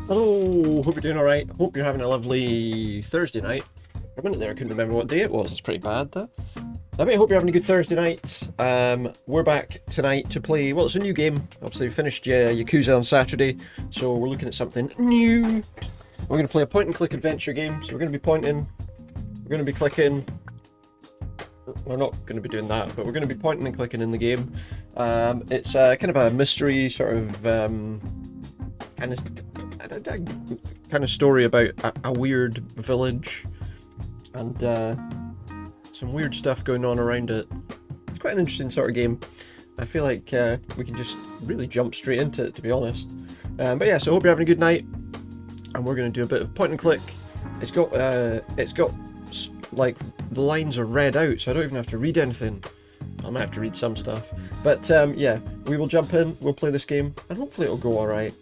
Hello, hope you're doing alright. Hope you're having a lovely Thursday night. For a minute there, I couldn't remember what day it was. It's pretty bad, that. I hope you're having a good Thursday night. We're back tonight to play, well, it's a new game. Obviously, we finished Yakuza on Saturday, so we're looking at something new. We're going to play a point-and-click adventure game, so we're going to be pointing, we're going to be clicking. We're not going to be doing that, but we're going to be pointing and clicking in the game. It's kind of a mystery sort of kind of story about a weird village and some weird stuff going on around it. It's quite an interesting sort of game. I feel like we can just really jump straight into it, to be honest. But yeah, so I hope you're having a good night, and we're going to do a bit of point and click. It's got like the lines are read out, so I don't even have to read anything. I might have to read some stuff, but yeah, we will jump in, we'll play this game, and hopefully it'll go alright.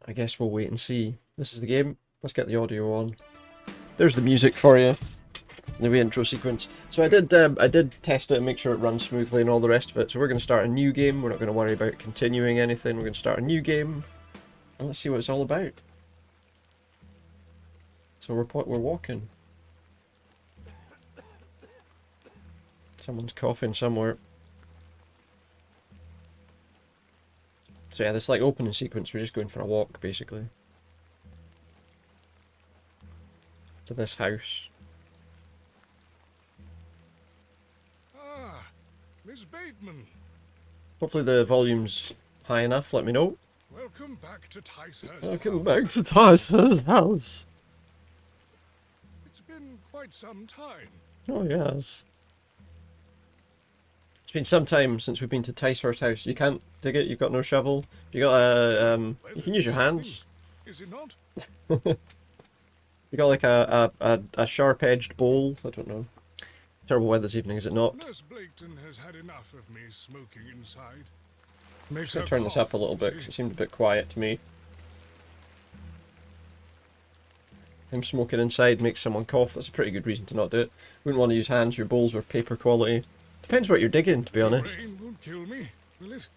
I guess we'll wait and see. This is the game. Let's get the audio on. There's the music for you. The wee intro sequence. So I did test it and make sure it runs smoothly and all the rest of it. So we're going to start a new game. We're not going to worry about continuing anything. We're going to start a new game, and let's see what it's all about. So we're walking. Someone's coughing somewhere. So yeah, this like opening sequence, we're just going for a walk basically. To this house. Ah, Miss Bateman. Hopefully the volume's high enough, let me know. Welcome back to Ticehurst Welcome House. back to Thomasina's house. It's been quite some time. Oh yes. It's been some time since we've been to Ticehurst House. You can't dig it, you've got no shovel. You got a you can use your hands. Is it not? You got like a sharp-edged bowl. I don't know. Terrible weather this evening, is it not? Nurse Blaketon has had enough of me smoking inside. I'm Makes going her to turn this up cough, a little bit see? because it seemed a bit quiet to me. Him smoking inside makes someone cough. That's a pretty good reason to not do it. Wouldn't want to use hands. Your bowls are paper quality. Depends what you're digging, to be honest. Rain won't kill me, will it?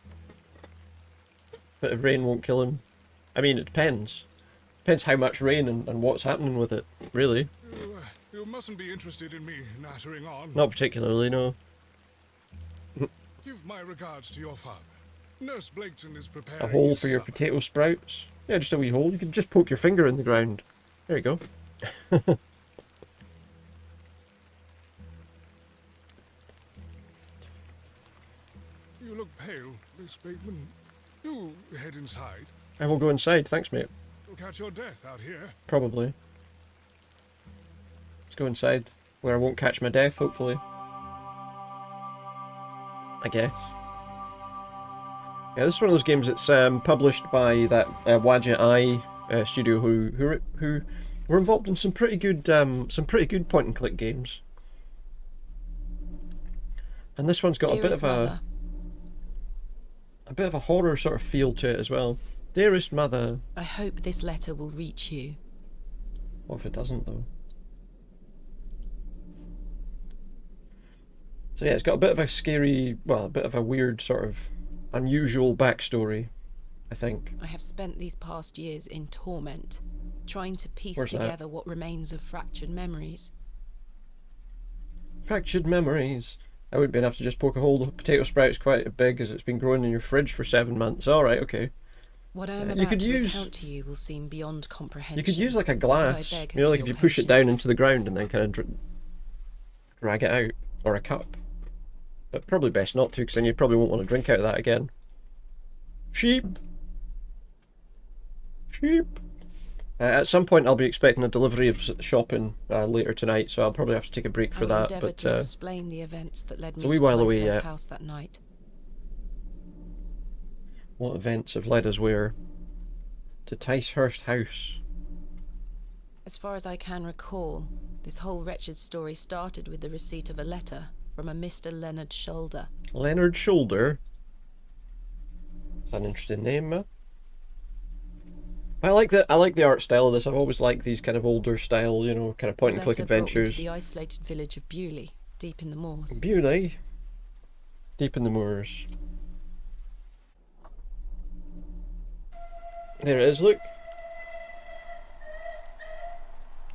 Bit of rain won't kill him. I mean, it depends. Depends how much rain and what's happening with it, really. You mustn't be interested in me nattering on. Not particularly, no. Give my regards to your father. Nurse Blaketon is preparing A hole his for your supper. potato sprouts. Yeah, just a wee hole. You can just poke your finger in the ground. There you go. You look pale, Miss Bateman. Do head inside. I will go inside. Thanks, mate. You'll catch your death out here. Probably. Let's go inside, where I won't catch my death, hopefully. I guess. Yeah, this is one of those games that's published by that Wadget Eye studio who were involved in some pretty good point and click games. And this one's got a bit of a horror sort of feel to it as well. Dearest mother. I hope this letter will reach you. What if it doesn't, though? So yeah, it's got a bit of a scary, well, a bit of a weird sort of unusual backstory, I think. I have spent these past years in torment, trying to piece Where's that? together what remains of fractured memories. Fractured memories. That wouldn't be enough to just poke a hole. The potato sprout's quite big as it's been growing in your fridge for 7 months. Alright, okay. What I am you about could to use- recount to you will seem beyond comprehension. You could use like a but glass, I beg you know, for like if your you push it down patience. into the ground and then kind of drag it out. Or a cup. But probably best not to, because then you probably won't want to drink out of that again. Sheep! Sheep! At some point I'll be expecting a delivery of shopping later tonight, so I'll probably have to take a break for I will that. endeavour But to explain the events that led it's a me wee to while away Ticehurst yet. house that night. What events have led us where? To Ticehurst House. As far as I can recall, this whole wretched story started with the receipt of a letter from a Mr. Leonard Shoulder. Leonard Shoulder. That's an interesting name, man. I like the art style of this. I've always liked these kind of older style, you know, kind of point and click The letter brought me adventures. to the isolated village of Bewlay, deep in the moors. Bewlay. Deep in the moors. There it is, look.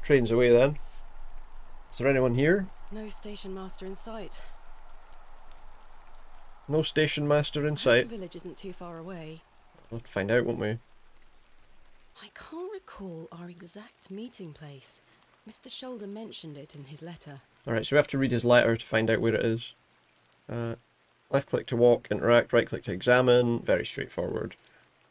Train's away then. Is there anyone here? No station master in sight. No station master in I hope sight. the village isn't too far away. We'll find out, won't we? I can't recall our exact meeting place. Mr. Shoulder mentioned it in his letter. Alright, so we have to read his letter to find out where it is. Left click to walk, interact, right click to examine. Very straightforward.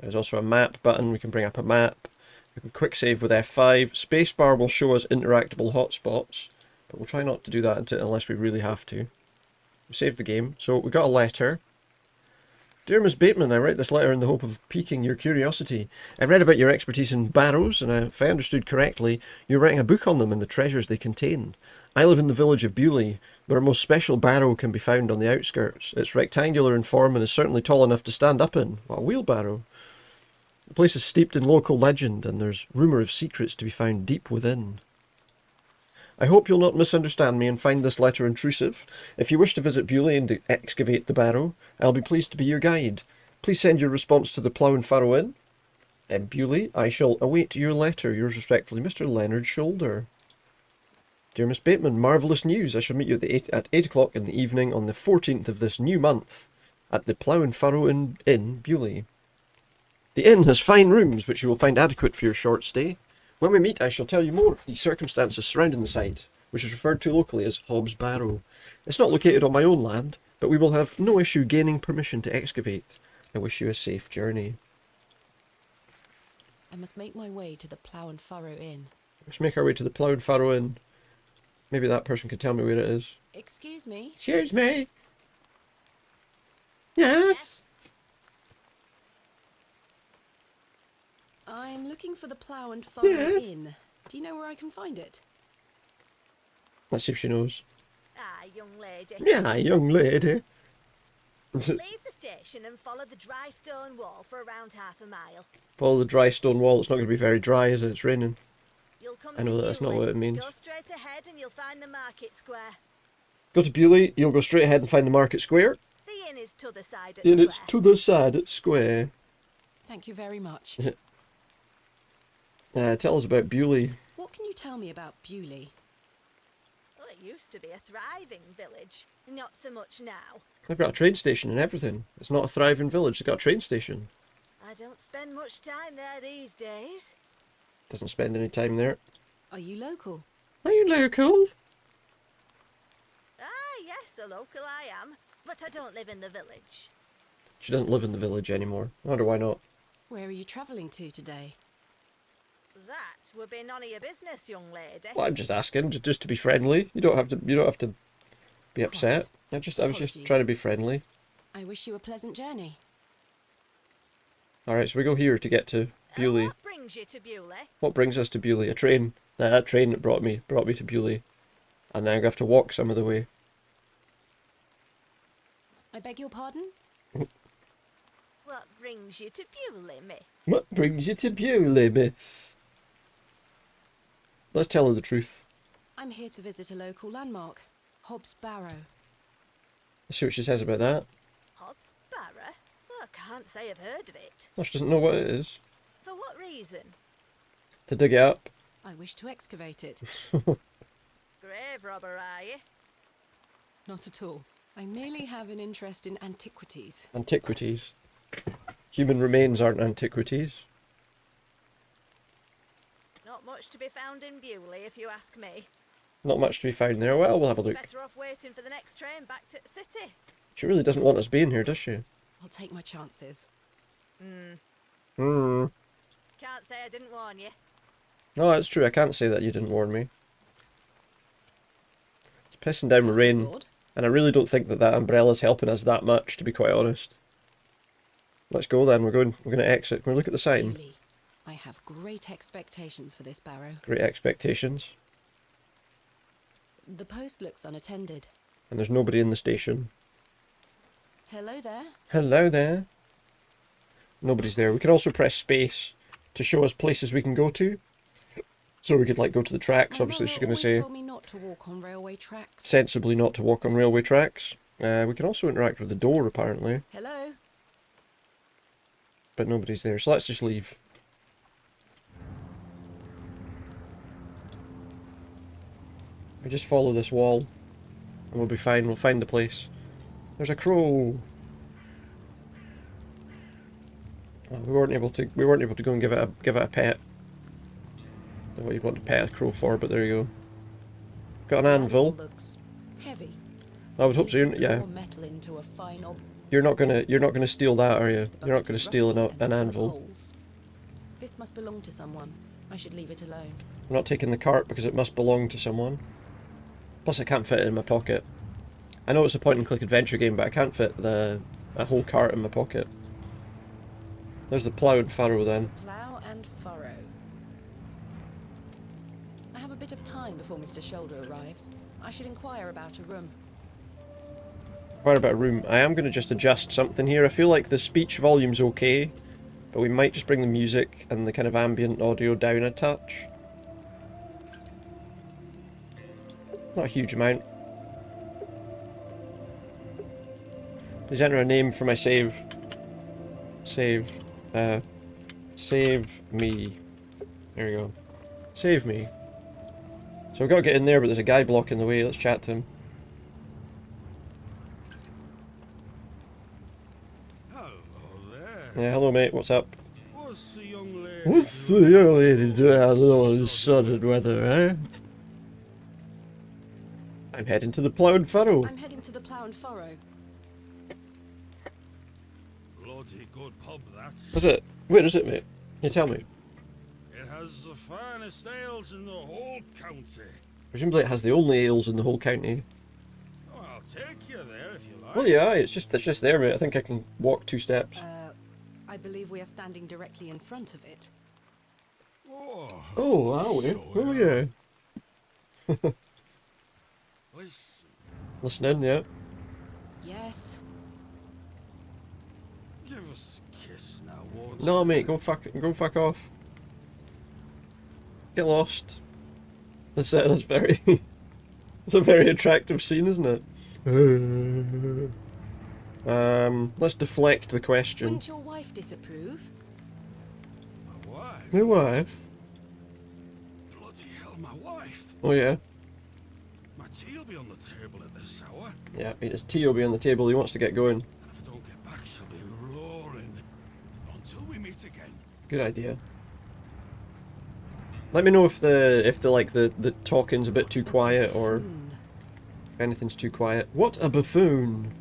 There's also a map button. We can bring up a map. We can quick save with F5. Spacebar will show us interactable hotspots, but we'll try not to do that unless we really have to. We saved the game. So we got a letter. Dear Miss Bateman, I write this letter in the hope of piquing your curiosity. I read about your expertise in barrows, and if I understood correctly, you're writing a book on them and the treasures they contain. I live in the village of Bewlay, where a most special barrow can be found on the outskirts. It's rectangular in form and is certainly tall enough to stand up in. What a wheelbarrow. The place is steeped in local legend, and there's rumour of secrets to be found deep within. I hope you'll not misunderstand me and find this letter intrusive. If you wish to visit Bewlay and excavate the barrow, I'll be pleased to be your guide. Please send your response to the Plough and Furrow Inn. Bewlay, I shall await your letter. Yours respectfully, Mr. Leonard Shoulder. Dear Miss Bateman, marvellous news. I shall meet you at 8 o'clock in the evening on the 14th of this new month at the Plough and Furrow Inn, Bewlay. The inn has fine rooms, which you will find adequate for your short stay. When we meet, I shall tell you more of the circumstances surrounding the site, which is referred to locally as Hobs Barrow. It's not located on my own land, but we will have no issue gaining permission to excavate. I wish you a safe journey. I must make my way to the Plough and Furrow Inn. Let's make our way to the Plough and Furrow Inn. Maybe that person could tell me where it is. Excuse me? Excuse me? Yes? I'm looking for the Plough and Furrow Inn. Do you know where I can find it? Let's see if she knows. Aye, young lady. Yeah, young lady. Leave the station and follow the dry stone wall for around half a mile. Follow the dry stone wall. It's not going to be very dry, is it? It's raining. You'll come I know to that that's not Bewlay. what it means. Go straight ahead and you'll find the market square. Go to Bewlay, you'll go straight ahead and find the market square. The inn is to the side at And square. it's to the side at square. Thank you very much. Tell us about Bewlay. What can you tell me about Bewlay? Well, it used to be a thriving village. Not so much now. They've got a train station and everything. It's not a thriving village, they've got a train station. I don't spend much time there these days. Doesn't spend any time there. Are you local? Are you local? Ah, yes, a local I am. But I don't live in the village. She doesn't live in the village anymore. I wonder why not. Where are you travelling to today? That would be none of your business, young lady. Well, I'm just asking, just to be friendly. You don't have to be upset. I was just Apologies. trying to be friendly. I wish you a pleasant journey. Alright, so we go here to get to Bewlay. What brings you to Bewlay? What brings us to Bewlay? A train. That train that brought me to Bewlay. And then I'm going to have to walk some of the way. I beg your pardon? What brings you to Bewlay, miss? What brings you to Bewlay, miss? Let's tell her the truth. I'm here to visit a local landmark, Hobs Barrow. Let's see what she says about that. Hobs Barrow? Well, I can't say I've heard of it. No, she doesn't know what it is. For what reason? To dig it up. I wish to excavate it. Grave robber, are you? Not at all. I merely have an interest in antiquities. Antiquities. Human remains aren't antiquities. Not much to be found in Bewlay, if you ask me. Not much to be found there. Well, we'll have a look. Better off waiting for the next train back to the city. She really doesn't want us being here, does she? I'll take my chances. Hmm. Can't say I didn't warn you. No, that's true. I can't say that you didn't warn me. It's pissing down with rain. Odd. And I really don't think that umbrella's helping us that much, to be quite honest. Let's go then. We're going to exit. Can we look at the sign? Really, I have great expectations for this barrow. Great expectations. The post looks unattended. And there's nobody in the station. Hello there. Hello there. Nobody's there. We can also press space to show us places we can go to. So we could like go to the tracks. My Obviously mother she's going to always say told me not to walk on railway tracks. sensibly not to walk on railway tracks. We can also interact with the door apparently. Hello. But nobody's there. So let's just leave. We just follow this wall, and we'll be fine. We'll find the place. There's a crow. Oh, we weren't able to. We weren't able to go and give it a pet. Don't know what you'd want to pet a crow for, but there you go. Got an anvil. Looks heavy. I would hope so. Yeah. Pour metal into a fine You're not gonna steal that, are you? The You're not bucket gonna is steal rusty an and full of anvil. holes. This must belong to someone. I should leave it alone. I'm not taking the cart because it must belong to someone. Plus, I can't fit it in my pocket. I know it's a point-and-click adventure game, but I can't fit a whole cart in my pocket. There's the plough and furrow then. Plough and furrow. I have a bit of time before Mr. Shoulder arrives. I should inquire about a room. What about a room? I am going to just adjust something here. I feel like the speech volume's okay, but we might just bring the music and the kind of ambient audio down a touch. Not a huge amount. Please enter a name for my save. Save. Save me. There we go. Save me. So we've got to get in there, but there's a guy blocking the way. Let's chat to him. Hello there. Yeah, hello mate, what's up? What's the young lady? What's the young lady doing out in all this sodden weather, eh? I'm heading to the plough and furrow. I'm heading to the Plough and Furrow. Bloody good pub, that's. Is it? Where is it, mate? Can you tell me? It has the finest ales in the whole county. Presumably it has the only ales in the whole county. Oh, I'll take you there if you like. Well, yeah, it's just there, mate. I think I can walk 2 steps. I believe we are standing directly in front of it. Oh, Oh, are we? Oh, yeah. listen. Listening, yeah. Yes. Give us a kiss now, won't No, you? mate, go fuck off. Get lost. That's very... It's a very attractive scene, isn't it? Let's deflect the question. Wouldn't your wife disapprove? My wife? My wife? Bloody hell, my wife. Oh, yeah. My tea'll be on the table at this hour. Yeah, his tea will be on the table. He wants to get going. And if I don't get back, she'll be roaring. Until we meet again. Good idea. Let me know if the talking's a bit too quiet or if anything's too quiet. What a buffoon!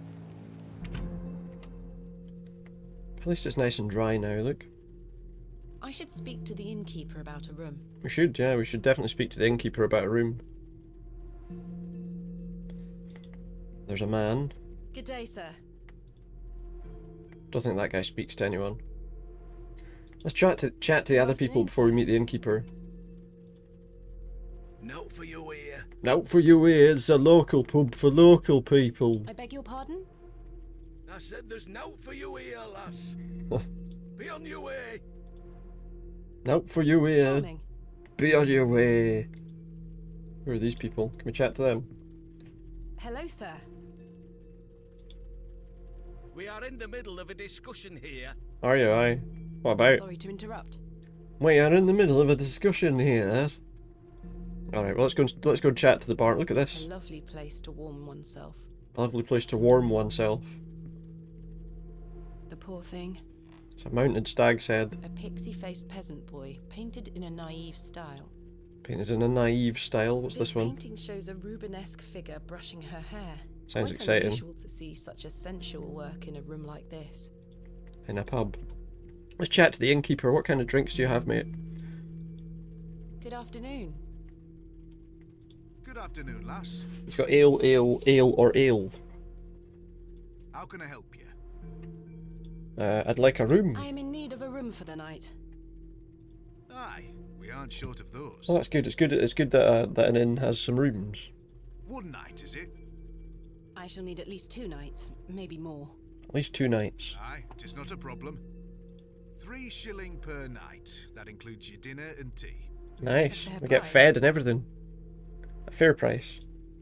At least it's nice and dry now, look. I should speak to the innkeeper about a room. We should, yeah, we should definitely speak to the innkeeper about a room. There's a man. Good day, sir. Don't think that guy speaks to anyone. Let's chat to the other people before we meet the innkeeper. Note for you here. Note for you here, it's a local pub for local people. I beg your pardon? I said there's note for you here, lass. Be on your way. Note for you here. Charming. Be on your way. Who are these people? Can we chat to them? Hello, sir. We are in the middle of a discussion here. Are you, aye? What about? Sorry to interrupt. We are in the middle of a discussion here. Alright, well let's go chat to the barn. Look at A this. lovely place to warm oneself. A lovely place to warm oneself. The poor thing. It's a mounted stag's head. A pixie-faced peasant boy, painted in a naive style. Painted in a naive style. What's this one? painting shows a Rubenesque figure brushing her hair. Sounds Quite exciting. unusual to see such a sensual work in a room like this. In a pub. Let's chat to the innkeeper. What kind of drinks do you have, mate? Good afternoon. Good afternoon, lass. He's got ale, or ale. How can I help you? I'd like a room. I am in need of a room for the night. Aye, we aren't short of those. Oh, that's good. It's good that an inn has some rooms. One night, is it? I shall need at least 2 nights, maybe more. At least 2 nights. Aye, 'tis not a problem. 3 shilling per night. That includes your dinner and tea. Nice. A fair We get price. fed and everything. A fair price.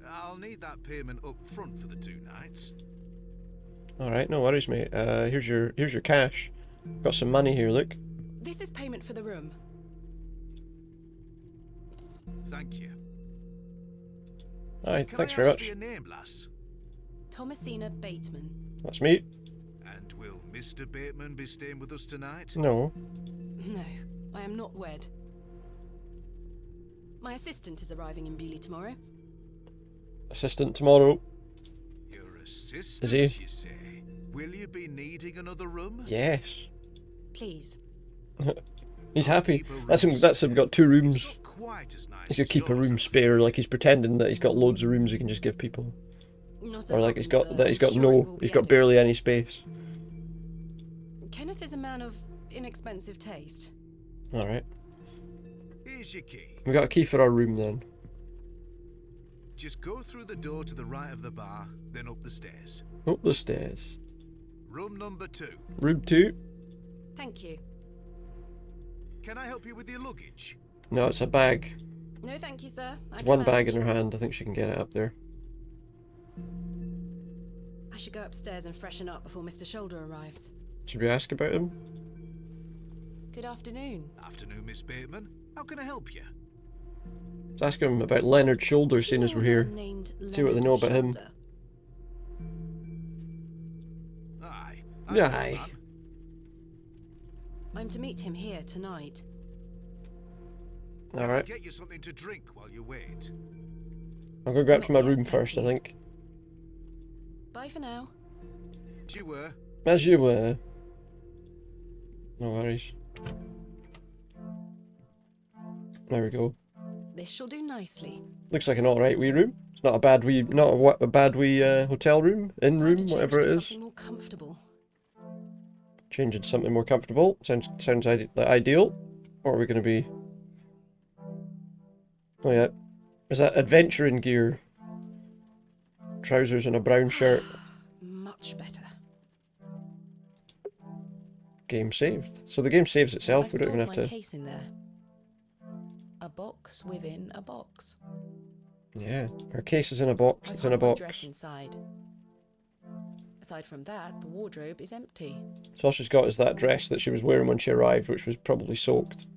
I'll need that payment up front for the 2 nights. Alright, no worries, mate. Here's your cash. Got some money here, look. This is payment for the room. Thank you. Aye, Can thanks I very ask much. for your name, lass? Thomasina Bateman. That's me. And will Mr. Bateman be staying with us tonight? No. No, I am not wed. My assistant is arriving in Bewlay tomorrow. Assistant tomorrow. Your assistant, Is he? you say? Will you be needing another room? Yes. Please. He's happy. Keep a room That's him got 2 It's rooms. not quite as nice He could as keep a yours, room I'm spare, afraid. like he's pretending that he's got loads of rooms he can just give people. Not a Or like he's problem, got sir. I'm sure it will be he's got adequate. barely any space. Kenneth is a man of inexpensive taste. Alright. Here's your key. We got a key for our room then. Just go through the door to the right of the bar, then up the stairs. Up the stairs. Room number 2. Room 2. Thank you. Can I help you with your luggage? No, it's a bag. No, thank you, sir. I It's can one bag in manage. her hand. I think she can get it up there. I should go upstairs and freshen up before Mr. Shoulder arrives. Should we ask about him? Good afternoon. Afternoon, Miss Bateman. How can I help you? Let's ask him about Leonard Shoulder, seeing as we're here. See what they know about him. Aye. Yeah, I know, aye. man. I'm to meet him here tonight. Can I Alright. get you something to drink while you wait? I'm gonna go up to my Not yet, room thank first, I you. think. Bye for now. You were. As you were. No worries. There we go. This shall do nicely. Looks like an alright wee room. It's not a bad wee, a bad wee hotel room, inn Time to room, change whatever it to is. Something more comfortable. Change into something more comfortable. Sounds ideal. Or are we going to be... Oh yeah. Is that adventuring gear? Trousers and a brown shirt. Much better. Game saved. So the game saves itself. I've We don't even stored have my to... case in there. A box within a box. Yeah. Her case is in a box. I've It's in a got my box. dress inside. Aside from that, the wardrobe is empty. So all she's got is that dress that she was wearing when she arrived, which was probably soaked.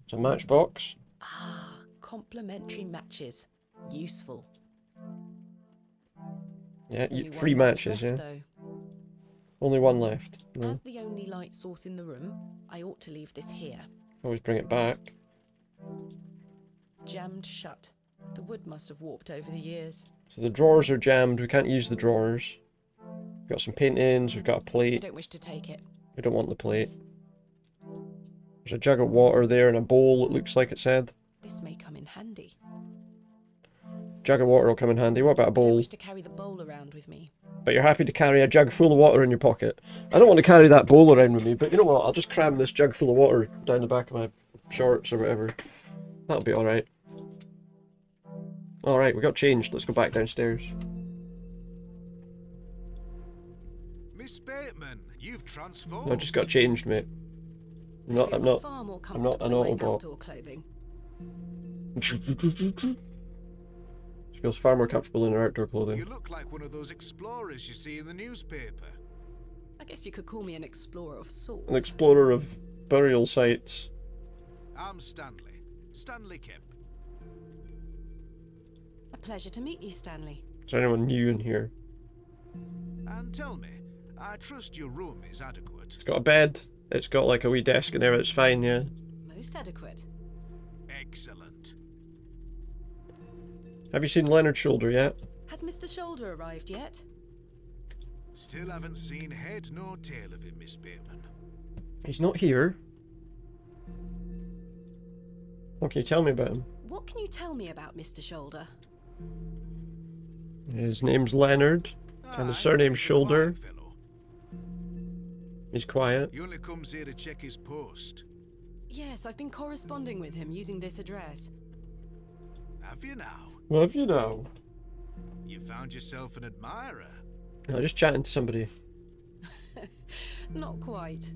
It's a matchbox. Ah, complimentary matches. Useful. Yeah, There's only free one match matches, yeah. left, though. Only one left. No. As the only light source in the room, I ought to leave this here. Always bring it back. Jammed shut. The wood must have warped over the years. So the drawers are jammed. We can't use the drawers. We've got some paintings. We've got a I plate. don't wish to take it. We don't want the plate. There's a jug of water there and a bowl, it looks like it said. This may come in handy. Jug of water will come in handy. What about a I don't bowl? wish to carry the bowl around with me. But you're happy to carry a jug full of water in your pocket. I don't want to carry that bowl around with me, but you know what? I'll just cram this jug full of water down the back of my shorts or whatever. That'll be alright. Alright, we got changed. Let's go back downstairs. Miss Bateman, you've transformed. No, I just got changed, mate. I'm not, I I'm feel not, far more I'm not an comfortable in my Autobot. outdoor clothing. She feels far more comfortable in her outdoor You clothing. look like one of those explorers you see in the newspaper. I guess you could call me an explorer of sorts. An explorer of burial sites. I'm Stanley. Stanley Kemp. A pleasure to meet you, Stanley. Is there anyone new in here? And tell me, I trust your room is adequate. It's got a bed. It's got like a wee desk in there. It's fine, yeah. Most adequate. Excellent. Have you seen Leonard Shoulder yet? Has Mr. Shoulder arrived yet? Still haven't seen head nor tail of him, Miss Bateman. He's not here. What can you tell me about him? What can you tell me about Mr. Shoulder? His name's Leonard, and his surname's he's a Shoulder. quiet fellow. He's quiet. He only comes here to check his post. Yes, I've been corresponding with him using this address. Have you now? Well, have you know? You found yourself an admirer. No, just chatting to somebody. Not quite.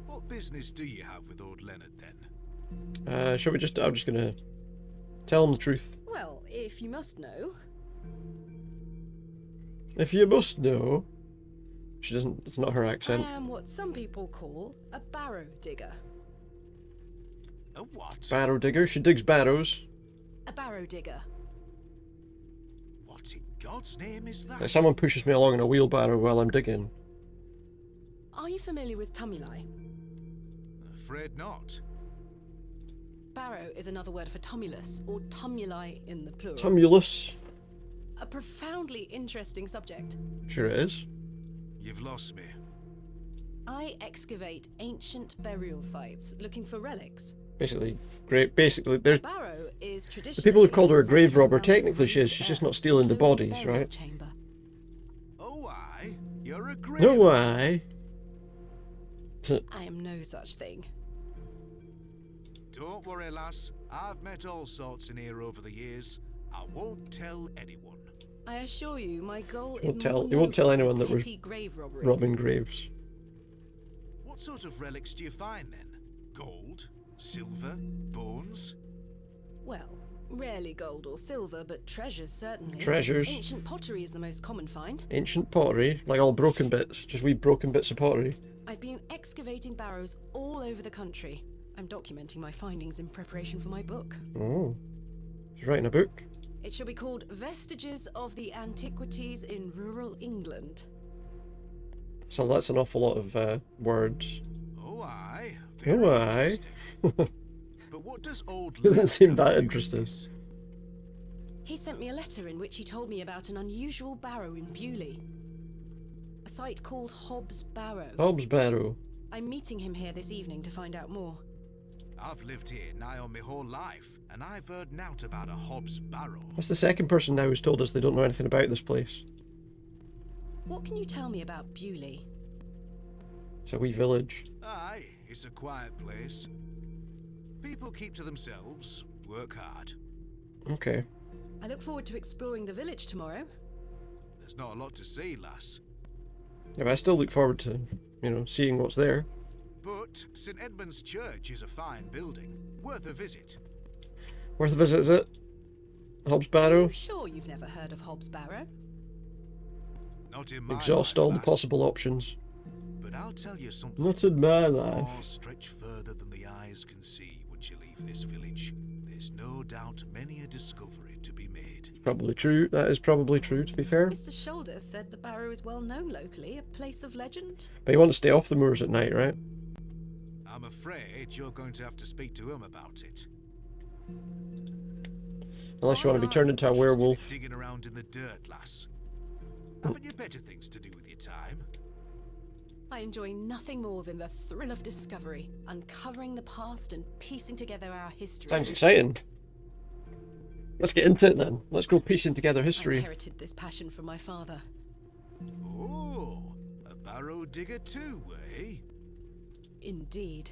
What business do you have with old Leonard then? Shall we just... I'm just gonna tell him the truth. Well, if you must know, If you must know... She doesn't... It's not her I accent. am what some people call a barrow digger. A what? Barrow digger. She digs barrows. A barrow digger. What in God's name is that? Like someone pushes me along in a wheelbarrow while I'm digging. Are you familiar with Tumuli? Afraid not. Barrow is another word for tumulus, or tumuli in the plural. Tumulus. A profoundly interesting subject. Sure it is. You've lost me. I excavate ancient burial sites looking for relics. Basically, great. Basically, there's Barrow is traditionally the people who've called her a grave sunken robber. down Technically, she is. frozen She's just earth not stealing the to close bodies, burial right? chamber. Oh, aye. You're a grave. No way. I am no such thing. Don't worry, lass. I've met all sorts in here over the years. I won't tell anyone. I assure you, my goal You is won't tell anyone that we're petty grave robbery. robbing graves. What sort of relics do you find then? Gold? Silver? Bones? Well, rarely gold or silver, but treasures certainly. Treasures. Ancient pottery is the most common find. Ancient pottery, like all broken bits, just wee broken bits of pottery. I've been excavating barrows all over the country. I'm documenting my findings in preparation for my book. Oh, she's writing a book. It shall be called Vestiges of the Antiquities in Rural England. So that's an awful lot of words. Oh, aye. Oh, Very aye. interesting. But what does old Doesn't Leonard seem have that to do with interesting. this? He sent me a letter in which he told me about an unusual barrow in Bewlay. A site called Hobs Barrow. Hobs Barrow. I'm meeting him here this evening to find out more. I've lived here nigh on my whole life, and I've heard nowt about a Hobs Barrow. That's the second person now who's told us they don't know anything about this place. What can you tell me about Bewlay? It's a wee village. Aye, it's a quiet place. People keep to themselves, work hard. Okay. I look forward to exploring the village tomorrow. There's not a lot to see, lass. Yeah, but I still look forward to, seeing what's there. But St. Edmund's Church is a fine building, worth a visit. Worth a visit, is it? Hobs Are Barrow? you sure you've never heard of Hobs Barrow? Not in my Exhaust life, all the lass. possible options. But I'll tell you something. Not in my life. More stretch further than the eyes can see once you leave this village. There's no doubt many a discovery to be made. Probably true. That is probably true, to be fair. Mr. Shoulder said the barrow is well known locally, a place of legend. But you want to stay off the moors at night, right? I'm afraid you're going to have to speak to him about it. Unless you want to be turned into a Interested in werewolf. digging around in the dirt, lass. Haven't you better things to do with your time? I enjoy nothing more than the thrill of discovery, uncovering the past and piecing together our history. Sounds exciting. Let's get into it then. Let's go piecing together I history. inherited this passion from my father. Oh, a barrow digger too, eh? Indeed.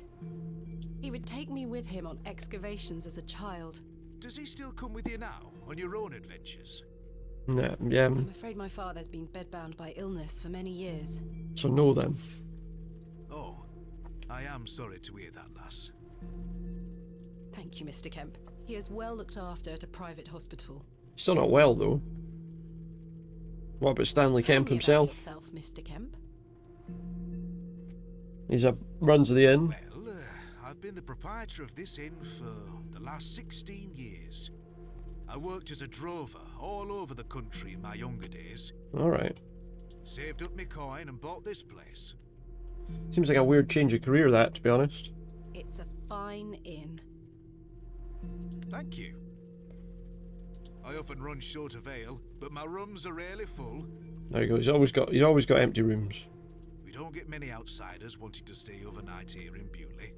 He would take me with him on excavations as a child. Does he still come with you now, on your own adventures? Yeah, I'm afraid my father's been bedbound by illness for many years. so no then. Oh, I am sorry to hear that, lass. Thank you, Mr. Kemp. He is well looked after at a private hospital. Still not well though. What about Stanley Tell Kemp me about himself? yourself, Mr. Kemp. He's runs the inn. Well, I've been the proprietor of this inn for the last 16 years. I worked as a drover all over the country in my younger days. Alright. Saved up my coin and bought this place. Seems like a weird change of career, that, to be honest. It's a fine inn. Thank you. I often run short of ale, but my rooms are rarely full. There you go. He's always got empty rooms. We don't get many outsiders wanting to stay overnight here in Bewlay.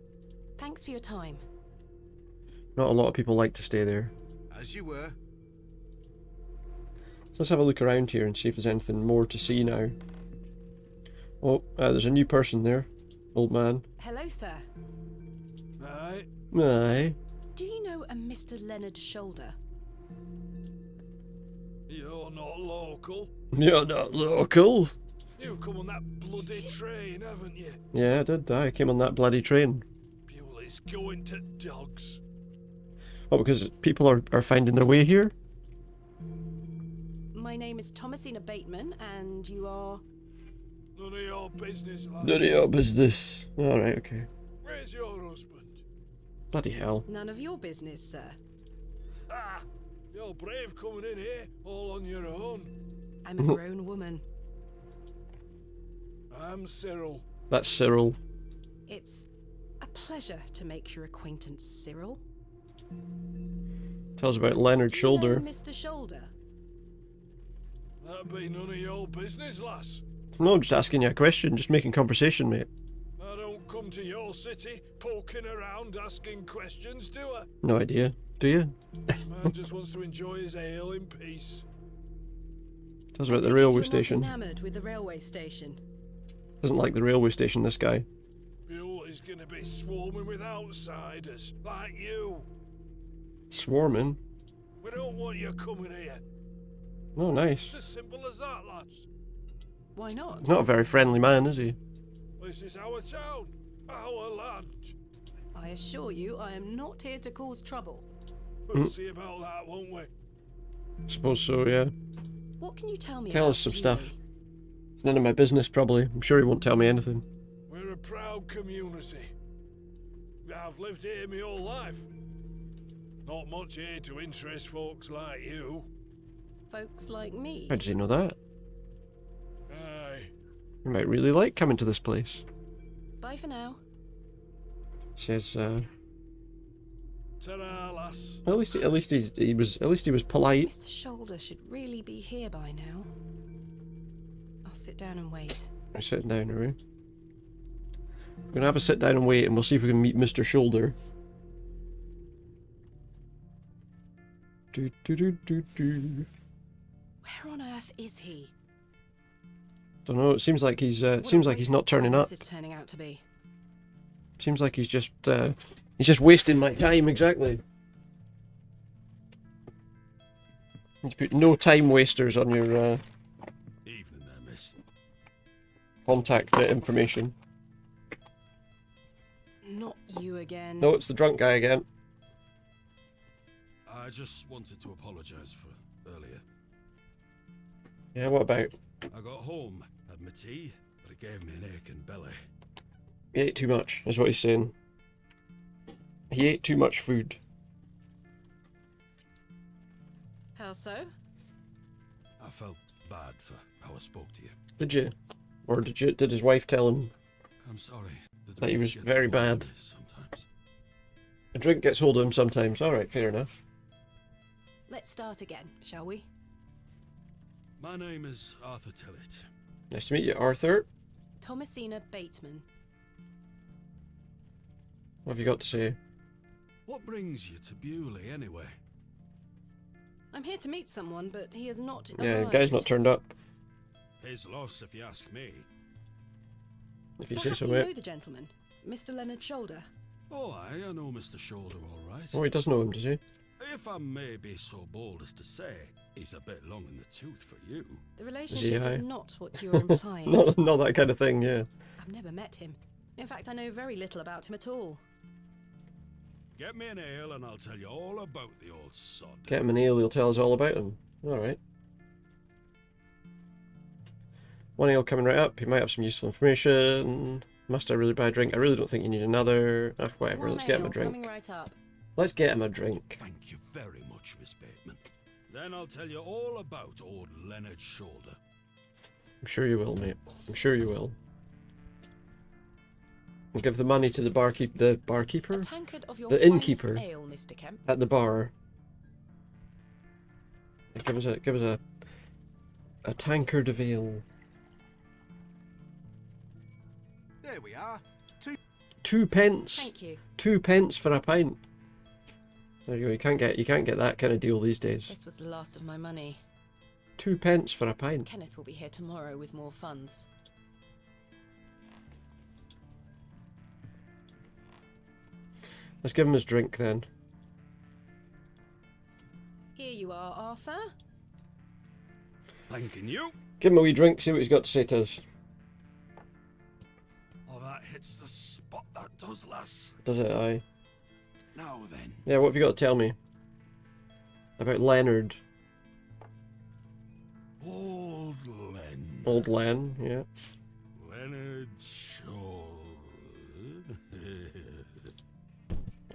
Thanks for your time. Not a lot of people like to stay there. As you were. So let's have a look around here and see if there's anything more to see now. Oh, there's a new person there. Old man. Hello, sir. Aye. Aye. Do you know a Mr. Leonard Shoulder? You're not local. You're not local. You've come on that bloody train, haven't you? Yeah, I did. I came on that bloody train. Bewlay's going to dogs. Oh, because people are finding their way here? My name is Thomasina Bateman, and you are... None of your business, lass. None of your business. Alright, okay. Where's your husband? Bloody hell. None of your business, sir. Ah! You're brave coming in here all on your own. I'm a grown woman. I'm Cyril. That's Cyril. It's a pleasure to make your acquaintance, Cyril. Tell us about Leonard Do you Shoulder. know Mr. Shoulder? That'd be none of your business, lass. No, just asking you a question, just making conversation, mate. I don't come to your city poking around asking questions, do I? No idea. Do you? Man just wants to enjoy his ale in peace. Tell us about I the take it railway you're station. Not enamored with the railway station. Doesn't like the railway station, this guy. Bewlay's gonna be swarming with outsiders, like you. Swarming? We don't want you coming here. Oh, nice. It's as simple as that, lass. Why not? He's not a very friendly man, is he? This is our town, our land. I assure you, I am not here to cause trouble. We'll see about that, won't we? Suppose so, yeah. What can you tell me Tell about us some Bewlay? stuff. It's none of my business, probably. I'm sure he won't tell me anything. We're a proud community. I've lived here my whole life. Not much here to interest folks like you. Folks like me. How does he know that? Aye. You might really like coming to this place. Bye for now. Says, Ta-ra, lass. at least he was polite. Mr. Shoulder should really be here by now. I'll sit down and wait. We're sitting down, are we? We're gonna have a sit down and wait, and we'll see if we can meet Mr. Shoulder. Do do do do do. Where on earth is he? Don't know. It seems like he's What a seems like he's waste not of time turning up. This is turning out to be. Seems like he's just wasting my time. Exactly. Need to put no time wasters on your Evening there, miss. contact information. Not you again. No, it's the drunk guy again. I just wanted to apologise for earlier. Yeah, what about? I got home, had my tea, but it gave me an aching belly. He ate too much, is what he's saying. He ate too much food. How so? I felt bad for how I spoke to you. Did you? Or did his wife tell him I'm sorry. The that he drink was gets very hold of bad? me sometimes. A drink gets hold of him sometimes. Alright, fair enough. Let's start again, shall we? My name is Arthur Tillett. Nice to meet you, Arthur. Thomasina Bateman. What have you got to say? What brings you to Bewlay, anyway? I'm here to meet someone, but he has not Yeah, arrived. guy's not turned up. His loss, if you ask me. If you say Perhaps so, you mate. know the gentleman, Mr. Leonard Shoulder. Oh, I know Mr. Shoulder all right. Oh, he does know him, does he? If I may be so bold as to say, he's a bit long in the tooth for you. The relationship high? is not what you're implying. Not that kind of thing, yeah. I've never met him. In fact, I know very little about him at all. Get me an ale and I'll tell you all about the old sod. Get him an ale, he'll tell us all about him. Alright. One ale coming right up. He might have some useful information. Must I really buy a drink? I really don't think you need another. Ah, whatever. One Let's get him a ale drink. coming right up. Let's get him a drink. Thank you very much, Miss Bateman. Then I'll tell you all about old Leonard Shoulder. I'm sure you will, mate. I'm sure you will. We'll give the money to the barkeeper? A tankard of your The finest innkeeper. ale, Mr. Kemp. At the bar. Give us a tankard of ale. There we are. 2 pence. Thank you. 2 pence for a pint. There you go. You can't get that kind of deal these days. This was the last of my money. 2 pence for a pint. Kenneth will be here tomorrow with more funds. Let's give him his drink then. Here you are, Arthur. Thanking you. Give him a wee drink, see what he's got to say to us. Oh, that hits the spot, that does, lass. Does it, aye? Now then. Yeah, what have you got to tell me? About Leonard. Old Len. Old Len, yeah. Leonard Shoulder.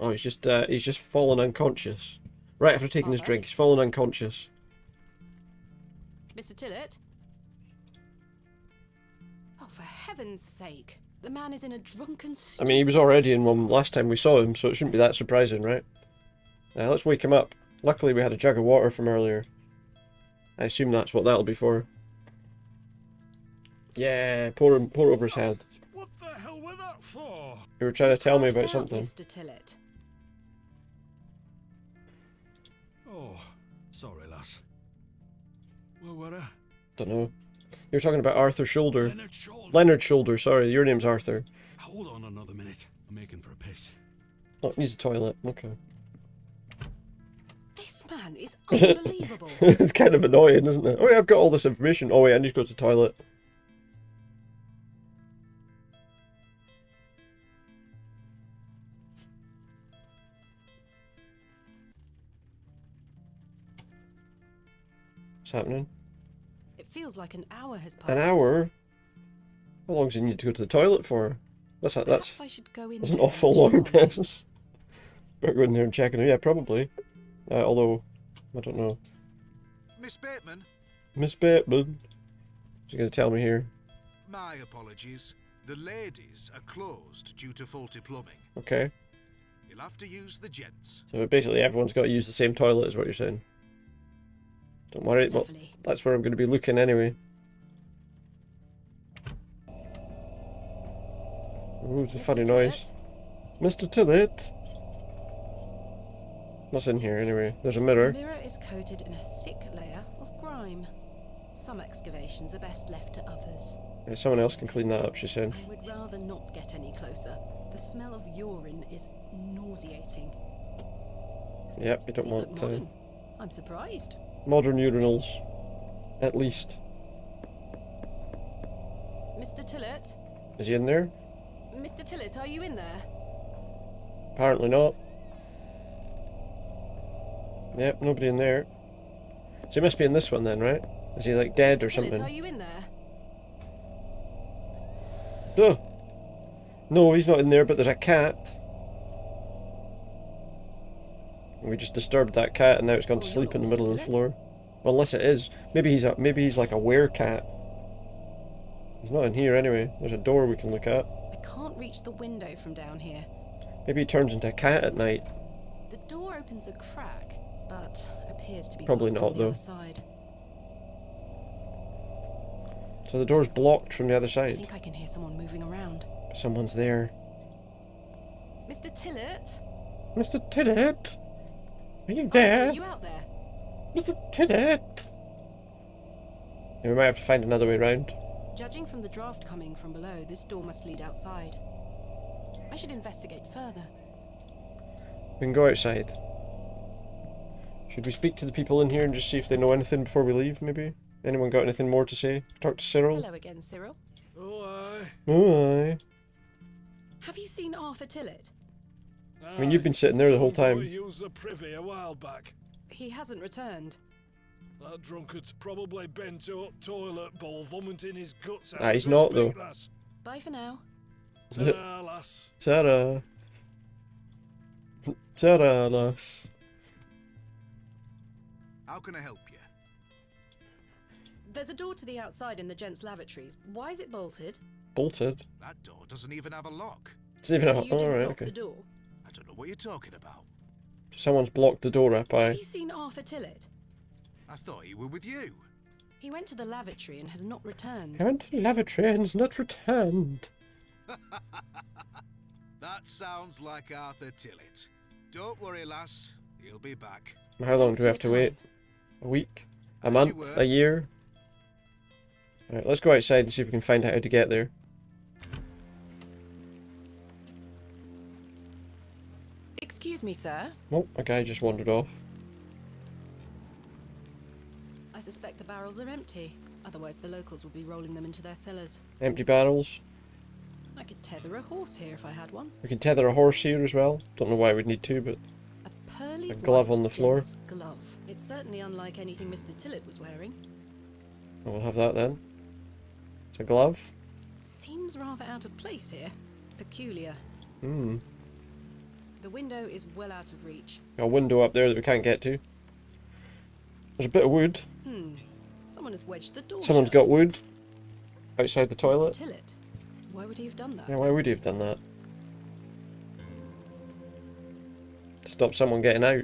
Oh, he's just fallen unconscious. Right after taking his Arthur? drink, he's fallen unconscious. Mr. Tillett? Oh, for heaven's sake. The man is in a drunken I mean, he was already in one last time we saw him, so it shouldn't be that surprising, right? Let's wake him up. Luckily we had a jug of water from earlier. I assume that's what that'll be for. Yeah, pour over his head. What the hell were that for? You were trying to tell me about Passed out, something. Mr. Tillett. Oh, sorry, lass. Where were I? Don't know. You were talking about Arthur Shoulder. Leonard Shoulder. Leonard Shoulder, sorry, your name's Arthur. Hold on another minute. I'm making for a piss. Oh, needs a toilet. Okay. This man is unbelievable. It's kind of annoying, isn't it? Oh yeah, I've got all this information. Oh wait, I need to go to the toilet. What's happening? It feels like an hour has passed. An hour? How long does he need to go to the toilet for? That's Perhaps I should go in an there awful and long check on him. piss. Better go in there and check on him. Yeah, probably. Although, I don't know. Miss Bateman, Miss Bateman. What's he going to tell me here? my apologies. The ladies are closed due to faulty plumbing. Okay. You'll have to use the gents. So basically everyone's got to use the same toilet is what you're saying. Don't worry, well, Lovely. that's where I'm going to be looking anyway. Ooh, it's a Mr. funny Tillett? noise. Mr. Tillett! What's in here anyway? There's a mirror. The mirror is coated in a thick layer of grime. Some excavations are best left to others. Yeah, someone else can clean that up, she's saying. I would rather not get any closer. The smell of urine is nauseating. Yep, you don't These look want modern. I'm surprised. modern urinals. At least. Mr. Tillett? Is he in there? Mr. Tillett, are you in there? Apparently not. Yep, nobody in there. So he must be in this one then, right? Is he like dead Mr. or Tillett, something? are you in there? Duh. No, he's not in there, but there's a cat. We just disturbed that cat and now it's gone to Oh, sleep in you're the not middle Mr. of the Tillett? floor. Well, unless it is. Maybe he's like a werecat. He's not in here anyway. There's a door we can look at. I can't reach the window from down here. Maybe he turns into a cat at night. The door opens a crack, but appears to be Probably blocked not, from the though. other side. So the door's blocked from the other I side. think I can hear someone moving around. Someone's there. Mr. Tillett? Mr. Tillett? Are you Arthur, there? are you out there? Mr. Tillett? Yeah, we might have to find another way round. Judging from the draft coming from below, this door must lead outside. I should investigate further. We can go outside. Should we speak to the people in here and just see if they know anything before we leave, maybe? Anyone got anything more to say? Talk to Cyril? Hello again, Cyril. Oh, aye. Oh, aye. Have you seen Arthur Tillett? I mean, you've been sitting there the whole Some boy time. used the privy a while back. He hasn't returned. That drunkard's probably bent up toilet bowl, vomiting his guts out. Ah, he's as we not, speak, though. lass. Bye for now. Ta-ra, lass. Ta-da. Ta-da, lass. How can I help you? There's a door to the outside in the gents' lavatories. Why is it bolted? Bolted? That door doesn't even have a lock. Doesn't even So have... you didn't Alright, lock okay. the door. I don't know what you're talking about. Someone's blocked the door up, aye. Have you seen Arthur Tillett? I thought he were with you. He went to the lavatory and has not returned. I went to the lavatory and has not returned. That sounds like Arthur Tillett. Don't worry, lass. He'll be back. How long Thanks do we have for to your wait? time. A week? A As you month? were. A year? Alright, let's go outside and see if we can find out how to get there. Excuse me, sir. Oh, a guy just wandered off. I suspect the barrels are empty. Otherwise, the locals would be rolling them into their cellars. Empty barrels. I could tether a horse here if I had one. We can tether a horse here as well. Don't know why we'd need to, but... A pearly A glove white on the floor. gent's glove. It's certainly unlike anything Mr. Tillett was wearing. We'll have that then. It's a glove. Seems rather out of place here. Peculiar. Hmm. The window is well out of reach. A window up there that we can't get to. There's a bit of wood. Someone has wedged the door Someone's shut. got wood outside the Mr. toilet. Tillett. Why would he have done that? Yeah, why would he have done that? To stop someone getting out.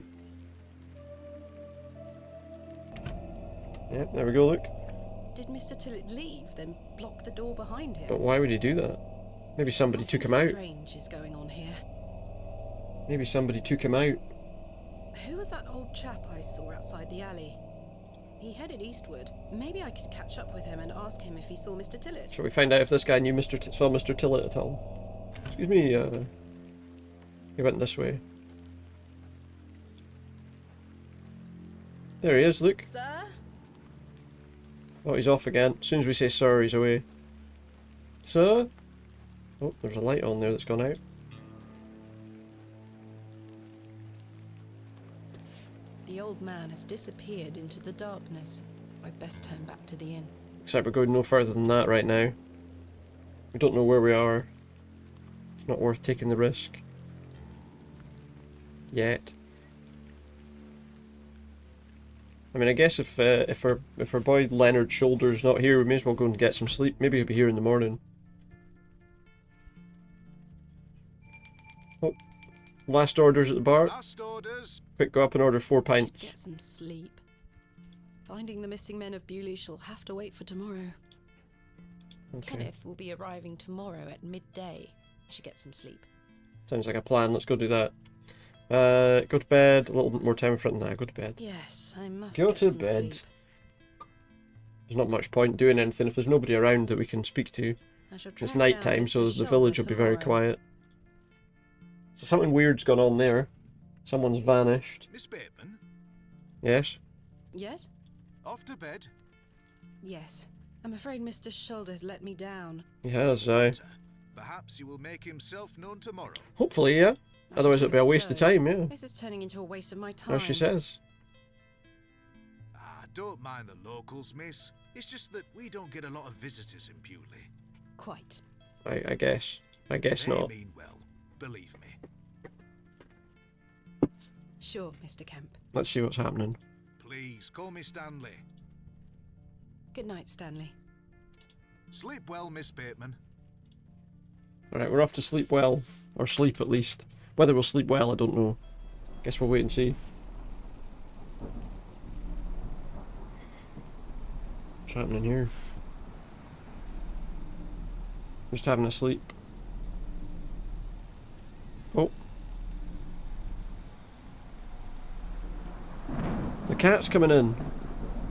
Yep, there we go, look. Did Mr. Tillett leave, then block the door behind him? But why would he do that? Maybe somebody took him out. Strange is going on here. Maybe somebody took him out. Who was that old chap I saw outside the alley? He headed eastward. Maybe I could catch up with him and ask him if he saw Mr. Tillett. Shall we find out if this guy knew saw Mr. Tillett at all? Excuse me, he went this way. There he is, look. Sir? Oh, he's off again. As soon as we say sir, he's away. Sir? Oh, there's a light on there that's gone out. The old man has disappeared into the darkness. I'd best turn back to the inn. Except we're going no further than that right now. We don't know where we are. It's not worth taking the risk. Yet. I mean, I guess if our boy Leonard Shoulder's not here, we may as well go and get some sleep. Maybe he'll be here in the morning. Oh, last orders at the bar. Last orders. Quick, go up and order 4 pints. Get some sleep. Finding the missing men of Bewlay shall have to wait for tomorrow. Okay. Kenneth will be arriving tomorrow at midday. I should get some sleep. Sounds like a plan. Let's go do that. Go to bed. A little bit more time for it now. Go to bed. Yes, I must Go get to some bed. sleep. There's not much point doing anything if there's nobody around that we can speak to. I shall It's track night down time, Mr. so the Shoulder village will be very tomorrow. quiet. So something weird's gone on there. Someone's vanished. Miss Bateman, Yes? Yes? off to bed. Yes. I'm afraid Mr. Shoulder's let me down. He has, aye. Perhaps he will make himself known tomorrow. Hopefully, yeah. I Otherwise should it'll be a hope waste of so. time, yeah. This is turning into a waste of my time. As she says. Don't mind the locals, miss. It's just that we don't get a lot of visitors in Bewlay. Quite. I guess. I guess They not. mean well, believe me. Sure, Mr. Kemp. Let's see what's happening. Please, call me Stanley. Good night, Stanley. Sleep well, Miss Bateman. Alright, we're off to sleep well. Or sleep, at least. Whether we'll sleep well, I don't know. Guess we'll wait and see. What's happening here? Just having a sleep. Oh. The cat's coming in.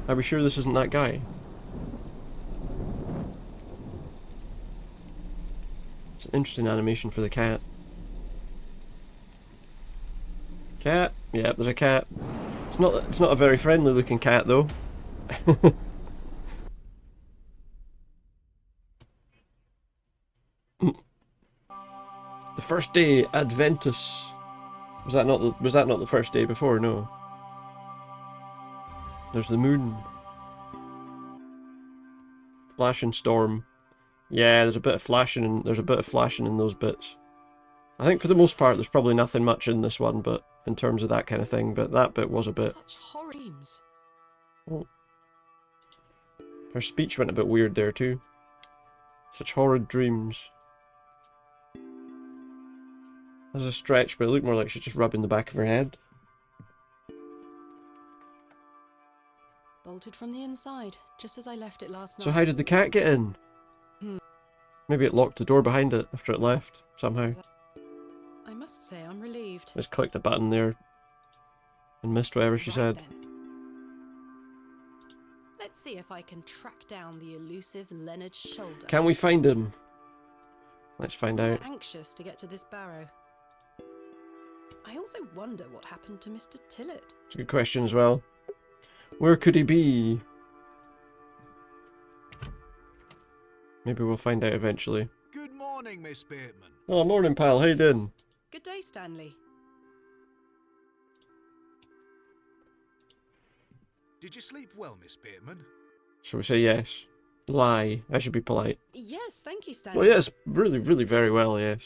Are we sure this isn't that guy? It's an interesting animation for the cat. Cat? Yeah, there's a cat. It's not a very friendly looking cat though. The first day, Adventus. Was that not the first day before? No. There's the moon. Flash and storm. Yeah, there's a bit of flashing and there's a bit of flashing in those bits. I think for the most part there's probably nothing much in this one, but in terms of that kind of thing, but that bit was a bit. Such horror dreams. Oh. Her speech went a bit weird there too. Such horrid dreams. There's a stretch, but it looked more like she's just rubbing the back of her head. Bolted from the inside, just as I left it last night. So how did the cat get in? Maybe it locked the door behind it after it left, somehow. I must say I'm relieved. Just clicked a button there and missed whatever she said. Then. Let's see if I can track down the elusive Leonard Shoulder. Can we find him? Let's find out. I'm anxious to get to this barrow. I also wonder what happened to Mr. Tillett. It's a good question as well. Where could he be? Maybe we'll find out eventually. Good morning, Miss Bateman. Oh, morning, pal. How you doing? Good day, Stanley. Did you sleep well, Miss Bateman? Shall we say yes? Lie. I should be polite. Yes, thank you, Stanley. Well, yes, really, really very well, yes.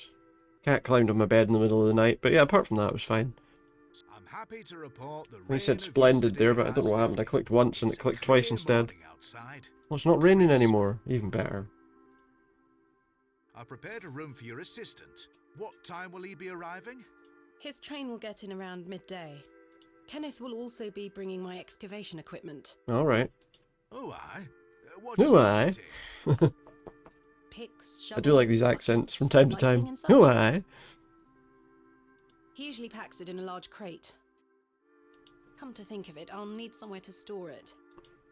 Cat climbed on my bed in the middle of the night, but yeah, apart from that, it was fine. I'm happy to report the I said rain of splendid there, yesterday but I don't know what has happened. I lifted. clicked once and it It's a clicked twice clear instead. morning outside. Well, it's not raining anymore. Even better. I prepared a room for your assistant. What time will he be arriving? His train will get in around midday. Kenneth will also be bringing my excavation equipment. Alright. Oh, aye. What Who does I? that entail? Picks, I do like shovels, these accents buckets, from time to lighting time. and such. Who I? He usually packs it in a large crate. Come to think of it, I'll need somewhere to store it.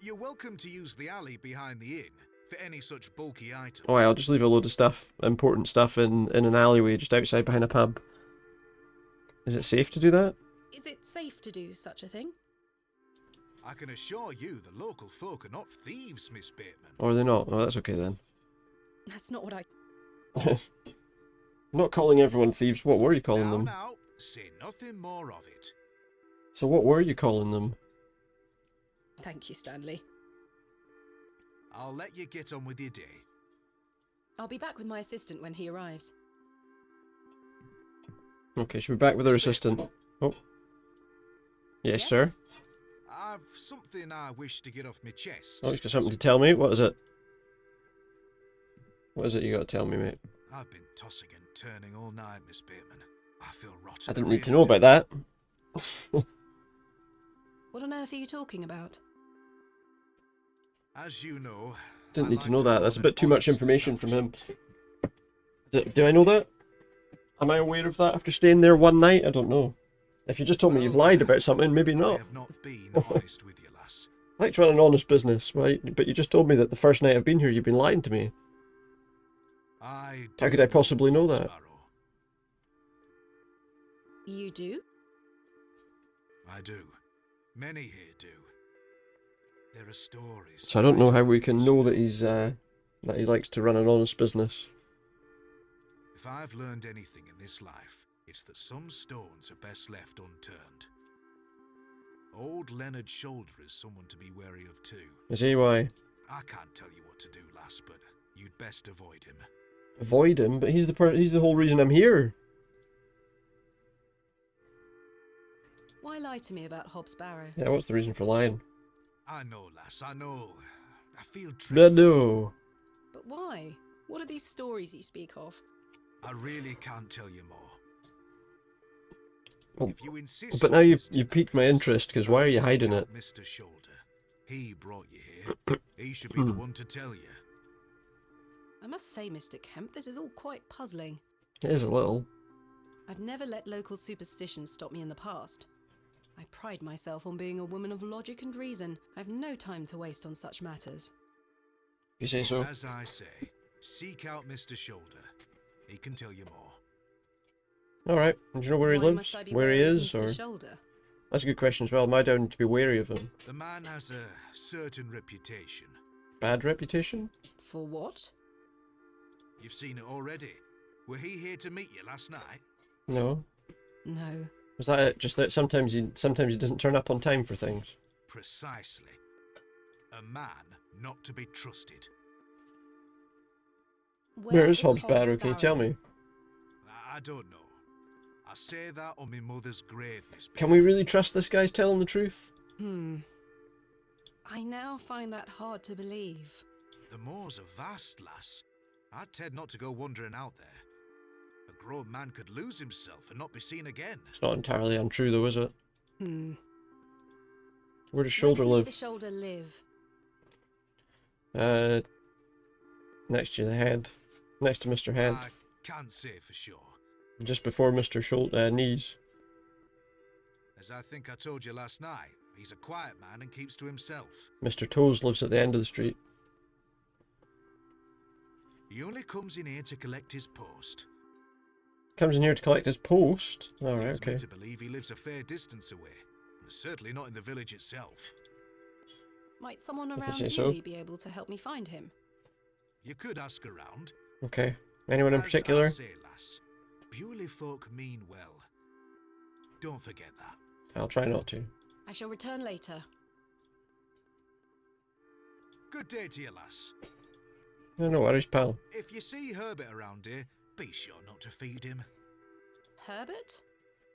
You're welcome to use the alley behind the inn for any such bulky items. Oh, I'll just leave a load of stuff, important stuff, in an alleyway just outside behind a pub. Is it safe to do that? Is it safe to do such a thing? I can assure you the local folk are not thieves, Miss Bateman. Or are they not? Oh, that's okay then. That's not what I... I'm not calling everyone thieves. What were you calling them? Now, say nothing more of it. So what were you calling them? Thank you, Stanley. I'll let you get on with your day. I'll be back with my assistant when he arrives. Okay, she'll be back with her assistant. Oh. Yes, Yes? sir. I've something I wish to get off my chest. Oh, he's got something to tell me. What is it? What is it you got to tell me, mate? I've been tossing and turning all night, Miss Bateman. I feel rotten. I didn't need to know about that. What on earth are you talking about? As you know, Didn't I need to like know that. run That's a an bit too much honest information from him. establishment. Do I know that? Am I aware of that after staying there one night? I don't know. If you just told me you've lied about something, maybe I not. have not been honest with you, lass. I like to run an honest business, right? But you just told me that the first night I've been here, you've been lying to me. I How do could I possibly know Hobs that? Barrow. You do? I do. Many here do. There are stories. So I don't know tied how to we can these. know that that he likes to run an honest business. If I've learned anything in this life, it's that some stones are best left unturned. Old Leonard Shoulder is someone to be wary of too. Is he why? I can't tell you what to do, lass, but you'd best avoid him. Avoid him, but he's the whole reason I'm here. Why lie to me about Hobs Barrow? Yeah, what's the reason for lying? I know, lass, I know. I feel But dreadful. no. But why? What are these stories you speak of? I really can't tell you more. Oh, If you insist but on now you've visiting piqued the my place, interest, because you'll why have are to you seek hiding out it? Mr. Shoulder. He brought you here. He should be the one to tell you. I must say, Mr. Kemp, this is all quite puzzling. It is a little. I've never let local superstitions stop me in the past. I pride myself on being a woman of logic and reason. I've no time to waste on such matters. You say so? As I say, seek out Mr. Shoulder. He can tell you more. Alright. Do you know where he Why lives? must I be Where he wary of is? Mr. Or Shoulder? that's a good question as well. Am I down to be wary of him? The man has a certain reputation. Bad reputation? For what? You've seen it already. Were he here to meet you last night? No. No. Was that it? Just that sometimes he doesn't turn up on time for things. Precisely. A man not to be trusted. Where is Hobs Barrow? Can you tell me? I don't know. I say that on my mother's grave, Miss Can we really trust this guy's telling the truth? I now find that hard to believe. The moors are vast, lass. I'd tend not to go wandering out there. A grown man could lose himself and not be seen again. It's not entirely untrue though, is it? Where does Shoulder Where live? does Mr. Shoulder live? Next to the head. Next to Mr. Head. I can't say for sure. Just before Mr. Shoulder knees. As I think I told you last night, he's a quiet man and keeps to himself. Mr. Toes lives at the end of the street. He only comes in here to collect his post. Comes in here to collect his post. Alright, Leads okay. me to believe he lives a fair distance away. Certainly not in the village itself. Might someone you around say so. Bewlay be able to help me find him? You could ask around. Okay. Anyone in As particular? I say, lass, Bewlay folk mean well. Don't forget that. I'll try not to. I shall return later. Good day to you, lass. No worries, pal. If you see Herbert around here, be sure not to feed him. Herbert?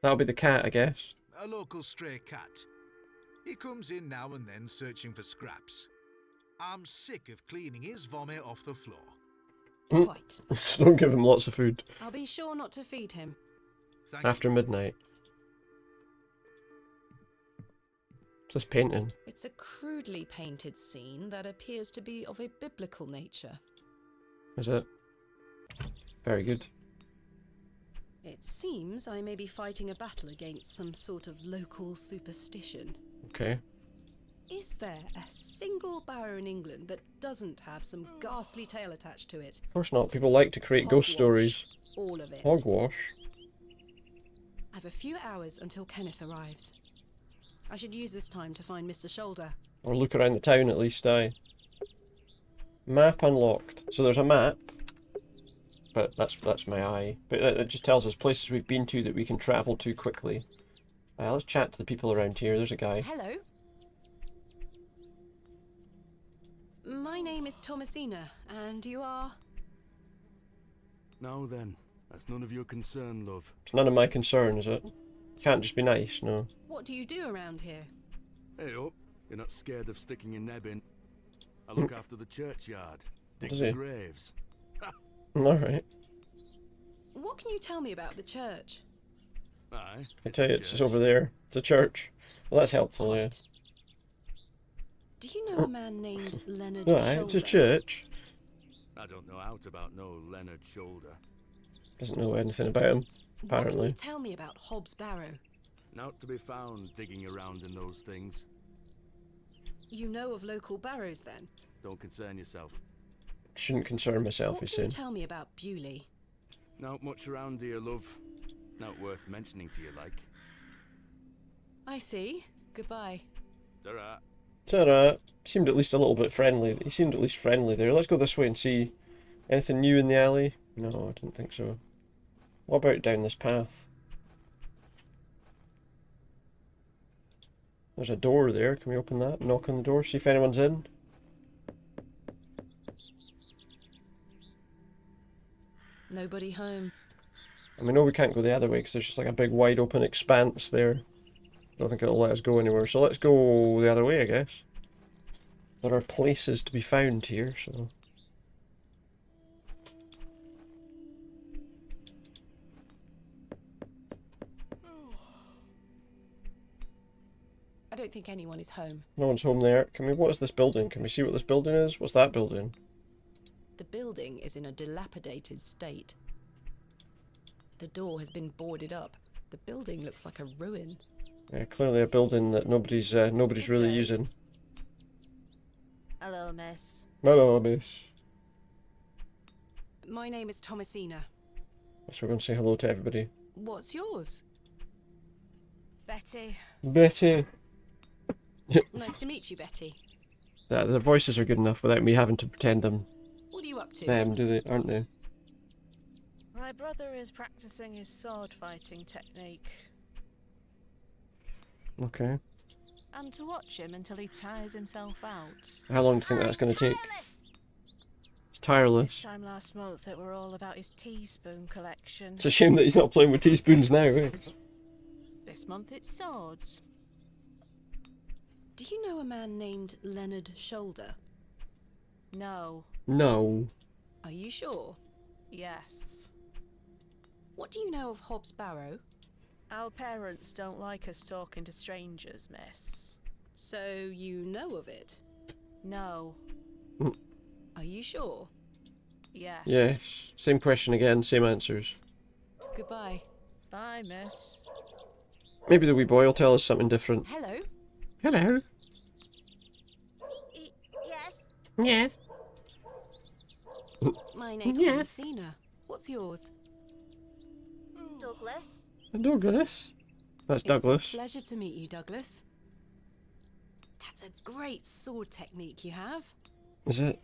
That'll be the cat, I guess. A local stray cat. He comes in now and then searching for scraps. I'm sick of cleaning his vomit off the floor. Quite. Don't give him lots of food. I'll be sure not to feed him. Thank After you. midnight. What's this painting? It's a crudely painted scene that appears to be of a biblical nature. Is it? Very good. It seems I may be fighting a battle against some sort of local superstition. Okay. Is there a single barrow in England that doesn't have some ghastly tale attached to it? Of course not. People like to create ghost Hogwash. stories. All of it. Hogwash. I've a few hours until Kenneth arrives. I should use this time to find Mr. Shoulder. Or look around the town at least, aye. Map unlocked. So there's a map. But that's my eye. But it just tells us places we've been to that we can travel to quickly. Let's chat to the people around here. There's a guy. Hello. My name is Thomasina, and you are... Now then, that's none of your concern, love. It's none of my concern, is it? Can't just be nice, no. What do you do around here? Hey up, you're not scared of sticking your neb in. I look after the churchyard, dig Does the he? graves. Alright. What can you tell me about the church? Aye, I tell you, a it's just church. over there. It's a church. Well, that's helpful, yeah. Quite. Do you know a man named Leonard Aye, Shoulder? it's a church. I don't know out about no Leonard Shoulder. Doesn't know anything about him, What can apparently. you tell me about Hobs Barrow? Not to be found digging around in those things. You know of local barrows, then? Don't concern yourself. Shouldn't concern myself, What he's can you saying. tell me about Bewlay? Not much around here, love. Not worth mentioning to you, like. I see. Goodbye. Ta-ra. Ta-da! Seemed at least a little bit friendly. He seemed at least friendly there. Let's go this way and see. Anything new in the alley? No, I didn't think so. What about down this path? There's a door there. Can we open that? Knock on the door, see if anyone's in. Nobody home. And we know we can't go the other way because there's just like a big wide open expanse there. I don't think it'll let us go anywhere. So let's go the other way, I guess. There are places to be found here, so... I don't think anyone is home. No one's home there. Can we... What is this building? Can we see what this building is? What's that building? The building is in a dilapidated state. The door has been boarded up. The building looks like a ruin. Yeah, clearly a building that nobody's really day. using. Hello, miss. Hello, miss. My name is Thomasina. So we're going to say hello to everybody. What's yours? Betty. Betty. Nice to meet you, Betty. Their voices are good enough without me having to pretend I'm What are you up to? them, do they? Aren't they? My brother is practicing his sword fighting technique. Okay. I'm to watch him until he tires himself out. How long do you think that's going to take? It's This tireless. time last month it were all about his teaspoon collection. It's a shame that he's not playing with teaspoons now, eh? This month it's swords. Do you know a man named Leonard Shoulder? No. No. Are you sure? Yes. What do you know of Hobs Barrow? Our parents don't like us talking to strangers, miss. So you know of it? No. Are you sure? Yes. Yes. Same question again, same answers. Goodbye. Bye, miss. Maybe the wee boy will tell us something different. Hello? Hello. Yes. Yes. My name's Yes. Thomasina. What's yours? Douglas. Douglas. That's It's Douglas. a pleasure to meet you, Douglas. That's a great sword technique you have. Is it?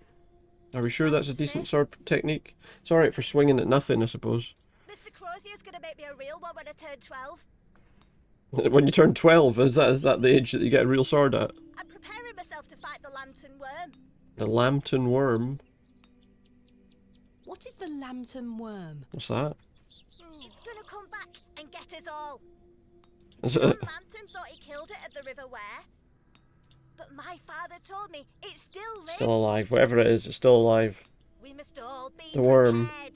Are we sure that's a decent sword technique? It's alright for swinging at nothing, I suppose. Mr. Crozier's gonna make me a real one when I turn 12. When you turn 12, is that the age that you get a real sword at? I'm preparing myself to fight the Lantern Worm. The Lambton Worm? What is the Lambton Worm? What's that? It's gonna come back and get us all. Is John it? Lambton thought he killed it at the River Ware. But my father told me it still lives. Still alive. Whatever it is, it's still alive. We must all be The worm. prepared.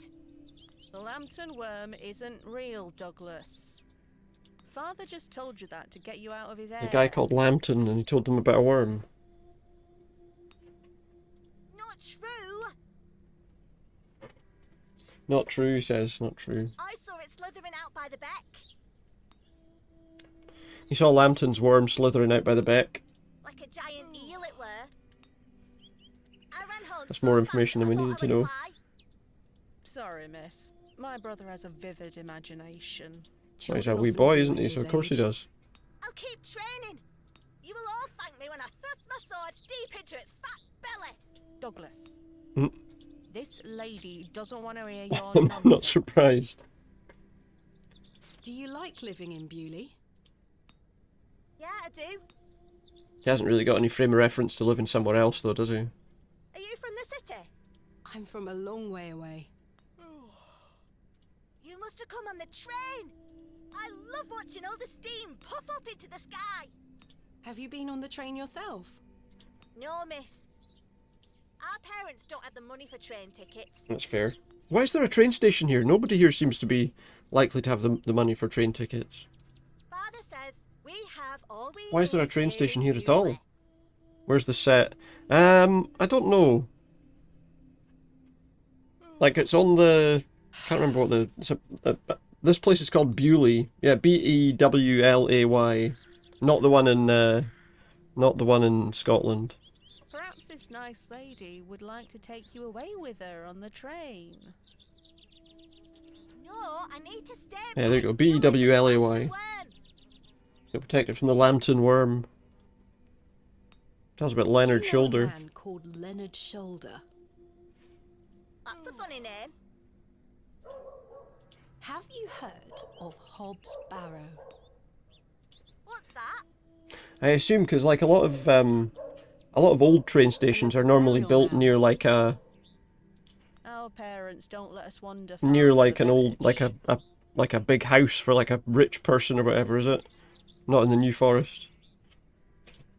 The Lambton worm isn't real, Douglas. Father just told you that to get you out of his hair. A guy called Lambton, and he told them about a worm. Not true. Not true, he says. Not true. I saw it slithering out by the beck. He saw Lambton's worm slithering out by the beck. Like a giant eel it were. I ran home. That's so more fast information than we I thought needed I to would know. fly. Sorry, miss. My brother has a vivid imagination. Well, he's a Children wee often boy, do isn't at he? his So of course he age. does. I'll keep training. You will all thank me when I thrust my sword deep into its fat belly. Douglas. Mm. This lady doesn't want to hear your I'm nonsense. not surprised. Do you like living in Bewlay? Yeah, I do. He hasn't really got any frame of reference to living somewhere else, though, does he? Are you from the city? I'm from a long way away. You must have come on the train. I love watching all the steam puff up into the sky. Have you been on the train yourself? No, miss. Our parents don't have the money for train tickets. That's fair. Why is there a train station here? Nobody here seems to be likely to have the money for train tickets. Father says we have all we Why is there a need train station in here at all? Bewlay. Where's the set? I don't know. Like, it's on the... Can't remember what the... this place is called Bewlay. Yeah, Bewlay. Not the one in... not the one in Scotland. Perhaps this nice lady would like to take you away with her on the train. No, I need to stay. Yeah, there you go. because Bewlay is a Bewlay. mountain worm. You're protected from the Lambton worm. Tells about Leonard Do you know a Shoulder. man called Leonard Shoulder? That's a funny name. Have you heard of Hobs Barrow? What's that? I assume because like a lot of old train stations are normally built near like a Our parents don't let us wander far near from like the an old village. like a big house for like a rich person or whatever, is it? Not in the New Forest.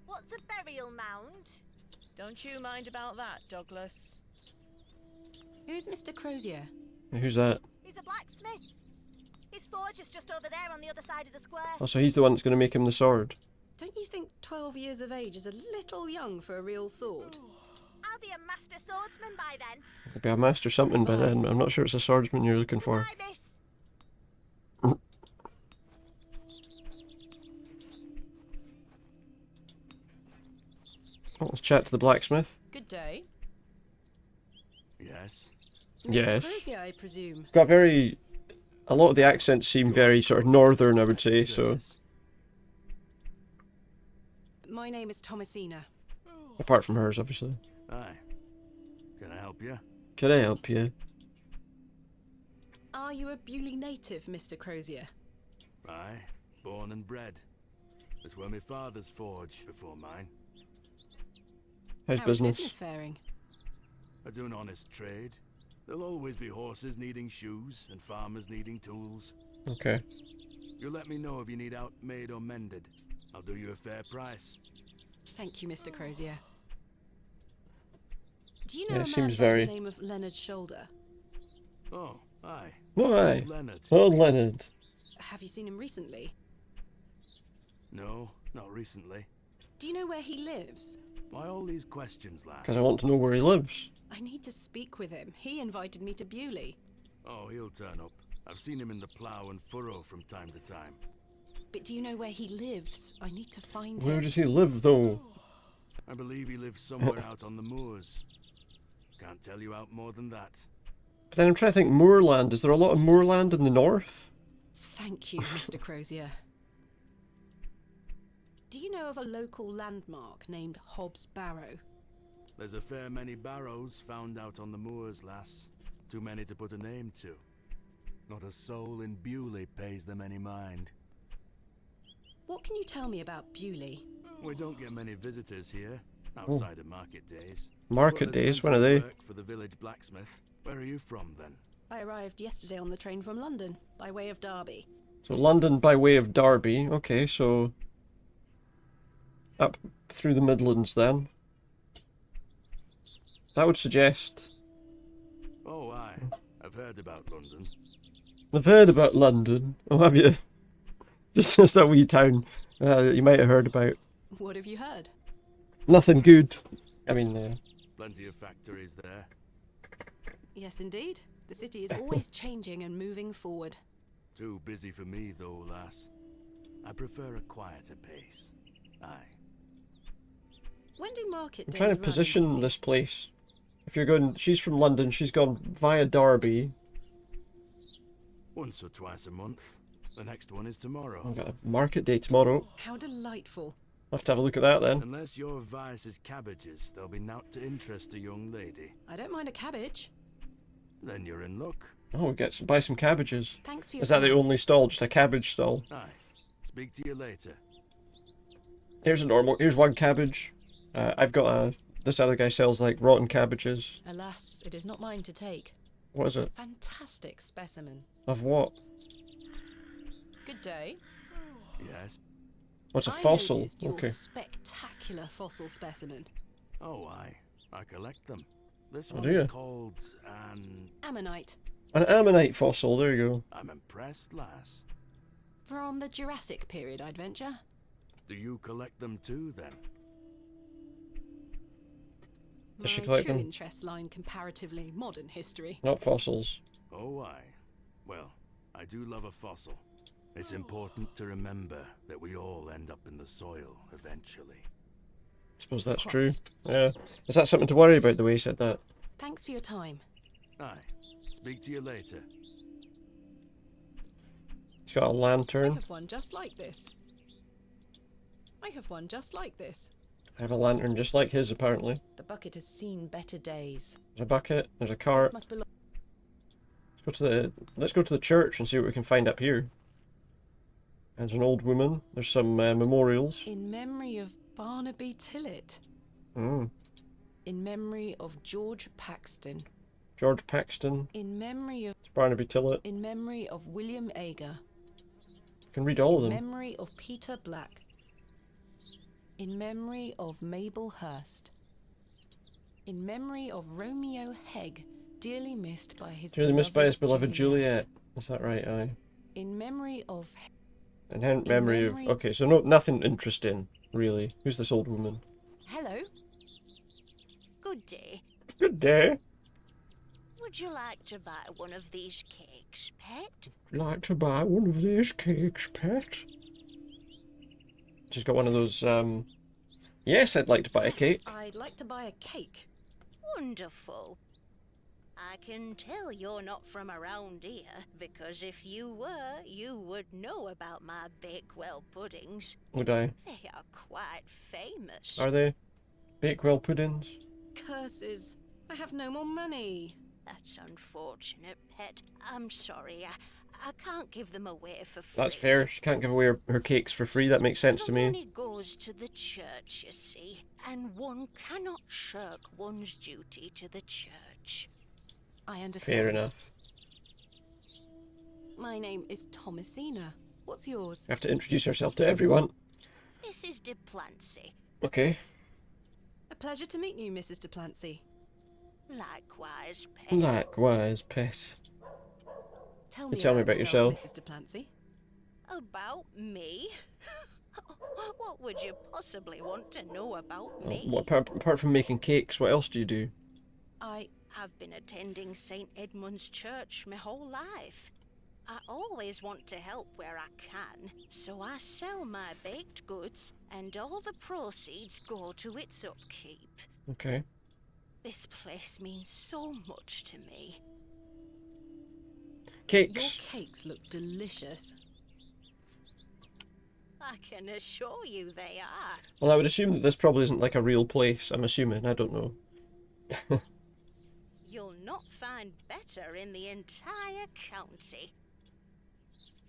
What's a burial mound? Don't you mind about that, Douglas. Who's Mr. Crozier? Who's that? He's a blacksmith. His forge is just over there on the other side of the square. Oh, so he's the one that's going to make him the sword. Don't you think 12 years of age is a little young for a real sword? I'll be a master swordsman by then. He'll be a master something by then. I'm not sure it's a swordsman you're looking for. Goodbye, miss. Oh, let's chat to the blacksmith. Good day. Yes. Mr. Yes. Crozier, I presume. Got very... A lot of the accents seem very sort of northern, I would say, so... Service. My name is Thomasina. Apart from hers, obviously. Aye. Can I help you? Can I help you? Are you a Bewlay native, Mr. Crozier? Aye. Born and bred. That's where my father's forge before mine. How's How is business? business faring? I do an honest trade. There'll always be horses needing shoes and farmers needing tools. Okay. You let me know if you need out made or mended. I'll do you a fair price. Thank you, Mr. Crozier. Do you know Yeah, a man seems by very- the name of Leonard Shoulder? Oh, aye. Why? Old Leonard. Old Leonard. Have you seen him recently? No, not recently. Do you know where he lives? Why all these questions, lass? Because I want to know where he lives. I need to speak with him. He invited me to Bewlay. Oh, he'll turn up. I've seen him in the plough and furrow from time to time. But do you know where he lives? I need to find Where him. does he live, though? I believe he lives somewhere out on the moors. Can't tell you out more than that. But then I'm trying to think, moorland. Is there a lot of moorland in the north? Thank you, Mr. Crozier. Do you know of a local landmark named Hobs Barrow? There's a fair many barrows found out on the moors, lass. Too many to put a name to. Not a soul in Bewlay pays them any mind. What can you tell me about Bewlay? We don't get many visitors here, outside of market days. Market But there's days, when plenty are of they? work for the village blacksmith. Where are you from, then? I arrived yesterday on the train from London, by way of Derby. So London by way of Derby. Okay, so up through the Midlands then. That would suggest... Oh, aye. I've heard about London. I've heard about London. Oh, have you? Just a wee town that you might have heard about. What have you heard? Nothing good. I mean... Plenty of factories there. Yes, indeed. The city is always changing and moving forward. Too busy for me, though, lass. I prefer a quieter pace. Aye. When do market I'm days trying to run? position this place. If you're going... She's from London, she's gone via Derby. Once or twice a month. The next one is tomorrow. I've got a market day tomorrow. How delightful. I'll have to have a look at that then. Unless your vice is cabbages, there'll be naught to interest a young lady. I don't mind a cabbage. Then you're in luck. Oh, buy some cabbages. Thanks for your Is that the time. only stall? Just a cabbage stall? Aye. Speak to you later. Here's one cabbage. I've got this other guy sells like rotten cabbages. Alas, it is not mine to take. What is it? Fantastic specimen. Of what? Good day. Yes. What's a I fossil? noticed your Okay. spectacular fossil specimen. Oh, aye. I collect them. This Oh, one do is you? called an... Ammonite. An ammonite fossil, there you go. I'm impressed, lass. From the Jurassic period, I'd venture. Do you collect them too, then? My Does she collect true them? interests lie in comparatively modern history. Not fossils. Oh, aye. Well, I do love a fossil. It's important to remember that we all end up in the soil eventually. Suppose that's true. Yeah. Is that something to worry about, the way he said that? Thanks for your time. Aye. Speak to you later. He's got a I lantern. have one just like this. I have one just like this. I have a lantern just like his, apparently. The bucket has seen better days. There's a bucket. There's a This cart. must belong. Let's go to the church and see what we can find up here. There's an old woman. There's some memorials. In memory of Barnaby Tillett. Mm. In memory of George Paxton. George Paxton. In memory of. Barnaby Tillett. In memory of William Ager. You can read all of In them. memory of Peter Black. In memory of Mabel Hurst. In memory of Romeo Hegg, dearly missed by his Dearly missed by his beloved Juliet. Is that right? Aye. In memory of. And memory of... Okay, so nothing interesting, really. Who's this old woman? Hello. Good day. Good day. Would you like to buy one of these cakes, pet? Would you like to buy one of these cakes, pet? She's got one of those, Yes, I'd like to buy a cake. I'd like to buy a cake. Wonderful. I can tell you're not from around here, because if you were, you would know about my Bakewell puddings. Would I? They are quite famous. Are they? Bakewell puddings? Curses. I have no more money. That's unfortunate, pet. I'm sorry. I can't give them away for free. That's fair. She can't give away her cakes for free. That makes sense to The me. money goes to the church, you see, and one cannot shirk one's duty to the church. I understand. Fair enough. My name is Thomasina. What's yours? You have to introduce yourself to everyone. Mrs. de Plancy. Okay. A pleasure to meet you, Mrs. de Plancy. Likewise, pet. Likewise, pet. Tell me Tell me about yourself. Mrs. de Plancy. About me? What would you possibly want to know about me? Apart from making cakes, what else do you do? I've been attending St. Edmund's Church my whole life. I always want to help where I can, so I sell my baked goods, and all the proceeds go to its upkeep. Okay. This place means so much to me. Cakes. Your cakes look delicious. I can assure you they are. Well, I would assume that this probably isn't like a real place. I'm assuming. I don't know. You'll not find better in the entire county.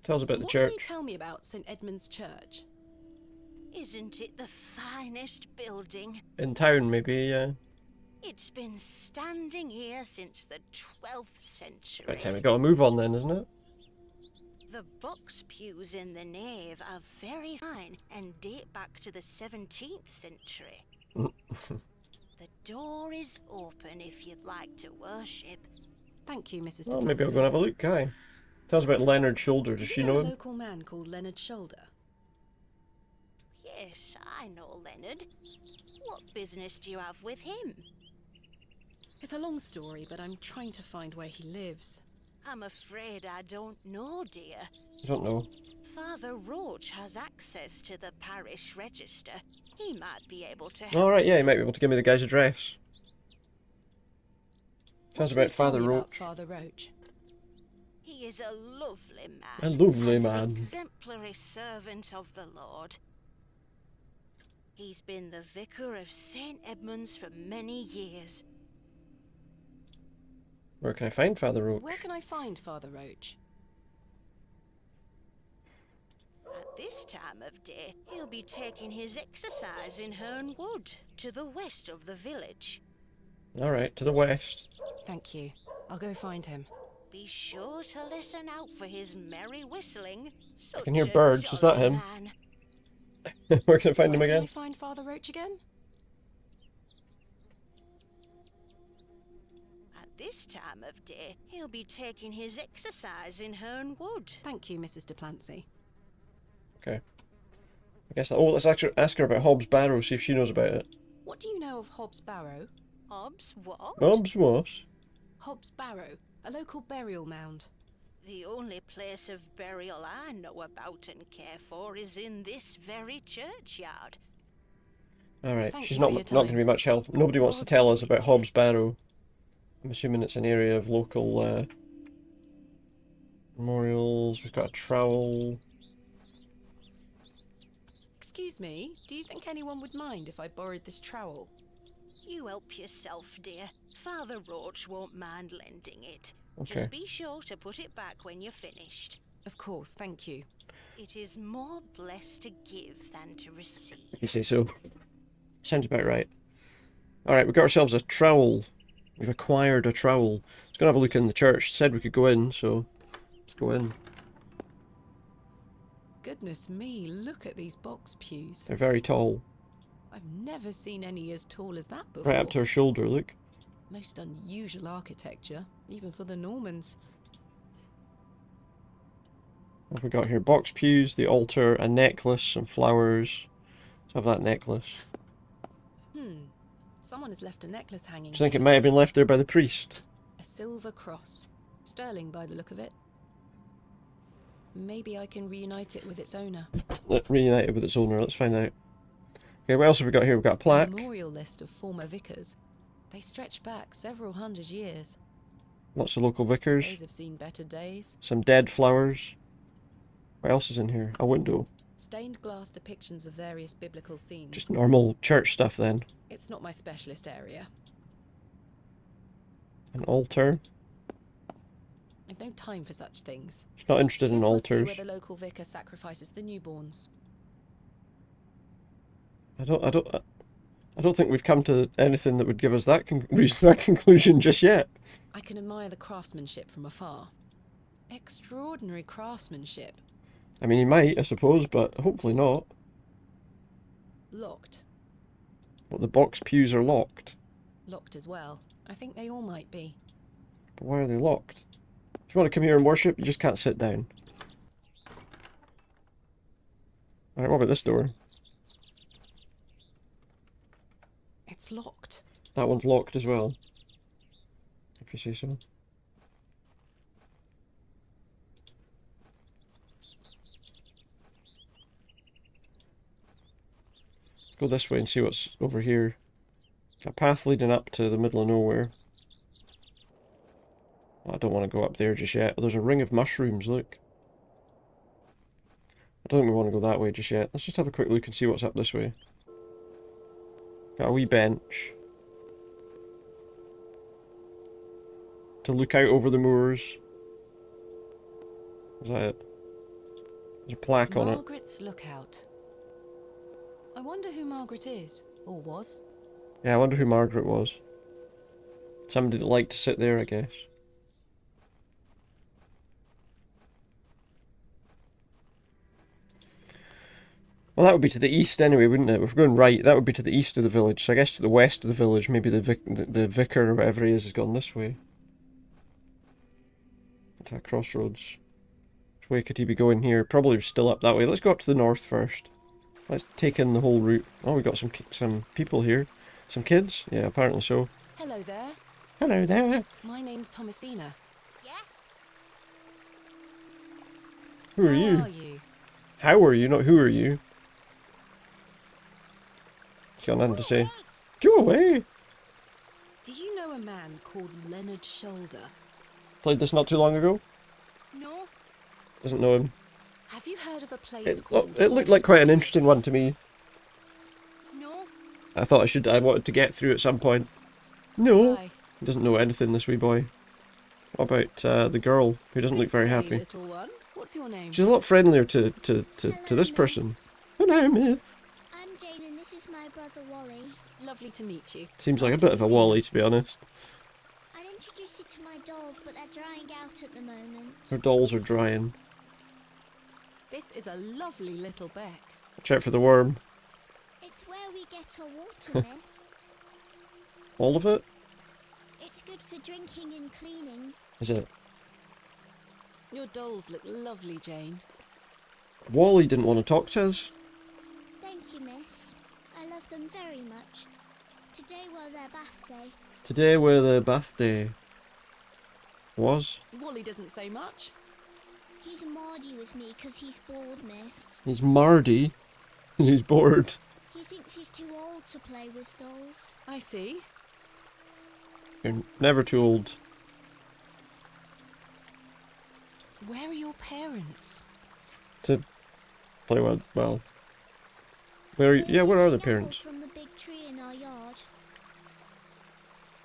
Tell us about the What church. can you tell me about St. Edmund's Church? Isn't it the finest building? In town, maybe, yeah. It's been standing here since the 12th century. By the time we gotta move on then, isn't it? The box pews in the nave are very fine and date back to the 17th century. The door is open if you'd like to worship. Thank you, Mrs. Well, maybe I'll go and Duplanty. have a look, Kai. Tell us about Leonard Shoulder. Do Does you she know know a him? local man called Leonard Shoulder? Yes, I know Leonard. What business do you have with him? It's a long story, but I'm trying to find where he lives. I'm afraid I don't know, dear. I don't know. Father Roach has access to the parish register. He might be able to help. Alright, yeah, he might be able to give me the guy's address. Tell us What can you about Father tell me about Roach. Father Roach. He is a lovely man. A lovely and man. An exemplary servant of the Lord. He's been the vicar of St. Edmund's for many years. Where can I find Father Roach? Where can I find Father Roach? At this time of day, he'll be taking his exercise in Herne Wood, to the west of the village. Alright, to the west. Thank you. I'll go find him. Be sure to listen out for his merry whistling. I can hear Such a birds. Is that jolly him? man. Where can I find him Where again? can I find Father Roach again? At this time of day, he'll be taking his exercise in Herne Wood. Thank you, Mrs. Duplanty. Okay. I guess. Oh, let's actually ask her about Hobs Barrow, see if she knows about it. What do you know of Hobs Barrow? Hobbs what? Hobs what? Hobs Barrow, a local burial mound. The only place of burial I know about and care for is in this very churchyard. Alright, Thank she's you not for your not going to time. be much help. Nobody wants to tell us about Hobs Barrow. I'm assuming it's an area of local memorials. We've got a trowel. Excuse me, do you think anyone would mind if I borrowed this trowel? You help yourself, dear. Father Roach won't mind lending it. Okay. Just be sure to put it back when you're finished. Of course, thank you. It is more blessed to give than to receive. You say so. Sounds about right. Alright, we've got ourselves a trowel. We've acquired a trowel. Let's go and have a look in the church. Said we could go in, so let's go in. Goodness me, look at these box pews. They're very tall. I've never seen any as tall as that before. Right up to her shoulder, look. Most unusual architecture, even for the Normans. What have we got here? Box pews, the altar, a necklace, some flowers. Let's have that necklace. Someone has left a necklace hanging. Do you think it here. might have been left there by the priest? A silver cross. Sterling by the look of it. Maybe I can reunite it with its owner. Reunited with its owner, let's find out. Okay, what else have we got here? We've got a A plaque. memorial list of former vicars. They stretch back several hundred years. Lots of local vicars. Those have seen better days. Some dead flowers. What else is in here? A window. Stained glass depictions of various biblical scenes. Just normal church stuff then. It's not my specialist area. An altar. I've no time for such things. She's not interested in This must be altars. where the local vicar sacrifices the newborns. I don't think we've come to anything that would give us that that conclusion just yet. I can admire the craftsmanship from afar. Extraordinary craftsmanship. I mean, he might, I suppose, but hopefully not. Locked. But the box pews are locked. Locked as well. I think they all might be. But why are they locked? If you want to come here and worship, you just can't sit down. Alright, what about this door? It's locked. That one's locked as well. If you say so. Go this way and see what's over here. Got a path leading up to the middle of nowhere. I don't want to go up there just yet. There's a ring of mushrooms, look. I don't think we want to go that way just yet. Let's just have a quick look and see what's up this way. Got a wee bench. To look out over the moors. Is that it? There's a plaque on it. Margaret's Lookout. I wonder who Margaret is, or was. Yeah, I wonder who Margaret was. Somebody that liked to sit there, I guess. Well, that would be to the east anyway, wouldn't it? If we're going right, that would be to the east of the village. So I guess to the west of the village, maybe the vicar or whatever he is has gone this way. To a crossroads. Which way could he be going here? Probably still up that way. Let's go up to the north first. Let's take in the whole route. Oh, we got some people here. Some kids? Yeah, apparently so. Hello there. Hello there. My name's Thomasina. Yeah? Who are How you? are you? How are you? Not who are you? He's got nothing to say. Go away! Do you know a man called Leonard Shoulder? Played this not too long ago. No? Doesn't know him. Have you heard of a place It called looked like quite an interesting one to me. No? I thought I wanted to get through at some point. No! Hi. He doesn't know anything, this wee boy. What about the girl, who doesn't look very Hey, happy? little one. What's your name? She's a lot friendlier to this person. Hello, Miss. I'm Jane and this is my brother Wally. Lovely to meet you. Seems like a bit of a Wally, to be honest. I'd introduce you to my dolls, but they're drying out at the moment. Her dolls are drying. This is a lovely little beck. Watch out for the worm. It's where we get our water, miss. All of it? It's good for drinking and cleaning. Is it? Your dolls look lovely, Jane. Wally didn't want to talk to us. Thank you, miss. I love them very much. Today was their bath day. Today were the bath day. Was? Wally doesn't say much. He's Mardy with me 'cause he's bored, miss. He's Mardy. He's bored. He thinks he's too old to play with dolls. I see. You're never too old. Where are your parents? To play well. Where are you? Yeah, where are the parents? From the big tree in our yard.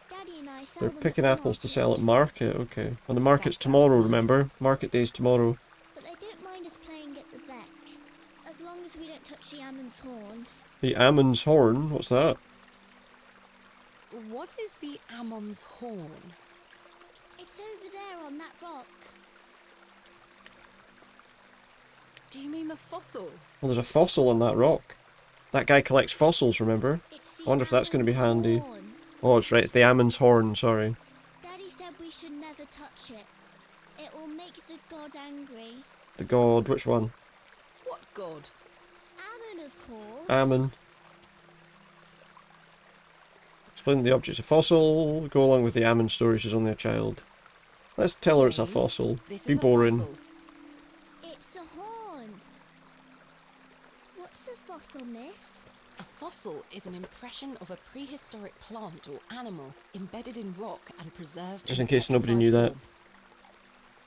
Daddy and I sell They're them picking at the apples to sell at market. market, okay. And the market's That sounds tomorrow, nice. remember? Market day's tomorrow. But they don't mind us playing at the beck, as long as we don't touch the Ammon's horn. The Ammon's Horn, what's that? What is the Ammon's horn? It's over there on that rock. Do you mean the fossil? Well, there's a fossil on that rock. That guy collects fossils, remember? It's the I wonder if that's going to be Ammon's handy. horn. Oh, it's right, it's the Ammon's Horn, sorry. Daddy said we should never touch it. It will make the god angry. The god, which one? What god? Ammon, of course. Ammon. Explain the object's a fossil, go along with the Ammon story, she's only a child. Let's tell her it's a Jane, fossil. This Be is a boring. fossil. It's a horn. What's a fossil, miss? A fossil is an impression of a prehistoric plant or animal embedded in rock and preserved. Just in case nobody knew that. form.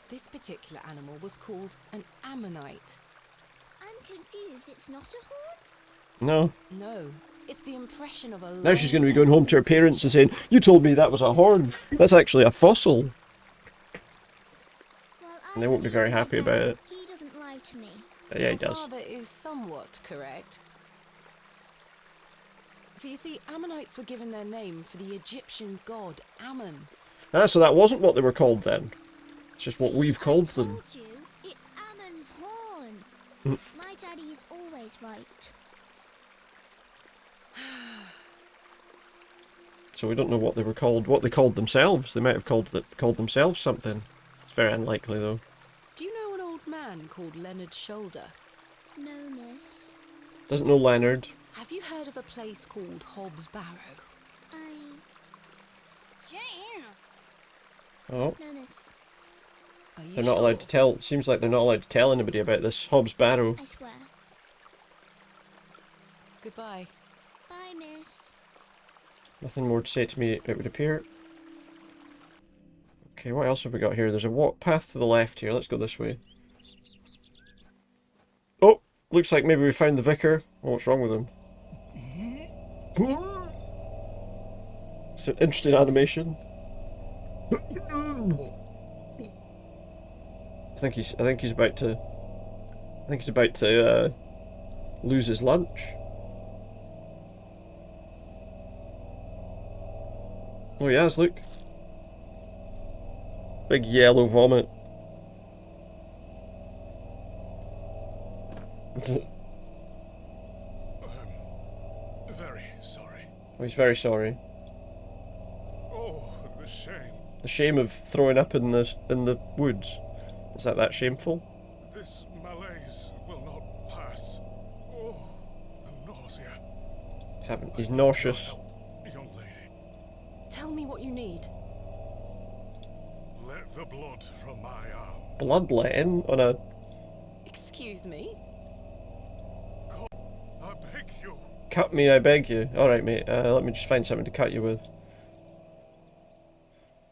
This particular animal was called an ammonite. I'm confused. It's not a horn? No. No, it's the impression of a. Now she's going to be going home to her parents and saying, "You told me that was a horn. That's actually a fossil." Well, And they won't be very believe my happy about daddy. it. He doesn't lie to me. Yeah, he Your does. father is somewhat correct. For you see, Ammonites were given their name for the Egyptian god Ammon. Ah, so that wasn't what they were called then. It's just what See, we've called I them. told you, it's Ammon's horn. Mm. My daddy is always right. So we don't know what they were called, what they called themselves. They might have called themselves something. It's very unlikely though. Do you know an old man called Leonard Shoulder? No, miss. Doesn't know Leonard. Have you heard of a place called Hobs Barrow? Jane! Oh, No, miss. Are you they're not allowed to tell. Seems like they're not allowed to tell anybody about this Hobs Barrow. I swear. Goodbye. Bye, miss. Nothing more to say to me, it would appear. Okay, what else have we got here? There's a path to the left here. Let's go this way. Oh, looks like maybe we found the vicar. Oh, what's wrong with him? It's an interesting animation. I think he's about to lose his lunch. Oh yes, look. Big yellow vomit. Oh, he's very sorry. Oh, the shame. The shame of throwing up in the woods. Is that shameful? This malaise will not pass. Oh, the nausea. He's I need nauseous. your help, young lady. Tell me what you need. Let the blood from my arm. Bloodletting on a... Excuse me? I beg you. Cut me, I beg you. Alright, mate. Let me just find something to cut you with.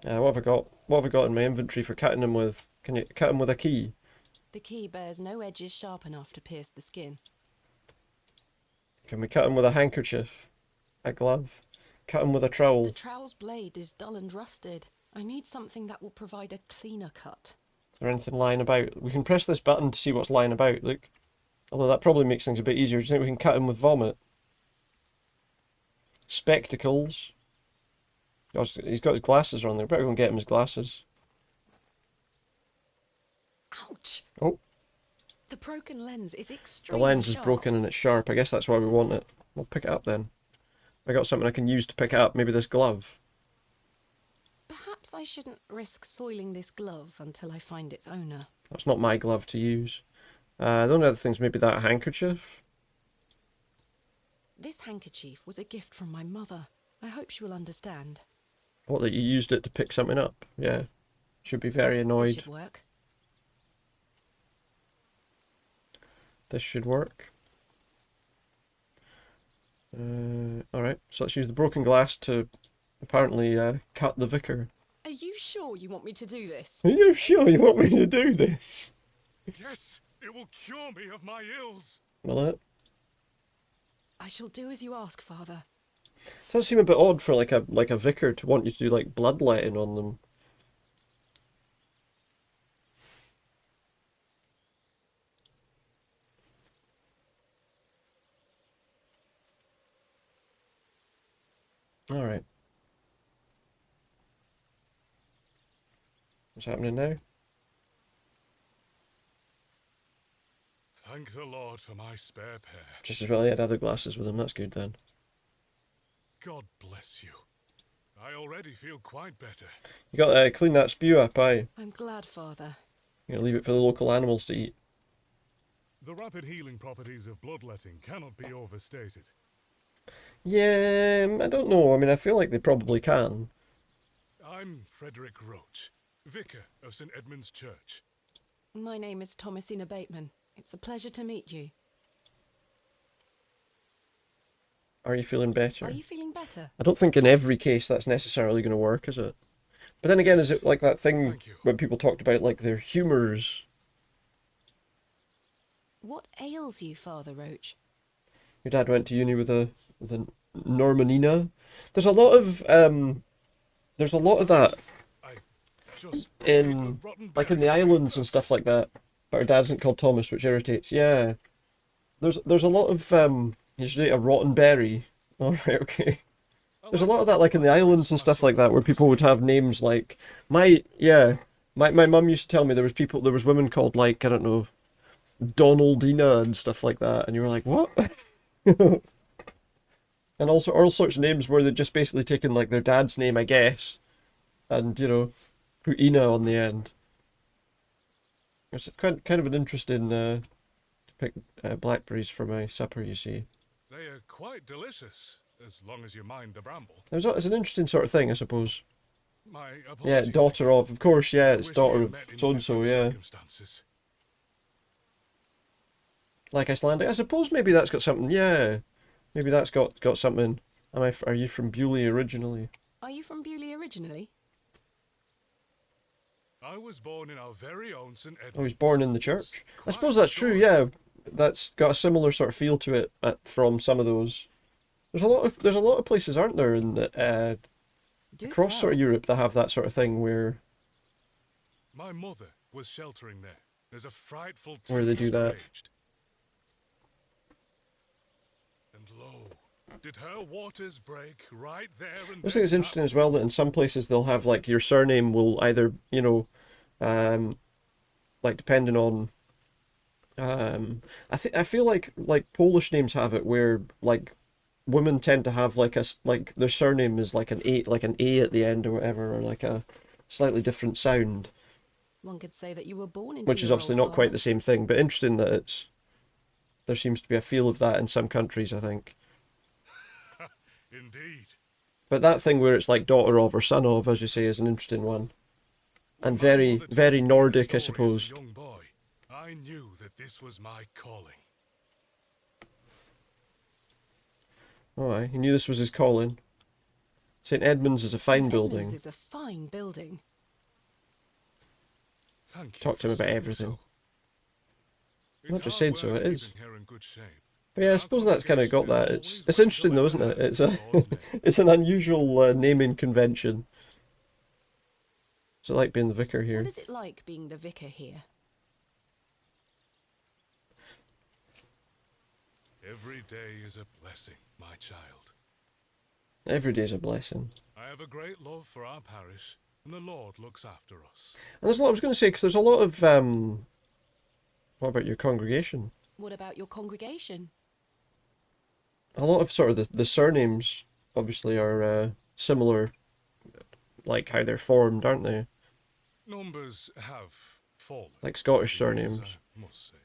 What have I got? What have I got in my inventory for cutting him with? Can you cut him with a key? The key bears no edges sharp enough to pierce the skin. Can we cut him with a handkerchief? A glove? Cut him with a trowel? The trowel's blade is dull and rusted. I need something that will provide a cleaner cut. Is there anything lying about? We can press this button to see what's lying about, look. Although that probably makes things a bit easier. Do you think we can cut him with vomit? Spectacles. He's got his glasses on there. Better go and get him his glasses. Ouch! Oh. The broken lens is The extremely lens is sharp. broken and it's sharp. I guess that's why we want it. We'll pick it up then. I got something I can use to pick it up. Maybe this glove. Perhaps I shouldn't risk soiling this glove until I find its owner. That's not my glove to use. The only other thing's maybe that handkerchief. This handkerchief was a gift from my mother. I hope she will understand. What, that you used it to pick something up? Yeah. Should be very This annoyed. should work. This should work. Alright, so let's use the broken glass to apparently cut the vicar. Are you sure you want me to do this? Are you sure you want me to do this? Yes, it will cure me of my ills. Will it? I shall do as you ask, Father. It does seem a bit odd for like a vicar to want you to do like bloodletting on them. Alright. What's happening now? Thank the Lord for my spare pair. Just as well he had other glasses with him, that's good then. God bless you. I already feel quite better. You gotta clean that spew up, aye. I'm glad, Father. You gotta leave it for the local animals to eat. The rapid healing properties of bloodletting cannot be overstated. Yeah, I don't know. I mean, I feel like they probably can. I'm Frederick Roach, vicar of St. Edmund's Church. My name is Thomasina Bateman. It's a pleasure to meet you. Are you feeling better? Are you feeling better? I don't think in every case that's necessarily going to work, is it? But then again, is it like that thing Thank you. when people talked about like their humours? What ails you, Father Roach? Your dad went to uni with a Normanina. There's a lot of that I just in like in the islands and stuff like that. But our dad isn't called Thomas, which irritates. Yeah, there's a lot of usually a rotten berry. All right, okay. There's a lot of that like in the islands and stuff like that where people would have names like my mum used to tell me there was women called like, I don't know, Donaldina and stuff like that, and you were like, what? And also all sorts of names where they'd just basically taken like their dad's name, I guess, and you know, put Ina on the end. It's kind of an interesting to pick blackberries for my supper, you see. They are quite delicious, as long as you mind the bramble. It's an interesting sort of thing, I suppose. My Yeah, apologies daughter again. of course, yeah, I it's wish we daughter had of met in so-and-so, different yeah. circumstances. Like Icelandic. I suppose maybe that's got something, yeah. Maybe that's got something. Are you from Bewlay originally? Are you from Bewlay originally? I was born in our very own St. Edmunds. Oh, he's born in the church. I Quite suppose the that's true, story. yeah. That's got a similar sort of feel to it from some of those. There's a lot of places, aren't there, in the, Do across tell. sort of Europe that have that sort of thing where My mother was sheltering there. There's a frightful Where they do that. tempest raged. And lo, did her waters break right there and I just think it's then? interesting as well that in some places they'll have like your surname will either, you know, like depending on, I feel like Polish names have it where like women tend to have like like their surname is like an A at the end or whatever, or like a slightly different sound, One could say that you were born into which is your obviously role, not quite Father. the same thing. But interesting that there seems to be a feel of that in some countries, I think. Indeed. But that thing where it's like daughter of or son of, as you say, is an interesting one, When and my very mother told very me the Nordic, I story as a suppose. young boy, I knew that this was my calling. Oh, aye, he knew this was his calling. St. Edmunds is a fine St. building. Edmunds is a fine building. Thank you Talk to for him about saying everything. so. Not It's just hard saying so, work it is. keeping her in good shape. But yeah, I Our suppose that's kind of got congregation that. is always It's ready to interesting though, lend isn't a it? hand It's in a the Lord's name. it's an unusual naming convention. Is it like being the vicar What here? is it like being the vicar here? Every day is a blessing, my child. Every day's a blessing. I have a great love for our parish, and the Lord looks after us. And there's a lot I was going to say, because there's a lot of what about your congregation? What about your congregation? A lot of sort of the surnames obviously are similar, like how they're formed, aren't they? Numbers have fallen. Like Scottish over the years, surnames. I must say.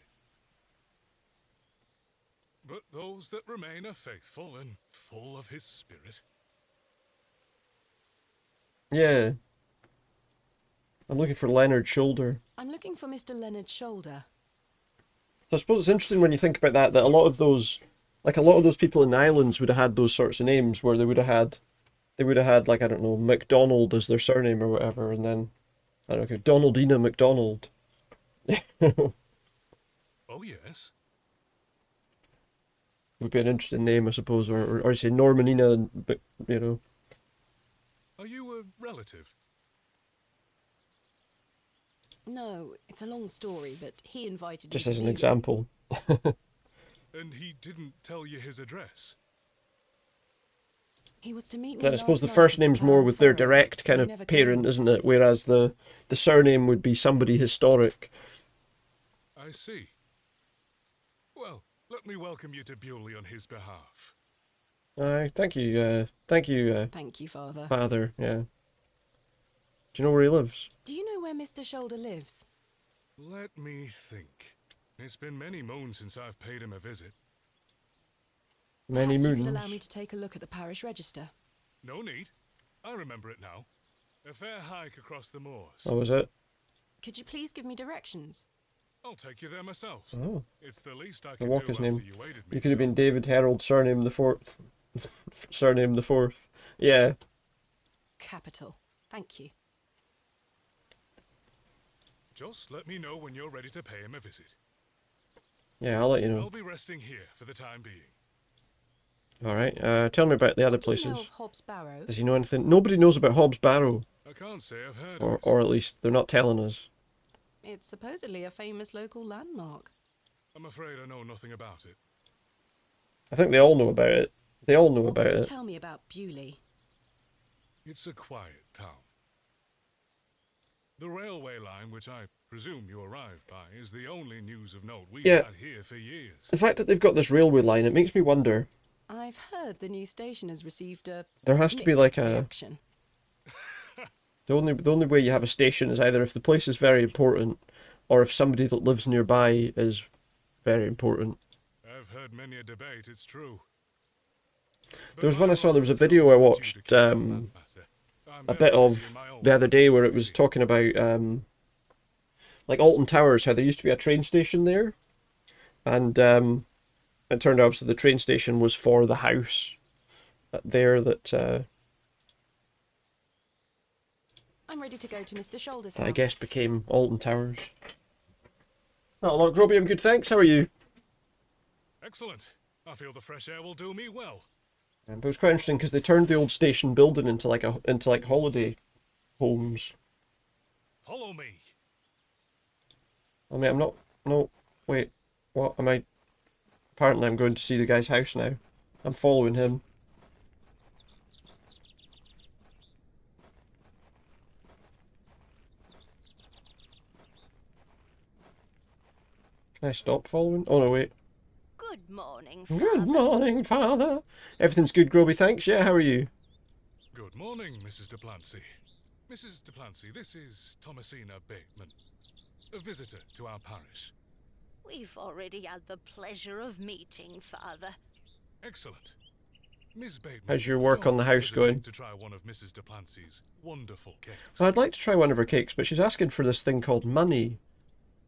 But those that remain are faithful and full of his spirit. Yeah. I'm looking for Leonard Shoulder. I'm looking for Mr. Leonard Shoulder. So I suppose it's interesting when you think about that a lot of those, like a lot of those people in the islands would have had those sorts of names where they would have had like, I don't know, MacDonald as their surname or whatever, and then I don't know, Donaldina MacDonald. Oh, yes. Would be an interesting name, I suppose, or you say Normanina, but you know. Are you a relative? No, it's a long story, but he invited Just me as to an Bewlay. example. And he didn't tell you his address? He was to meet me Then I suppose last the night first at the name's more Pearl with their Furrow, direct but kind he of never parent, came. isn't it? Whereas the surname would be somebody historic. I see. Well, let me welcome you to Bewlay on his behalf. Aye, thank you, Thank you, Father. Father. Yeah. Do you know where he lives? Do you know where Mr. Shoulder lives? Let me think. It's been many moons since I've paid him a visit. Many Perhaps you moons. could allow me to take a look at the parish register. No need. I remember it now. A fair hike across the moors. Oh, was it? Could you please give me directions? I'll take you there myself. Oh. It's the least I The can walk do his after name. you aided me. You could have so. been David Harold, surname the fourth. Surname the fourth. Yeah. Capital. Thank you. Just let me know when you're ready to pay him a visit. Yeah, I'll let you know. I'll be resting here for the time being. Alright, tell me about the other What do you know places. of Hobs Barrow? Does he know anything? Nobody knows about Hobs Barrow. I can't say I've heard Or, of it. or at least they're not telling us. It's supposedly a famous local landmark. I'm afraid I know nothing about it. I think they all know about it. They all know What about can you it. tell me about Bewlay? It's a quiet town. The railway line, which I presume you arrived by, is the only news of note we've Yeah. had here for years. The fact that they've got this railway line, it makes me wonder. I've heard the new station has received a There has to be mixed like a... reaction. The only way you have a station is either if the place is very important, or if somebody that lives nearby is very important. I've heard many a debate, it's true. There was one I saw, there was a video I watched a bit of the other day where it was talking about like Alton Towers, how there used to be a train station there, and it turned out so the train station was for the house there that I'm ready to go to Mr. Shoulder's house. I guess became Alton Towers. Not a lot, Grobby, I'm good, thanks. How are you? Excellent. I feel the fresh air will do me well. But it was quite interesting because they turned the old station building into like holiday homes. Follow me. I mean, I'm not. No, wait. What am I? Apparently, I'm going to see the guy's house now. I'm following him. Can I stop following? Oh no, wait. Good morning, Father. Good morning, Father. Everything's good, Groby, thanks. Yeah, how are you? Good morning, Mrs. Duplancy. Mrs. Duplancy, this is Thomasina Bateman, a visitor to our parish. We've already had the pleasure of meeting, Father. Excellent. Miss Bateman, How's your work on the don't house hesitate going? to try one of Mrs. Duplancy's wonderful cakes. Well, I'd like to try one of her cakes, but she's asking for this thing called money.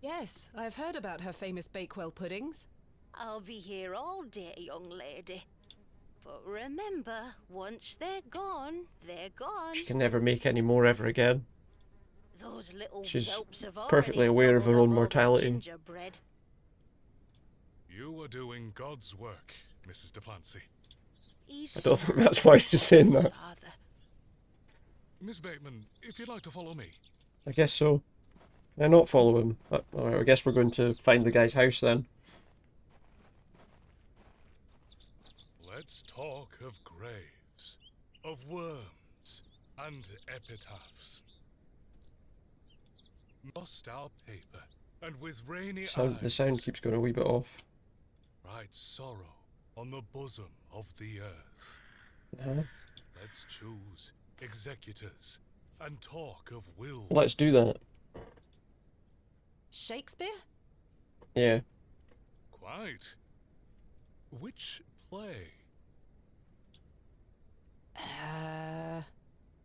Yes, I've heard about her famous Bakewell puddings. I'll be here all day, young lady. But remember, once they're gone, they're gone. She can never make any more ever again. Those little She's whelps have perfectly already aware of her gobbled own up all the mortality. gingerbread. You are doing God's work, Mrs. Duplancy. He's I don't think that's why she's saying that. Father. Miss Bateman, if you'd like to follow me. I guess so. Can I not follow him? Alright, I guess we're going to find the guy's house then. Let's talk of graves, of worms, and epitaphs. Lost our paper, and with rainy The eyes, sound keeps going a wee bit off. write sorrow on the bosom of the earth. Uh-huh. Let's choose executors, and talk of wills. Let's do that. Shakespeare? Yeah. Quite. Which play?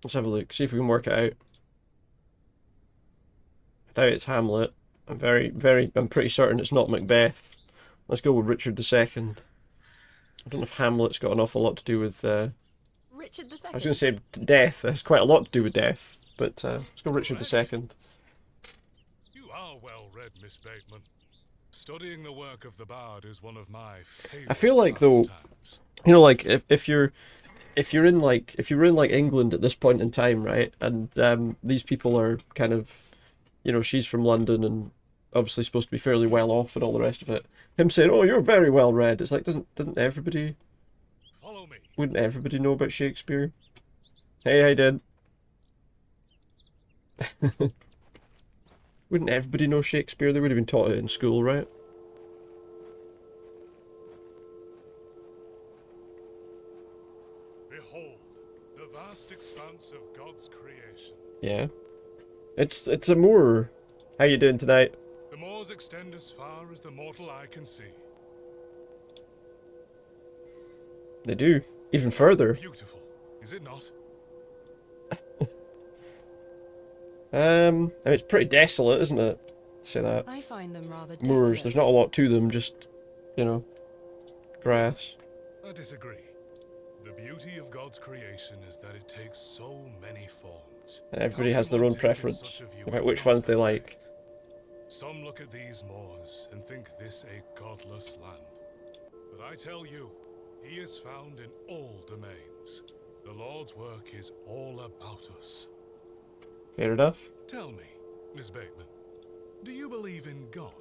Let's have a look, see if we can work it out. I doubt it's Hamlet. I'm pretty certain it's not Macbeth. Let's go with Richard II. I don't know if Hamlet's got an awful lot to do with... Richard II? I was going to say death. It has quite a lot to do with death. But let's go Richard II. You are well read, Miss Bateman. Studying the work of the bard is one of my favorite. I feel like though, you know, like if you're in like England at this point in time, right, and these people are kind of, you know, she's from London and obviously supposed to be fairly well off and all the rest of it. Him saying, "Oh, you're very well read," it's like didn't everybody? Follow me. Wouldn't everybody know about Shakespeare? Hey, I did. Wouldn't everybody know Shakespeare? They would have been taught it in school, right? Behold, the vast expanse of God's creation. Yeah. It's a moor. How you doing tonight? The moors extend as far as the mortal eye can see. They do. Even further. Beautiful, is it not? I mean, it's pretty desolate, isn't it? Say that. I find them rather Moors, desolate. there's not a lot to them, just, you know, grass. I disagree. The beauty of God's creation is that it takes so many forms. And everybody How has can their one own take in preference such a view about and which not ones they have like. faith? Some look at these moors and think this a godless land. But I tell you, he is found in all domains. The Lord's work is all about us. Fair enough. Tell me, Miss Bateman, do you believe in God?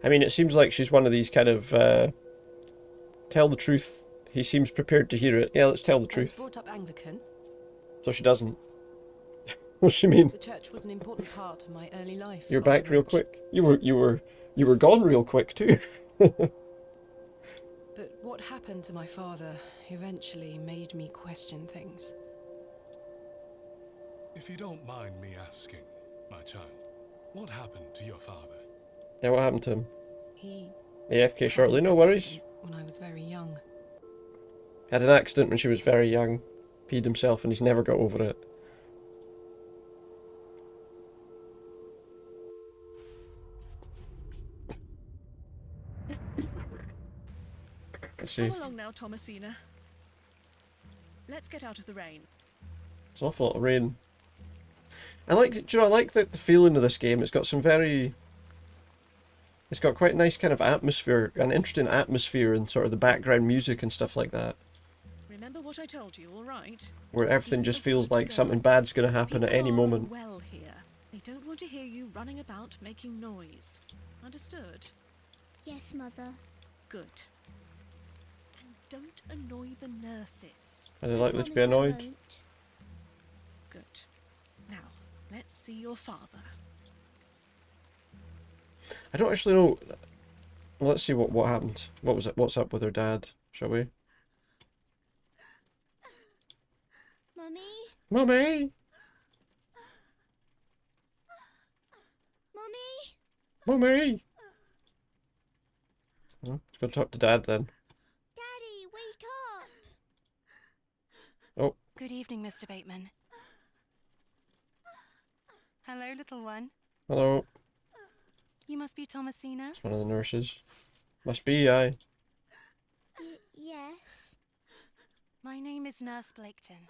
I mean, it seems like she's one of these kind of, tell the truth. He seems prepared to hear it. Yeah, let's tell the I was truth. brought up Anglican. So she doesn't. What's she mean? The church was an important part of my early life. You're Father back real Roach. quick. You were gone real quick too. But what happened to my father eventually made me question things. If you don't mind me asking, my child, what happened to your father? Yeah, what happened to him? He AFK had shortly, an no worries. accident when I was very young. Had an accident when she was very young. Peed himself and he's never got over it. Let's see. Come along now, Thomasina. Let's get out of the rain. It's an awful lot of rain. I like the feeling of this game. It's got some very... It's got quite a nice kind of atmosphere, an interesting atmosphere and sort of the background music and stuff like that. Remember what I told you, all right? Where everything just feels like something bad's going to happen at any People are moment. well here. They don't want to hear you running about making noise. Understood? Yes, Mother. Good. And don't annoy the nurses. Are they likely to be Promise I annoyed? won't. Good. Now, let's see your father. I don't actually know... Let's see what happened. What was it? What's up with her dad? Shall we? Mummy? Mummy! Mummy? Mummy! Oh, let's go talk to Dad then. Daddy, wake up! Oh, Good evening, Mr. Bateman. Hello, little one. hello. You must be Thomasina. It's one of the nurses. Must be, aye. Yes. My name is Nurse Blaketon.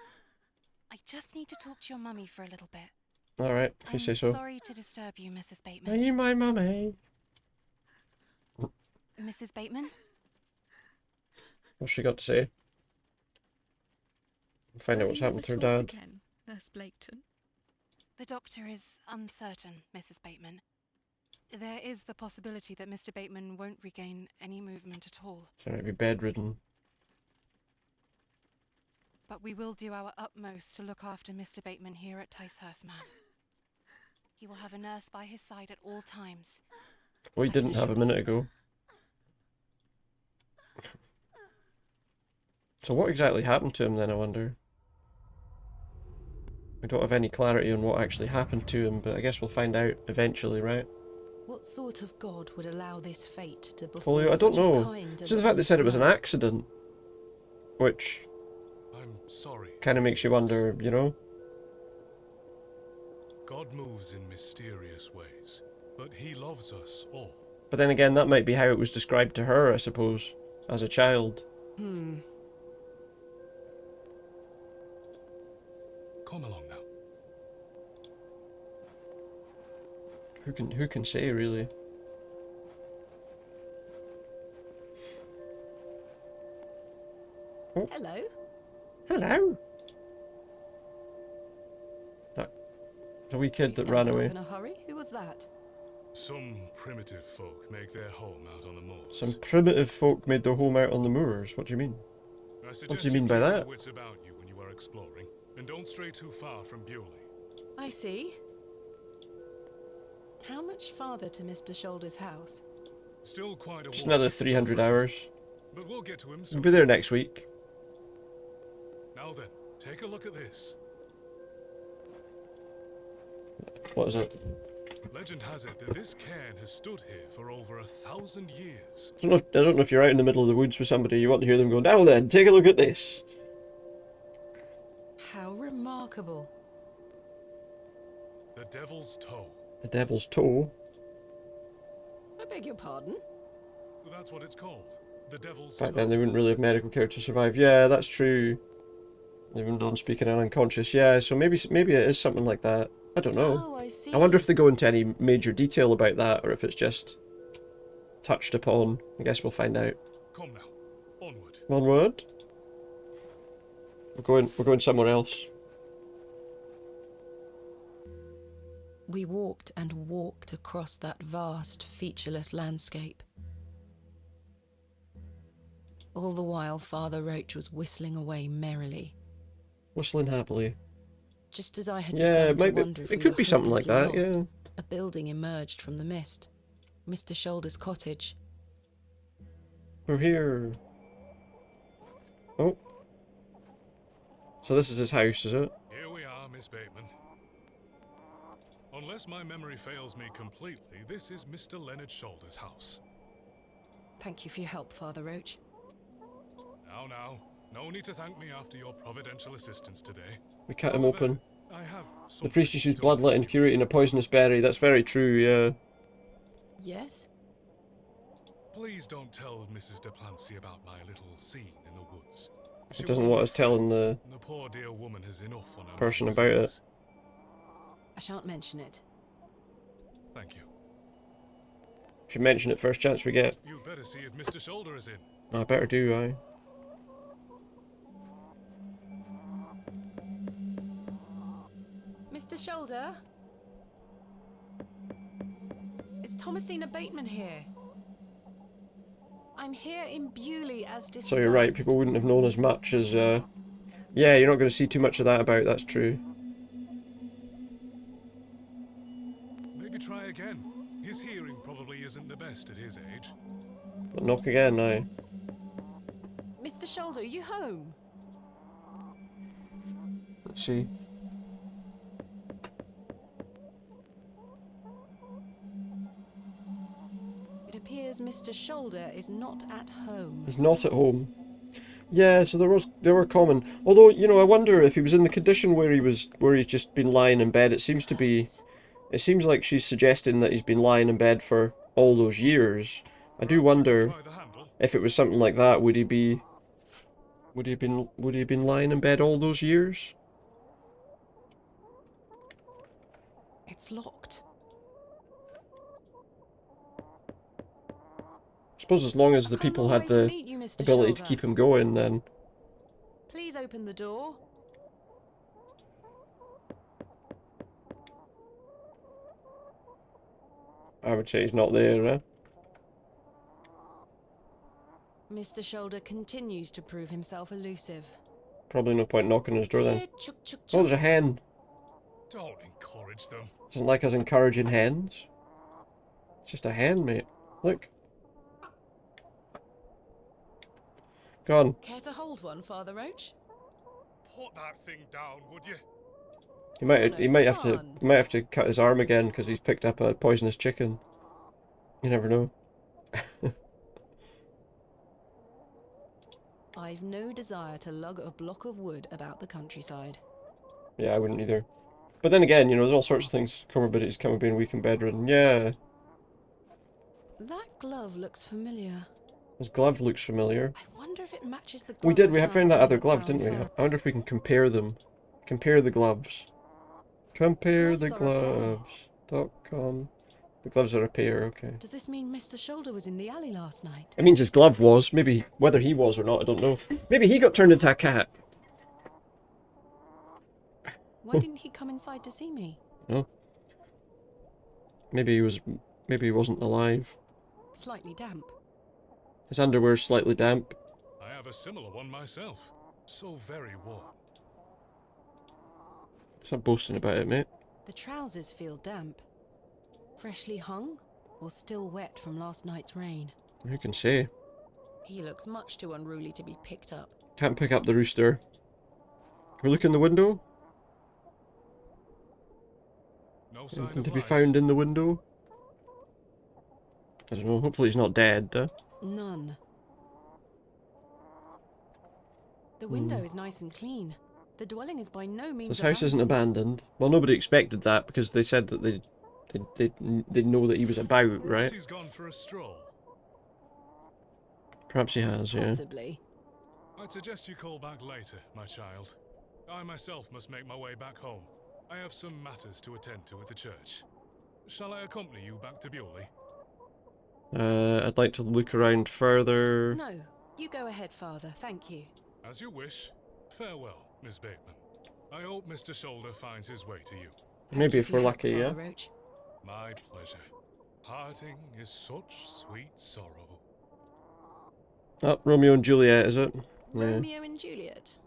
I just need to talk to your mummy for a little bit. Alright, if you say so. Sorry to disturb you, Mrs. Are Bateman. you my mummy? Mrs. Bateman? What's she got to say? Find out what's happened to her dad. Again, Nurse Blaketon. The doctor is uncertain, Mrs. Bateman. There is the possibility that Mr. Bateman won't regain any movement at all. So he might be bedridden. But we will do our utmost to look after Mr. Bateman here at Ticehurst Manor. He will have a nurse by his side at all times. Well, he didn't have a minute ago. So what exactly happened to him then, I wonder? We don't have any clarity on what actually happened to him, but I guess we'll find out eventually, right? What sort of god would allow this fate to befall Polio, I don't such a know. kind Just and the fact they said it was an honest man? accident. Which I'm sorry. kind of makes you wonder, you know? God moves in mysterious ways, but he loves us all. But then again, that might be how it was described to her, I suppose, as a child. Come along now. Who can say, really? Oh, Hello. hello! The wee kid that You ran stumbled away. off in a hurry? Who was that? Some primitive folk make their home out on the moors. Some primitive folk made their home out on the moors. What do you mean? I suggest What do you mean by keep that? your wits about you when you are exploring, and don't stray too far from Bewlay. I see. How much farther to Mr. Shoulder's house? Still quite a Just walk, another I'm 300 afraid. hours. But we'll get to him We'll soon. be there next week. Now then, take a look at this. What is it? Legend has it that this cairn has stood here for over 1,000 years. I don't know if you're out in the middle of the woods with somebody, you want to hear them go, now then, take a look at this. How remarkable. The Devil's Toe. The Devil's Toe. I beg your pardon? That's what it's called. The Devil's Back Toe. then they wouldn't really have medical care to survive. Yeah, that's true. Even though I'm speaking and unconscious. Yeah, so maybe it is something like that. I don't know. Oh, I see. I wonder if they go into any major detail about that, or if it's just touched upon. I guess we'll find out. Come now, onward. Onward. We're going somewhere else. We walked and walked across that vast, featureless landscape. All the while, Father Roach was whistling away merrily. Whistling happily. Just as I had Yeah, begun it might to be. wonder if It we could were be something like that. hopelessly Yeah. lost, a building emerged from the mist. Mr. Shoulder's cottage. We're here. Oh. So this is his house, is it? Here we are, Miss Bateman. Unless my memory fails me completely, this is Mr. Leonard Shoulder's house. Thank you for your help, Father Roach. Now, no need to thank me after your providential assistance today. We cut him However, open. I have The something priest just used to bloodlet in ask you. curating a poisonous berry. That's very true, yeah. Yes? Please don't tell Mrs. de Plancy about my little scene in the woods. He She doesn't won't want be us telling friends, the and the poor dear woman has enough on her person mind as about it. is. I shan't mention it. Thank you. Should mention it first chance we get. You'd better see if Mr. Shoulder is in. I better do, aye. Mr. Shoulder? Is Thomasina Bateman here? I'm here in Bewlay as discussed. So you're right, people wouldn't have known as much as, yeah, you're not going to see too much of that about, that's true. Maybe try again. His hearing probably isn't the best at his age. Knock again, aye. Mr. Shoulder, are you home? Let's see. It appears Mr. Shoulder is not at home. He's not at home. Yeah, so they were common. Although, you know, I wonder if he was in the condition where he's just been lying in bed. It seems like she's suggesting that he's been lying in bed for all those years. I do wonder if it was something like that, would he have been lying in bed all those years? It's locked. I suppose as long as the people had the ability to keep him going, then... Please open the door. I would say he's not there, eh? Mr. Shoulder continues to prove himself elusive. Probably no point knocking on his door then. Here, chuk, chuk, Oh, chuk. there's a hen. Don't encourage them. Doesn't like us encouraging hens. It's just a hen, mate. Look. Go on. Care to hold one, Father Roach? Put that thing down, would you? He might have to cut his arm again because he's picked up a poisonous chicken. You never know. I've no desire to lug a block of wood about the countryside. Yeah, I wouldn't either. But then again, you know, there's all sorts of things. Comorbidities come of being weak and bedridden. Yeah. That glove looks familiar. His glove looks familiar. I wonder if it matches the glove We did. We I have found that behind other the glove, town didn't we? fair. I wonder if we can compare them. Compare the gloves. Compare the gloves.com. The gloves are a pair, okay. Does this mean Mr. Shoulder was in the alley last night? It means his glove was. Maybe, whether he was or not, I don't know. Maybe he got turned into a cat. Why didn't he come inside to see me? No. Maybe he wasn't alive. Slightly damp. His underwear's slightly damp. I have a similar one myself. So very warm. Stop boasting about it, mate. The trousers feel damp. Freshly hung, or still wet from last night's rain? Who can say? He looks much too unruly to be picked up. Can't pick up the rooster. Can we look in the window? No sign Anything of to be life. found in the window? I don't know. Hopefully he's not dead. None. The window is nice and clean. The dwelling is by no means This house isn't abandoned. Well, nobody expected that because they said that they know that he was about, Perhaps right? he's gone for a stroll. Perhaps he has, yeah. Possibly. I'd suggest you call back later, my child. I myself must make my way back home. I have some matters to attend to at the church. Shall I accompany you back to Bewlay? I'd like to look around further. No, you go ahead, Father. Thank you. As you wish. Farewell, Miss Bateman. I hope Mr. Shoulder finds his way to you. Maybe if for your we're help, lucky, yeah? Father Roach. My pleasure. Parting is such sweet sorrow. Oh, Romeo and Juliet, is it? Yeah. Romeo and Juliet.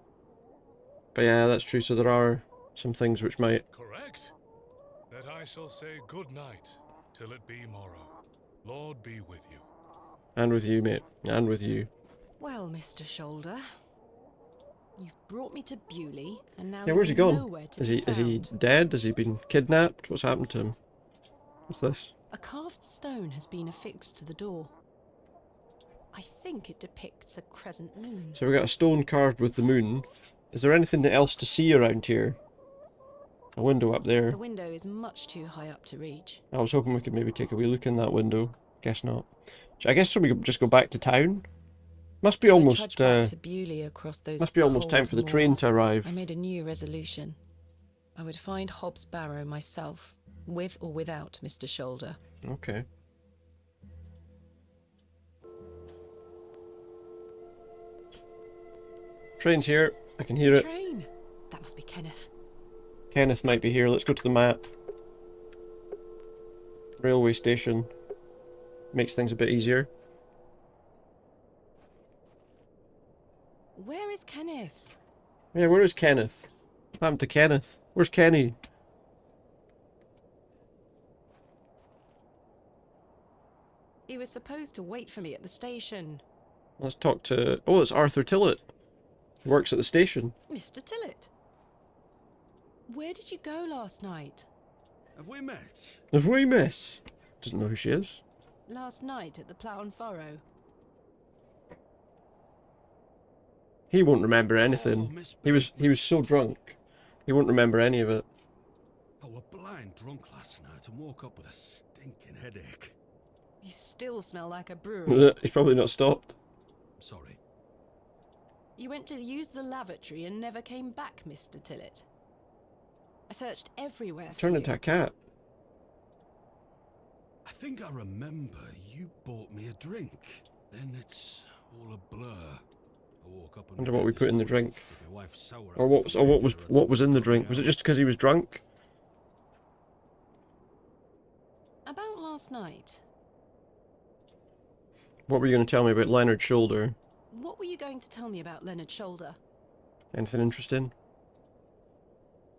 But yeah, that's true. So there are some things which might... Correct. That I shall say good night till it be morrow. Lord be with you. And with you, mate. And with you. Well, Mr. Shoulder, you've brought me to Bewlay, and now Yeah, where's he you're gone? nowhere to Is be he found. dead? Has he been kidnapped? What's happened to him? What's this? A carved stone has been affixed to the door. I think it depicts a crescent moon. So we got a stone carved with the moon. Is there anything else to see around here? A window up there. The window is much too high up to reach. I was hoping we could maybe take a wee look in that window. Guess not. I guess we could just go back to town. Must be As I almost trudged back to Bewlay across those must be almost time cold for the train moors, to arrive. I made a new resolution. I would find Hobs Barrow myself, with or without Mr. Shoulder. Okay. Train's here. I can hear it. Train! That must be Kenneth. Kenneth might be here. Let's go to the map. Railway station. Makes things a bit easier. Where is Kenneth? Yeah, where is Kenneth? What happened to Kenneth? Where's Kenny? He was supposed to wait for me at the station. Let's talk to... Oh, it's Arthur Tillett. He works at the station. Mr. Tillett. Where did you go last night? Have we met? Have we met? Doesn't know who she is. Last night at the Plough and Furrow. He won't remember anything. Oh, Miss He was so drunk. He won't remember any of it. I were blind drunk last night and woke up with a stinking headache. You still smell like a brewery. He's probably not stopped. I'm sorry. You went to use the lavatory and never came back, Mr. Tillett. I searched everywhere for Turned you. into a cat. I think I remember you bought me a drink. Then it's all a blur. I woke up and Wonder what we put in the drink. my wife's sour Or what was in the drink? Was it just because he was drunk? About last night. What were you going to tell me about Leonard Shoulder? What were you going to tell me about Leonard Shoulder? Anything interesting?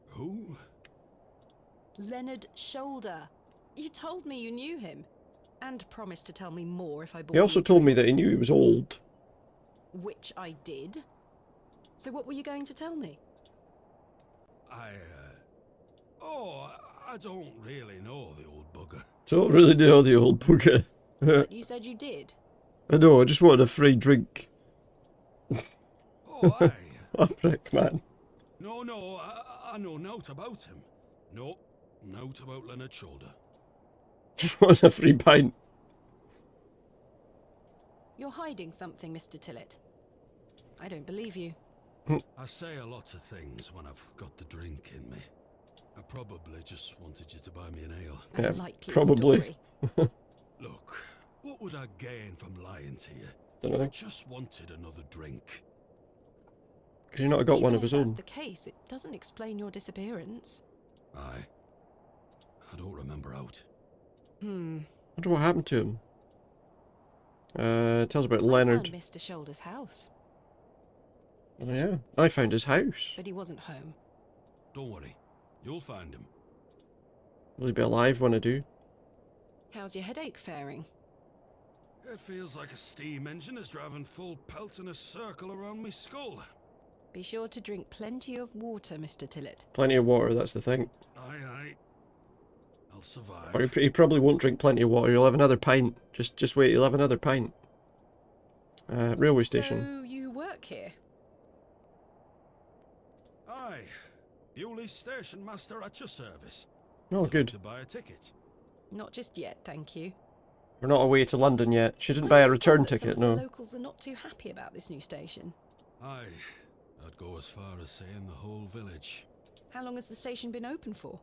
Who? Leonard Shoulder. You told me you knew him. And promised to tell me more if I bought He also you a told me drink, that he knew he was old. which I did. So what were you going to tell me? Oh, I don't really know the old bugger. Don't really know the old bugger. But you said you did. I know, I just wanted a free drink. Oh, aye. Oh, prick, man. No, I know naught about him. No, naught about Leonard Shoulder. Just wanted a free pint. You're hiding something, Mr. Tillett. I don't believe you. I say a lot of things when I've got the drink in me. I probably just wanted you to buy me an ale. Yeah, Likely probably. story. Look, what would I gain from lying to you? Dunno. I just wanted another drink. Could he not have got one Even of his if that's own? the case, it doesn't explain your disappearance. Aye. I don't remember out. I wonder what happened to him. It tells about I Leonard. found Mr. Shoulder's house, Oh yeah, I found his house. but he wasn't home. Don't worry. You'll find him. Will he be alive when I do? How's your headache faring? It feels like a steam engine is driving full pelt in a circle around me skull. Be sure to drink plenty of water, Mr. Tillett. Plenty of water, that's the thing. Aye. I'll Or survive. he probably won't drink plenty of water, he'll have another pint. Just wait, he'll have another pint. Railway station. So you work here? Aye. Bewlay station master at your service. Oh, Would you like good. to buy a ticket? Not just yet, thank you. We're not away to London yet. She didn't I buy a understand return that some ticket, of the no. locals are not too happy about this new station. Aye. I'd go as far as saying the whole village. How long has the station been open for?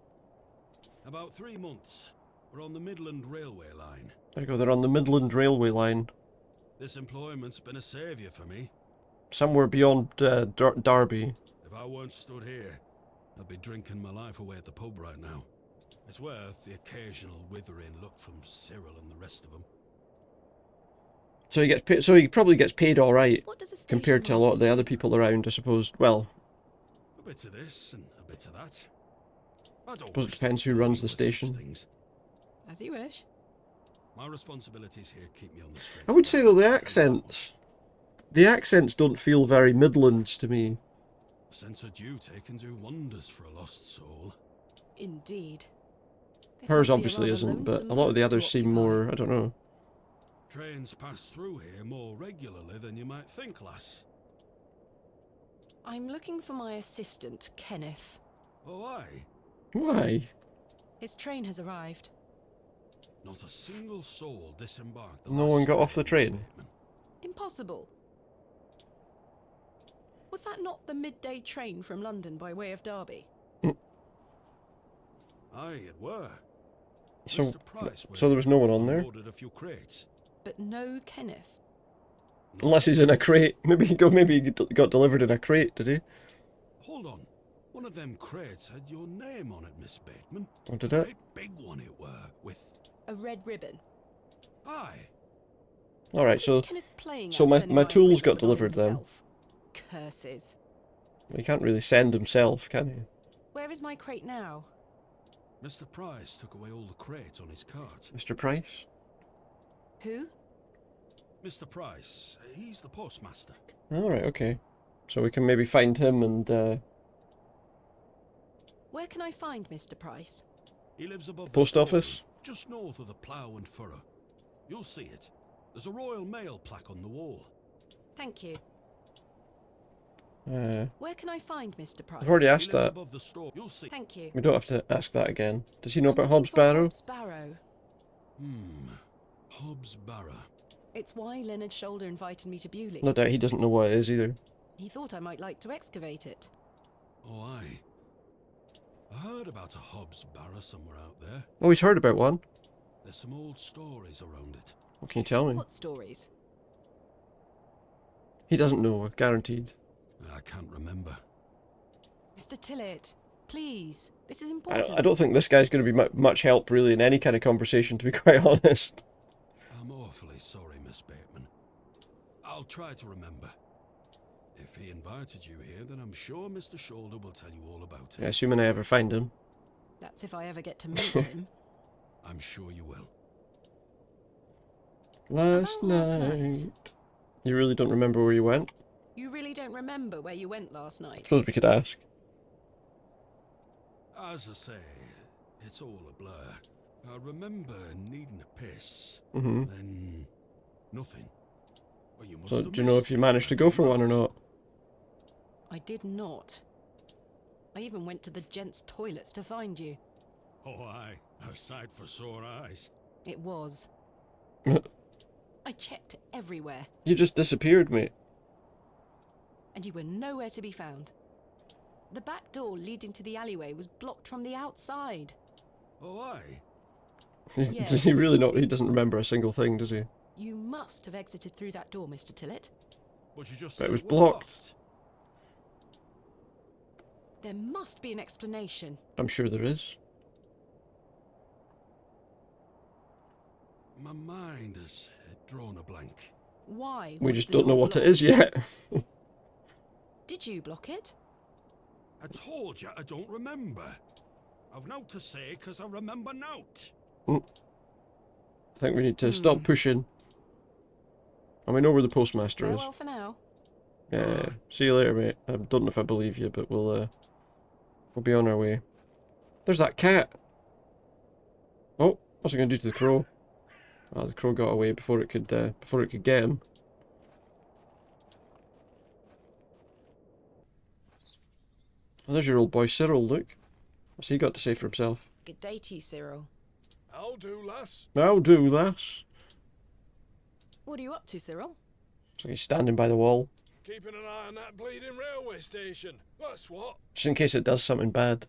About 3 months. We're on the Midland Railway line. There you go, they're on the Midland Railway line. This employment's been a saviour for me. Somewhere beyond Derby. If I weren't stood here, I'd be drinking my life away at the pub right now. It's worth the occasional withering look from Cyril and the rest of them. So he gets paid, so he probably gets paid all right What does a station compared to a lot of the master other do? people around, I suppose. Well, A bit of this and a bit of that. I don't Suppose it wish to depends who bore runs you the with such station. things. As you wish. My responsibilities here keep me on the straight. I would say though and the narrow. I'll tell you that the accents don't feel very Midlands to me. much. A sense of duty can do wonders for a lost soul. Indeed. This Hers must be a obviously rather isn't, but lonesome a lot of the house to others seem occupy. more, I don't know. Trains pass through here more regularly than you might think, lass. I'm looking for my assistant, Kenneth. Oh, aye. Why? His train has arrived. Not a single soul disembarked. the No last one got off the Miss train? Bateman. Impossible. Was that not the midday train from London by way of Derby? Aye, it were. So, Mr. Price so there was no one on there? Ordered a few crates. But no Kenneth. Unless he's in a crate. Maybe he got delivered in a crate, did he? Hold on. One of them crates had your name on it, Miss Bateman. Or did A it? great big one it were, with... A red ribbon. Aye. Alright, What is so Kenneth playing so at my sending tools got equipment on delivered then. himself? Curses. he can't really send himself, can he? Where is my crate now? Mr. Price took away all the crates on his cart. Mr. Price? Who? Mr. Price. He's the postmaster. Alright, okay. So we can maybe find him and, Where can I find Mr. Price? He lives above the Post storeroom, office? just north of the plough and furrow. You'll see it. There's a Royal Mail plaque on the wall. Thank you. I've Where can I find Mr. Price? already He asked lives that. above the store. You'll see. Thank you. We don't have to ask that again. Does he know I'm about looking Hobs for Barrow? Hobs Barrow. Hobs Barrow. It's why Leonard Shoulder invited me to Bewlay. No doubt he doesn't know what it is either. He thought I might like to excavate it. Oh, aye. I heard about a Hobs Barrow somewhere out there. Oh, he's heard about one. There's some old stories around it. What can you tell me? What stories? He doesn't know, guaranteed. I can't remember. Mr. Tillett, please. This is I important. don't think this guy's going to be much help, really, in any kind of conversation, to be quite honest. I'm awfully sorry, Miss Bateman. I'll try to remember. If he invited you here, then I'm sure Mr. Shoulder will tell you all about it. Yeah, assuming I ever find him. That's if I ever get to meet him. I'm sure you will. Last Last night. night. You really don't remember where you went? You really don't remember where you went last night? Suppose we could ask. As I say, it's all a blur. I remember needing a piss. Mm-hmm. Then nothing. Well, you must So have do you know missed if you it. managed to go for one or not? I did not. I even went to the gents' toilets to find you. Oh, aye. A sight for sore eyes. It was. I checked everywhere, You just disappeared, mate. and you were nowhere to be found. The back door leading to the alleyway was blocked from the outside. Oh, aye. Yes. Does he really not? He doesn't remember a single thing, does he? You must have exited through that door, Mr. Tillett. But you just But it said was were blocked. There must be an explanation. I'm sure there is. My mind has drawn a blank. Why? We was just the don't know door what it blocked? is yet. Did you block it? I told you I don't remember. I've nought to say 'cause I remember nought. I think we need to stop pushing. And we know where the postmaster is. Farewell for now. Yeah. See you later, mate. I don't know if I believe you, but we'll be on our way. There's that cat. Oh, what's it gonna do to the crow? Oh, the crow got away before it could get him. Oh, there's your old boy Cyril. Look, what's he got to say for himself? Good day to you, Cyril. I'll do, lass. Now do, lass. What are you up to, Cyril? So he's standing by the wall, Keeping an eye on that bleeding railway station. That's what. just in case it does something bad.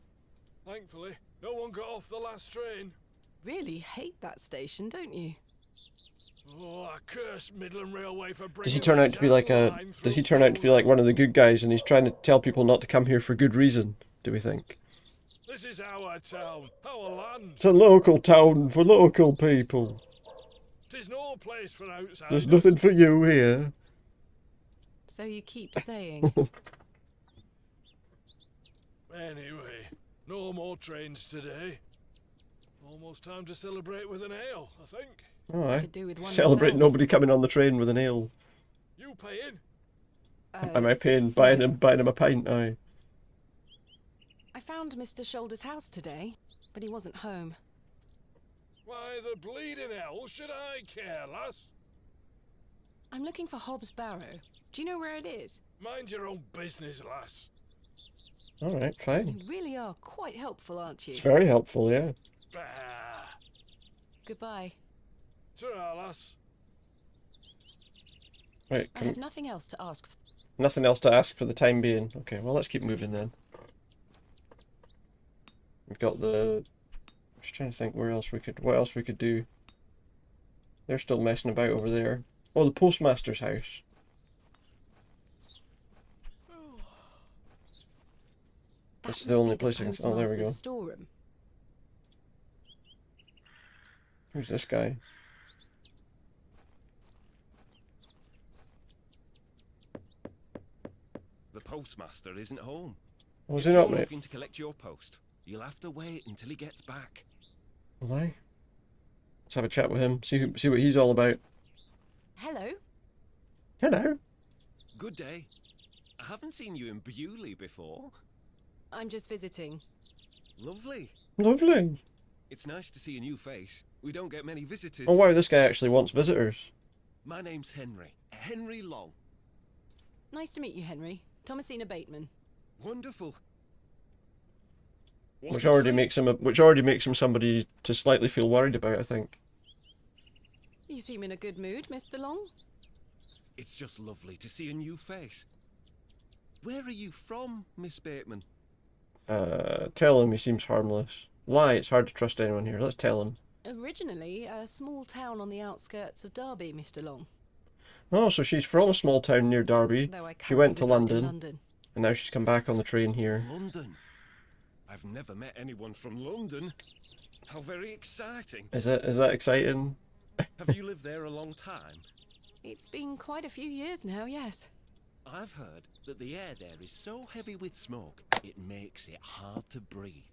Thankfully, no one got off the last train. Really hate that station, don't you? Oh, I curse Midland Railway for bringing Does he turn out to be like a a? Does he turn out to be like one of the good guys, and he's trying to tell people not to come here for good reason? Do we think? This is our town, our land. It's a local town for local people. Tis no place for outsiders. There's nothing for you here. So you keep saying. Anyway, no more trains today. Almost time to celebrate with an ale, I think. All right. Could do with one Celebrate myself. nobody coming on the train with an ale. You paying? Am I paying buying him a pint? Aye. I found Mr. Shoulder's house today, but he wasn't home. Why the bleeding hell should I care, lass? I'm looking for Hobs Barrow. Do you know where it is? Mind your own business, lass. All right, fine. You really are quite helpful, aren't you? It's very helpful, yeah. Bah. Goodbye. Ta-ra, lass. Right, I have nothing else to ask. nothing else to ask for the time being. Okay, well let's keep moving then. We've got the. Just trying to think what else we could do. They're still messing about over there. Oh, the postmaster's house. This is the only place I can. Oh, there we go. Storeroom. Who's this guy? The postmaster isn't home. Was If he not, you're mate? looking to collect your post, you'll have to wait until he gets back. Will I? Let's have a chat with him. See what he's all about. Hello. Hello. Good day. I haven't seen you in Bewlay before. I'm just visiting. Lovely. Lovely. It's nice to see a new face. We don't get many visitors. Oh wow, this guy actually wants visitors. My name's Henry. Henry Long. Nice to meet you, Henry. Thomasina Bateman. Wonderful. Which already makes him somebody to slightly feel worried about, I think. You seem in a good mood, Mr. Long. It's just lovely to see a new face. Where are you from, Miss Bateman? Tell him he seems harmless. Lie, it's hard to trust anyone here. Let's tell him. Originally a small town on the outskirts of Derby, Mr. Long. Oh, so she's from a small town near Derby. Though I She went to currently reside in London, and now she's come back on the train here. London? I've never met anyone from London. How very exciting. Is that exciting? Have you lived there a long time? It's been quite a few years now, yes. I've heard that the air there is so heavy with smoke, it makes it hard to breathe.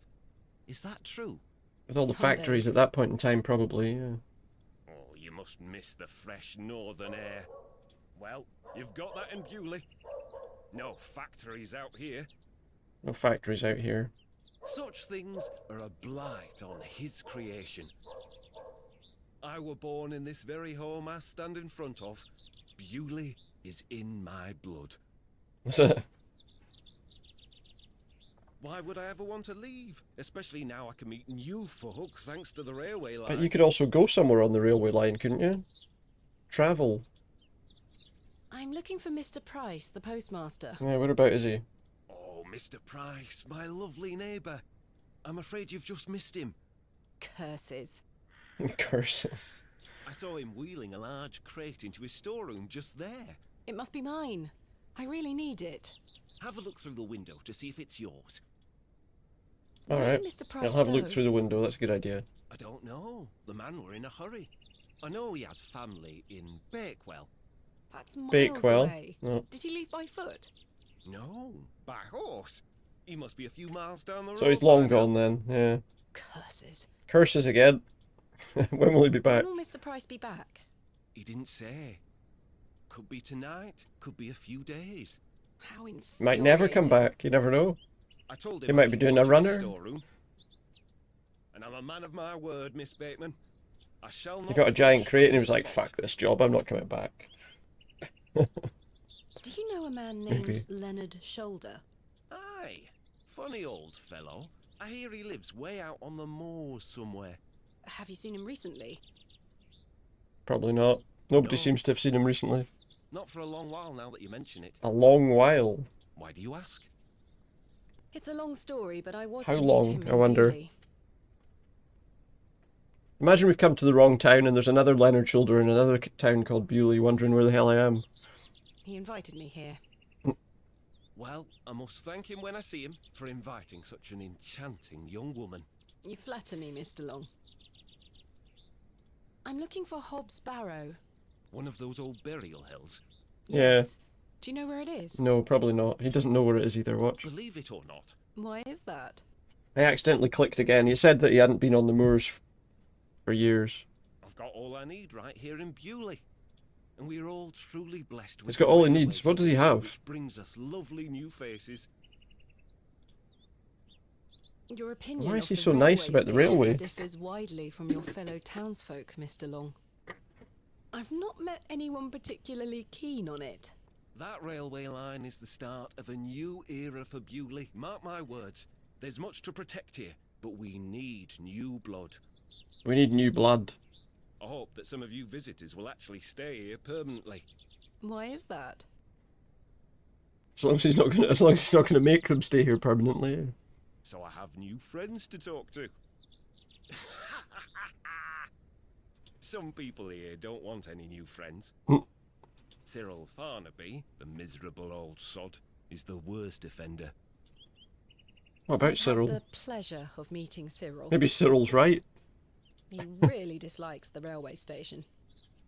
Is that true? With all the Some factories days. at that point in time, probably, yeah. Oh, you must miss the fresh northern air. Well, you've got that in Bewlay. No factories out here. No factories out here. Such things are a blight on his creation. I were born in this very home I stand in front of. Bewlay is in my blood. Why would I ever want to leave? Especially now I can meet new folk thanks to the railway line. But you could also go somewhere on the railway line, couldn't you? Travel. I'm looking for Mr. Price, the postmaster. Yeah, whereabout is he? Oh, Mr. Price, my lovely neighbour. I'm afraid you've just missed him. Curses. Curses. I saw him wheeling a large crate into his storeroom just there. It must be mine. I really need it. Have a look through the window to see if it's yours. Where Alright. did Mr. Price I'll have a look go? through the window, that's a good idea. I don't know. The man were in a hurry. I know he has family in Bakewell. That's miles Bakewell? away. No. Did he leave by foot? No, by horse. He must be a few miles down the road. So he's long by now. gone then, yeah. Curses. Curses again. When will he be back? When will Mr. Price be back? He didn't say. Could be tonight, could be a few days. How infuriating. Might never come back, you never know. I told him He might I'd be keep doing a watch of his runner. storeroom. And I'm a man of my word, Miss Bateman. I shall not He got a giant budge crate and from he was this like, spot. fuck this job, I'm not coming back. Do you know a man named Maybe. Leonard Shoulder? Aye, funny old fellow. I hear he lives way out on the moors somewhere. Have you seen him recently? Probably not. Nobody No. seems to have seen him recently. Not for a long while now that you mention it. A long while. Why do you ask? It's a long story, but I was How to meet long, him I in wonder? Bewlay. Imagine we've come to the wrong town and there's another Leonard Shoulder in another town called Bewlay, wondering where the hell I am. He invited me here. Well, I must thank him when I see him for inviting such an enchanting young woman. You flatter me, Mr. Long. I'm looking for Hobs Barrow. One of those old burial hills. Yeah. Yes. Do you know where it is? No, probably not. He doesn't know where it is either, watch. Believe it or not, Why is that? I accidentally clicked again. He said that he hadn't been on the moors for years. I've got all I need right here in Bewlay. And we're all truly blessed with He's got the all he railway needs. What does he station, have? Which brings us lovely new faces. Your opinion Why of is he the so nice about the station railway? differs widely from your fellow townsfolk, Mr. Long. I've not met anyone particularly keen on it. That railway line is the start of a new era for Bewlay. Mark my words. There's much to protect here, but we need new blood. We need new blood. I hope that some of you visitors will actually stay here permanently. Why is that? As long as he's not gonna make them stay here permanently. So I have new friends to talk to. Some people here don't want any new friends. Cyril Farnaby, the miserable old sod, is the worst offender. What about I've Cyril? had the pleasure of meeting Cyril. Maybe Cyril's right. He really dislikes the railway station.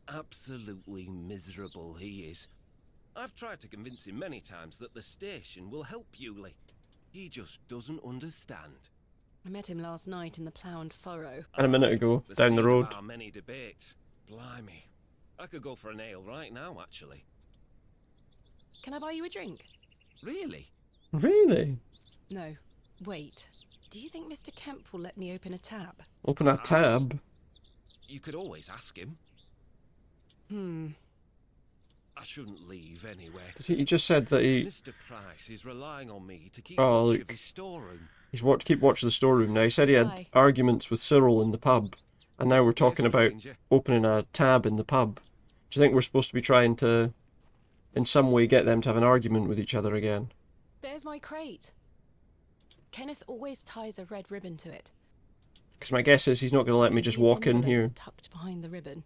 Absolutely miserable he is. I've tried to convince him many times that the station will help Bewlay. He just doesn't understand. I met him last night in the Plough and Furrow. And a minute ago, down scene the of road. our many debates. Blimey. I could go for an ale right now, actually. Can I buy you a drink? Really? Really? No. Wait. Do you think Mr. Kemp will let me open a tab? Open a tab? You could always ask him. I shouldn't leave anyway. He just said that he... Mr. Price is relying on me to keep Oh, watch look. of his storeroom. He's keep watch of the storeroom now. He said he had Aye. arguments with Cyril in the pub. And now we're talking about stranger. opening a tab in the pub. Do you think we're supposed to be trying to, in some way, get them to have an argument with each other again? There's my crate. Kenneth always ties a red ribbon to it. Because my guess is he's not going to let me just walk in Envelope here. tucked behind the ribbon.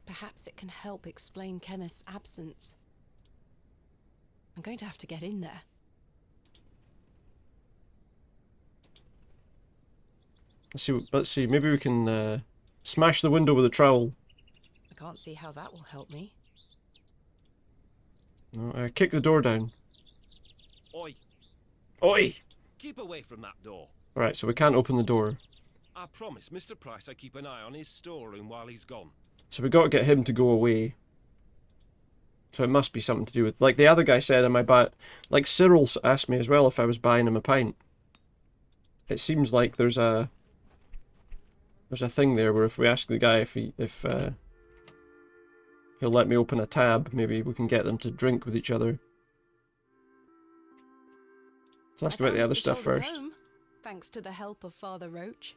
Perhaps it can help explain Kenneth's absence. I'm going to have to get in there. Let's see. Maybe we can smash the window with a trowel. I can't see how that will help me. No, kick the door down. Oi, Oi! keep away from that door. Right, so we can't open the door. I promise Mr. Price I keep an eye on his storeroom while he's gone. So we got to get him to go away. So it must be something to do with... Like the other guy said, am I buy... Like Cyril asked me as well if I was buying him a pint. It seems like there's a thing there where if we ask the guy if he'll let me open a tab, maybe we can get them to drink with each other. Let's ask I about the found other Mr. stuff Shoulder's first. home, thanks to the help of Father Roach.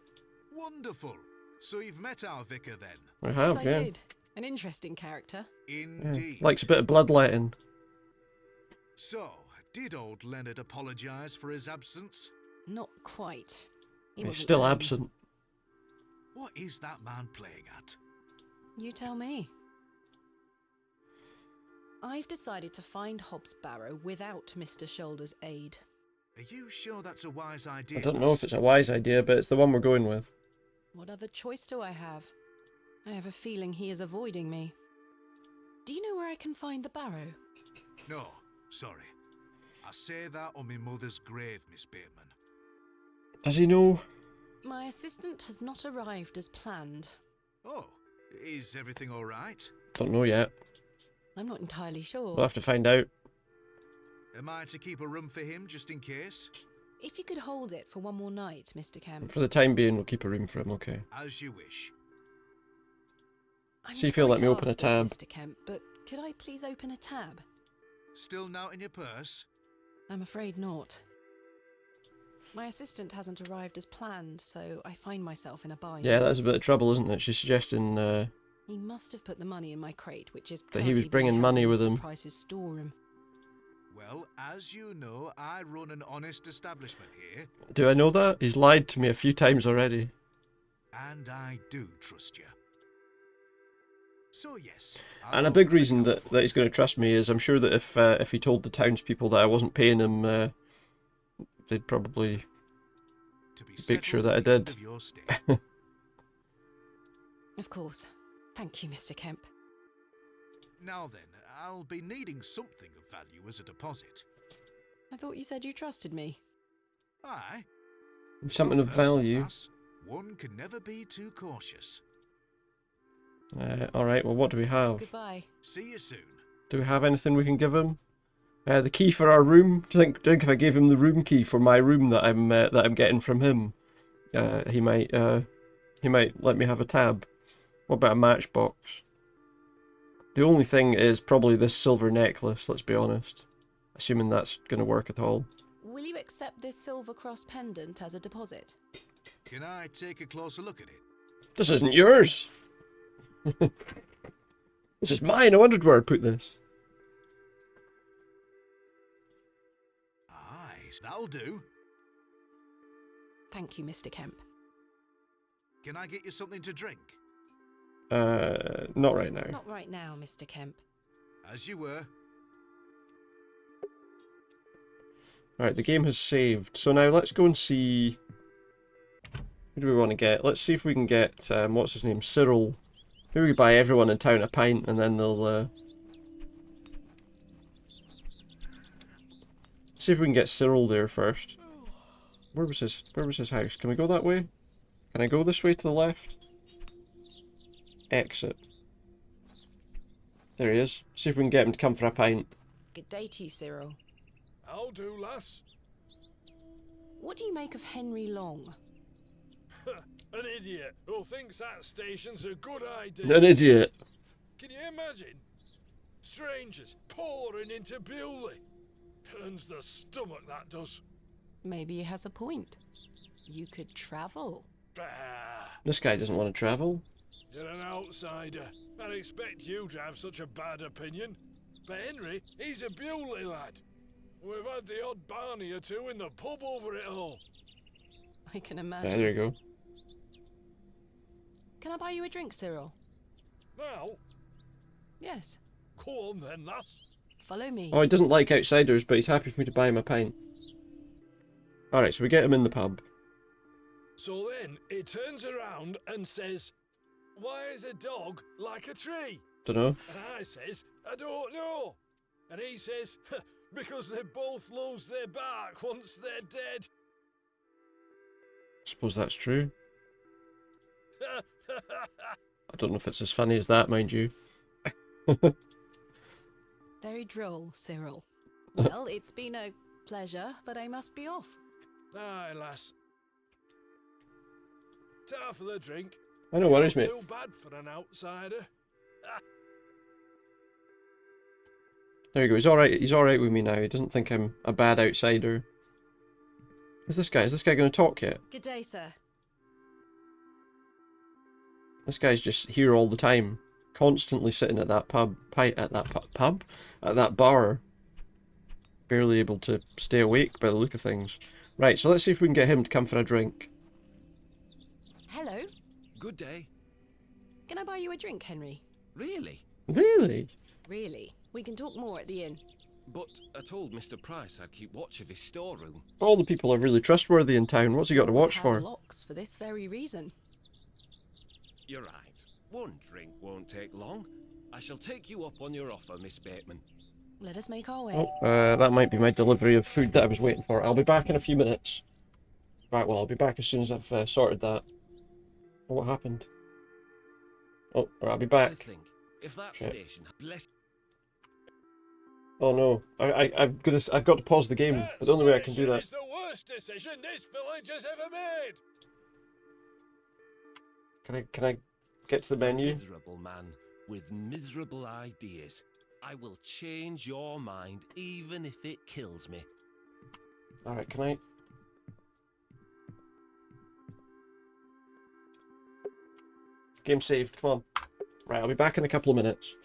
Wonderful. So you've met our vicar then? I have, Yes, yeah. I did. An interesting character. Yeah. Indeed. Likes a bit of bloodletting. So, did old Leonard apologise for his absence? Not quite. He He's wasn't still home. absent. What is that man playing at? You tell me. I've decided to find Hobs Barrow without Mr. Shoulder's aid. Are you sure that's a wise idea? I don't know if it's a wise idea, but it's the one we're going with. What other choice do I have? I have a feeling he is avoiding me. Do you know where I can find the barrow? No, sorry. I say that on my mother's grave, Miss Bateman. Does he know? My assistant has not arrived as planned. Oh, is everything all right? Don't know yet. I'm not entirely sure. We'll have to find out. Am I to keep a room for him just in case? If you could hold it for one more night, Mr. Kemp. For the time being, we'll keep a room for him, okay. As you wish. I'm See if he'll sorry let me to open a ask tab. this, Mr. Kemp, but could I please open a tab? Still not in your purse? I'm afraid not. My assistant hasn't arrived as planned, so I find myself in a bind. Yeah, that's a bit of trouble, isn't it? She's suggesting He must have put the money in my crate, which is That he was currently being bringing held money in with Mr. him. Price's storeroom. Well, as you know, I run an honest establishment here, do I know that? He's lied to me a few times already. and I do trust you. So yes. And a big reason that he's going to trust me is I'm sure that if he told the townspeople that I wasn't paying him, they'd probably make sure that I did. Of course. Thank you, Mr. Kemp. Now then, I'll be needing something of value as a deposit. I thought you said you trusted me. Aye. Something of Personal value. pass, one can never be too cautious. Alright, well what do we have? Goodbye. See you soon. Do we have anything we can give him? The key for our room? Do you think if I gave him the room key for my room that I'm getting from him, he might let me have a tab? What about a matchbox? The only thing is probably this silver necklace, let's be honest. Assuming that's going to work at all. Will you accept this silver cross pendant as a deposit? Can I take a closer look at it? This isn't yours! This is mine, I wondered where I'd put this. Aye, that'll do. Thank you, Mr. Kemp. Can I get you something to drink? Not right now. Not right now, Mr. Kemp. As you were. Alright, the game has saved. So now let's go and see... Who do we want to get? Let's see if we can get, what's his name, Cyril. Maybe we buy everyone in town a pint and then they'll, see if we can get Cyril there first. Where was his house? Can we go that way? Can I go this way to the left? Exit. There he is. See if we can get him to come for a pint. Good day to you, Cyril. How do, lass? What do you make of Henry Long? An idiot who thinks that station's a good idea. An idiot. Can you imagine? Strangers pouring into Bewlay. Turns the stomach, that does. Maybe he has a point. You could travel. This guy doesn't want to travel. You're an outsider. I'd expect you to have such a bad opinion. But Henry, he's a Bewlay lad. We've had the odd Barney or two in the pub over it all. I can imagine. Yeah, there you go. Can I buy you a drink, Cyril? Now, Yes. go on then, lass. Follow me. Oh, he doesn't like outsiders, but he's happy for me to buy him a pint. Alright, so we get him in the pub. So then, he turns around and says, "Why is a dog like a tree?" Dunno. And I says, "I don't know." And he says, "Because they both lose their bark once they're dead." Suppose that's true. I don't know if it's as funny as that, mind you. Very droll, Cyril. Well, it's been a pleasure, but I must be off. Aye, lass. Ta for the drink. I know worries, mate. Too bad for an outsider. There you go. He's alright. He's alright with me now. He doesn't think I'm a bad outsider. Who's this guy? Is this guy going to talk yet? Good day, sir. This guy's just here all the time. Constantly sitting at that at that bar. Barely able to stay awake by the look of things. Right, so let's see if we can get him to come for a drink. Hello. Good day. Can I buy you a drink, Henry? Really? Really? Really? We can talk more at the inn. But I told Mr. Price I'd keep watch of his storeroom. All the people are really trustworthy in town. What's he got to Always watch have for? locks for this very reason. You're right. One drink won't take long. I shall take you up on your offer, Miss Bateman. Let us make our way. Oh, that might be my delivery of food that I was waiting for. I'll be back in a few minutes. Right, well, I'll be back as soon as I've sorted that. Oh, what happened? Oh, right, I'll be back. Just think, if that Shit. station had blessed. Oh no, I've got to pause the game, but the only way I can do that. It's the worst decision this village has ever made. Can I get to the menu? Miserable man with miserable ideas. I will change your mind even if it kills me. Alright, can I? Game saved, come on. Right, I'll be back in a couple of minutes.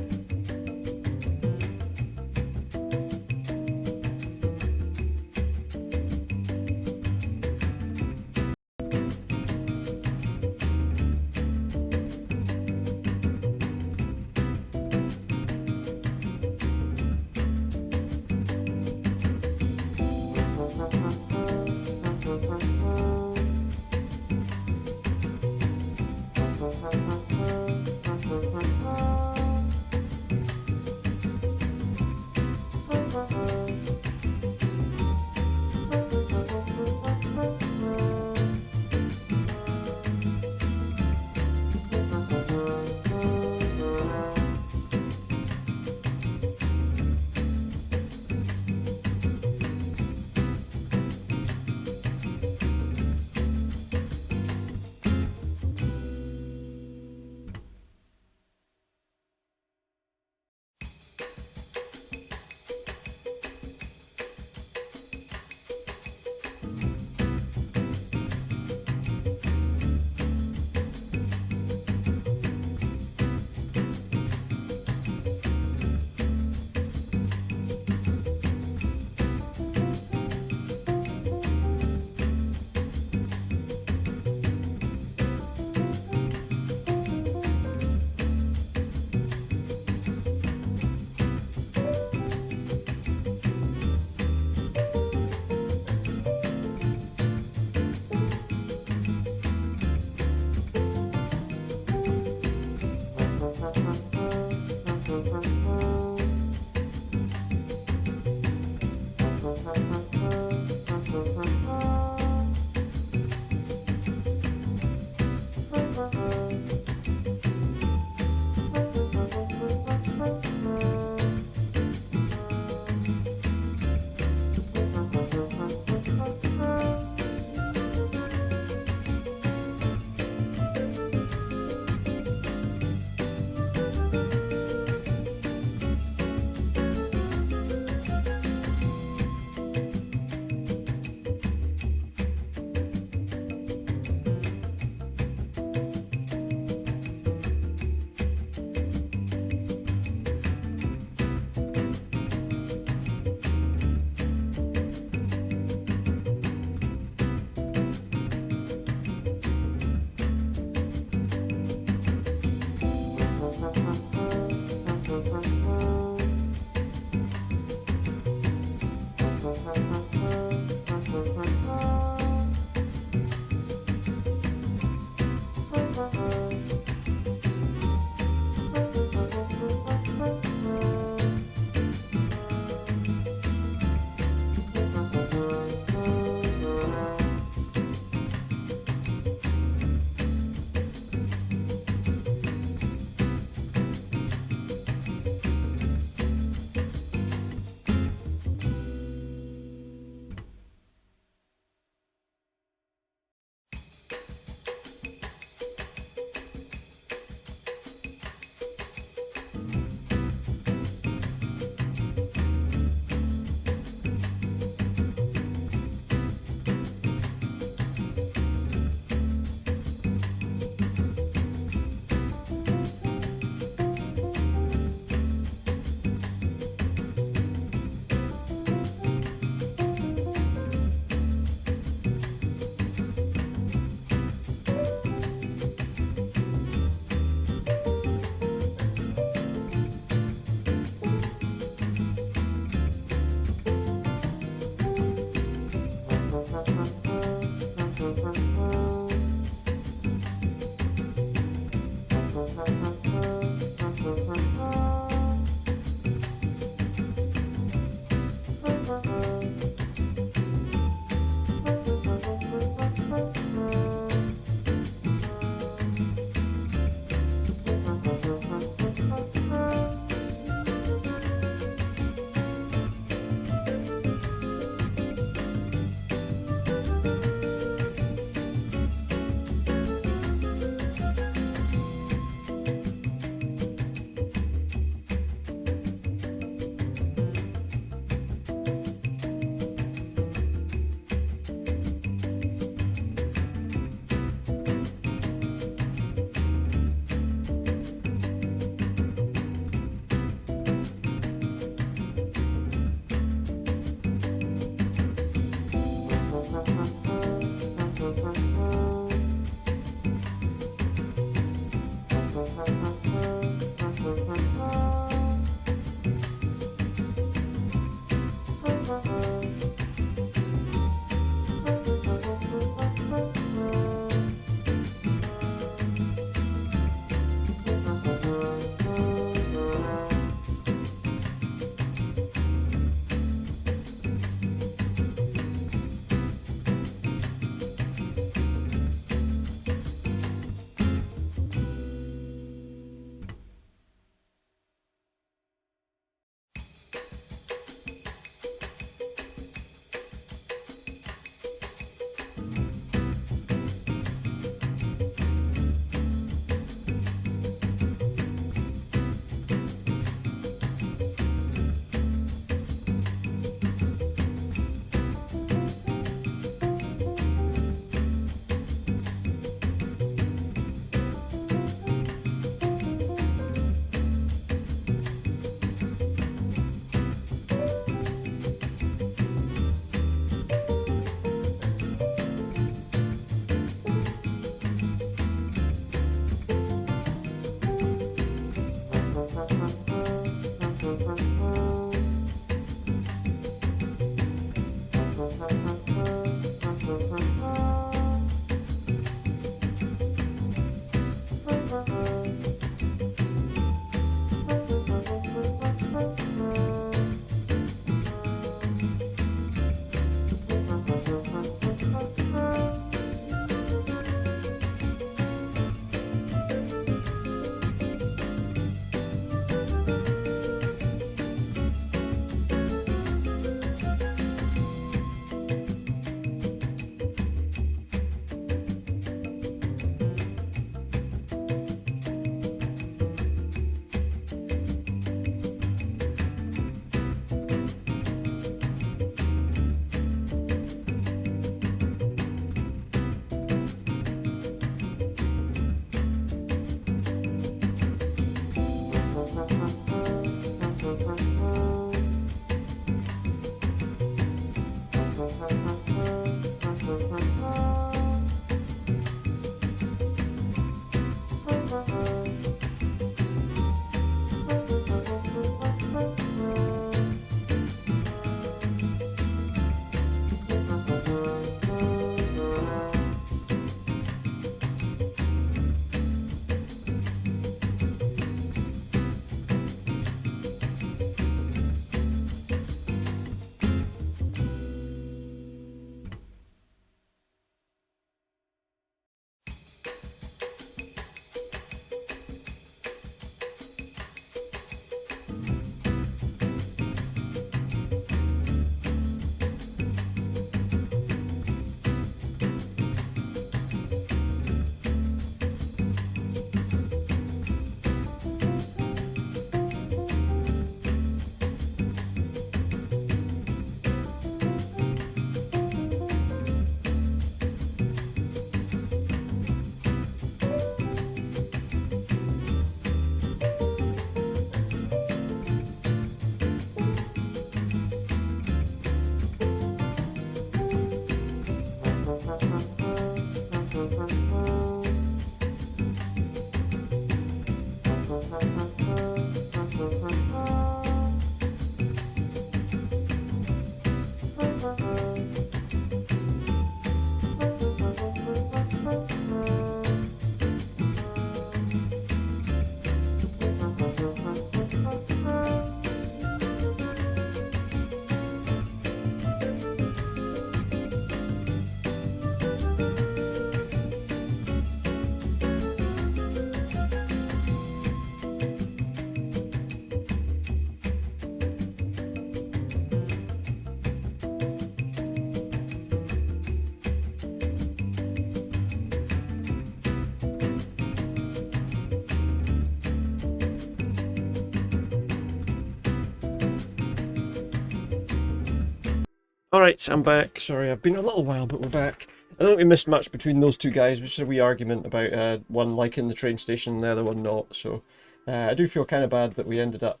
Alright, I'm back. Sorry, I've been a little while, but we're back. I don't think we missed much between those two guys. It was just a wee argument about one liking the train station and the other one not. So I do feel kind of bad that we ended up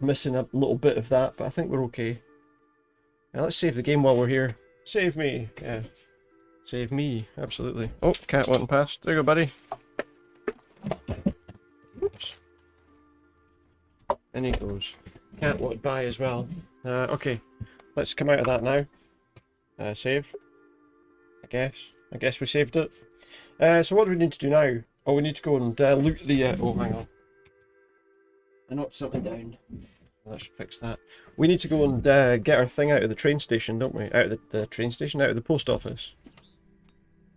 missing a little bit of that, but I think we're okay. Now let's save the game while we're here. Save me, yeah. Save me, absolutely. Oh, cat wanting past. There you go, buddy. Oops. And he goes. Cat wanted by as well. Okay, let's come out of that now. Save. I guess we saved it. So what do we need to do now? Oh, we need to go and loot the... oh, hang on. I knocked something down. That should fix that. We need to go and get our thing out of the train station, don't we? Out of the train station? Out of the post office.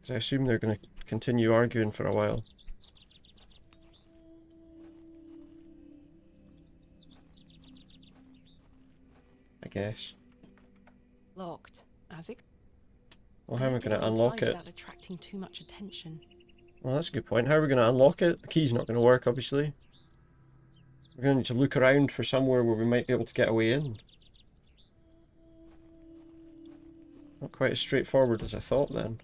Because I assume they're going to continue arguing for a while. I guess. Locked. As it. Well, how am I going to unlock it? Without attracting too much attention. Well, that's a good point. How are we going to unlock it? The key's not going to work, obviously. We're going to need to look around for somewhere where we might be able to get a way in. Not quite as straightforward as I thought then.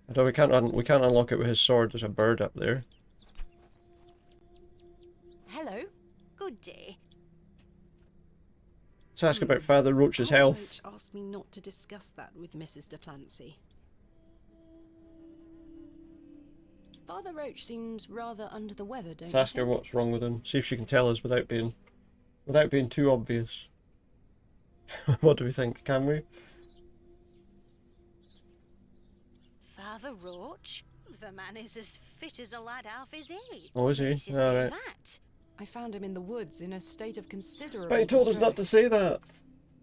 Although we can't unlock it with his sword. There's a bird up there. Hello. Good day. Let's ask about Father Roach's health. Roach asked me not to discuss that with Mrs. de Plancy. Father Roach seems rather under the weather, don't you? Let's ask her what's wrong with him. See if she can tell us without being too obvious. What do we think? Can we? Father Roach? The man is as fit as a lad half his age. Oh, is he? Makes you say Alright. that. I found him in the woods in a state of considerable But he told us not to say that.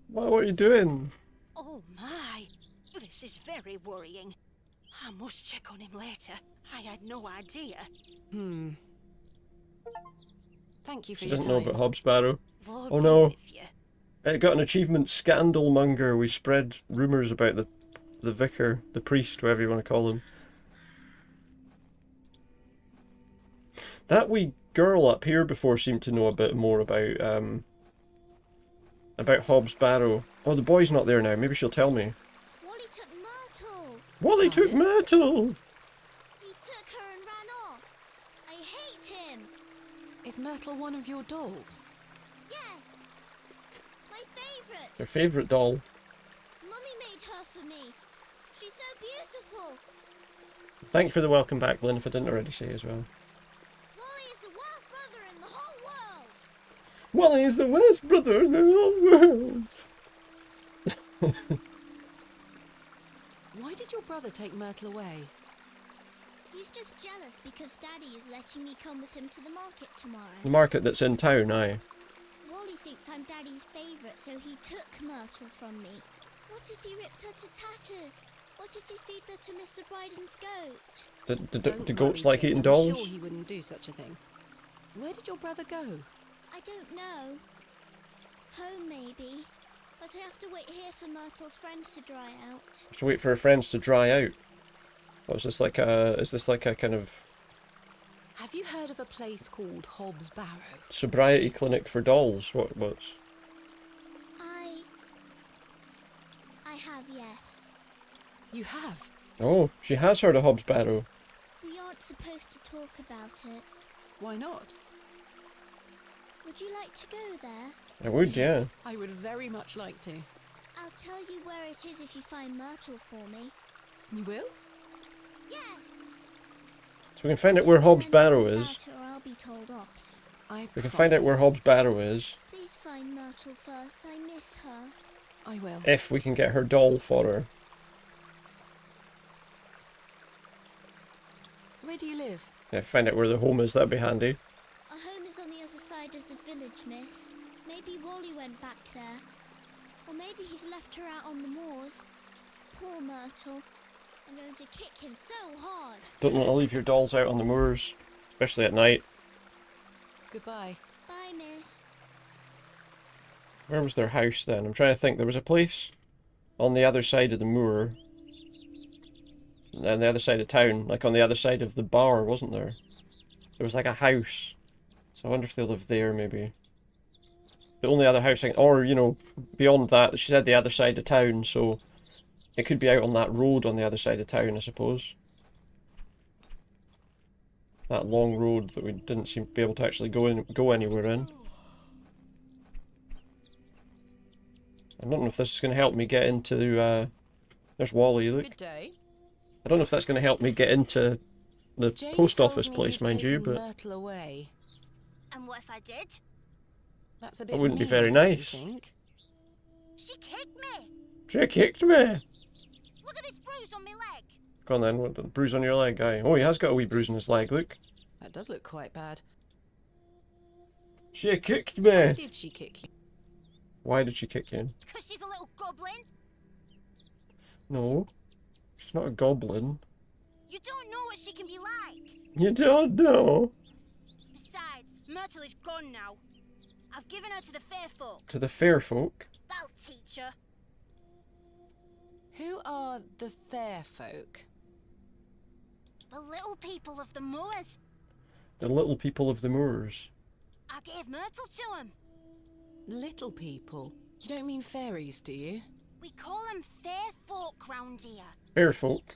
What are you doing? Oh my, this is very worrying. I must check on him later. I had no idea. Thank you for She your doesn't time. know about Hobs Barrow. Lord Oh be no. with you. It got an achievement, Scandalmonger. We spread rumours about the vicar, the priest, whatever you want to call him. That wee girl up here before seemed to know a bit more about Hobs Barrow. Oh, the boy's not there now. Maybe she'll tell me. Wally took Myrtle. Wally took Myrtle! He took her and ran off. I hate him. Is Myrtle one of your dolls? Yes. My favourite. Her favourite doll. Mummy made her for me. She's so beautiful. Thank you for the welcome back, Lynn, if I didn't already say as well. Wally is the worst brother in the whole world. Wally is the worst brother in the whole world! Why did your brother take Myrtle away? He's just jealous because Daddy is letting me come with him to the market tomorrow. The market that's in town, aye. Wally thinks I'm Daddy's favourite, so he took Myrtle from me. What if he rips her to tatters? What if he feeds her to Mr. Bryden's goat? The goats like eating I'm dolls? sure he wouldn't do such a thing. Where did your brother go? I don't know. Home, maybe. But I have to wait here for Myrtle's friends to dry out. To wait for her friends to dry out. What is this like a kind of Have you heard of a place called Hobs Barrow? sobriety clinic for dolls? What's I have, yes. You have? Oh, she has heard of Hobs Barrow. We aren't supposed to talk about it. Why not? Would you like to go there? I would, yeah. I would very much like to. I'll tell you where it is if you find Myrtle for me. You will? Yes! So we can find out where Hobs Barrow is. About it or I'll be told off. We can find out where Hobs Barrow is. Please find Myrtle first. I miss her. I will. If we can get her doll for her. Where do you live? Yeah, find out where the home is, that'd be handy. Our home is on the other side of the village, miss. Maybe Wally went back there. Or maybe he's left her out on the moors. Poor Myrtle. I'm going to kick him so hard. Don't want to leave your dolls out on the moors, especially at night. Goodbye. Bye, miss. Where was their house then? I'm trying to think. There was a place on the other side of the moor. On the other side of town, like on the other side of the bar, wasn't there? There was like a house. So I wonder if they live there, maybe. the only other house, or, you know, beyond that, she said the other side of town, so it could be out on that road on the other side of town, I suppose. That long road that we didn't seem to be able to actually go anywhere in. I don't know if this is going to help me get into, there's Wally, look. Good day. I don't know if that's going to help me get into the Jane post tells office me place, you've mind you, taken but Myrtle away. And what if I did? That's a bit that wouldn't be mean, very don't you nice. think? She kicked me! She kicked me! Look at this bruise on my leg! Go on then, what, the bruise on your leg, guy? Oh, he has got a wee bruise on his leg, look. That does look quite bad. She kicked Why me! did she kick you? Why did she kick you? Because she's a little goblin? No. She's not a goblin. You don't know what she can be like! You don't know. Besides, Myrtle is gone now. I've given her to the fair folk. To the fair folk. That'll teach her. Who are the fair folk? The little people of the moors. The little people of the moors. I gave Myrtle to them. Little people? You don't mean fairies, do you? We call them fair folk round here. Fair folk.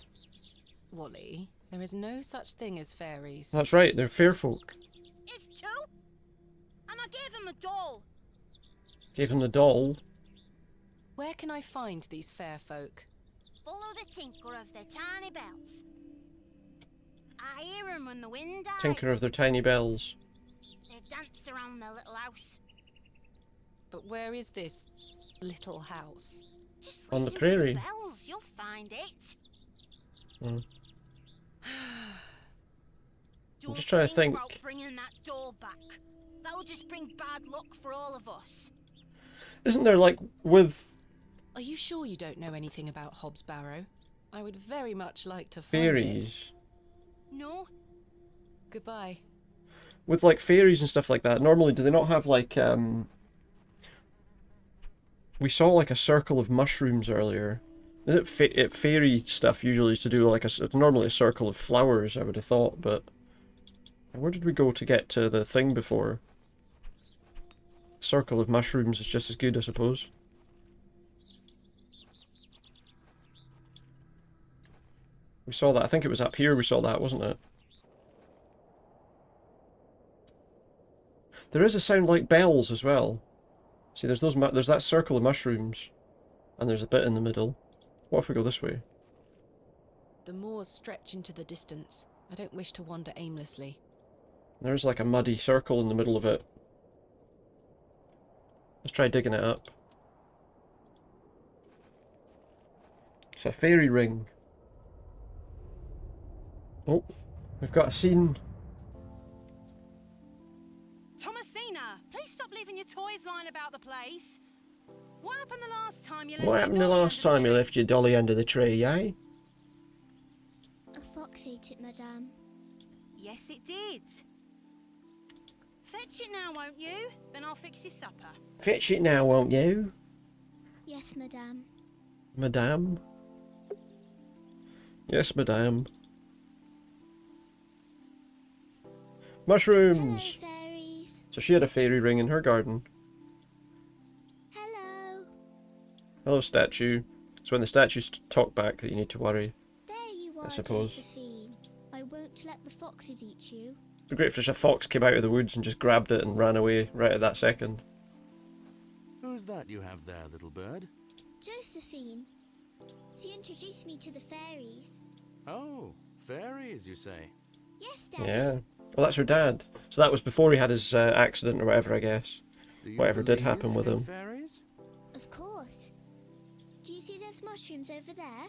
Wally, there is no such thing as fairies. That's right, they're fair folk. It's two. And I gave him a doll. Gave him the doll. Where can I find these fair folk? Follow the tinkle of their tiny bells. I hear them when the wind dies. Tinker of their tiny bells. They dance around their little house. But where is this little house? Just On the listen prairie. For the bells, you'll find it. Mm. Don't just trying to think. about bringing that doll back. That'll just bring bad luck for all of us. Isn't there, like, with Are you sure you don't know anything about Hobs Barrow? I would very much like to find fairies? it. No? Goodbye. With, like, fairies and stuff like that, normally do they not have, like, we saw, like, a circle of mushrooms earlier. Is it fairy stuff usually is to do, like, it's normally a circle of flowers, I would have thought, but where did we go to get to the thing before? Circle of mushrooms is just as good, I suppose. We saw that, I think it was up here we saw that, wasn't it? There is a sound like bells as well. See, there's there's that circle of mushrooms, and there's a bit in the middle. What if we go this way? The moors stretch into the distance. I don't wish to wander aimlessly. There's like a muddy circle in the middle of it. Let's try digging it up. It's a fairy ring. Oh, we've got a scene. Thomasina, please stop leaving your toys lying about the place. What happened the last time you left What your happened the dolly last under time you tree? left your dolly under the tree, eh? A fox ate it, madame. Yes, it did. Fetch it now, won't you? Then I'll fix your supper. Fetch it now, won't you? Yes, madame. Madame? Yes, madame. Mushrooms! Hello, fairies. So she had a fairy ring in her garden. Hello. Hello, statue. It's when the statues talk back that you need to worry. There you are, I suppose. Josephine. I won't let the foxes eat you. It'd be great if just a fox came out of the woods and just grabbed it and ran away right at that second. Who's that you have there, little bird? Josephine. She introduced me to the fairies. Oh, fairies, you say? Yes, Daddy. Yeah. Well, that's her dad. So that was before he had his accident or whatever, I guess. Do you Whatever did believe happen with in him. Fairies? Of course. Do you see those mushrooms over there?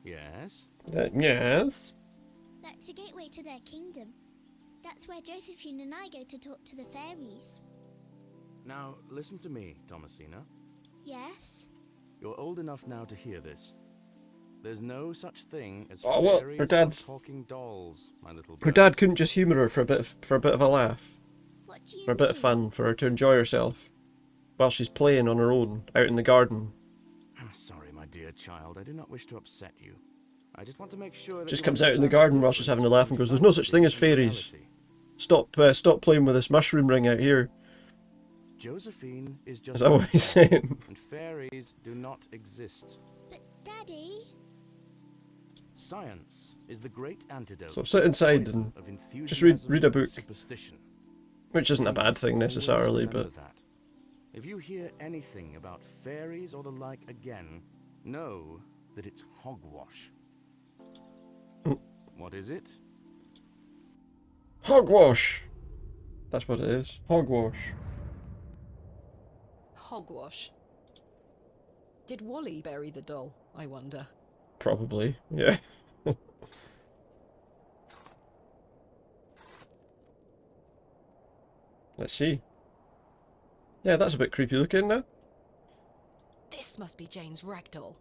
Yes. Yes. That's the gateway to their kingdom. That's where Josephine and I go to talk to the fairies. Now, listen to me, Thomasina. Yes? You're old enough now to hear this. There's no such thing as Oh, what? fairies Her or dad's- talking dolls, my little bird. Her dad couldn't just humour her for a bit of a laugh, What do you for a bit of mean? fun, for her to enjoy herself, while she's playing on her own out in the garden. I'm sorry, my dear child. I do not wish to upset you. I just want to make sure that Just you comes out in the understand garden while she's having a laugh and goes, "There's no such thing as difference between fairies. reality." Stop playing with this mushroom ring out here." Josephine is just Is that what he's saying? and fairies do not exist. But, Daddy... Science is the great antidote. So sit inside to the and poison of just enthusiasm read a and book. Superstition. Which isn't a bad thing Please necessarily, always but... remember that. If you hear anything about fairies or the like again, know that it's hogwash. What is it? Hogwash! That's what it is. Hogwash. Hogwash. Did Wally bury the doll, I wonder? Probably, yeah. Let's see. Yeah, that's a bit creepy looking now. This must be Jane's ragdoll.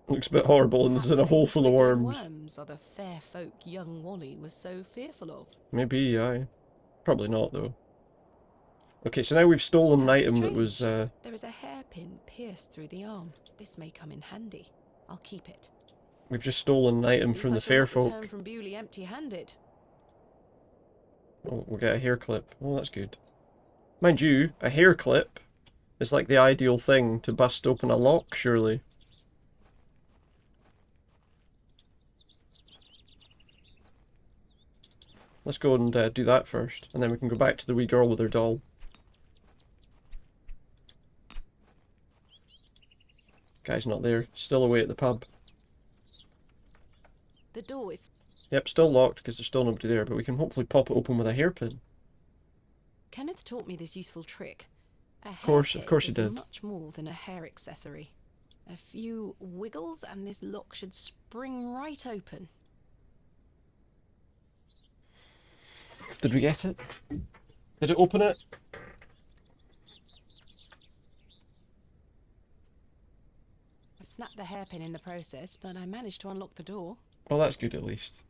Looks a bit horrible and is in a hole full of worms. Worms are the fair folk young Wally was so fearful of. Maybe, aye. Probably not, though. Okay, so now we've stolen an How item that strange. was, There is a hairpin pierced through the arm. This may come in handy. I'll keep it. we've just stolen an item At from the least I shall fair not return folk. from Bewlay empty-handed. Oh, we'll get a hair clip. Oh, that's good. Mind you, a hair clip is like the ideal thing to bust open a lock, surely. Let's go and do that first, and then we can go back to the wee girl with her doll. Guy's not there. Still away at the pub. The door is... Yep, still locked because there's still nobody there, but we can hopefully pop it open with a hairpin. Kenneth taught me this useful trick. Of course he is did. Much more than a hair accessory. A few wiggles and this lock should spring right open. Did we get it? Did it open it? I've snapped the hairpin in the process, but I managed to unlock the door. Well, that's good at least.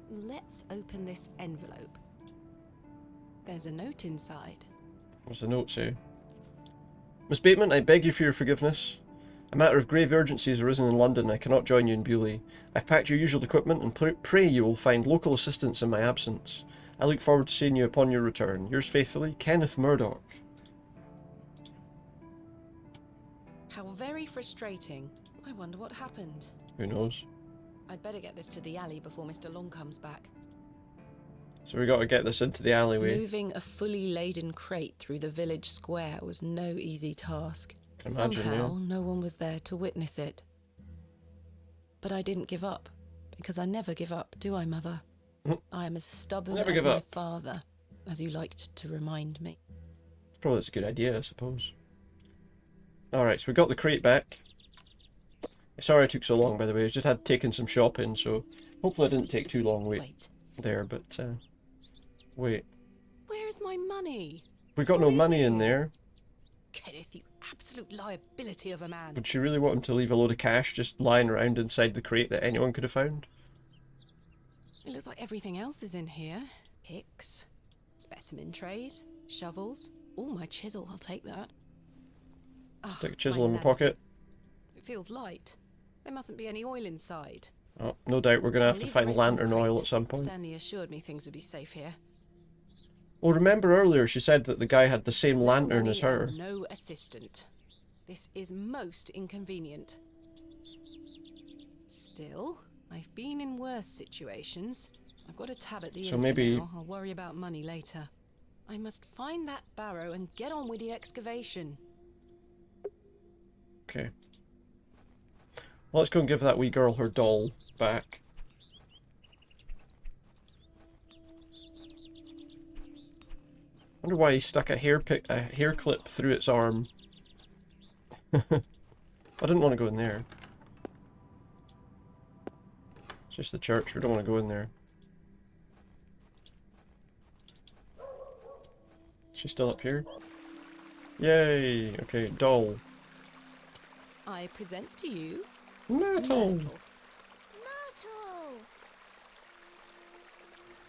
Let's open this envelope. There's a note inside. What's the note say? Miss Bateman, I beg you for your forgiveness. A matter of grave urgency has arisen in London. I cannot join you in Bewlay. I've packed your usual equipment and pray you will find local assistance in my absence. I look forward to seeing you upon your return. Yours faithfully, Kenneth Murdoch. How very frustrating. I wonder what happened. Who knows? I'd better get this to the alley before Mr. Long comes back. So we got to get this into the alleyway. Moving a fully laden crate through the village square was no easy task. Can imagine, Somehow, yeah. no one was there to witness it. But I didn't give up, because I never give up, do I, Mother? I am as stubborn Never as give my up. father, as you liked to remind me. Probably that's a good idea, I suppose. Alright, so we got the crate back. Sorry I took so long, by the way. I just had taken some shopping, so hopefully I didn't take too long Wait, there, but wait. where's my money? We got no money in there. Kenneth, you absolute liability of a man. Would she really want him to leave a load of cash just lying around inside the crate that anyone could have found? It looks like everything else is in here. Picks, specimen trays, shovels. Oh, my chisel, I'll take that. Ah, Stick a chisel in my lantern. pocket. It feels light. There mustn't be any oil inside. Oh, no doubt we're going to have I'll to leave the find rest in the lantern oil crate. at some point. Stanley assured me things would be safe here. Well, remember earlier she said that the guy had the same No lantern money as her. and no assistant. This is most inconvenient. Still, I've been in worse situations. I've got a tab at the So inn maybe- for now. I'll worry about money later. I must find that barrow and get on with the excavation. Okay. Well, let's go and give that wee girl her doll back. Wonder why he stuck a hair clip through its arm. I didn't want to go in there. It's just the church. We don't want to go in there. She's still up here. Yay! Okay, doll. I present to you Myrtle! Myrtle!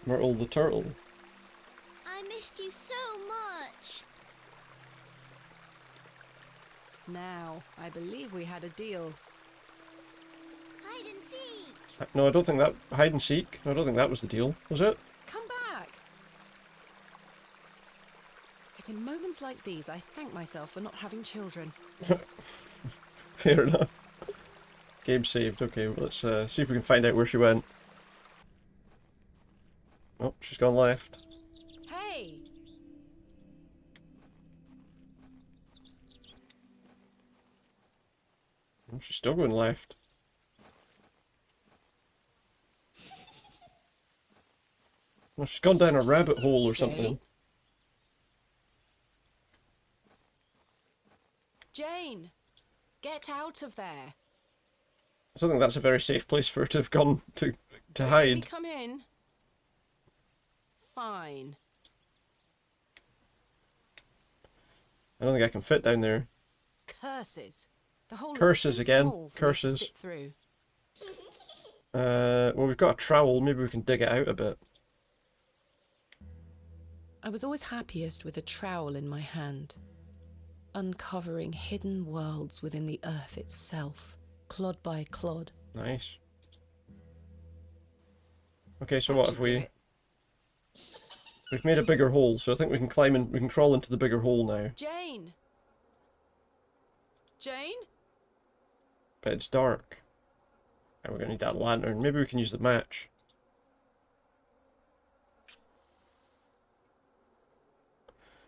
Myrtle the turtle. I missed you so much. Now, I believe we had a deal. Hide and seek. No, I don't think that... Hide and seek? No, I don't think that was the deal. Was it? Come back! It's in moments like these I thank myself for not having children. Fair enough. Game saved. Okay, well, let's see if we can find out where she went. Oh, she's gone left. Hey! Oh, she's still going left. Well, she's gone down a rabbit hole or something. Jane! Get out of there! I don't think that's a very safe place for her to have gone to Let me hide. come in. Fine. I don't think I can fit down there. Curses. The hole Curses is too again. small for me to Curses. fit through. Well, we've got a trowel. Maybe we can dig it out a bit. I was always happiest with a trowel in my hand, uncovering hidden worlds within the earth itself, clod by clod. Nice. Okay, so That what should have do we... it. We've made a bigger hole, so I think we can climb in. We can crawl into the bigger hole now. Jane! Jane? But it's dark. And we're gonna need that lantern. Maybe we can use the match.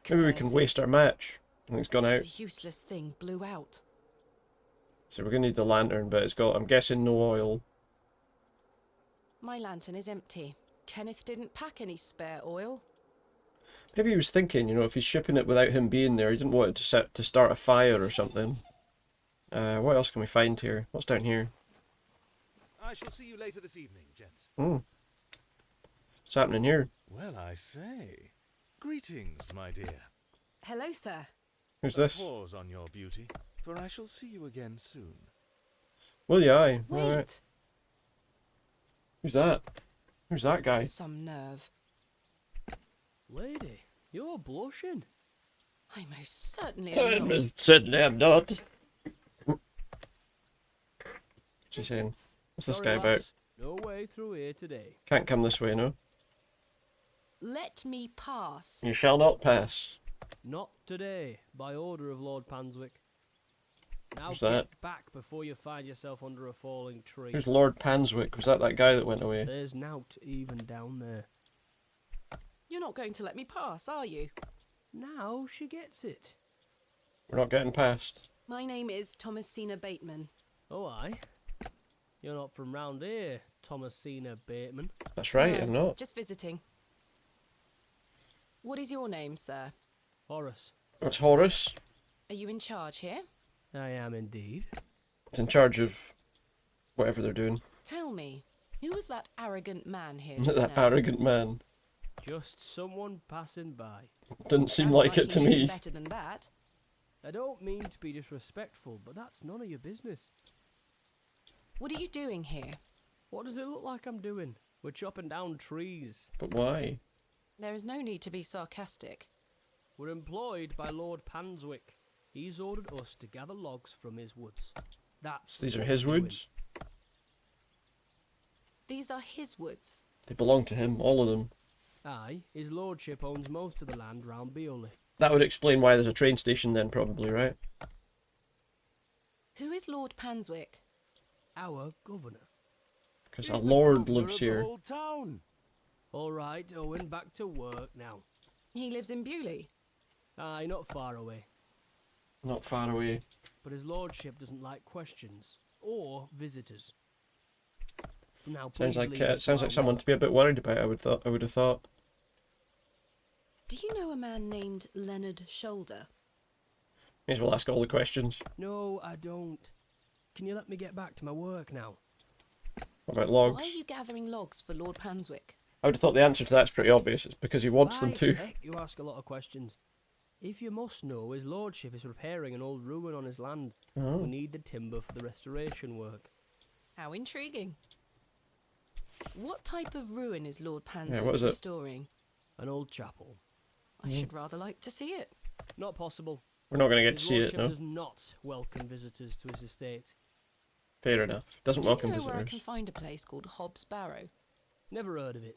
Maybe we can waste our match. I think it's gone out. The useless thing blew out. So we're gonna need the lantern, but it's got, I'm guessing, no oil. My lantern is empty. Kenneth didn't pack any spare oil. Maybe he was thinking, you know, if he's shipping it without him being there, he didn't want it to start a fire or something. What else can we find here? What's down here? I shall see you later this evening, gents. Hmm. What's happening here? Well, I say. Greetings, my dear. Hello, sir. Who's this? Pause on your beauty, for I shall see you again soon. Will ya? Aye. Wait. Alright. Who's that? Who's that guy? Some nerve. Lady, you're blushing. I most certainly am not. Certainly I'm not. What's she saying? What's this guy Sorry, about? lass, no way through here today. Can't come this way, no? Let me pass. You shall not pass. Not today, by order of Lord Panswick. Now Who's get that? back before you find yourself under a falling tree. Who's Lord Panswick? Was that guy that went away? There's nought even down there. You're not going to let me pass, are you? Now she gets it. We're not getting past. My name is Thomasina Bateman. Oh, aye. You're not from round here, Thomasina Bateman. That's right, No, I'm not. Just visiting. What is your name, sir? Horace. That's Horace. Are you in charge here? I am indeed. It's in charge of whatever they're doing. Tell me, who was that arrogant man here just That now? arrogant man. Just someone passing by. Didn't seem Sounds like it to he knew me. better than that. I don't mean to be disrespectful, but that's none of your business. What are you doing here? What does it look like I'm doing? We're chopping down trees. But why? There is no need to be sarcastic. We're employed by Lord Panswick. He's ordered us to gather logs from his woods. That's These are what his we're doing. woods? These are his woods. They belong to him, all of them. Aye, his lordship owns most of the land round Bewlay. That would explain why there's a train station then, probably, right? Who is Lord Panswick? Our governor. Because He's a the lord governor lives of the here. whole town. All right, Owen, back to work now. He lives in Bewlay. Aye, not far away. Not far away. But his lordship doesn't like questions or visitors. Now, Sounds please like leave us to our someone work. to be a bit worried about. I would have thought. Do you know a man named Leonard Shoulder? May as well ask all the questions. No, I don't. Can you let me get back to my work now? What about logs? Why are you gathering logs for Lord Panswick? I would have thought the answer to that's pretty obvious. It's because he wants them Why to. heck you ask a lot of questions. If you must know, his lordship is repairing an old ruin on his land. Oh. We need the timber for the restoration work. How intriguing. What type of ruin is Lord Panswick what is it? restoring? An old chapel. I should rather like to see it. Not possible. We're not going to get His to see it, lordship no? does not welcome visitors to his estate. Fair enough. Doesn't Do welcome you know where I visitors. can find a place called Hobs Barrow? Never heard of it.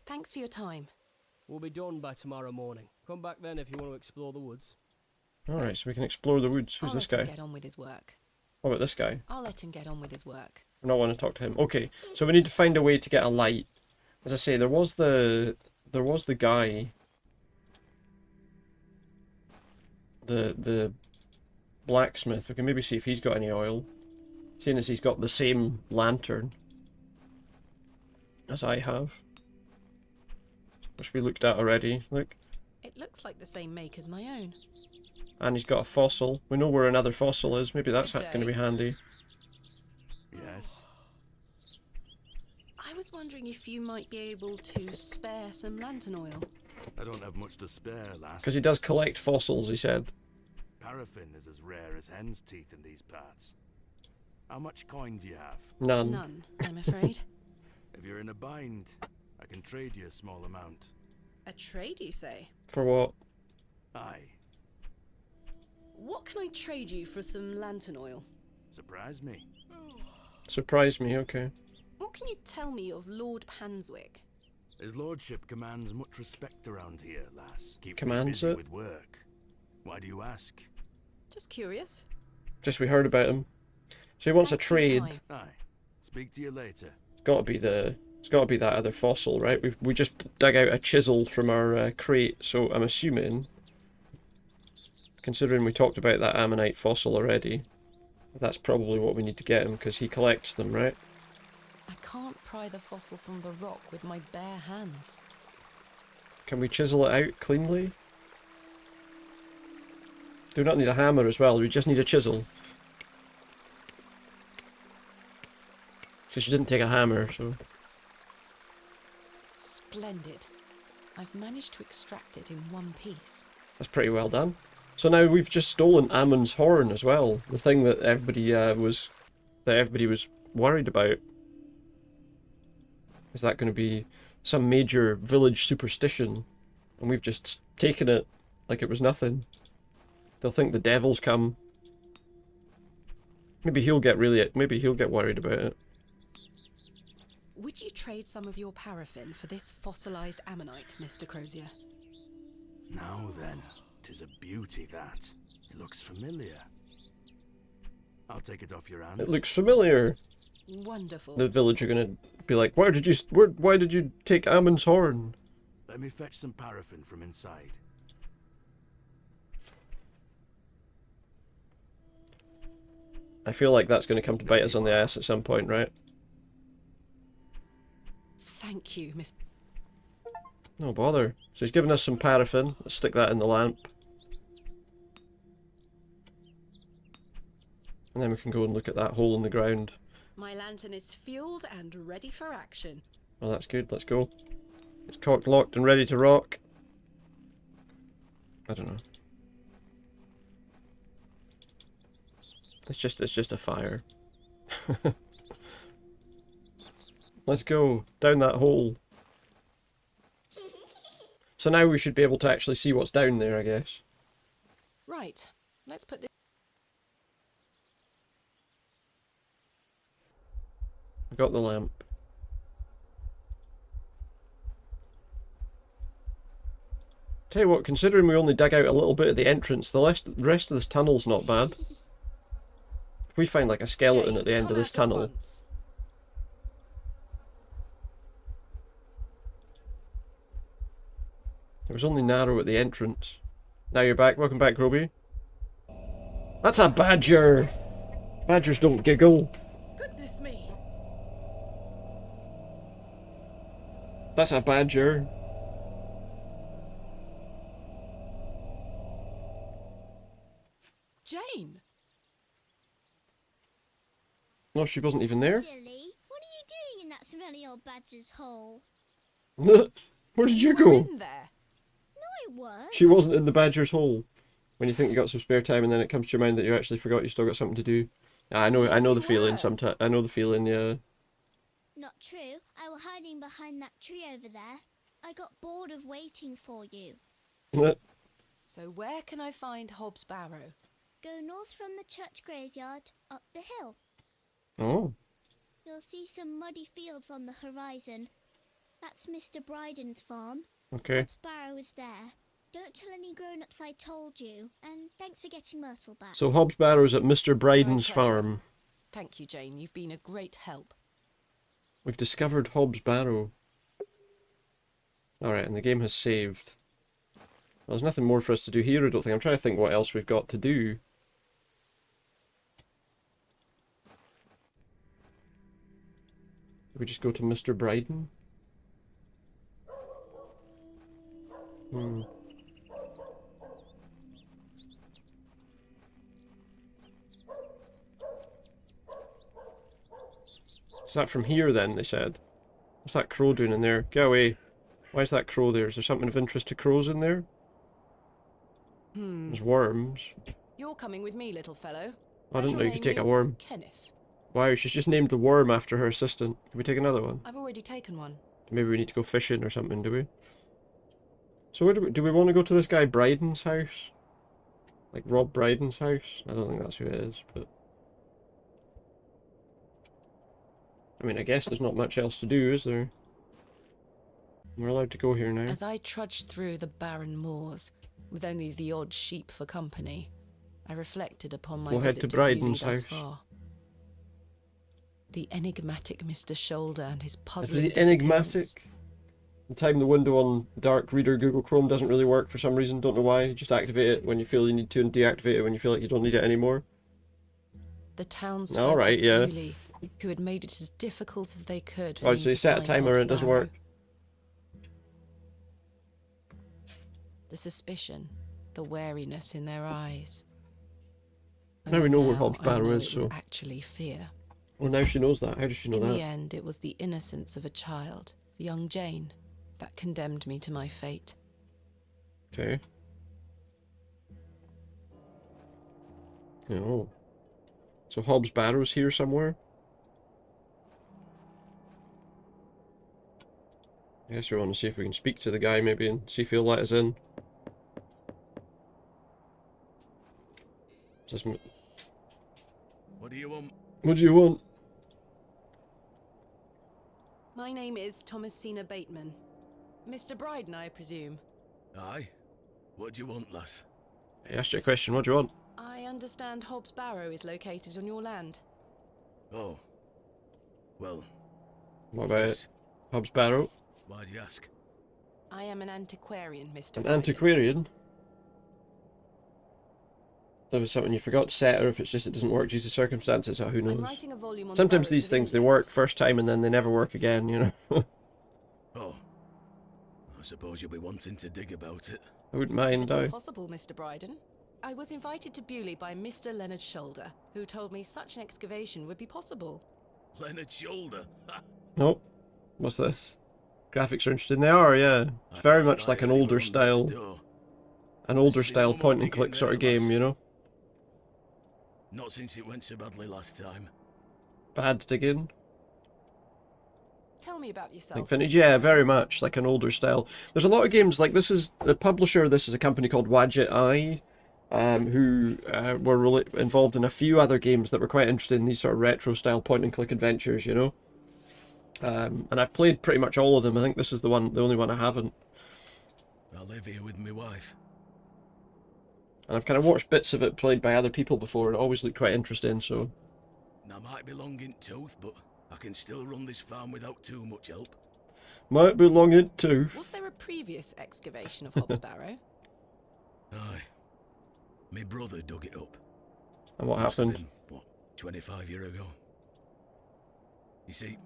Thanks for your time. We'll be done by tomorrow morning. Come back then if you want to explore the woods. Alright, so we can explore the woods. Who's I'll this let him guy? get on with his work. What about this guy? I'll let him get on with his work. I don't want to talk to him. Okay, so we need to find a way to get a light. As I say, there was the guy. The blacksmith. We can maybe see if he's got any oil. Seeing as he's got the same lantern as I have. Which we looked at already. Look. It looks like the same make as my own. And he's got a fossil. We know where another fossil is. Maybe that's Good going to day. be handy. Yes? I was wondering if you might be able to spare some lantern oil. I don't have much to spare, lass. Because he does collect fossils, he said. Paraffin is as rare as hen's teeth in these parts. How much coin do you have? None. None, I'm afraid. If you're in a bind, I can trade you a small amount. A trade, you say? For what? Aye. What can I trade you for some lantern oil? Surprise me. Surprise me, okay. What can you tell me of Lord Panswick? His lordship commands much respect around here, lass. Keep Commands busy it? with work. Why do you ask? Just curious. Just we heard about him. So he wants Thanks a for your trade. time. Aye. Speak to you later. It's got to be that other fossil, right? We just dug out a chisel from our crate, so I'm assuming, considering we talked about that ammonite fossil already, that's probably what we need to get him, because he collects them, right? I can't pry the fossil from the rock with my bare hands. Can we chisel it out cleanly? Do not need a hammer as well, we just need a chisel. Because she didn't take a hammer, so... Splendid. I've managed to extract it in one piece. That's pretty well done. So now we've just stolen Ammon's horn as well. The thing that everybody was worried about. Is that going to be some major village superstition? And we've just taken it like it was nothing. They'll think the devil's come. Maybe he'll get worried about it. Would you trade some of your paraffin for this fossilized ammonite, Mr. Crozier? Now then, 'tis a beauty that. It looks familiar. I'll take it off your hands. It looks familiar. Wonderful. The village are going to be like, why did you take Ammon's horn? Let me fetch some paraffin from inside. I feel like that's going to come to bite us on the ass at some point, right? Thank you, Miss. No bother. So he's given us some paraffin. Let's stick that in the lamp. And then we can go and look at that hole in the ground. My lantern is fueled and ready for action. Well, that's good. Let's go. It's cocked, locked, and ready to rock. I don't know. It's just a fire. Let's go down that hole. So now we should be able to actually see what's down there, I guess. Right. Let's put this. I got the lamp. Tell you what, considering we only dug out a little bit at the entrance, the rest of this tunnel's not bad. If we find like a skeleton at the end of this tunnel. It was only narrow at the entrance. Now you're back. Welcome back, Groby. That's a badger! Badgers don't giggle. Goodness me. That's a badger. Jane. No, she wasn't even there. Silly, what are you doing in that smelly old badger's hole? Where did you go? In there. No, I weren't. She wasn't in the badger's hole. When you think you got some spare time and then it comes to your mind that you actually forgot you still got something to do. Yeah, I know the you feeling were. sometimes. I know the feeling, yeah. Not true. I was hiding behind that tree over there. I got bored of waiting for you. So where can I find Hobs Barrow? Go north from the church graveyard, up the hill. Oh. You'll see some muddy fields on the horizon. That's Mr. Bryden's farm. Okay. Hobs Barrow is there. Don't tell any grown-ups I told you, and thanks for getting Myrtle back. So Hobs Barrow's at Mr. Bryden's My pleasure. farm. Thank you, Jane. You've been a great help. We've discovered Hobs Barrow. Alright, and the game has saved. Well, there's nothing more for us to do here, I don't think. I'm trying to think what else we've got to do. Did we just go to Mr. Bryden? Is that from here then, they said? What's that crow doing in there? Go away. Why is that crow there? Is there something of interest to crows in there? There's worms. You're coming with me, little fellow. I didn't know you could take a Name you worm. Kenneth. Wow, she's just named the worm after her assistant. Can we take another one? I've already taken one. Maybe we need to go fishing or something, do we? So where do we want to go to this guy Bryden's house? Like Rob Bryden's house? I don't think that's who it is, but... I mean, I guess there's not much else to do, is there? We're allowed to go here now. As I trudged through the barren moors, with only the odd sheep for company, I reflected upon my We'll head visit to Bewlay Bryden's thus house. far. The enigmatic Mr. Shoulder and his Is puzzling it disappearance. enigmatic? The time the window on Dark Reader Google Chrome doesn't really work for some reason, don't know why. Just activate it when you feel you need to and deactivate it when you feel like you don't need it anymore. The townsfolk Alright, of yeah. Bewlay, who had made it as difficult as they could for Oh, me so you to set a find timer Hobs and it doesn't Barrow. work. The suspicion, the wariness in their eyes. Now we Only know where Hobs I Barrow know is, it was so... actually fear. Well, now she knows that. How does she know In that? the end, it was the innocence of a child, young Jane, that condemned me to my fate. Okay. Oh. So Hobs Barrow's here somewhere? I guess we want to see if we can speak to the guy maybe and see if he'll let us in. Does this What do you want? What do you want? My name is Thomasina Bateman. Mr. Bryden, I presume. Aye. What do you want, lass? I asked you a question. What do you want? I understand Hobs Barrow is located on your land. Oh. Well, What about yes. it? Hobs Barrow? Why do you ask? I am an antiquarian, Mr. An Bryden. antiquarian? There was something you forgot to set, or if it's just it doesn't work due to circumstances, or who I'm knows. writing a volume on the Sometimes barrows these of things, they England. work first time and then they never work again, you know? Oh. I suppose you'll be wanting to dig about it. I wouldn't If mind, at all I. possible, Mr. Bryden. I was invited to Bewlay by Mr. Leonard Shoulder, who told me such an excavation would be possible. Leonard Shoulder? Ha! Nope. What's this? Graphics are interesting. They are, yeah. It's very much like an older style, point and click sort of game, you know? Not since it went so badly last time. Bad digging. Tell me about yourself. Like vintage, yeah, very much like an older style. There's a lot of games like this. Is the publisher of this is a company called Wadget Eye, who were really involved in a few other games that were quite interested in these sort of retro style point and click adventures, you know. And I've played pretty much all of them. I think this is the only one I haven't. I live here with my wife. And I've kind of watched bits of it played by other people before, and it always looked quite interesting. So I might be long in tooth, but I can still run this farm without too much help. might be long in too. Was there a previous excavation of Hobs Barrow? Aye. My brother dug it up. And what Must have happened? been, what, 25 years ago? You see,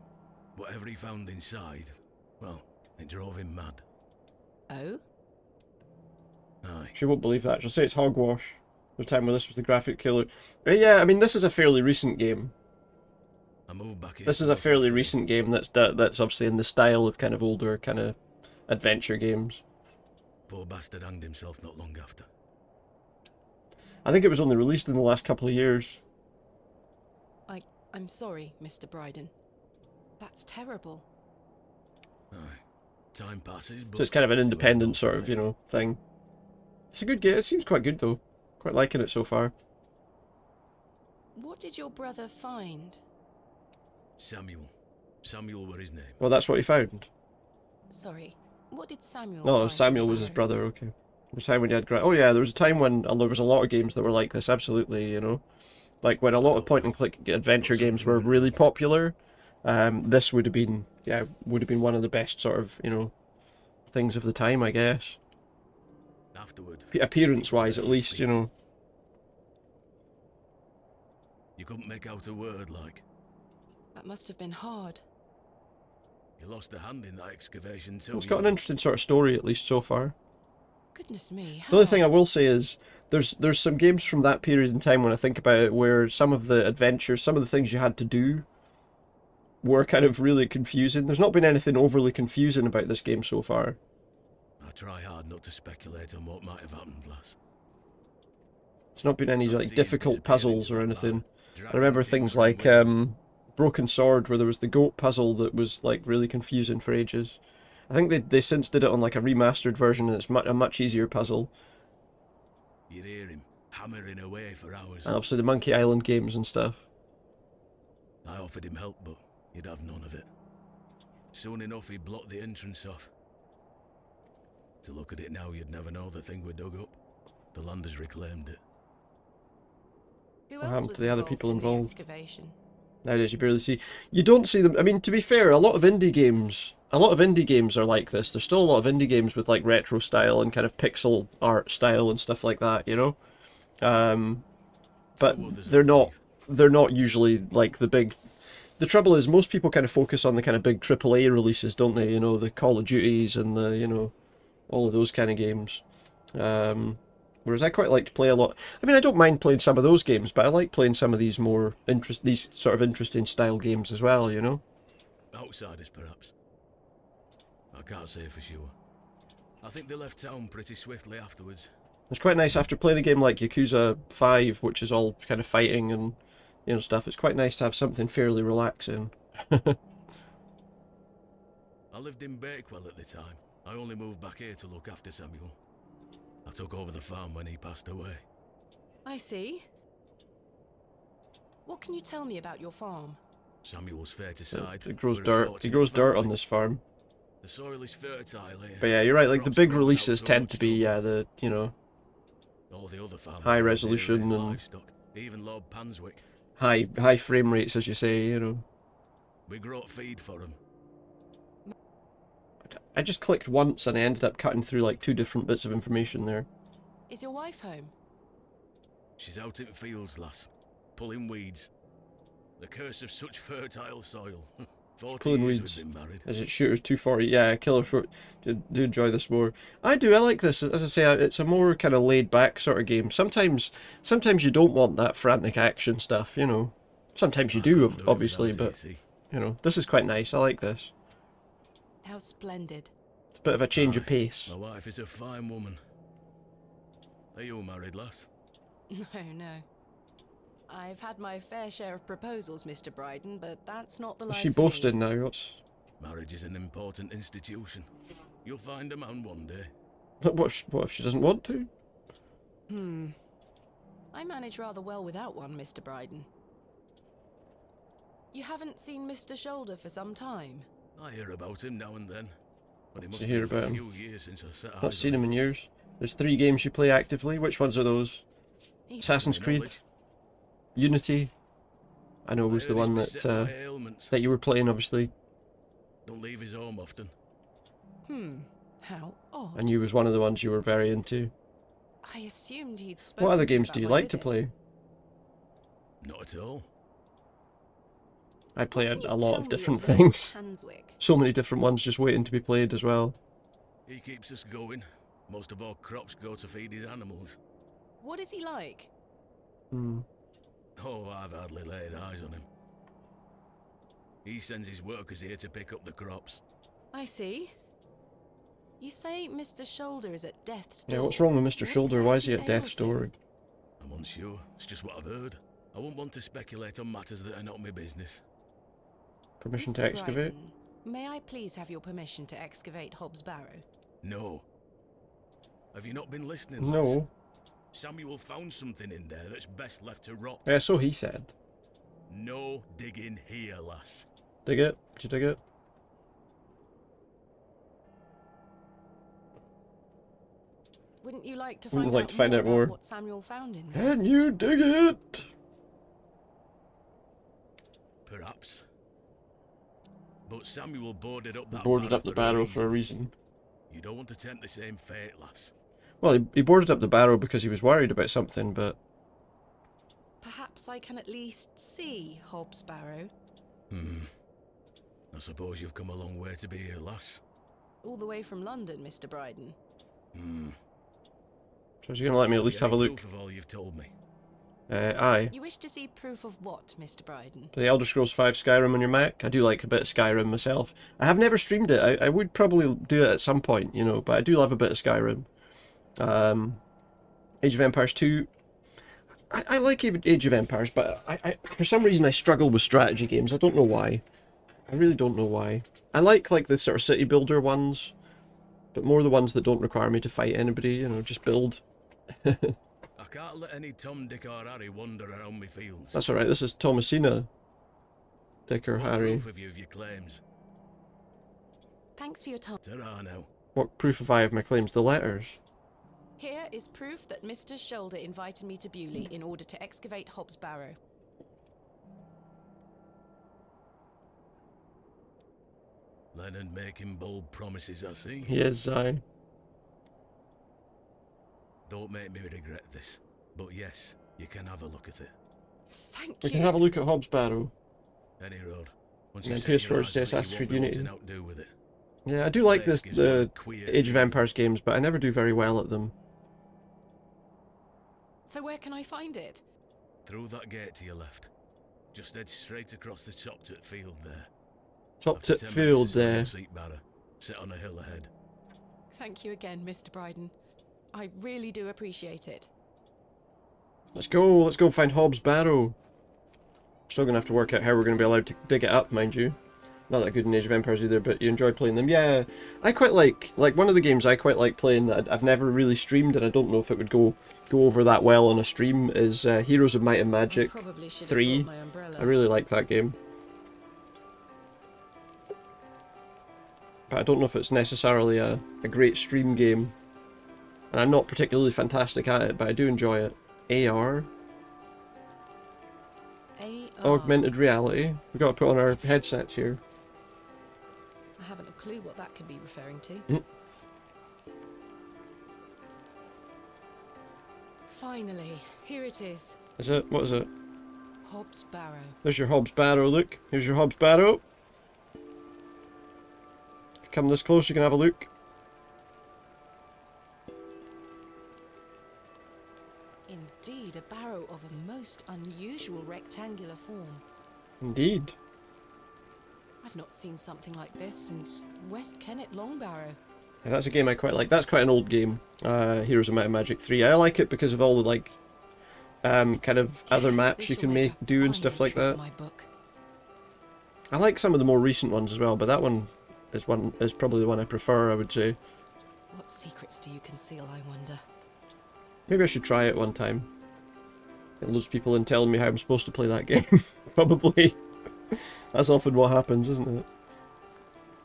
whatever he found inside, well, it drove him mad. Oh? Aye. She won't believe that. She'll say it's hogwash. The time when this was the graphic killer. But yeah, I mean, this is a fairly recent game. I moved back here. This is to a look fairly after recent game that's obviously in the style of kind of older kind of adventure games. him. Poor bastard hanged himself not long after. I think it was only released in the last couple of years. I'm sorry, Mr. Bryden. That's terrible. Aye. Time passes, but So it's kind of an you ain't independent no sort of, you know, thing. It's a good game. It seems quite good though. Quite liking it so far. What did your brother find? Samuel. Samuel were his name. Well, that's what he found. Sorry, what did Samuel No, find Samuel in the was his barrow? brother. Okay. There was a time when you had oh yeah, there was a time when there was a lot of games that were like this, absolutely, you know. Like when a lot of point and click adventure games were really popular, this would have been, yeah, one of the best sort of, you know, things of the time, I guess. Afterward, Appearance wise at least, you know. You couldn't make out a word, like. That must have been hard. You lost a hand in that excavation too. Well, it's got an interesting sort of story, at least so far. Goodness me, The only thing I will say is, there's some games from that period in time when I think about it where some of the adventures, some of the things you had to do were kind of really confusing. There's not been anything overly confusing about this game so far. I try hard not to speculate on what might have happened, lass. There's not been any like difficult puzzles or anything. I remember things like Broken Sword, where there was the goat puzzle that was like really confusing for ages. I think they since did it on like a remastered version, and it's a much easier puzzle. You'd hear him hammering away for hours. And obviously the Monkey Island games and stuff. I offered him help, but he'd have none of it. Soon enough, he'd block the entrance off. To look at it now, you'd never know the thing we dug up. The land has reclaimed it. What happened to the other people involved? Excavation? Nowadays you barely see. You don't see them. I mean, to be fair, a lot of indie games are like this. There's still a lot of indie games with like retro style and kind of pixel art style and stuff like that, you know. But they're not usually like the big. The trouble is most people kind of focus on the kind of big AAA releases, don't they? You know, the Call of Duties and the, you know, all of those kind of games. Whereas I quite like to play a lot. I mean, I don't mind playing some of those games, but I like playing some of these these sort of interesting style games as well, you know? Outsiders, perhaps. I can't say for sure. I think they left town pretty swiftly afterwards. It's quite nice after playing a game like Yakuza 5, which is all kind of fighting and, you know, stuff. It's quite nice to have something fairly relaxing. I lived in Bakewell at the time. I only moved back here to look after Samuel. I took over the farm when he passed away. I see. What can you tell me about your farm? Samuel's fair to side. It grows dirt. He grows dirt on this farm. The soil is fertile here. But yeah, you're right. Like the big releases tend to be, yeah, the, you know, all the other high resolution and livestock, even Lord Panswick. High frame rates, as you say, you know. We grow feed for him. I just clicked once and I ended up cutting through like 2 different bits of information there. Is your wife home? She's out in fields, lass, pulling weeds. The curse of such fertile soil. 40 years we've been married. Is it Shooters 240? Yeah, Killer Fruit. Do enjoy this more. I do. I like this. As I say, it's a more kind of laid back sort of game. Sometimes you don't want that frantic action stuff, you know. Sometimes you do, obviously, but you know, this is quite nice. I like this. How splendid. It's a bit of a change of pace. My wife is a fine woman. Are you married, lass? No. I've had my fair share of proposals, Mr. Bryden, but that's not the life. Is she boasting now? What's... Marriage is an important institution. You'll find a man one day. What if she doesn't want to? I manage rather well without one, Mr. Bryden. You haven't seen Mr. Shoulder for some time? I hear about him now and then. But it must hear be a about few years since I set eyes Not seen on him in years. There's 3 games you play actively. Which ones are those? Assassin's Creed, Unity. I know was the one that you were playing, obviously. Don't leave his home often. How odd. And you was one of the ones you were very into. I assumed he'd spoken. What other games to do you about my like to visit. play? Not at all. I play What can a you lot tell of me different of Leonard things. Panswick? So many different ones just waiting to be played as well. He keeps us going. Most of our crops go to feed his animals. What is he like? Oh, I've hardly laid eyes on him. He sends his workers here to pick up the crops. I see. You say Mr. Shoulder is at death's door. Yeah, what's wrong with Mr. What Shoulder? Why is he at exactly death's ails him? door? I'm unsure. It's just what I've heard. I won't want to speculate on matters that are not my business. Permission to Mr. excavate? Bryden, may I please have your permission to excavate Hobs Barrow? No. Have you not been listening, lass? No. Samuel found something in there that's best left to rot. Yeah, so he said. No digging here, lass. Dig it? Did you dig it? Wouldn't you like to Wouldn't find, like out, to find out about more. what Samuel found in there? Can you dig it? Perhaps. But Samuel boarded up that Boarded barrow up the for barrow for a reason. You don't want to tempt the same fate, lass. Well, he boarded up the barrow because he was worried about something, but... Perhaps I can at least see Hobs Barrow. I suppose you've come a long way to be here, lass. All the way from London, Mr. Bryden. So is he going to let me at least have a look? Proof of all you've told me. Aye. You wish to see proof of what, Mr. Bryden? The Elder Scrolls 5 Skyrim on your Mac. I do like a bit of Skyrim myself. I have never streamed it. I would probably do it at some point, you know, but I do love a bit of Skyrim. Age of Empires 2. I like Age of Empires, but I for some reason I struggle with strategy games. I don't know why. I really don't know why. I like the sort of city builder ones, but more the ones that don't require me to fight anybody, you know, just build. I can't let any Tom, Dick or Harry wander around me fields. That's alright, this is Thomasina. Dick or What Harry. proof have you of your claims? Thanks for your time. Ta-ra now. What proof have I of my claims? The letters. Here is proof that Mr. Shoulder invited me to Bewlay in order to excavate Hobs Barrow. Leonard making bold promises, I see. He is, aye. Don't make me regret this, but yes, you can have a look at it. Thank We you. can have a look at Hobs Barrow. Any road. Once And you then set your PS4 eyes on says it, you Assassin's won't Creed know what Unity. to not do with it. Yeah, I do like Place this gives you the a queer Age of feeling. Empires games, but I never do very well at them. So where can I find it? Through that gate to your left. Just head straight across the top tip field there. Top After tip 10 minutes, field it's a there. seat barrow. Sit on a hill ahead. Thank you again, Mr. Bryden. I really do appreciate it. Let's go find Hobs Barrow. Still gonna have to work out how we're gonna be allowed to dig it up, mind you. Not that good in Age of Empires either, but you enjoy playing them. Yeah, I quite like one of the games I quite like playing that I've never really streamed, and I don't know if it would go over that well on a stream, is Heroes of Might and Magic 3. I really like that game. But I don't know if it's necessarily a great stream game. And I'm not particularly fantastic at it, but I do enjoy it. AR? Augmented reality. We've got to put on our headsets here. I haven't a clue what that could be referring to. Finally, here it is. Is it? What is it? Hobs Barrow. There's your Hobs Barrow, look. Here's your Hobs Barrow. If you come this close, you can have a look. Indeed, a barrow of a most unusual rectangular form. Indeed. I've not seen something like this since West Kennet Longbarrow. Yeah, that's a game I quite like. That's quite an old game. Heroes of Might and Magic 3. I like it because of all the kind of other maps you can do and stuff like that. I like some of the more recent ones as well, but that one is probably the one I prefer, I would say. What secrets do you conceal, I wonder? Maybe I should try it one time. Get loads of people in telling me how I'm supposed to play that game. Probably. That's often what happens, isn't it?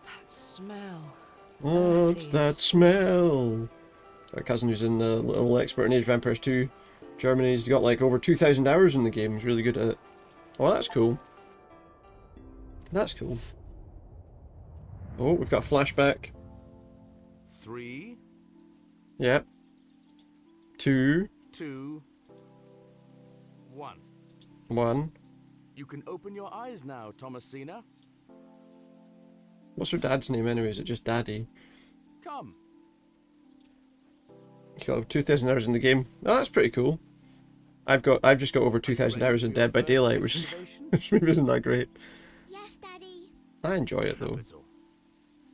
That smell. What's that smell? Got a cousin who's a little expert in Age of Empires 2. Germany. He's got like over 2,000 hours in the game. He's really good at it. Oh, that's cool. That's cool. Oh, we've got a flashback. 3, Yep. 2, 2, 1. 1. You can open your eyes now, Thomasina. What's her dad's name anyway? Is it just Daddy? Come. He's got over 2,000 hours in the game. Oh, that's pretty cool. I've just got over 2,000 hours in Dead by Daylight, which maybe isn't that great. Yes, Daddy. I enjoy it though.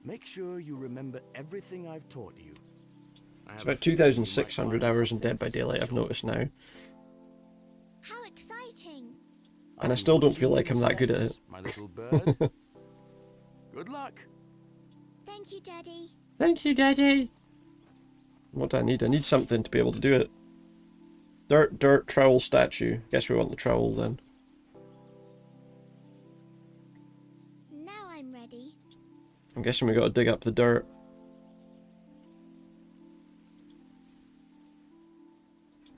Make sure you remember everything I've taught you. It's about 2,600 hours in Dead by Daylight, I've noticed now. How exciting. And I still don't feel like I'm that good at it. My little bird. Good luck. Thank you, Daddy. Thank you, Daddy. What do I need? I need something to be able to do it. Dirt trowel statue. Guess we want the trowel then. Now I'm ready. I'm guessing we got to dig up the dirt.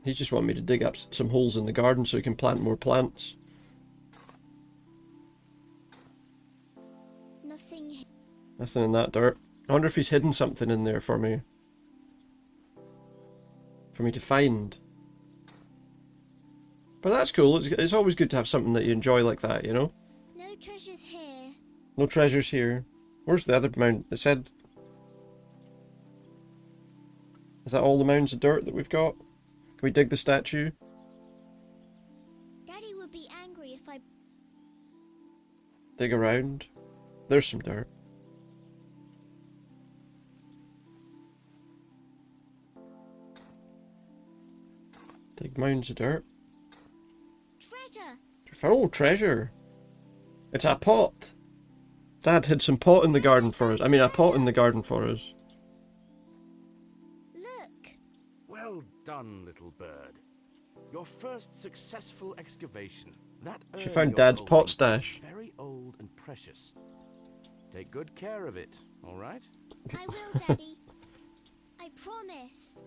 He's just wanting me to dig up some holes in the garden so he can plant more plants. Nothing. Nothing in that dirt. I wonder if he's hidden something in there for me. For me to find. But that's cool. It's always good to have something that you enjoy like that, you know? No treasures here. No treasures here. Where's the other mound? It said... Is that all the mounds of dirt that we've got? Can we dig the statue? Daddy would be angry if I... Dig around. There's some dirt. Dig mounds of dirt. Treasure! Oh, treasure! It's a pot! Dad hid some pot in the garden for us. I mean, a pot in the garden for us. Look! Well done, little bird. Your first successful excavation. That She urn found you're Dad's pot holding is stash. very old and precious. Take good care of it, all right? I will, Daddy. I promise.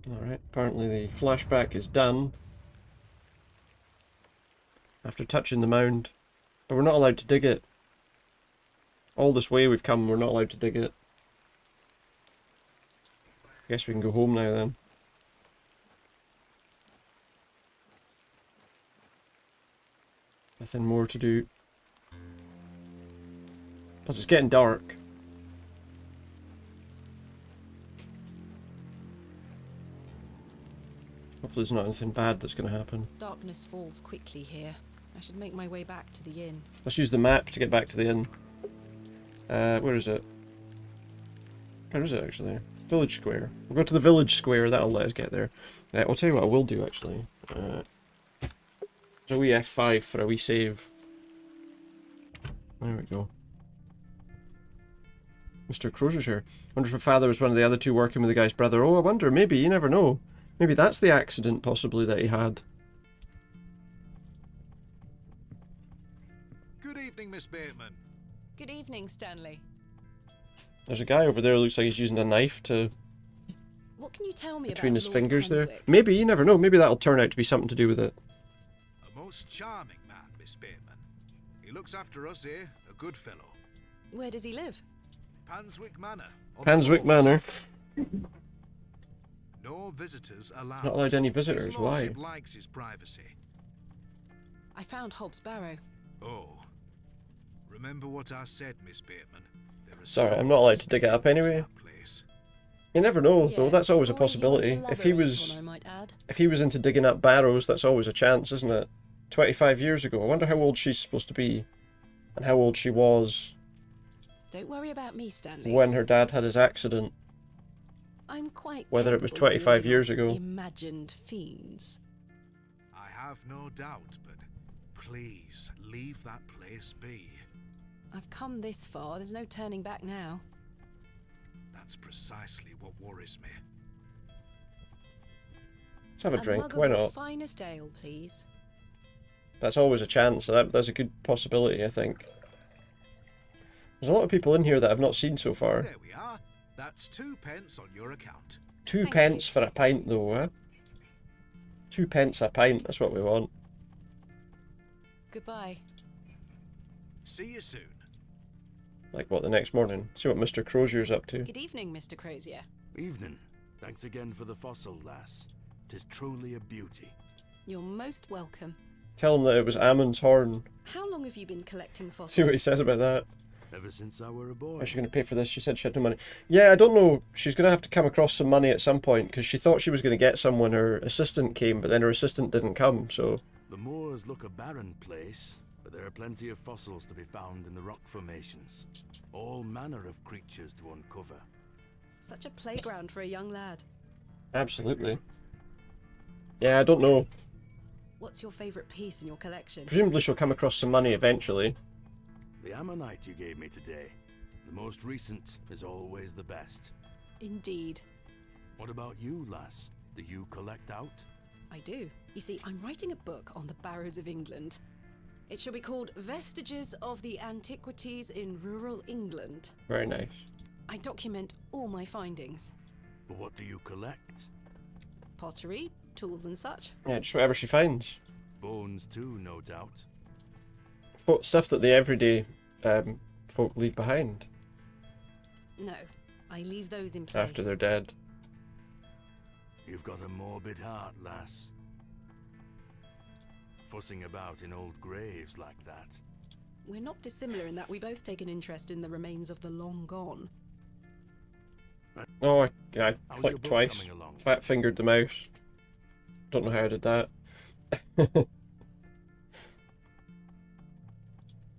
Alright, apparently the flashback is done. After touching the mound. But we're not allowed to dig it. All this way we've come, we're not allowed to dig it. Guess we can go home now then. Nothing more to do. Plus it's getting dark. Hopefully there's not anything bad that's going to happen. Darkness falls quickly here. I should make my way back to the inn. Let's use the map to get back to the inn. Where is it? Where is it actually? Village Square. We'll go to the village square, that'll let us get there. I'll tell you what I will do actually. There's a wee F5 for a wee save. There we go. Mr. Crozier's here. Wonder if her father was one of the other two working with the guy's brother. Oh, I wonder, maybe, you never know. Maybe that's the accident, possibly, that he had. Good evening, Miss Bateman. Good evening, Stanley. There's a guy over there who looks like he's using a knife to... What can you tell me between about his Lord fingers there. Cranswick? Maybe, you never know. Maybe that'll turn out to be something to do with it. A most charming man, Miss Bateman. He looks after us here, a good fellow. Where does he live? Panswick Manor. on the Panswick moors. Manor. No visitors allowed. Not allowed any His visitors, why? lordship likes his privacy. I found Hobs Barrow. Oh. Remember what I said, Miss Bateman. There are Sorry, I'm not allowed to dig it up stones anyway. to that place. You never know, though. Yes, That's always a stories you won't possibility. If he elaborate was... on, I might add. If he was into digging up barrows, that's always a chance, isn't it? 25 years ago. I wonder how old she's supposed to be. And how old she was Don't worry about me, Stanley. when her dad had his accident. I'm quite Whether it was capable of 25 warding years off ago. Imagined fiends. I have no doubt, but please leave that place be. I've come this far. There's no turning back now. That's precisely what worries me. Let's have a drink. mug Why of your not? finest ale, please. That's always a chance. That's a good possibility, I think. There's a lot of people in here that I've not seen so far. There we are. That's 2 pence on your account. 2 Thank pence you. for a pint, though, eh? 2 pence a pint. That's what we want. Goodbye. See you soon. Like, what, the next morning? See what Mr. Crozier's up to. Good evening, Mr. Crozier. Evening. Thanks again for the fossil, lass. 'Tis truly a beauty. You're most welcome. Tell him that it was Ammon's horn. How long have you been collecting fossils? See what he says about that. Ever since I were a boy. How's she going to pay for this? She said she had no money. Yeah, I don't know. She's going to have to come across some money at some point, because she thought she was going to get some when her assistant came, but then her assistant didn't come, so... The moors look a barren place, but there are plenty of fossils to be found in the rock formations. All manner of creatures to uncover. Such a playground for a young lad. Absolutely. Yeah, I don't know. What's your favourite piece in your collection? Presumably she'll come across some money eventually. The ammonite you gave me today. The most recent is always the best. Indeed. What about you, lass? Do you collect out? I do. You see, I'm writing a book on the Barrows of England. It shall be called Vestiges of the Antiquities in Rural England. Very nice. I document all my findings. But what do you collect? Pottery, tools and such. Yeah, just whatever she finds. Bones too, no doubt. But stuff that the everyday folk leave behind No, I leave those in place. after they're dead. You've got a morbid heart, lass. Fussing about in old graves like that. We're not dissimilar in that we both take an interest in the remains of the long gone. Oh, I How's your clicked boat twice. coming along? Fat fingered the mouse. Don't know how I did that.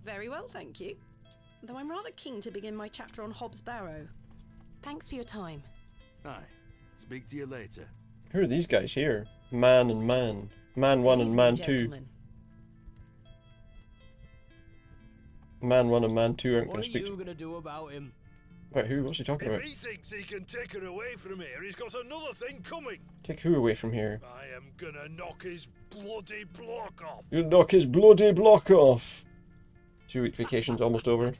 Very well, thank you. Though I'm rather keen to begin my chapter on Hobs Barrow. Thanks for your time. Aye. Speak to you later. Who are these guys here? Man and man. Man 1 Good and evening, man 2. gentlemen. Man 1 and man 2 aren't What going are to speak you to... gonna do about him? About who? What's he talking If about? he thinks he can take her away from here, he's got another thing coming. Take who away from here? I am gonna knock his bloody block off. You knock his bloody block off! 2-week vacation's almost over.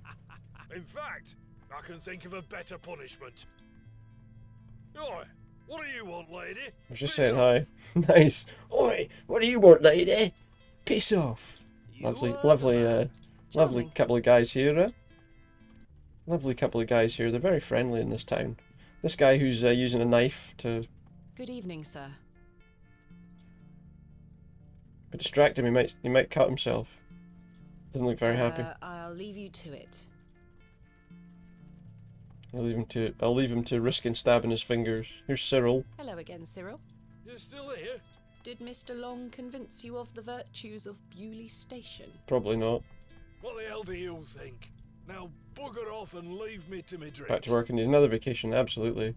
In fact, I can think of a better punishment. Oi, what do you want, lady? I was just Piss saying off. hi. Nice. Oi, what do you want, lady? Piss off. Lovely, You are lovely, the man. lovely Charming. couple of guys here, Lovely couple of guys here. They're very friendly in this town. This guy who's using a knife to Good evening, sir. distract him, he might cut himself. Doesn't look very happy. I'll leave you to it. I'll leave him to risking stabbing his fingers. Here's Cyril. Hello again, Cyril. You're still here? Did Mr. Long convince you of the virtues of Bewlay Station? Probably not. What the hell do you think? Now bugger off and leave me to me drink. Back to work and need another vacation, absolutely.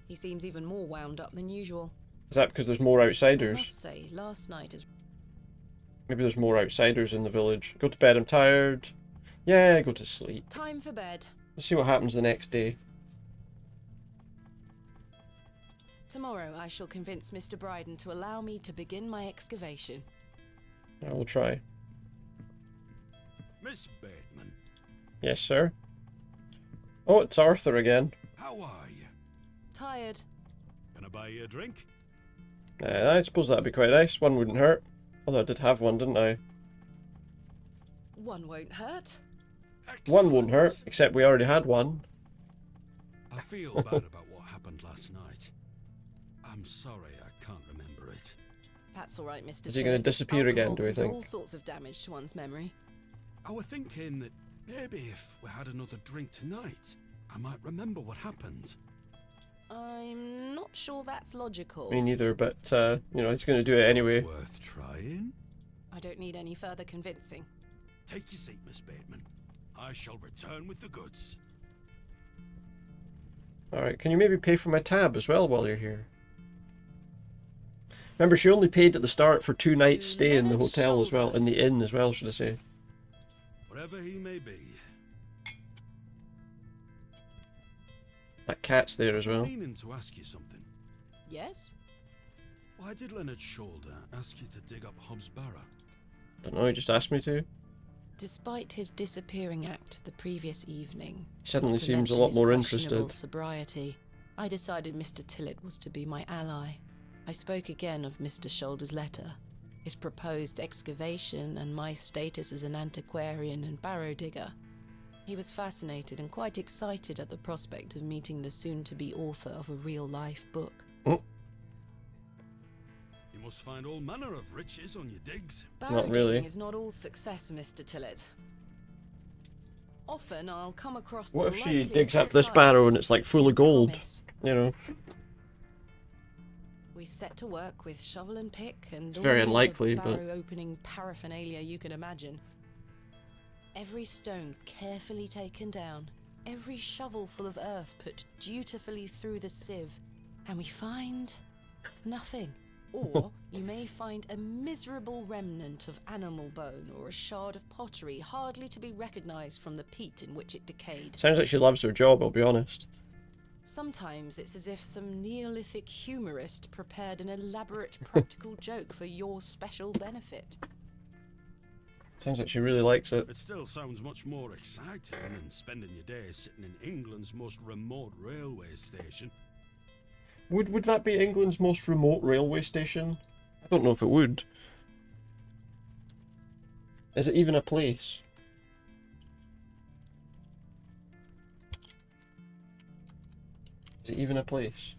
He seems even more wound up than usual. Is that because there's more I outsiders? must say, last night is... Maybe there's more outsiders in the village. Go to bed, I'm tired. Yeah, go to sleep. Time for bed. Let's see what happens the next day. Tomorrow I shall convince Mr. Bryden to allow me to begin my excavation. I will try. Miss Bateman, Yes, sir. Oh, it's Arthur again. how are you? Tired. Can I buy you a drink? I suppose that'd be quite nice. One wouldn't hurt. Although I did have one, didn't I? One won't hurt. One won't hurt, except we already had one. I feel bad about what happened last night. I'm sorry I can't remember it. That's all right, Mr. Is he going to Tillett. disappear again, Alcohol do we can think? all sorts of damage to one's memory. I was thinking that maybe if we had another drink tonight, I might remember what happened. I'm not sure that's logical. Me neither, but, you know, he's going to do it anyway. Worth trying? I don't need any further convincing. Take your seat, Miss Bateman. I shall return with the goods. Alright, can you maybe pay for my tab as well while you're here? Remember, she only paid at the start for 2 nights stay in the Leonard hotel as well, Shoulder. in the inn as well, should I say. Wherever he may be. That cat's there as well. Meaning to ask you something. Yes? Why did Leonard Shoulder ask you to dig up Hobs Barrow? Don't know, he just asked me to. Despite his disappearing act the previous evening, Suddenly not to seems a mention lot his more questionable interested. sobriety, I decided Mr. Tillett was to be my ally. I spoke again of Mr. Shoulder's letter, his proposed excavation, and my status as an antiquarian and barrow digger. He was fascinated and quite excited at the prospect of meeting the soon-to-be author of a real-life book. You must find all manner of riches on your digs. Barrow Not really. digging is not all success, Mr. Tillett. Often I'll come across What the if she likeliest digs up of this barrow and sites it's like that full do of gold? promise. You know, We set to work with shovel and pick and It's all very the unlikely, barrow but- opening paraphernalia you can imagine. Every stone carefully taken down, every shovel full of earth put dutifully through the sieve, and we find nothing. Or you may find a miserable remnant of animal bone or a shard of pottery hardly to be recognized from the peat in which it decayed. sounds like she loves her job, I'll be honest. Sometimes it's as if some Neolithic humorist prepared an elaborate practical joke for your special benefit. Sounds like she really likes it. It still sounds much more exciting than spending your days sitting in England's most remote railway station. Would that be England's most remote railway station? I don't know if it would. Is it even a place? Is it even a place?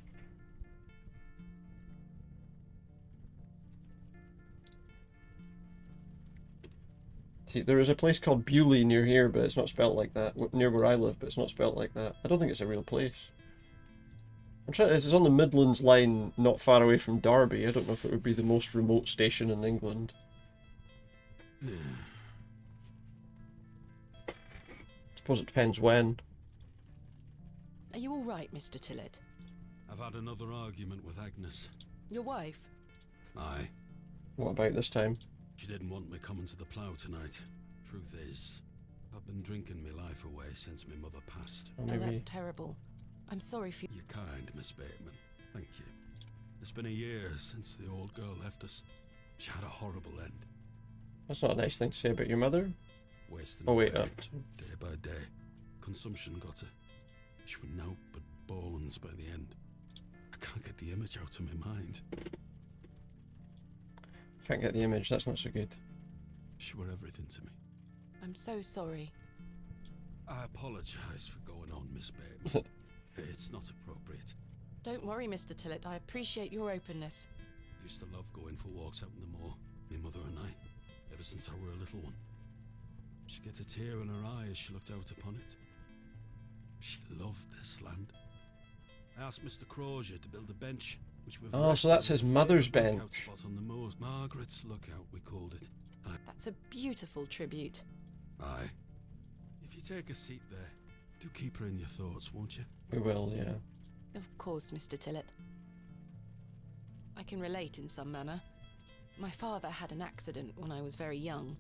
See, there is a place called Bewlay near here, but it's not spelt like that. Near where I live, but it's not spelt like that. I don't think it's a real place. I'm trying. It's on the Midlands line, not far away from Derby. I don't know if it would be the most remote station in England. Suppose it depends when. Are you all right, Mr. Tillett? I've had another argument with Agnes. Your wife? Aye. What about this time? She didn't want me coming to the plough tonight. Truth is, I've been drinking my life away since my mother passed. Oh, that's terrible. I'm sorry for you. You're kind, Miss Bateman. Thank you. It's been a year since the old girl left us. She had a horrible end. That's not a nice thing to say about your mother. Wasting away, day by day. Consumption got her. She was nought but bones by the end. I can't get the image out of my mind. Can't get the image, that's not so good. She were everything to me. I'm so sorry. I apologise for going on, Miss Bateman. It's not appropriate. Don't worry, Mr. Tillett. I appreciate your openness. I used to love going for walks out in the moor, my mother and I, ever since I were a little one. She'd get a tear in her eye as she looked out upon it. She loved this land. I asked Mr. Crozier to build a bench, which we've so that's his mother's bench. Spot on the moors. Margaret's Lookout, we called it. That's a beautiful tribute. Aye. If you take a seat there, do keep her in your thoughts, won't you? We will, yeah. Of course, Mr. Tillett. I can relate in some manner. My father had an accident when I was very young.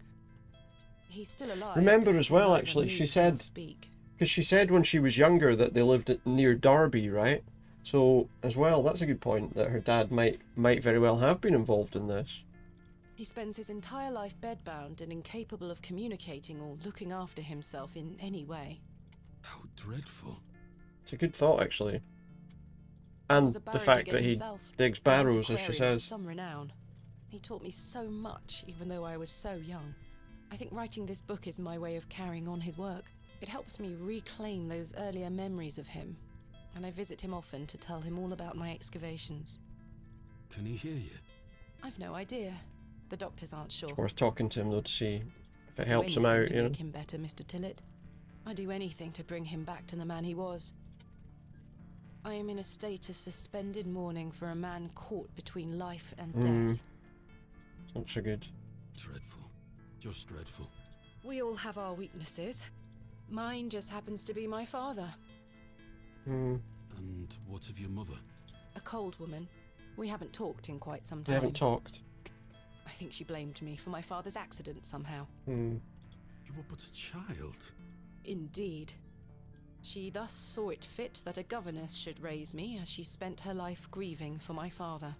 He's still alive. Remember as well, actually, she said, because she said when she was younger that they lived near Derby, right? So, as well, that's a good point, that her dad might very well have been involved in this. He spends his entire life bedbound and incapable of communicating or looking after himself in any way. How dreadful. It's a good thought, actually. And the fact that he digs barrows, as she says. Some renown. He taught me so much, even though I was so young. I think writing this book is my way of carrying on his work. It helps me reclaim those earlier memories of him, and I visit him often to tell him all about my excavations. Can he hear you? I've no idea. The doctors aren't sure. It's worth talking to him, though, to see if it helps him out, you know. Make him better, Mr. Tillett. I'd do anything to bring him back to the man he was. I am in a state of suspended mourning for a man caught between life and death. It's not so good. Dreadful. Just dreadful. We all have our weaknesses. Mine just happens to be my father. And what of your mother? A cold woman. We haven't talked in quite some time. We haven't talked. I think she blamed me for my father's accident somehow. You were but a child. Indeed. She thus saw it fit that a governess should raise me, as she spent her life grieving for my father.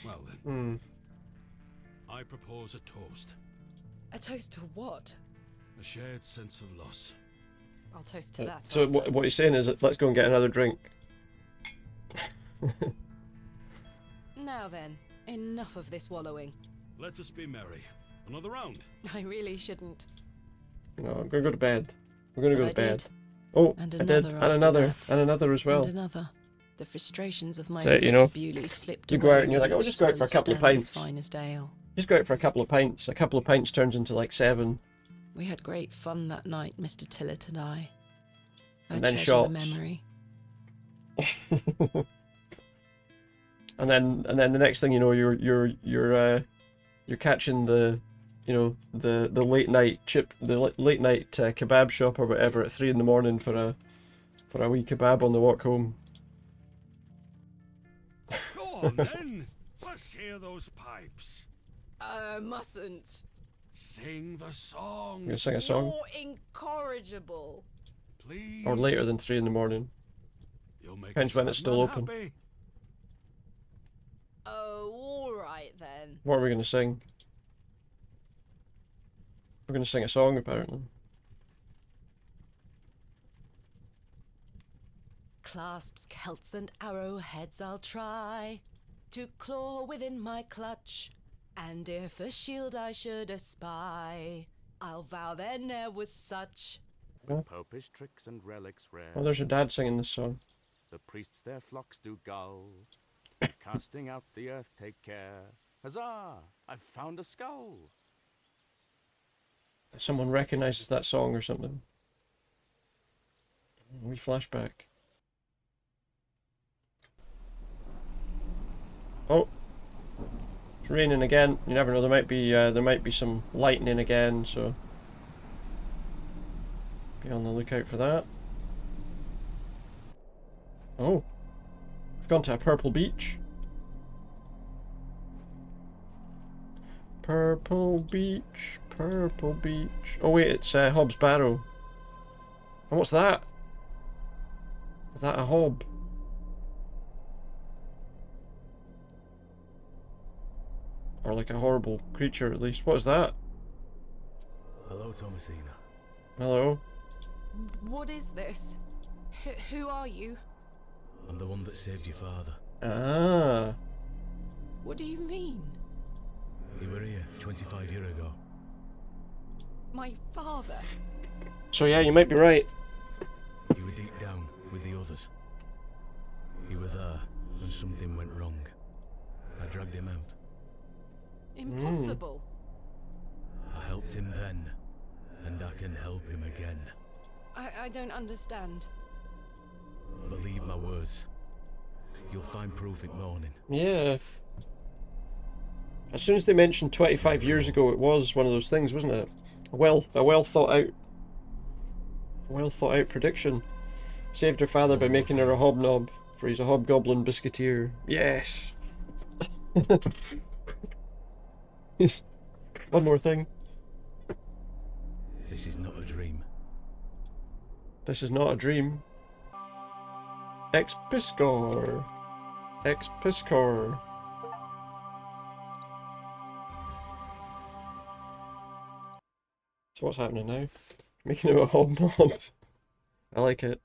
Well then. I propose a toast. A toast to what? A shared sense of loss. I'll toast to that. So what he's saying is that let's go and get another drink. Now then, enough of this wallowing. Let us be merry. Another round. I really shouldn't. No, I'm going to go to bed. We're going to go to bed. Did. Oh, and I did. And another. And another as well. And another. The frustrations of my visit to Bewlay slipped you go out and you're like, oh, just go out for a couple of pints. Finest ale. Just go out for a couple of pints. A couple of pints turns into like 7. We had great fun that night, Mr. Tillett and I. And then shots. The memory. and then the next thing you know, you're catching the late night kebab shop or whatever at 3 in the morning for a wee kebab on the walk home. Go on then. Let's hear those pipes. Mustn't. Sing the song. You gonna sing a song? You're incorrigible. Please. Or later than 3 in the morning. Depends when it's still open. Happy. Oh, all right then. What are we gonna sing? We're gonna sing a song apparently. Clasps, celts, and arrowheads I'll try to claw within my clutch, and if a shield I should espy, I'll vow there ne'er was such. Popish tricks and relics rare. Oh, there's your dad singing this song. The priests their flocks do gull. Casting out the earth take care. Huzzah! I've found a skull. Someone recognizes that song or something. We flashback. Oh, it's raining again. You never know. There might be some lightning again. So be on the lookout for that. Oh, we've gone to a purple beach. Purple beach, purple beach. Oh wait, it's Hobs Barrow. And what's that? Is that a hob? Or like a horrible creature at least. What is that? Hello, Thomasina. Hello. What is this? Who are you? I'm the one that saved your father. Ah. What do you mean? You were here 25 years ago. My father? So yeah, you might be right. You were deep down with the others. You were there when something went wrong. I dragged him out. Impossible. I helped him then, and I can help him again. I don't understand. Believe my words. You'll find proof in morning. Yeah. As soon as they mentioned 25 years ago, it was one of those things, wasn't it? A well thought out prediction. Saved her father by making her a hobnob, for he's a hobgoblin biscuiteer. Yes. Yes. One more thing. This is not a dream. This is not a dream. Expiscor. Expiscor. So what's happening now? Making him a hobnob. I like it.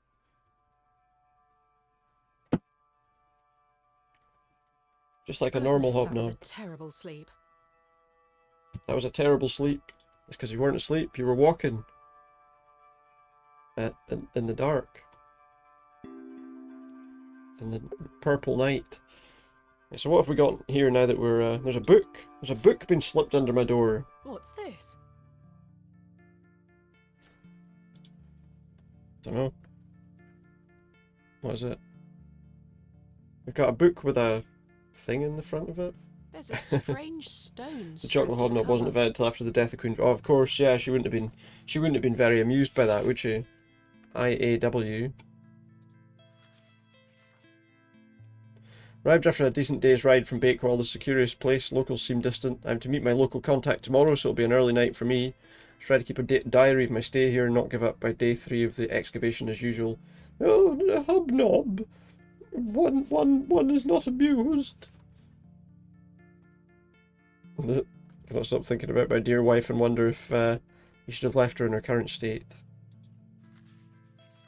Just like a normal hobnob. That was a terrible sleep. That was a terrible sleep. It's because you weren't asleep. You were walking. In the dark. In the purple night. Okay, so what have we got here now that we're... there's a book. There's a book been slipped under my door. What's this? Don't know. What is it? We've got a book with a thing in the front of it. There's a strange stone. The chocolate hobnob wasn't invented until after the death of Queen. Oh, of course, yeah. She wouldn't have been very amused by that, would she? IAW. Arrived after a decent day's ride from Bakewell, this is a curious place. Locals seem distant. I'm to meet my local contact tomorrow, so it'll be an early night for me. Try to keep a diary of my stay here and not give up by day 3 of the excavation as usual. Oh, the hobnob. One is not abused. I cannot stop thinking about my dear wife and wonder if you should have left her in her current state.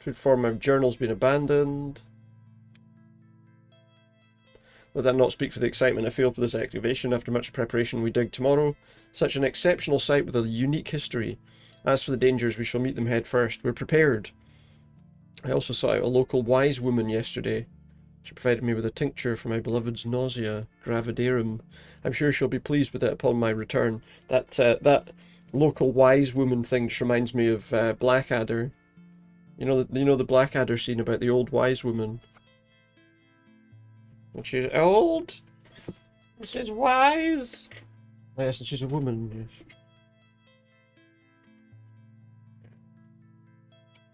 To inform my journal's been abandoned. Let that not speak for the excitement I feel for this excavation. After much preparation, we dig tomorrow. Such an exceptional site with a unique history. As for the dangers, we shall meet them head first. We're prepared. I also sought out a local wise woman yesterday. She provided me with a tincture for my beloved's nausea, gravidarum. I'm sure she'll be pleased with it upon my return. That local wise woman thing just reminds me of Blackadder. You know the Blackadder scene about the old wise woman. And she's old. She's wise. Oh, yes, and she's a woman. Yes.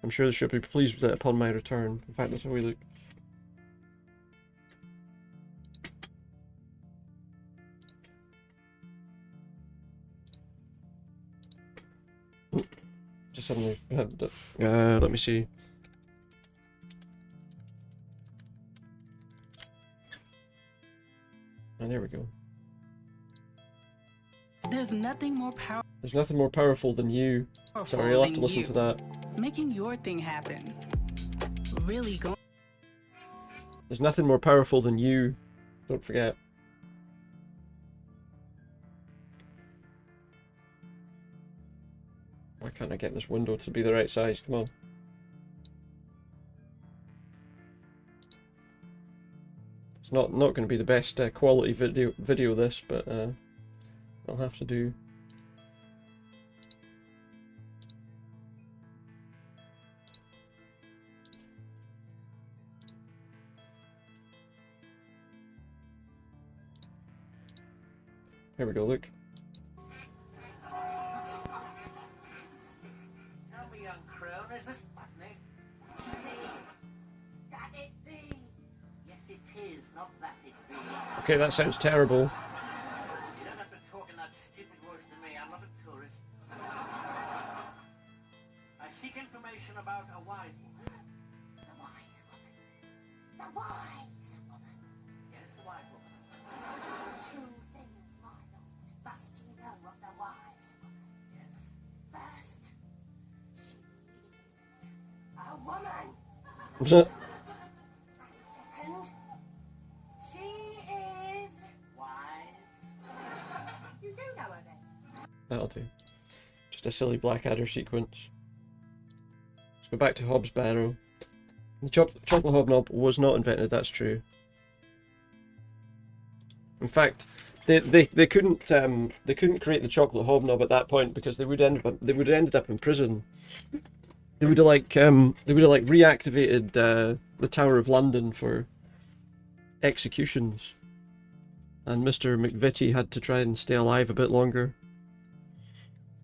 I'm sure she'll be pleased with it upon my return. In fact, that's how we look. Just suddenly, let me see. Oh, there we go. There's nothing more powerful. There's nothing more powerful than you. Sorry, you'll have to listen to that. Making your thing happen. Really going. There's nothing more powerful than you. Don't forget. Why can't I get this window to be the right size? Come on. It's not going to be the best quality video this, but I'll have to do. Here we go, look. Tell me, young crone, is this Putney? That it be? Yes, it is, not that it be. Okay, that sounds terrible. You don't have to talk in that stupid voice to me. I'm not a tourist. I seek information about a wise woman. The wise woman. The wise woman. Yes, the wise woman. Two things, my lord, must you know of the wise woman. Yes. First, she is a woman. And second, she is wise. You do know her then? That'll do. Just a silly Blackadder sequence. Let's go back to Hobs Barrow. The chocolate hobnob was not invented, that's true. In fact, they couldn't create the chocolate hobnob at that point because they would have ended up in prison. They would have reactivated the Tower of London for executions, and Mr. McVitie had to try and stay alive a bit longer.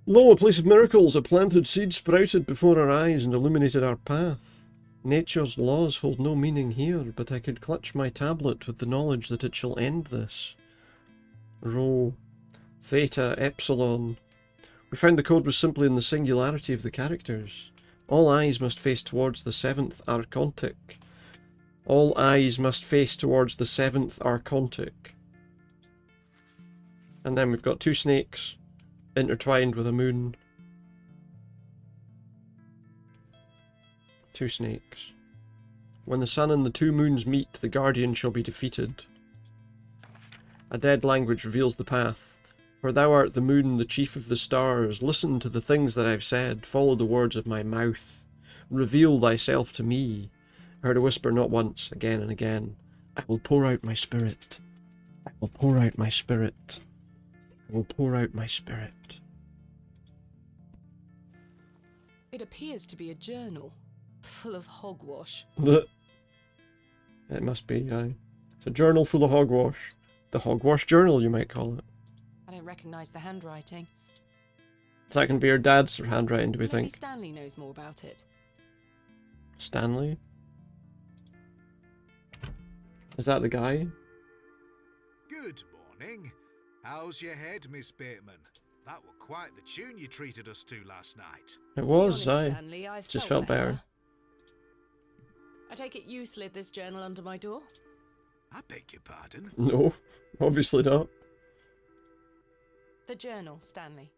Lo, a place of miracles! A planted seed sprouted before our eyes and illuminated our path. Nature's laws hold no meaning here, but I could clutch my tablet with the knowledge that it shall end this. Rho, Theta, Epsilon. We found the code was simply in the singularity of the characters. All eyes must face towards the 7th Archontic. All eyes must face towards the 7th Archontic. And then we've got two snakes intertwined with a moon. Two snakes. When the sun and the two moons meet, the guardian shall be defeated. A dead language reveals the path. For thou art the moon, the chief of the stars. Listen to the things that I've said. Follow the words of my mouth. Reveal thyself to me. I heard a whisper not once, again and again. I will pour out my spirit. I will pour out my spirit. I will pour out my spirit. It appears to be a journal, full of hogwash. It must be, aye. It's a journal full of hogwash. The hogwash journal, you might call it. I don't recognise the handwriting. Is that going to be her dad's handwriting, do we Maybe think? Stanley knows more about it. Stanley? Is that the guy? Good morning. How's your head, Miss Bateman? That were quite the tune you treated us to last night. It was, To be honest, aye. Stanley, I've Just felt better. I take it you slid this journal under my door? I beg your pardon? No, obviously not. The journal, Stanley.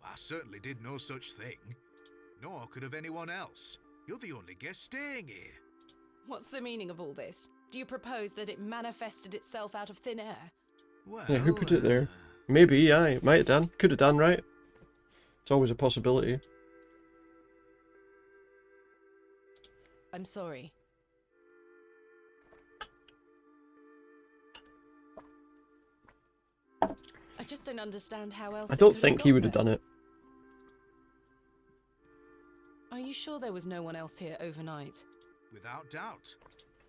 I certainly did no such thing. Nor could have anyone else. You're the only guest staying here. What's the meaning of all this? Do you propose that it manifested itself out of thin air? Well, Yeah, who put it there? Maybe, aye. Might have done. Could have done, right? It's always a possibility. I'm sorry. I just don't understand how else I it don't could have think he got would have there. done it. Are you sure there was no one else here overnight? Without doubt.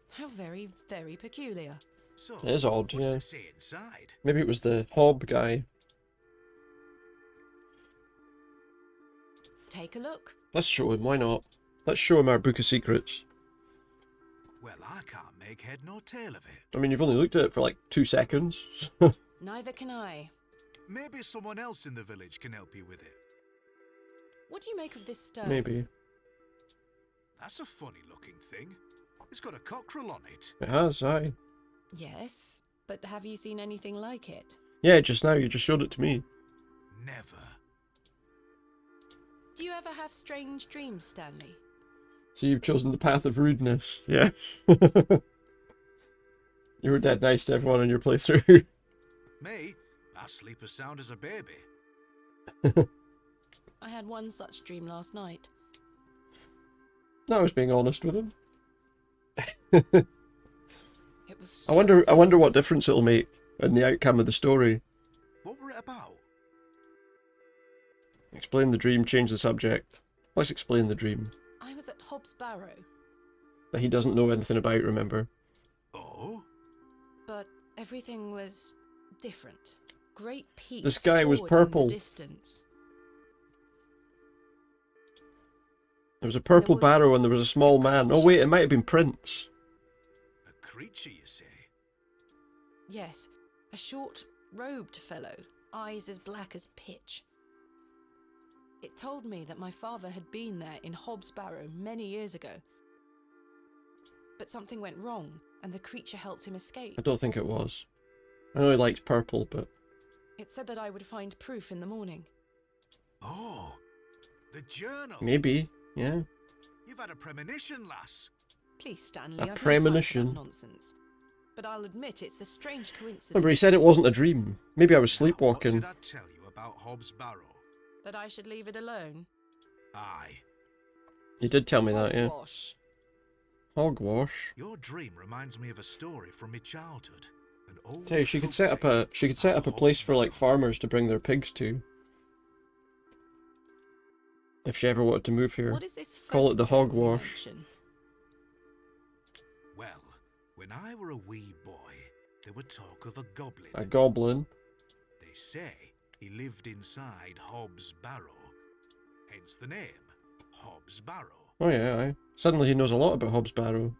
How very, very peculiar. So, It is odd, what's yeah. it say inside? Maybe it was the Hob guy. Take a look. Let's show him, why not? Let's show him our book of secrets. Well, I can't make head nor tail of it. I mean, you've only looked at it for like 2 seconds. Neither can I. Maybe someone else in the village can help you with it. What do you make of this stone? Maybe. That's a funny looking thing. It's got a cockerel on it. It has, aye. Yes, but have you seen anything like it? Yeah, just now, you just showed it to me. Never. Do you ever have strange dreams, Stanley? So you've chosen the path of rudeness. Yeah. You were dead nice to everyone on your playthrough. Me? I sleep as sound as a baby. I had one such dream last night. No, I was being honest with him. It was I wonder what difference it'll make in the outcome of the story. What were it about? Explain the dream, change the subject. Let's explain the dream. I was at Hobs Barrow, That he doesn't know anything about, remember? Oh? but everything was different. Great peaks This guy was soared in purple. the distance. There was a purple was barrow and there was a small man. Oh wait, it might have been Prince. A creature, you say? Yes, a short, robed fellow, eyes as black as pitch. It told me that my father had been there in Hobs Barrow many years ago. But something went wrong, and the creature helped him escape. I don't think it was. I know he likes purple, but... It said that I would find proof in the morning. Oh, the journal. Maybe, yeah. You've had a premonition, lass. Please, Stanley, A I've no time for premonition. that nonsense. But I'll admit it's a strange coincidence. Remember, he said it wasn't a dream. Maybe I was sleepwalking. What did I tell you about Hobs Barrow? That I should leave it alone. Aye. You did tell me that, yeah. Hogwash. Hogwash. Your dream reminds me of a story from my childhood. An old Tell you, she could folk set up tale a about place Hobs for like Barrow. farmers to bring their pigs to. If she ever wanted to move here. What is this Call it the folk tale you hogwash. mention? Well, when I were a wee boy, there were talk of a goblin. A goblin. They say he lived inside Hobs Barrow, hence the name, Hobs Barrow. Oh yeah, aye. Suddenly he knows a lot about Hobs Barrow.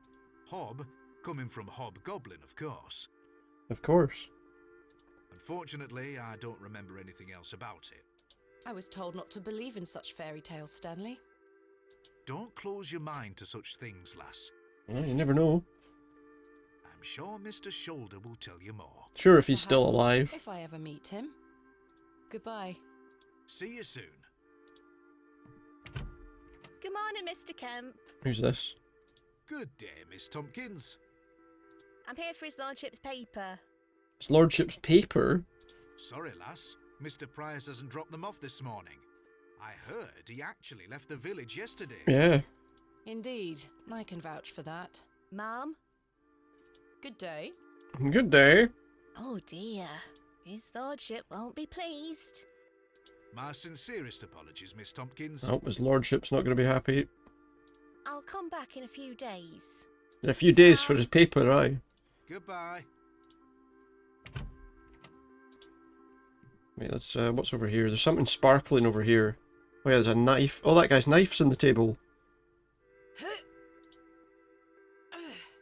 Hob, coming from hobgoblin, of course. Of course. Unfortunately, I don't remember anything else about it. I was told not to believe in such fairy tales, Stanley. Don't close your mind to such things, lass. Well, you never know. I'm sure Mr. Shoulder will tell you more. Sure, if he's still Perhaps, alive. If I ever meet him. Goodbye. See you soon. Good morning, Mr. Kemp. Who's this? Good day, Miss Tompkins. I'm here for his lordship's paper. His lordship's paper? Sorry, lass. Mr. Price hasn't dropped them off this morning. I heard he actually left the village yesterday. Yeah. Indeed, I can vouch for that. Ma'am? Good day. Good day. Oh dear. His lordship won't be pleased. My sincerest apologies, Miss Tompkins. Oh, his lordship's not going to be happy. I'll come back in a few days. In a few days for his paper, aye. Goodbye. Wait, let's, what's over here? There's something sparkling over here. Oh yeah, there's a knife. Oh, that guy's knife's on the table.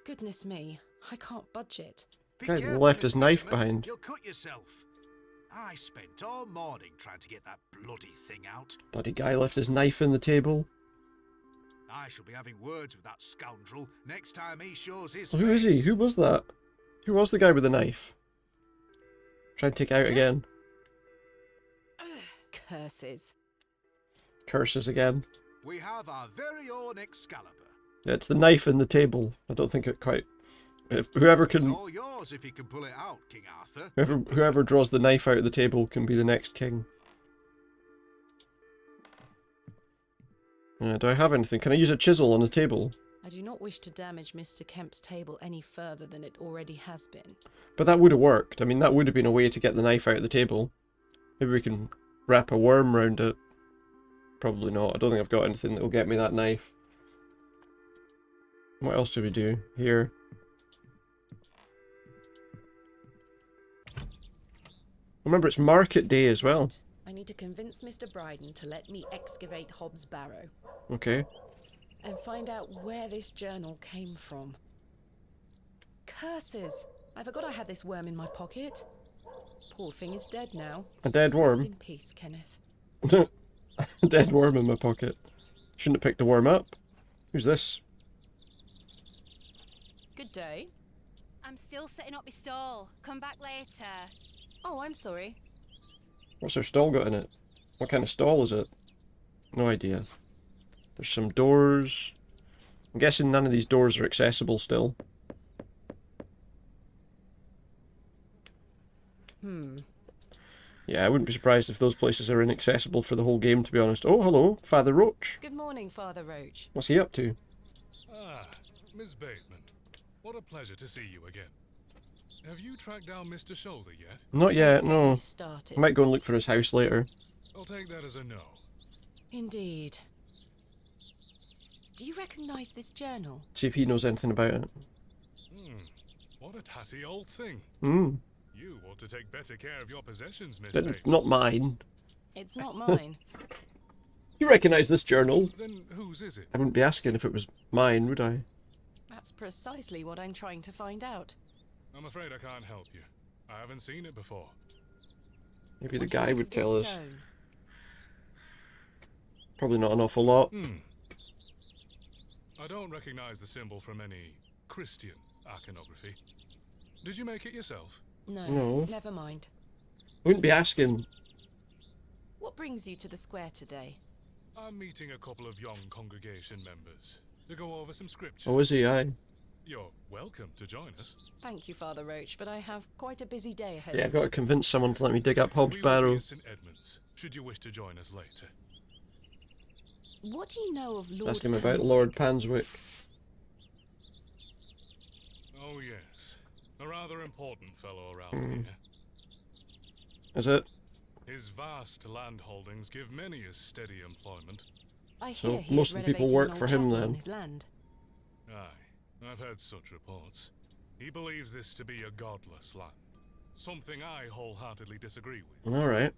Goodness me, I can't budge it. Be Guy careful, left his Miss knife Benjamin. behind. You'll cut yourself. I spent all morning trying to get that bloody thing out. Bloody guy left his knife in the table. I shall be having words with that scoundrel next time he shows his Well, who is he? face. Who was that? Who was the guy with the knife? Try and take it out again. Curses. Curses again. We have our very own Excalibur. Yeah, it's the knife in the table. I don't think it quite... If whoever It's can... all yours if you can pull it out, King Arthur. Whoever draws the knife out of the table can be the next king. Do I have anything? Can I use a chisel on the table? I do not wish to damage Mr. Kemp's table any further than it already has been. But that would have worked. I mean, that would have been a way to get the knife out of the table. Maybe we can wrap a worm round it. Probably not. I don't think I've got anything that will get me that knife. What else do we do here? Remember, it's market day as well. I need to convince Mr. Bryden to let me excavate Hobs Barrow Okay. and find out where this journal came from. Curses! I forgot I had this worm in my pocket. Poor thing is dead now. A dead Rest worm? in peace, Kenneth. A dead worm in my pocket. Shouldn't have picked the worm up. Who's this? Good day. I'm still setting up my stall. Come back later. Oh, I'm sorry. What's her stall got in it? What kind of stall is it? No idea. There's some doors. I'm guessing none of these doors are accessible still. Yeah, I wouldn't be surprised if those places are inaccessible for the whole game, to be honest. Oh, hello, Father Roach. Good morning, Father Roach. What's he up to? Ah, Miss Bateman. What a pleasure to see you again. Have you tracked down Mr. Shoulder yet? Not yet, no. Started. I might go and look for his house later. I'll take that as a no. Indeed. Do you recognize this journal? See if he knows anything about it. What a tatty old thing. You ought to take better care of your possessions, Miss Bateman. Not mine. It's not mine. You recognise this journal? Then whose is it? I wouldn't be asking if it was mine, would I? That's precisely what I'm trying to find out. I'm afraid I can't help you. I haven't seen it before. Maybe the guy would tell us. Stone. Probably not an awful lot. I don't recognize the symbol from any Christian iconography. Did you make it yourself? No. Never mind. Wouldn't be asking. What brings you to the square today? I'm meeting a couple of young congregation members to go over some scripture. Oh, is he? Aye. You're welcome to join us. Thank you, Father Roach, but I have quite a busy day ahead. Yeah, I've got to convince someone to let me dig up Hobs We will be Barrow. in St. Edmunds, should you wish to join us later. What do you know of Lord Ask him about Panswick? Lord Panswick. Oh yes, a rather important fellow around here. Is it? His vast land holdings give many a steady employment. I So hear he most is of the people renovating work an for old him chapel on then. his land. Aye, I've heard such reports. He believes this to be a godless land, something I wholeheartedly disagree with. Alright.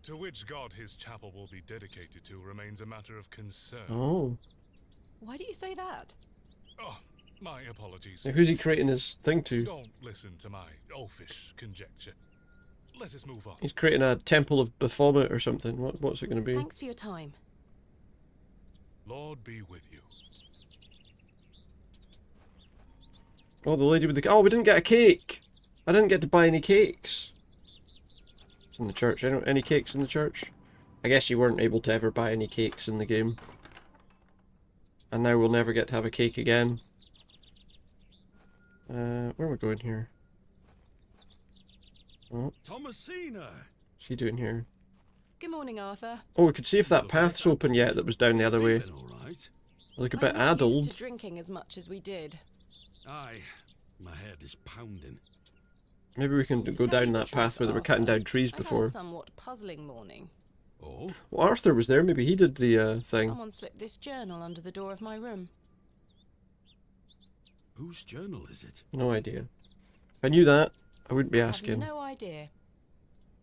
To which god his chapel will be dedicated to remains a matter of concern. Oh. Why do you say that? Oh, my apologies. Now, who's he creating his thing to? Don't listen to my oafish conjecture. Let us move on. He's creating a temple of Baphomet or something. What's it going to be? Thanks for your time. Lord be with you. Oh, the lady with the... Oh, we didn't get a cake! I didn't get to buy any cakes. It's in the church. Any cakes in the church? I guess you weren't able to ever buy any cakes in the game. And now we'll never get to have a cake again. Where am I going here? Oh, Thomasina! what's he doing here? Good morning, Arthur. Oh, we could see if that path's open yet that was down the other way. I look a bit I'm not used addled. to drinking as much as we did. Aye, my head is pounding. Maybe we can go down that path where they were cutting down trees I've had before. a somewhat puzzling morning. Oh? Well, Arthur was there. Maybe he did the thing. Someone slipped this journal under the door of my room. Whose journal is it? No idea. If I knew that, I wouldn't be I have asking. no idea.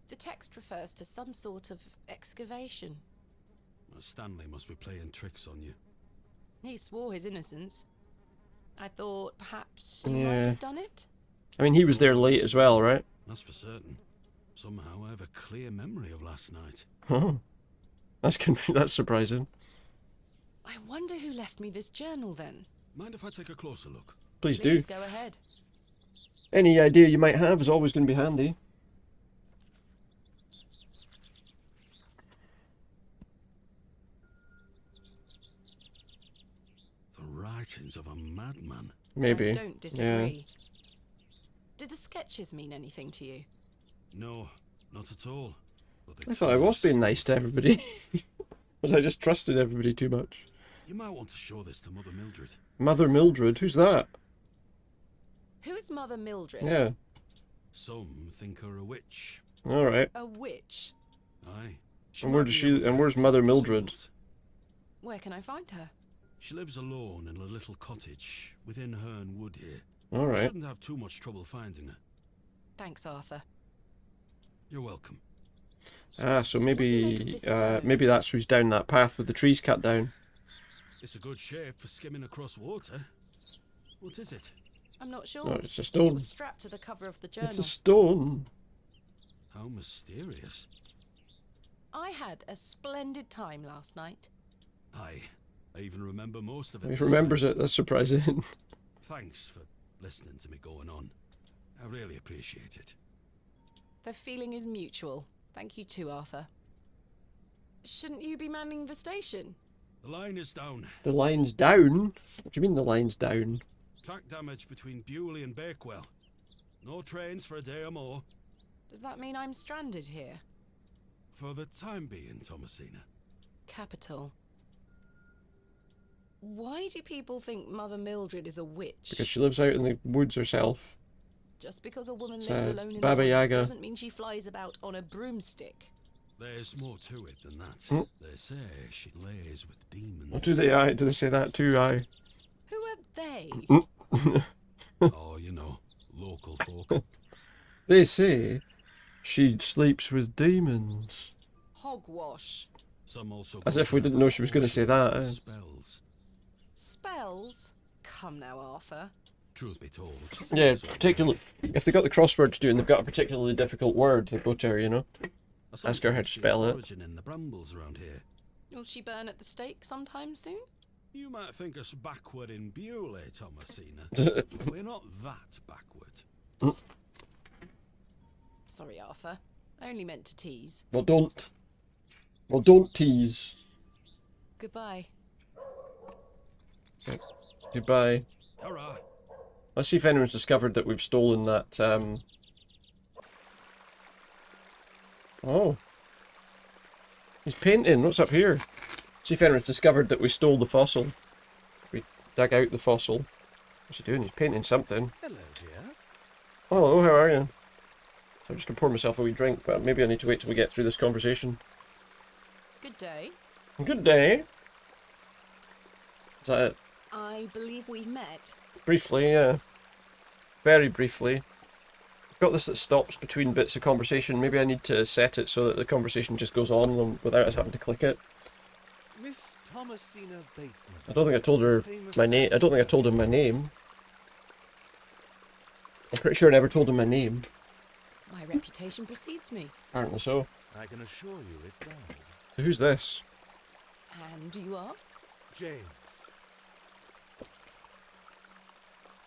The text refers to some sort of excavation. Well, Stanley must be playing tricks on you. He swore his innocence. I thought perhaps you might Yeah. have done it. I mean, he was there late as well, right? That's for certain. Somehow I have a clear memory of last night. Oh, that's surprising. I wonder who left me this journal then. Mind if I take a closer look? Please do. Go ahead. Any idea you might have is always going to be handy. The writings of a madman. Maybe. I don't disagree. Do the sketches mean anything to you? No, not at all. But they I thought I was being nice to everybody. Was I just trusted everybody too much? You might want to show this to Mother Mildred. Mother Mildred? Who's that? Who is Mother Mildred? Yeah. Some think her a witch. Alright. A witch? Aye. And where does she... And where's Mother Mildred? Where can I find her? She lives alone in a little cottage within Herne Wood here. Alright. Shouldn't have too much trouble finding her. Thanks, Arthur. You're welcome. Ah, so maybe... this stone? maybe that's who's down that path with the trees cut down. It's a good shape for skimming across water. What is it? I'm not sure. Oh, it's a It stone. was strapped to the cover of the journal. It's a stone. How mysterious. I had a splendid time last night. Aye. I even remember most of it. He this remembers time. it. That's surprising. Thanks for listening to me going on. I really appreciate it. The feeling is mutual. Thank you too, Arthur. Shouldn't you be manning the station? The line is down. The line's down? What do you mean the line's down? Track damage between Bewlay and Bakewell. No trains for a day or more. Does that mean I'm stranded here? For the time being, Thomasina. Capital. Why do people think Mother Mildred is a witch? Because she lives out in the woods herself. Just because a woman It's lives alone in the Baba woods Yaga. doesn't mean she flies about on a broomstick. There's more to it than that. They say she lays with demons. What do they? Do they say that too? Aye. Who are they? Oh, you know, local folk. They say she sleeps with demons. Hogwash. Some also As if we didn't know she was going to say that. Spells. Spells? Come now, Arthur. Truth be told. Yeah, particularly if they got the crosswords to do and they've got a particularly difficult word, they go to her, you know. Ask her how to spell it. In the brambles around here. Will she burn at the stake sometime soon? You might think us backward in Bewlay, Thomasina. We're not that backward. Sorry, Arthur. I only meant to tease. Well, don't. Well, don't tease. Goodbye. Okay. Goodbye. Ta-ra. Let's see if anyone's discovered that we've stolen that, Oh. He's painting. What's up here? See if anyone's discovered that we stole the fossil. We dug out the fossil. What's he doing? He's painting something. Hello, dear. Oh, hello, how are you? So I'm just going to pour myself a wee drink, but maybe I need to wait till we get through this conversation. Good day. Good day. Is that it? I believe we've met. Briefly, yeah. Very briefly. I've got this that stops between bits of conversation. Maybe I need to set it so that the conversation just goes on without us having to click it. Miss Thomasina Bateman. I don't think I told her my name. I don't think I told him my name. I'm pretty sure I never told him my name. My reputation precedes me. Apparently so. I can assure you it does. So who's this? And you are? James.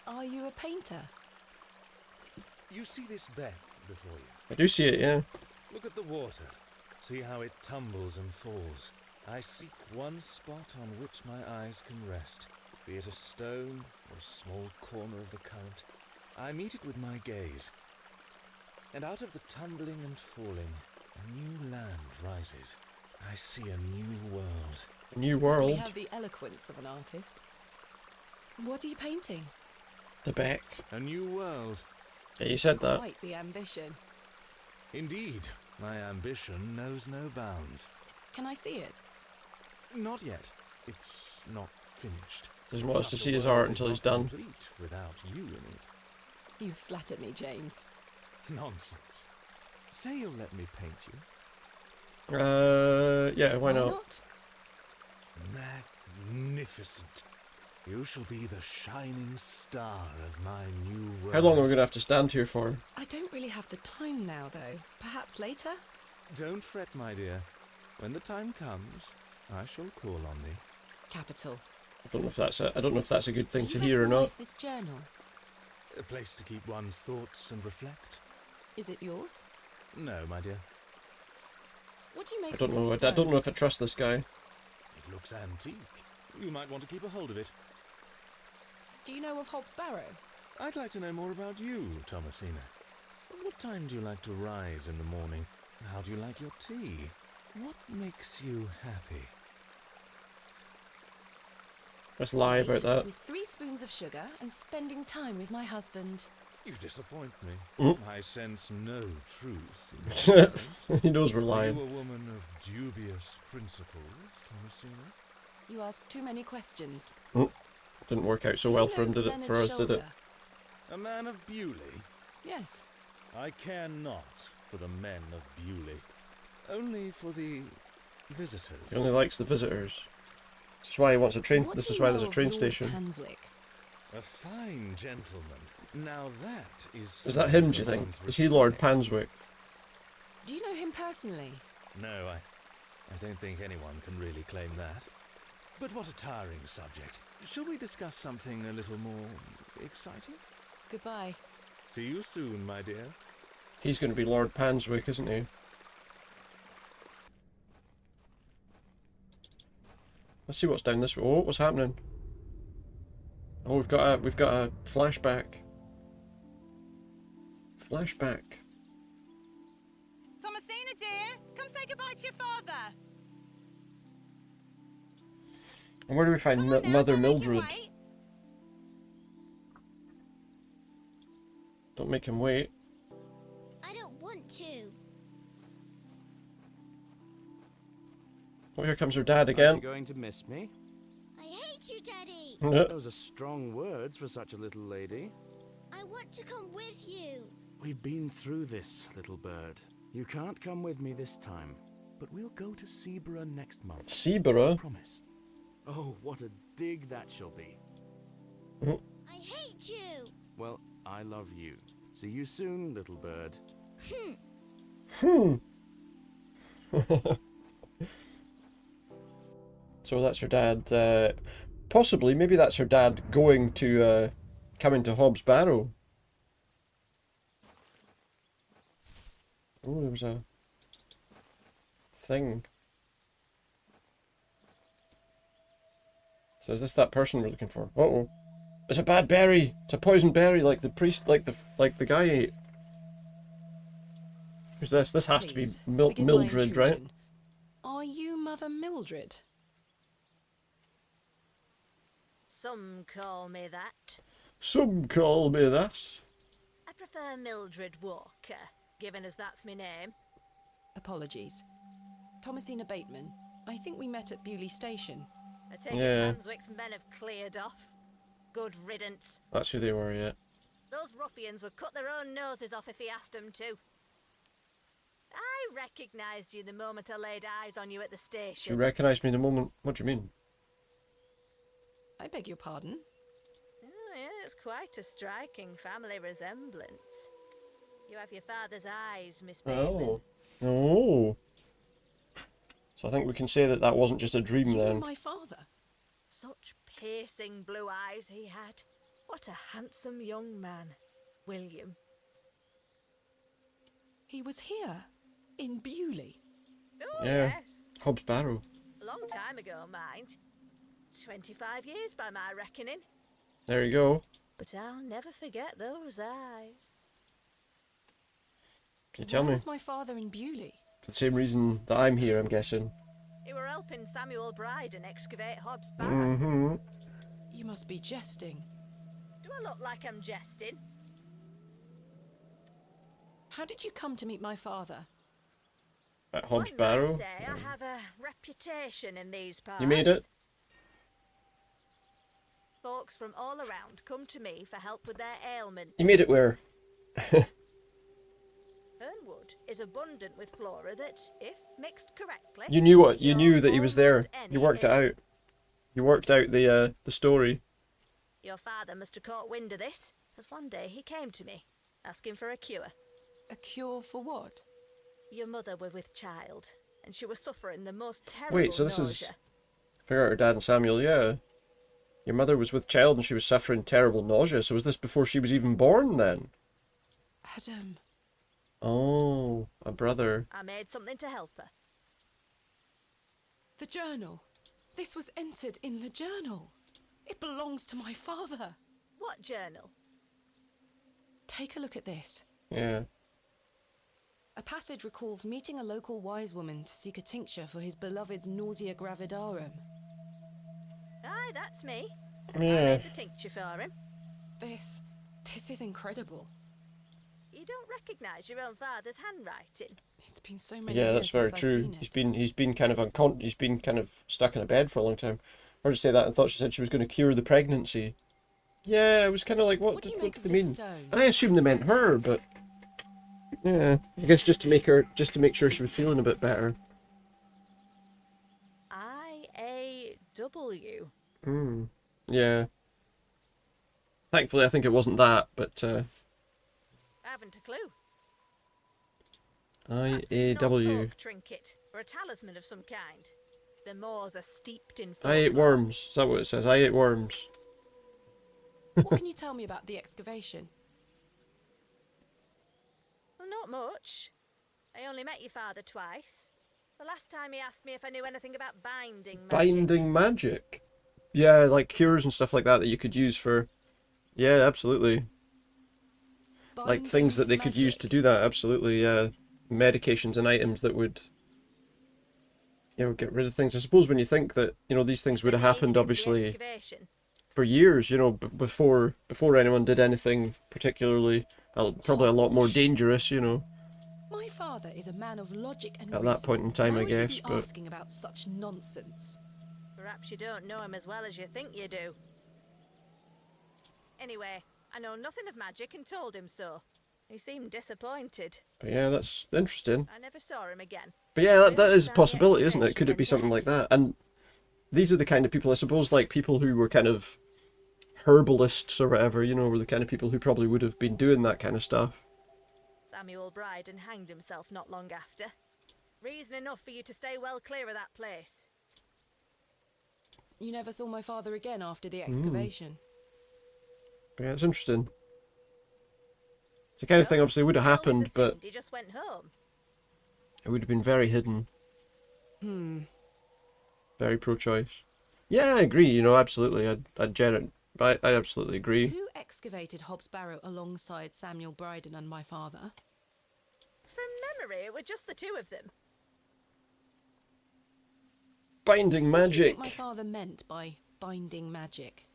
Are you a painter? You see this beck before you? I do see it, yeah. Look at the water. See how it tumbles and falls. I seek one spot on which my eyes can rest, be it a stone or a small corner of the current. I meet it with my gaze. And out of the tumbling and falling, a new land rises. I see a new world. A new We world. have the eloquence of an artist. What are you painting? The Beck. A new world. Yeah, you said that. Quite the ambition. Indeed, my ambition knows no bounds. Can I see it? Not yet. It's not finished. Doesn't want us to Such a see his world art is until he's not done. complete without you in it. You flatter me, James. Nonsense. Say you'll let me paint you. Yeah, why not? Magnificent. You shall be the shining star of my new world. How long are we going to have to stand here for? I don't really have the time now, though. Perhaps later? Don't fret, my dear. When the time comes, I shall call on thee. Capital. I don't know if that's a good thing Do to you hear or recognise not. this journal? A place to keep one's thoughts and reflect. Is it yours? No, my dear. What do you make I don't of know. this I don't stone? know if I trust this guy. It looks antique. You might want to keep a hold of it. Do you know of Hobs Barrow? I'd like to know more about you, Thomasina. What time do you like to rise in the morning? How do you like your tea? What makes you happy? Let's lie about that. With 3 spoons of sugar and spending time with my husband. You disappoint me. Mm. I sense no truth in your words. He knows we're Are lying. you a woman of dubious principles, Thomasina? You ask too many questions. Didn't work out so Do you well for know him, did it? Leonard For us, did it? Shoulder? A man of Bewlay? Yes. I care not for the men of Bewlay. Only for the visitors. He only likes the visitors. This is why he wants a train. What This do is you why know there's a of train Lord station. Panswick? A fine gentleman. Now that is... Is that him, do you think? Is he Lord Panswick? Do you know him personally? No, I don't think anyone can really claim that. But what a tiring subject. Shall we discuss something a little more exciting? Goodbye. See you soon, my dear. He's going to be Lord Panswick, isn't he? Let's see what's down this way. Oh, what's happening? Oh, we've got a flashback. Flashback. Thomasina, dear, come say goodbye to your father. And where do we find Mother Mildred? Don't make him wait. I don't want to. Oh, here comes her dad again. Aren't you going to miss me? I hate you, Daddy. Those are strong words for such a little lady. I want to come with you. We've been through this, little bird. You can't come with me this time, but we'll go to Seaborough next month. Seaborough? I promise. Oh, what a dig that shall be. I hate you. Well, I love you. See you soon, little bird. So that's her dad. Possibly, maybe that's her dad going to come into Hobs Barrow. Oh, there was a thing. So is this that person we're looking for? Uh-oh. It's a bad berry! It's a poison berry like the priest, like the guy ate. Who's this? This has to be Mildred, right? Are you Mother Mildred? Some call me that. Some call me that. I prefer Mildred Walker, given as that's my name. Apologies. Thomasina Bateman. I think we met at Bewlay Station. I take it Panswick's men have cleared off. Good riddance. That's who they were, yeah. Those ruffians would cut their own noses off if he asked them to. I recognised you the moment I laid eyes on you at the station. She recognised me the moment. What do you mean? I beg your pardon? Oh, yeah, it's quite a striking family resemblance. You have your father's eyes, Miss Bateman. Oh. So I think we can say that that wasn't just a dream You then. were my father. Such piercing blue eyes he had. What a handsome young man, William. He was here, in Bewlay. Oh, Yeah. yes. Hobs Barrow. A long time ago, mind. 25 years by my reckoning. There you go. But I'll never forget those eyes. Can you tell Why me? was my father in Bewlay? For the same reason that I'm here, I'm guessing. You were helping Samuel Bryden excavate Hobs Barrow. Mm-hmm. You must be jesting. Do I look like I'm jesting? How did you come to meet my father? At Hobs One Barrow. might say I have a reputation in these parts. You made it? Folks from all around come to me for help with their ailments. You made it where? Hernwood is abundant with flora that, if mixed correctly... You knew what? You knew that he was there. You worked it out. You worked out the story. Your father must have caught wind of this, as one day he came to me, asking for a cure. A cure for what? Your mother were with child, and she was suffering the most terrible Wait, so this nausea. is... Figure out her dad and Samuel, yeah. Your mother was with child and she was suffering terrible nausea, so was this before she was even born then? Adam. Oh, a brother. I made something to help her. The journal. This was entered in the journal. It belongs to my father. What journal? Take a look at this. Yeah. A passage recalls meeting a local wise woman to seek a tincture for his beloved's nausea gravidarum. Aye, that's me. Yeah. I made the tincture for him. This is incredible. You don't recognise your own father's handwriting. It's been so many Yeah, years that's very since I've true. seen it. He's been kind of stuck in a bed for a long time. I heard her say that and thought she said she was going to cure the pregnancy. Yeah, it was kind of like what do you did make of they this mean? stone? I assumed they meant her, but yeah, I guess just to make sure she was feeling a bit better. I-A-W. Yeah. Thankfully, I think it wasn't that, but I haven't a clue. I-A-W. An old folk trinket or a talisman of some kind. The moors are steeped in I ate folklore. worms. Is that what it says? I ate worms. What can you tell me about the excavation? Well, not much. I only met your father twice. The last time he asked me if I knew anything about binding magic. Binding magic? Yeah, like cures and stuff like that that you could use for... Yeah, absolutely. Like things that they could use to do that, absolutely, yeah. Medications and items that would, you know, get rid of things. I suppose when you think that, you know, these things would have happened, obviously, for years, you know, before anyone did anything particularly, probably a lot more dangerous, you know. My father is a man of logic and At reason. that point in time, Why I would he guess, be but... asking about such nonsense? Perhaps you don't know him as well as you think you do. Anyway, I know nothing of magic and told him so. He seemed disappointed. But yeah, that's interesting. I never saw him again. But yeah, that is a possibility, isn't it? Could it be something like that? And these are the kind of people, I suppose, like people who were kind of herbalists or whatever, you know, were the kind of people who probably would have been doing that kind of stuff. Samuel Bryden hanged himself not long after. Reason enough for you to stay well clear of that place. You never saw my father again after the excavation? But yeah, it's interesting. It's the kind of thing obviously would have happened, but he just went home. It would have been very hidden. Very pro-choice. Yeah, I agree, you know, absolutely. I absolutely agree. Who excavated Hobs Barrow alongside Samuel Bryden and my father? From memory, it were just the two of them. Binding What do you magic. think my father meant by binding magic?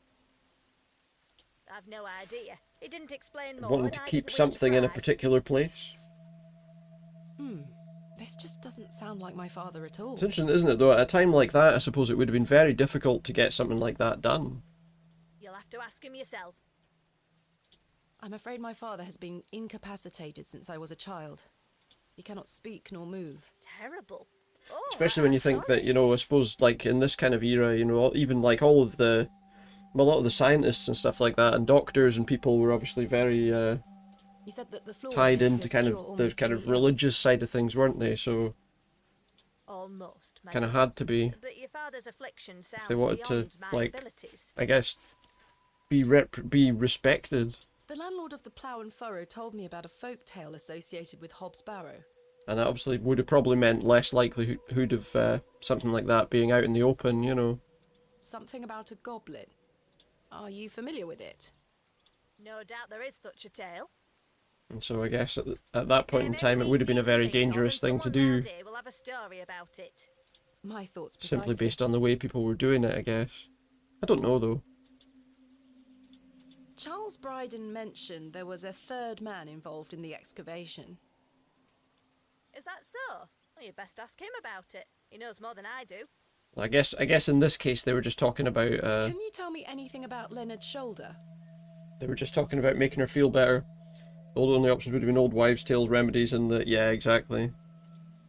I've no idea. He didn't explain more. Wanting to keep something in a particular place. This just doesn't sound like my father at all. It's interesting, isn't it, though? At a time like that, I suppose it would have been very difficult to get something like that done. You'll have to ask him yourself. I'm afraid my father has been incapacitated since I was a child. He cannot speak nor move. Terrible. Oh, Especially when you think that, you know, I suppose, like, in this kind of era, you know, even, like, all of the... a lot of the scientists and stuff like that, and doctors and people were obviously very, You said that the floor tied into kind of the kind of religious side of things, weren't they? So... almost. kind of had to be... But your father's affliction sounds if they wanted to, beyond my like, abilities. I guess, be respected. The landlord of the Plough and Furrow told me about a folk tale associated with Hobs Barrow. And that obviously would have probably meant less likelihood of something like that being out in the open, you know. Something about a goblin. Are you familiar with it? No doubt there is such a tale. And so I guess at that point in time it would have been a very dangerous thing to do. We'll have a story about it. My thoughts precisely. Simply based on the way people were doing it, I guess. I don't know, though. Charles Bryden mentioned there was a third man involved in the excavation. Is that so? Well, you best ask him about it. He knows more than I do. I guess in this case they were just talking about... Can you tell me anything about Leonard Shoulder? They were just talking about making her feel better. All the only options would have been old wives' tales, remedies, and the... Yeah, exactly.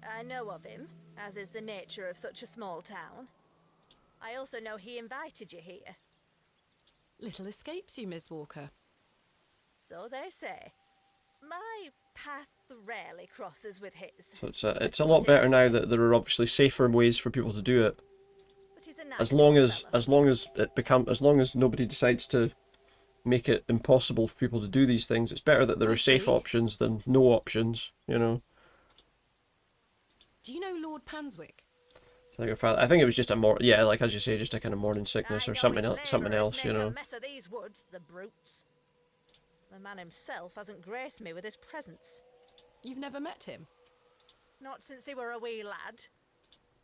I know of him, as is the nature of such a small town. I also know he invited you here. Little escapes you, Miss Walker. So they say. My path rarely crosses with his. So it's a lot better now that there are obviously safer ways for people to do it. As long as nobody decides to make it impossible for people to do these things, it's better that there are safe options than no options, you know. Do you know Lord Panswick? I think it was just like as you say, just a kind of morning sickness or something else, you know. Mess of these woods, the brutes. The man himself hasn't graced me with his presence. You've never met him? Not since he were a wee lad.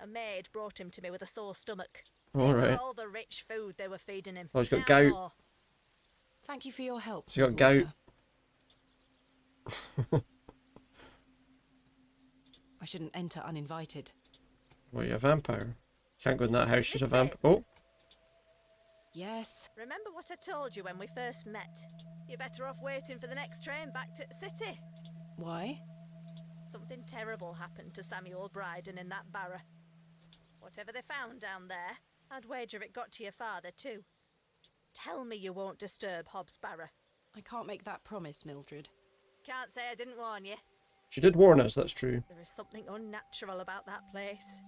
A maid brought him to me with a sore stomach. All right. All the rich food they were feeding him. Oh, he's got gout. More. Thank you for your help. He's got gout. I shouldn't enter uninvited. Well, you're a vampire. Can't go in that house, she's a vampire. Oh! Yes. Remember what I told you when we first met? You're better off waiting for the next train back to the city. Why? Something terrible happened to Samuel Bryden in that barrow. Whatever they found down there, I'd wager it got to your father too. Tell me you won't disturb Hobs Barrow. I can't make that promise, Mildred. Can't say I didn't warn you. She did warn us, that's true. There is something unnatural about that place.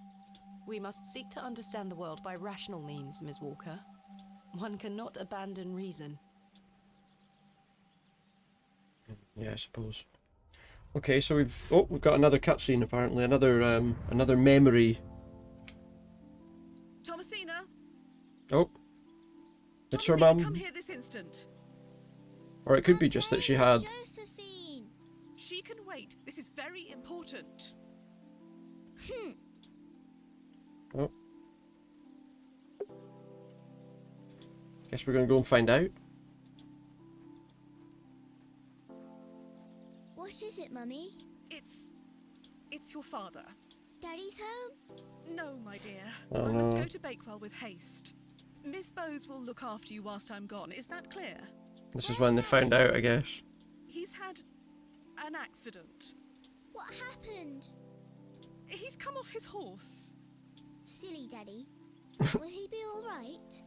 We must seek to understand the world by rational means, Miss Walker. One cannot abandon reason. Yeah, I suppose. Okay, so we've got another cutscene apparently, another memory. Thomasina. Oh, it's her Thomasina, mum. come here this instant. Or it could be just that she had. Josephine. She can wait. This is very important. Oh. Guess we're gonna go and find out. What is it, Mummy? It's your father. Daddy's home? No, my dear. Oh, I must no. go to Bakewell with haste. Miss Bowes will look after you whilst I'm gone. Is that clear? This is when they found out, I guess. He's had an accident. What happened? He's come off his horse. Silly Daddy. Will he be alright?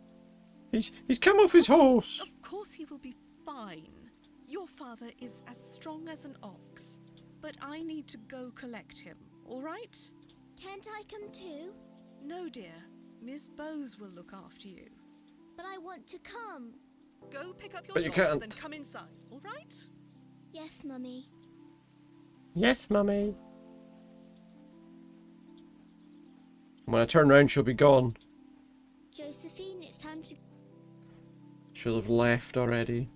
He's come off his horse. Of course he will be fine. Your father is as strong as an ox. But I need to go collect him, all right? Can't I come too? No, dear. Miss Bowes will look after you. But I want to come. Go pick up your But you dogs, can't. then come inside, all right? Yes, Mummy. Yes, Mummy. When I turn around, she'll be gone. Josephine, it's time to... She'll have left already.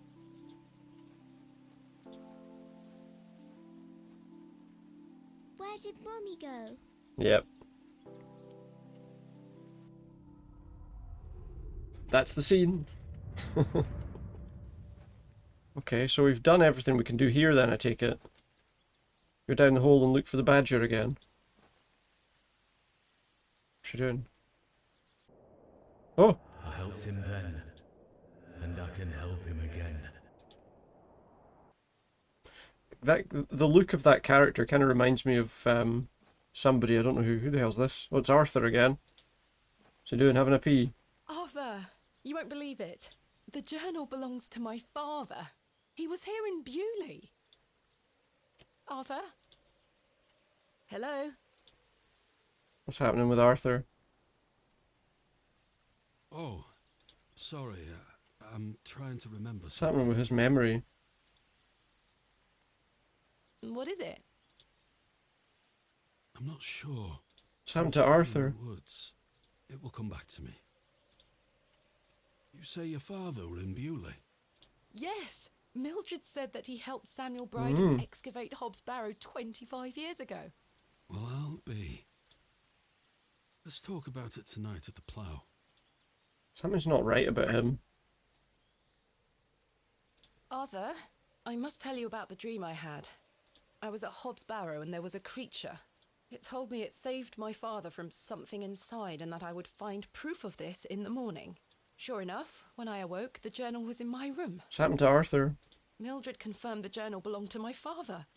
Where did Mummy go? Yep. That's the scene. Okay, so we've done everything we can do here then, I take it. Go down the hole and look for the badger again. What's she doing? Oh! I helped him then, and I can help him again. The look of that character kind of reminds me of somebody. I don't know who the hell's this. Oh, it's Arthur again. What's he doing? Having a pee? Arthur, you won't believe it. The journal belongs to my father. He was here in Bewlay. Arthur? Hello? What's happening with Arthur? Oh, sorry. I'm trying to remember What's something. happening with his memory? What is it? I'm not sure. What's happened to Arthur? In the woods. It will come back to me. You say your father were in Bewlay? Yes! Mildred said that he helped Samuel Bryden excavate Hobs Barrow 25 years ago. Well, I'll be. Let's talk about it tonight at the plough. Something's not right about him. Arthur, I must tell you about the dream I had. I was at Hobs Barrow and there was a creature. It told me it saved my father from something inside and that I would find proof of this in the morning. Sure enough, when I awoke, the journal was in my room. What's happened to Arthur? Mildred confirmed the journal belonged to my father.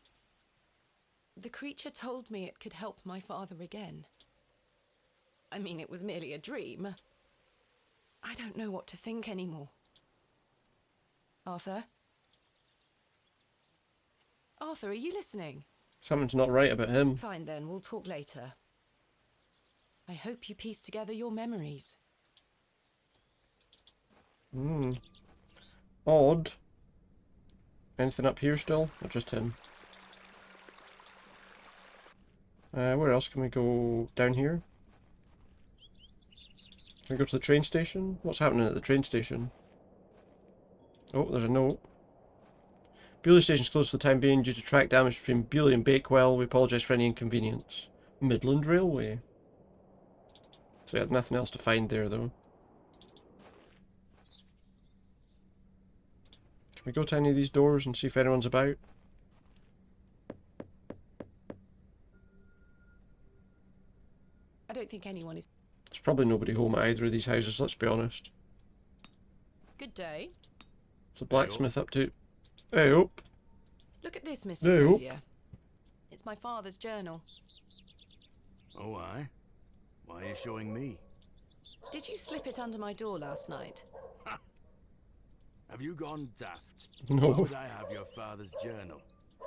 The creature told me it could help my father again. I mean, it was merely a dream. I don't know what to think anymore. Arthur? Arthur, are you listening? Something's not right about him. Fine then, we'll talk later. I hope you piece together your memories. Odd. Anything up here still? Or just him? Where else can we go? Down here? Can we go to the train station? What's happening at the train station? Oh, there's a note. Bewlay station's closed for the time being due to track damage between Bewlay and Bakewell. We apologise for any inconvenience. Midland Railway. So we had nothing else to find there though. Can we go to any of these doors and see if anyone's about? I don't think anyone is... There's probably nobody home at either of these houses, let's be honest. Good day. What's the blacksmith up to? Hey up! Look at this, Mr. Hey, Crozier. It's my father's journal. Oh, aye? Why are you showing me? Did you slip it under my door last night? Have you gone daft? No. Why would I have your father's journal?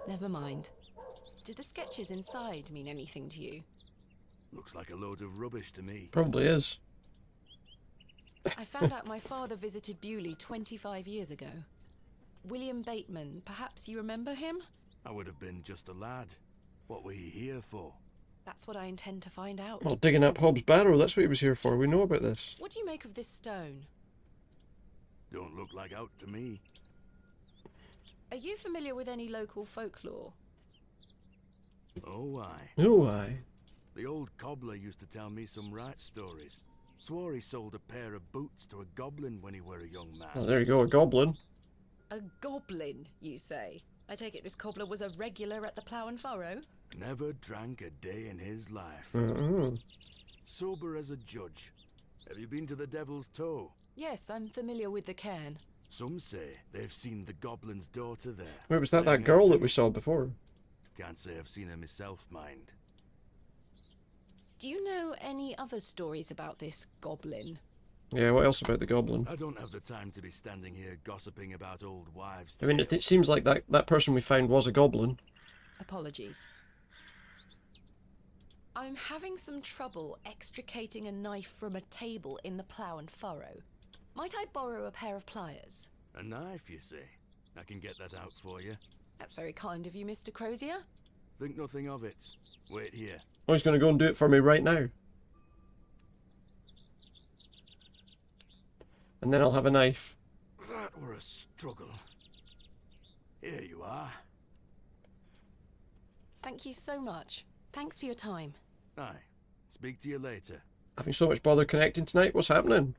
Never mind. Did the sketches inside mean anything to you? Looks like a load of rubbish to me. Probably is. I found out my father visited Bewlay 25 years ago. William Bateman, perhaps you remember him? I would have been just a lad. What were he here for? That's what I intend to find out. Well, digging up Hobs Barrow, that's what he was here for. We know about this. What do you make of this stone? Don't look like out to me. Are you familiar with any local folklore? Oh, aye. Oh, aye. The old cobbler used to tell me some rat stories. Swore he sold a pair of boots to a goblin when he were a young man. Oh, there you go, a goblin. A goblin, you say? I take it this cobbler was a regular at the Plough and Furrow? Never drank a day in his life. Sober as a judge. Have you been to the Devil's Toe? Yes, I'm familiar with the cairn. Some say they've seen the goblin's daughter there. Wait, was that girl that we saw before? Can't say I've seen her myself, mind. Do you know any other stories about this goblin? Yeah, what else about the goblin? I don't have the time to be standing here gossiping about old wives' I mean, it seems like that person we found was a goblin. Apologies. I'm having some trouble extricating a knife from a table in the Plough and Furrow. Might I borrow a pair of pliers? A knife, you say? I can get that out for you. That's very kind of you, Mr. Crozier. Think nothing of it. Wait here. Oh, he's going to go and do it for me right now. And then I'll have a knife. That were a struggle. Here you are. Thank you so much. Thanks for your time. Aye. Speak to you later. Having so much bother connecting tonight? What's happening?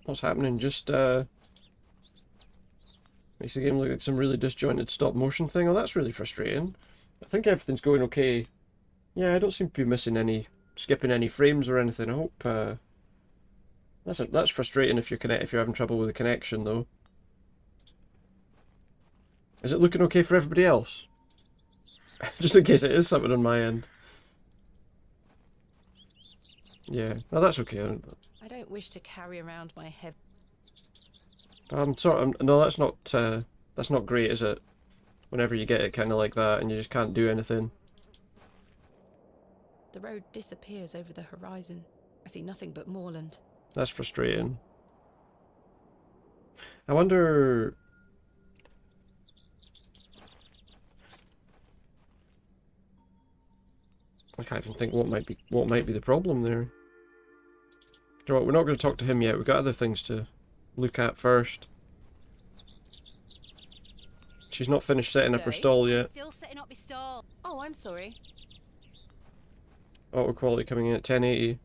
What's happening? Just makes the game look like some really disjointed stop motion thing. Oh, that's really frustrating. I think everything's going okay. Yeah, I don't seem to be missing any, skipping any frames or anything. I hope that's frustrating if you're having trouble with the connection though. Is it looking okay for everybody else? Just in case it is something on my end. Yeah, no, that's okay. I don't wish to carry around my head. No, that's not great, is it? Whenever you get it kind of like that and you just can't do anything. The road disappears over the horizon. I see nothing but moorland. That's frustrating. I wonder... I can't even think what might be the problem there. You know what, we're not going to talk to him yet. We've got other things to look at first. She's not finished setting up her stall yet. Still setting up my stall. Oh, I'm sorry. Auto quality coming in at 1080.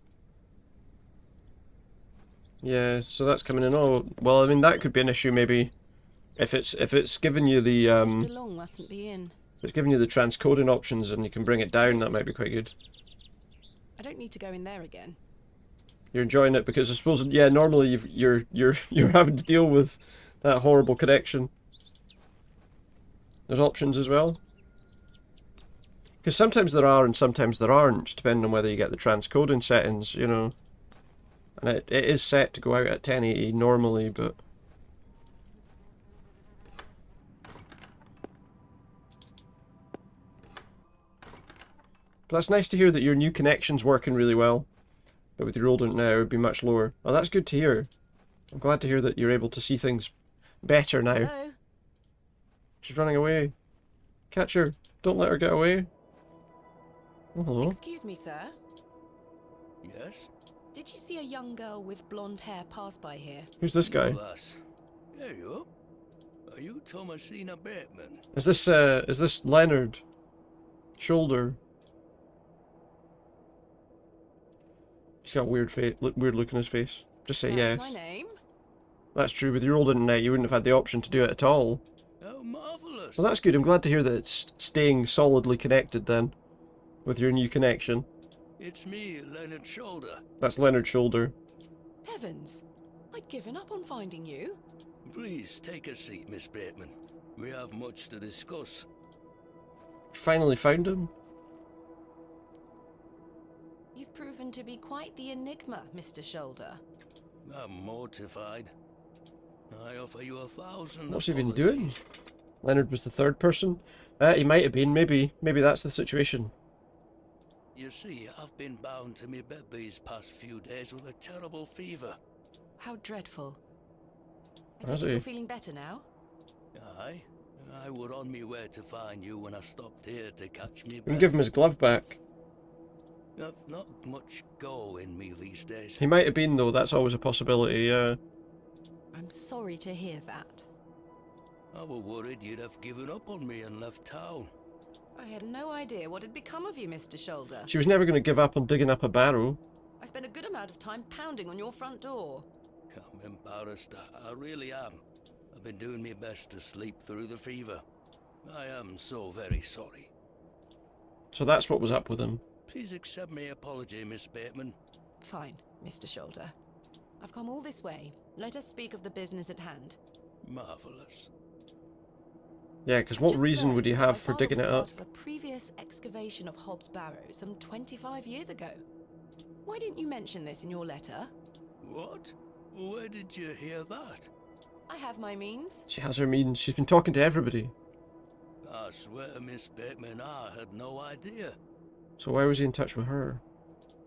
Yeah, so that's coming in. Oh, well, I mean that could be an issue maybe if it's giving you the Mr. Long mustn't be in. if it's giving you the transcoding options and you can bring it down. That might be quite good. I don't need to go in there again. You're enjoying it because I suppose, yeah, normally you're having to deal with that horrible connection. There's options as well. Because sometimes there are and sometimes there aren't, depending on whether you get the transcoding settings, you know. And it is set to go out at 1080 normally, but... But that's nice to hear that your new connection's working really well. But with your old one now, it would be much lower. Oh, that's good to hear. I'm glad to hear that you're able to see things better now. Hello? She's running away. Catch her. Don't let her get away. Oh, hello. Excuse me, sir. Yes? Did you see a young girl with blonde hair pass by here? Who's this guy? Lass. There you are. Are you Thomasina Bateman? Is this Leonard Shoulder? He's got a weird look in his face. Just say yes. That's my name. That's true. With your old internet, you wouldn't have had the option to do it at all. Oh, marvellous. Well, that's good. I'm glad to hear that it's staying solidly connected then, with your new connection. It's me, Leonard Shoulder. That's Leonard Shoulder. Heavens! I'd given up on finding you. Please take a seat, Miss Bateman. We have much to discuss. You finally found him? You've proven to be quite the enigma, Mr. Shoulder. I'm mortified. I offer you 1,000. What's he been doing? Leonard was the third person? He might have been. Maybe that's the situation. You see, I've been bound to me bed these past few days with a terrible fever. How dreadful. I Has take it he? you're feeling better now? Aye. I were on me way to find you when I stopped here to catch me We can give him his glove back. I've not much go in me these days. He might have been, though. That's always a possibility, yeah. I'm sorry to hear that. I were worried you'd have given up on me and left town. I had no idea what had become of you, Mr. Shoulder. She was never going to give up on digging up a barrow. I spent a good amount of time pounding on your front door. I'm embarrassed. I really am. I've been doing my best to sleep through the fever. I am so very sorry. So that's what was up with him. Please accept my apology, Miss Bateman. Fine, Mr. Shoulder. I've come all this way. Let us speak of the business at hand. Marvellous. Yeah, because what reason would you have for digging it up? Part of a previous excavation of Hobs Barrow some 25 years ago. Why didn't you mention this in your letter? What? Where did you hear that? I have my means. She has her means. She's been talking to everybody. I swear, Miss Bateman, I had no idea. So why was he in touch with her?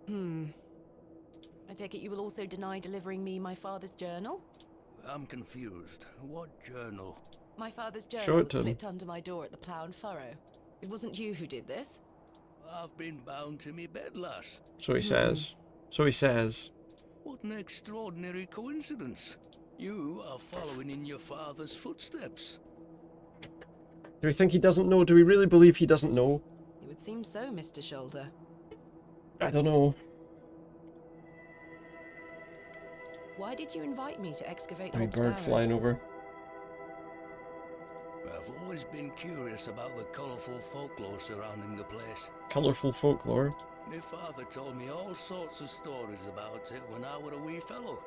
I take it you will also deny delivering me my father's journal? I'm confused. What journal? My father's Show journal it was to him. slipped under my door at the Plough and Furrow. It wasn't you who did this. I've been bound to me bed, lass. So he says. So he says. What an extraordinary coincidence. You are following in your father's footsteps. Do we think he doesn't know? Do we really believe he doesn't know? It would seem so, Mr. Shoulder. I don't know. Why did you invite me to excavate A Hobs bird Barrow? flying over. I've always been curious about the colourful folklore surrounding the place. Colourful folklore. My father told me all sorts of stories about it when I were a wee fellow.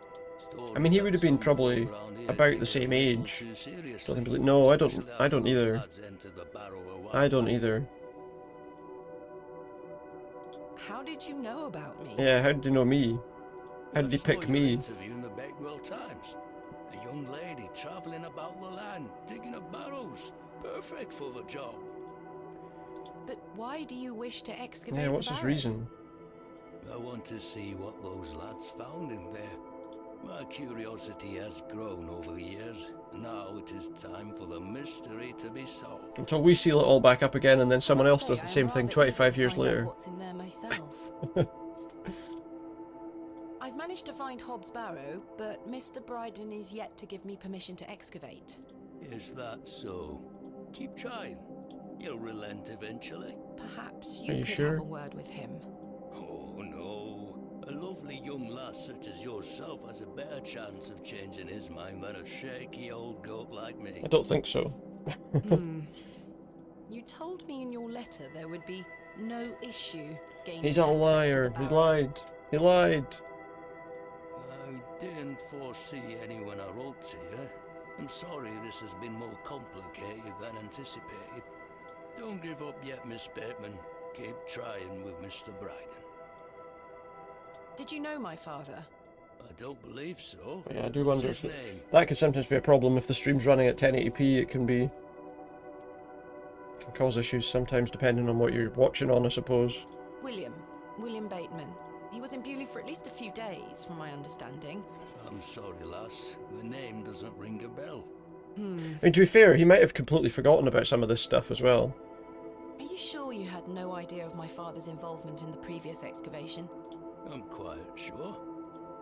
I mean, he would have been probably about the same age. No, I don't either. I don't either. How did you know about me? Yeah, how did you know me? How did he I pick saw me? your interview in the Bakewell Times. A young lady travelling about the land, digging up barrows. Perfect for the job. But why do you wish to excavate Yeah, the what's his barrow? reason? I want to see what those lads found in there. My curiosity has grown over the years. Now it is time for the mystery to be solved. Until we seal it all back up again and then someone else Say, does the I am same thing rather 25 eager years to find out later. What's in there myself? I've managed to find Hobs Barrow, but Mr. Bryden is yet to give me permission to excavate. Is that so? Keep trying. You'll relent eventually. Perhaps Are you you could sure? have a word with him. Oh no. A lovely young lass such as yourself has a better chance of changing his mind than a shaky old goat like me. I don't think so. You told me in your letter there would be no issue gaining He's a access to the liar. He barrow. lied. He lied. I didn't foresee anyone I wrote to you. I'm sorry this has been more complicated than anticipated. Don't give up yet, Miss Bateman. Keep trying with Mr. Bryden. Did you know my father? I don't believe so. Yeah, I do What's wonder his if name? that could sometimes be a problem if the stream's running at 1080p. It can cause issues sometimes depending on what you're watching on, I suppose. William Bateman. He was in Bewlay for at least a few days, from my understanding. I'm sorry, lass. The name doesn't ring a bell. I mean, to be fair, he might have completely forgotten about some of this stuff as well. Are you sure you had no idea of my father's involvement in the previous excavation? I'm quite sure.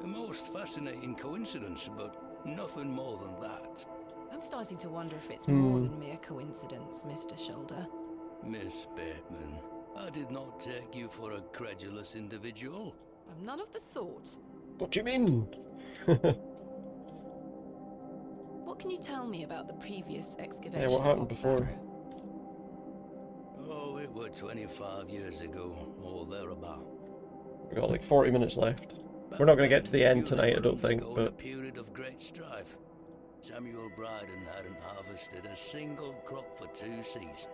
A most fascinating coincidence, but nothing more than that. I'm starting to wonder if it's more than mere coincidence, Mr. Shoulder. Miss Bateman, I did not take you for a credulous individual. I'm none of the sort. What do you mean? What can you tell me about the previous excavation? Yeah, what of happened Hobs before? Barrow? Oh, it were 25 years ago, or thereabout. We've got like 40 minutes left. We're not going to get to the end tonight, I don't think, A but period of great strife. Samuel Bryden hadn't harvested a single crop for 2 seasons.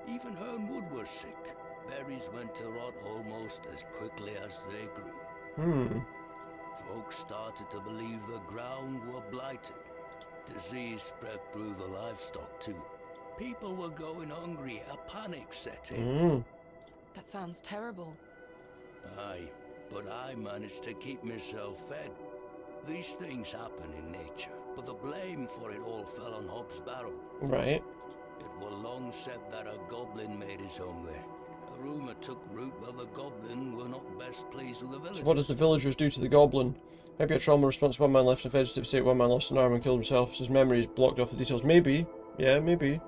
Even Hernwood was sick. Berries went to rot almost as quickly as they grew. Folks started to believe the ground were blighted. Disease spread through the livestock too. People were going hungry, a panic set in. That sounds terrible. Aye, but I managed to keep myself fed. These things happen in nature, but the blame for it all fell on Hobs Barrow. Right. It were long said that a goblin made his home there. A rumour took root that the goblin were not best pleased with the villagers. So what did the villagers do to the goblin? Maybe a trauma response. One man left a vegetative state, one man lost an arm and killed himself. His memory is blocked off the details. Maybe. Yeah, maybe.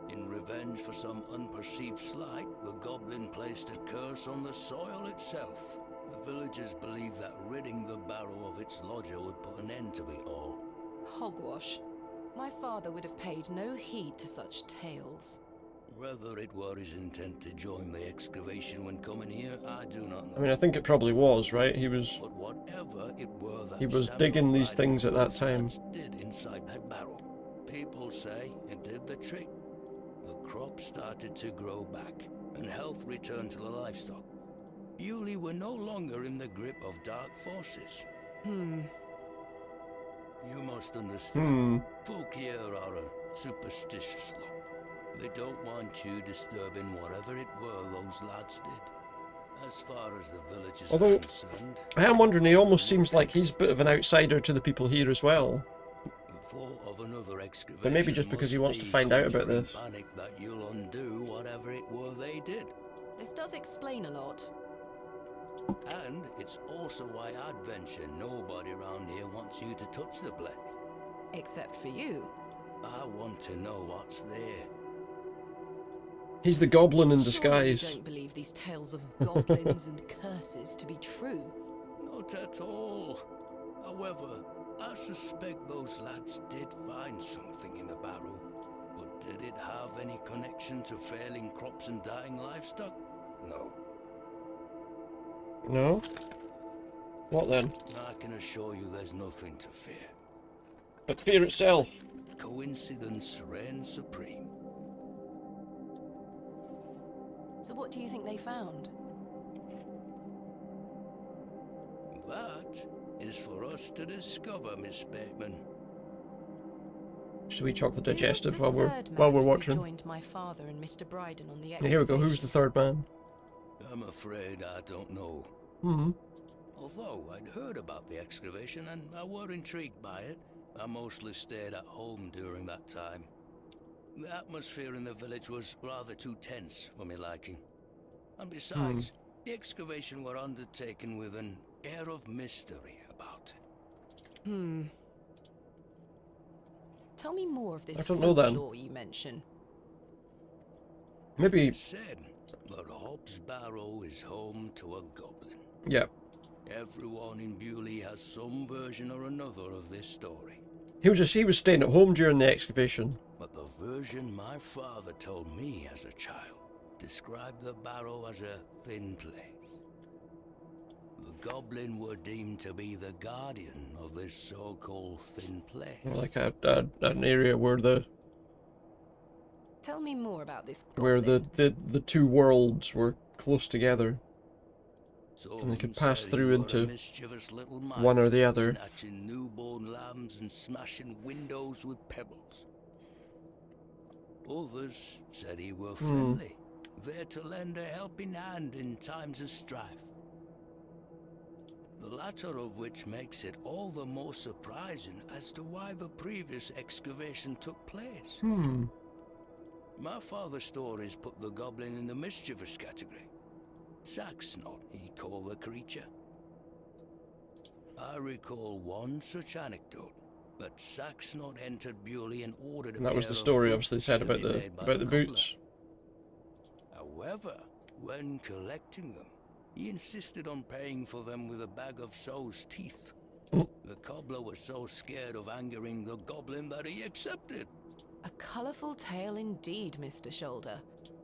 In revenge for some unperceived slight, the goblin placed a curse on the soil itself. The villagers believed that ridding the barrow of its lodger would put an end to it all. Hogwash. My father would have paid no heed to such tales. Whether it were his intent to join the excavation when coming here, I do not know. I mean, I think it probably was, right? He was... But whatever it were that He was Samuel digging these Bryden things at that time. did inside that barrow. People say it did the trick. The crops started to grow back, and health returned to the livestock. Bewlay were no longer in the grip of dark forces. You must understand, folk here are a superstitious lot. They don't want you disturbing whatever it were those lads did. As far as the villagers Although, are concerned, I am wondering, he almost seems like he's a bit of an outsider to the people here as well. the thought of another excavation But maybe just because he wants to find out about this. Panic that you'll undo whatever it were they did. This does explain a lot. And it's also why I'd venture nobody around here wants you to touch the place. Except for you. I want to know what's there. He's the goblin in Surely disguise. you don't believe these tales of goblins and curses to be true. Not at all. However, I suspect those lads did find something in the barrow. But did it have any connection to failing crops and dying livestock? No. No? What then? I can assure you there's nothing to fear. But fear itself. Coincidence reigns supreme. So what do you think they found? That is for us to discover, Miss Bateman. Should we chalk the digestive Who was the while third we're man who watching? joined my father and Mr. Bryden on the Yeah, here we go. Who's the third man? I'm afraid I don't know. Although I'd heard about the excavation and I were intrigued by it, I mostly stayed at home during that time. The atmosphere in the village was rather too tense for me liking. And besides, the excavation were undertaken with an air of mystery about it. Tell me more of this I don't know then. folklore you mention. Maybe... It's said that Hobs Barrow is home to a goblin. Yeah. Everyone in Bewlay has some version or another of this story. He was staying at home during the excavation. But the version my father told me as a child described the barrow as a thin place. The goblin were deemed to be the guardian of this so-called thin place. Like an area where Tell me more about this the two worlds were close together. And they could pass through into one or the other. Snatching newborn lambs and smashing windows with pebbles. Others said he were friendly, there to lend a helping hand in times of strife. The latter of which makes it all the more surprising as to why the previous excavation took place. My father's stories put the goblin in the mischievous category. Saxnot, he called the creature. I recall one such anecdote, that Saxnot entered Bewlay and ordered a And that was pair the of story, boots obviously, said to about be the made by cobbler. boots. However, when collecting them, he insisted on paying for them with a bag of sow's teeth. The cobbler was so scared of angering the goblin that he accepted. A colourful tale indeed, Mr. Shoulder.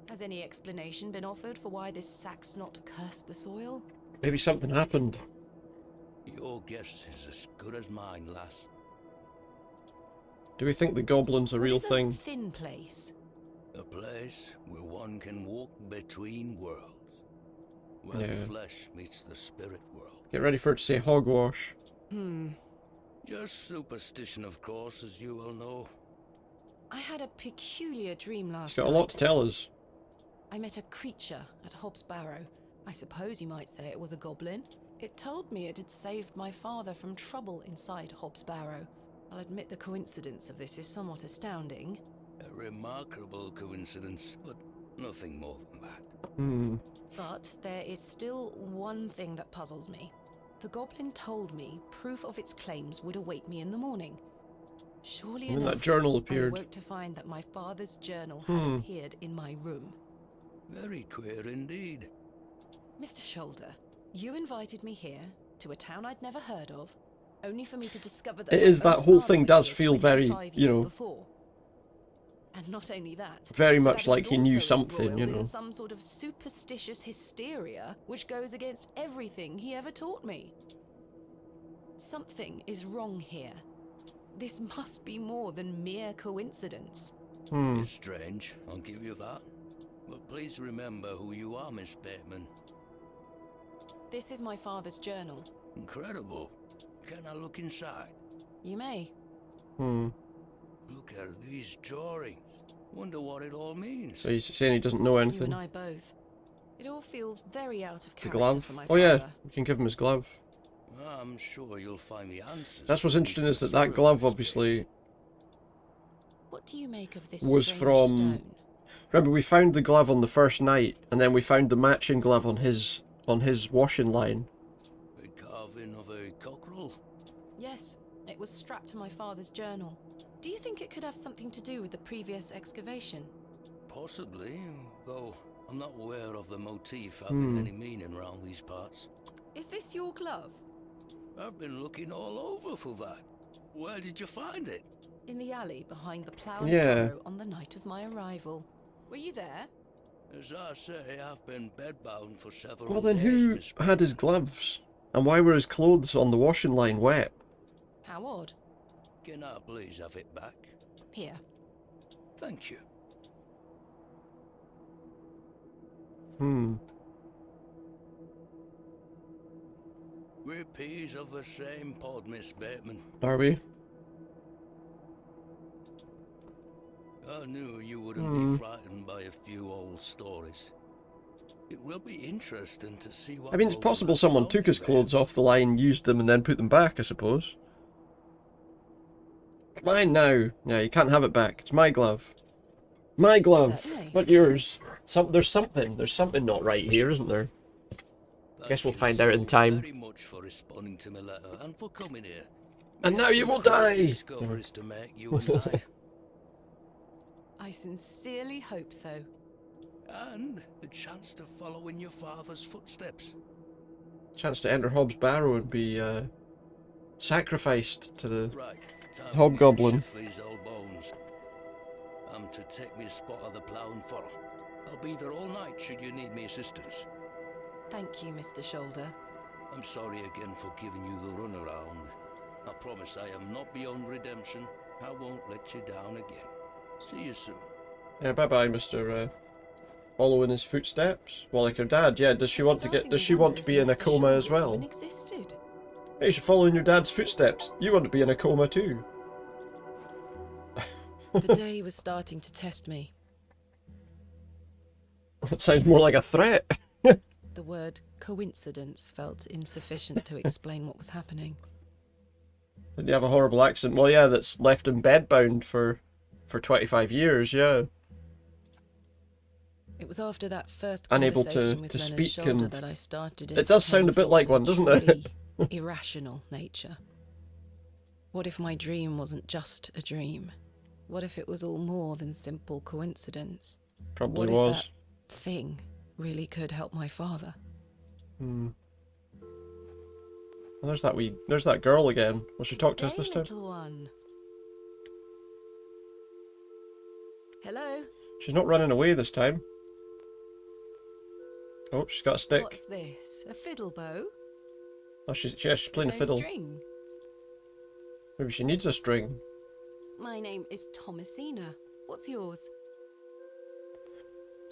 Has any explanation been offered for why this Saxnot cursed the soil? Maybe something happened. Your guess is as good as mine, lass. Do we think the goblin's a real What is thing? a thin place? A place where one can walk between worlds. Where Yeah. the flesh meets the spirit world. Get ready for it to say hogwash. Just superstition, of course, as you well know. I had a peculiar dream last He's got a night. lot to tell us. I met a creature at Hobs Barrow. I suppose you might say it was a goblin. It told me it had saved my father from trouble inside Hobs Barrow. I'll admit the coincidence of this is somewhat astounding. A remarkable coincidence, but nothing more than that. Hmm. But there is still one thing that puzzles me. The goblin told me proof of its claims would await me in the morning. Surely And enough, that journal I appeared. awoke to find that my father's journal had appeared in my room. Very queer indeed. Mr. Shoulder, you invited me here, to a town I'd never heard of, only for me to discover that It is, my that own whole father thing was does here feel very, 25 you years know, before. And not only that, very but much that like was he knew also something, you embroiled know. in some sort of superstitious hysteria, which goes against everything he ever taught me. Something is wrong here. This must be more than mere coincidence. It's strange, I'll give you that. But please remember who you are, Miss Bateman. This is my father's journal. Incredible. Can I look inside? You may. Look at these drawings. Wonder what it all means. So he's saying he doesn't know You anything. and I both. It all feels very out of The character glove. for my Oh father. yeah, we can give him his glove. I'm sure you'll find the answers. That's what's interesting is that Through that glove Miss obviously What do you make of this was strange from. stone? Remember, we found the glove on the first night, and then we found the matching glove on his washing line. A carving of a cockerel. Yes, it was strapped to my father's journal. Do you think it could have something to do with the previous excavation? Possibly, though I'm not aware of the motif having any meaning around these parts. Is this your glove? I've been looking all over for that. Where did you find it? In the alley behind the plough and Yeah. furrow on the night of my arrival. Were you there? As I say, I've been bedbound for several Well then, days, who Miss had his gloves? And why were his clothes on the washing line wet? How odd. Can I please have it back? Here. Thank you. We're peas of the same pod, Miss Bateman. Are we? I knew you wouldn't be frightened by a few old stories. It will be interesting to see what. I mean, it's goes possible on someone found took his there. clothes off the line, used them, and then put them back, I suppose. Mine now. Yeah, you can't have it back. It's my glove. My glove. Certainly. Not yours. There's something not right here, isn't there? Guess we'll find out in time. Very much for responding to my letter and for coming here. And We now have you some will great die. Discoveries to make, you and I. I sincerely hope so. And the chance to follow in your father's footsteps. Chance to enter Hobs Barrow and be sacrificed to the Right. Time hobgoblin. for me to shift these old bones. I'm to take me a spot of the plough and furrow. I'll be there all night should you need me assistance. Thank you, Mr. Shoulder. I'm sorry again for giving you the runaround. I promise I am not beyond redemption. I won't let you down again. See you soon. Yeah, bye bye, Mr. Following his footsteps. Well, like her dad, yeah. Does she want to get? Does she want to be in a coma as well? Even existed. Hey, you're following your dad's footsteps. You want to be in a coma too. The day was starting to test me. That sounds more like a threat. The word coincidence felt insufficient to explain what was happening. Didn't you have a horrible accident? Well, yeah, that's left him bedbound for 25 years, yeah. It was after that first Unable conversation to with Leonard speak Shoulder and... that I started. It does sound a bit like one, doesn't it? Irrational nature. What if my dream wasn't just a dream? What if it was all more than simple coincidence? Probably what was. If that thing really could help my father? Well, there's that girl again. Will she talk to us this time? Little one. Hello? She's not running away this time. Oh, she's got a stick. What's this? A fiddle bow? Oh, she's playing a No fiddle. string. Maybe she needs a string. My name is Thomasina. What's yours?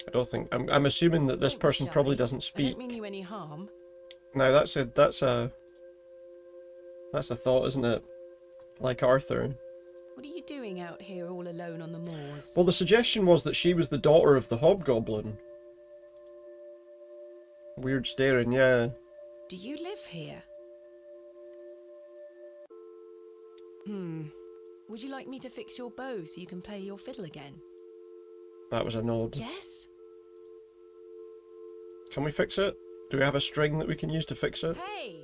I don't think. I'm assuming that this Don't be person shy. probably doesn't I speak. don't mean you any harm. Now that's a thought, isn't it? Like Arthur. What are you doing out here all alone on the moors? Well, the suggestion was that she was the daughter of the hobgoblin. Weird staring, yeah. Do you live here? Would you like me to fix your bow so you can play your fiddle again? That was a nod. Yes? Can we fix it? Do we have a string that we can use to fix it? Hey!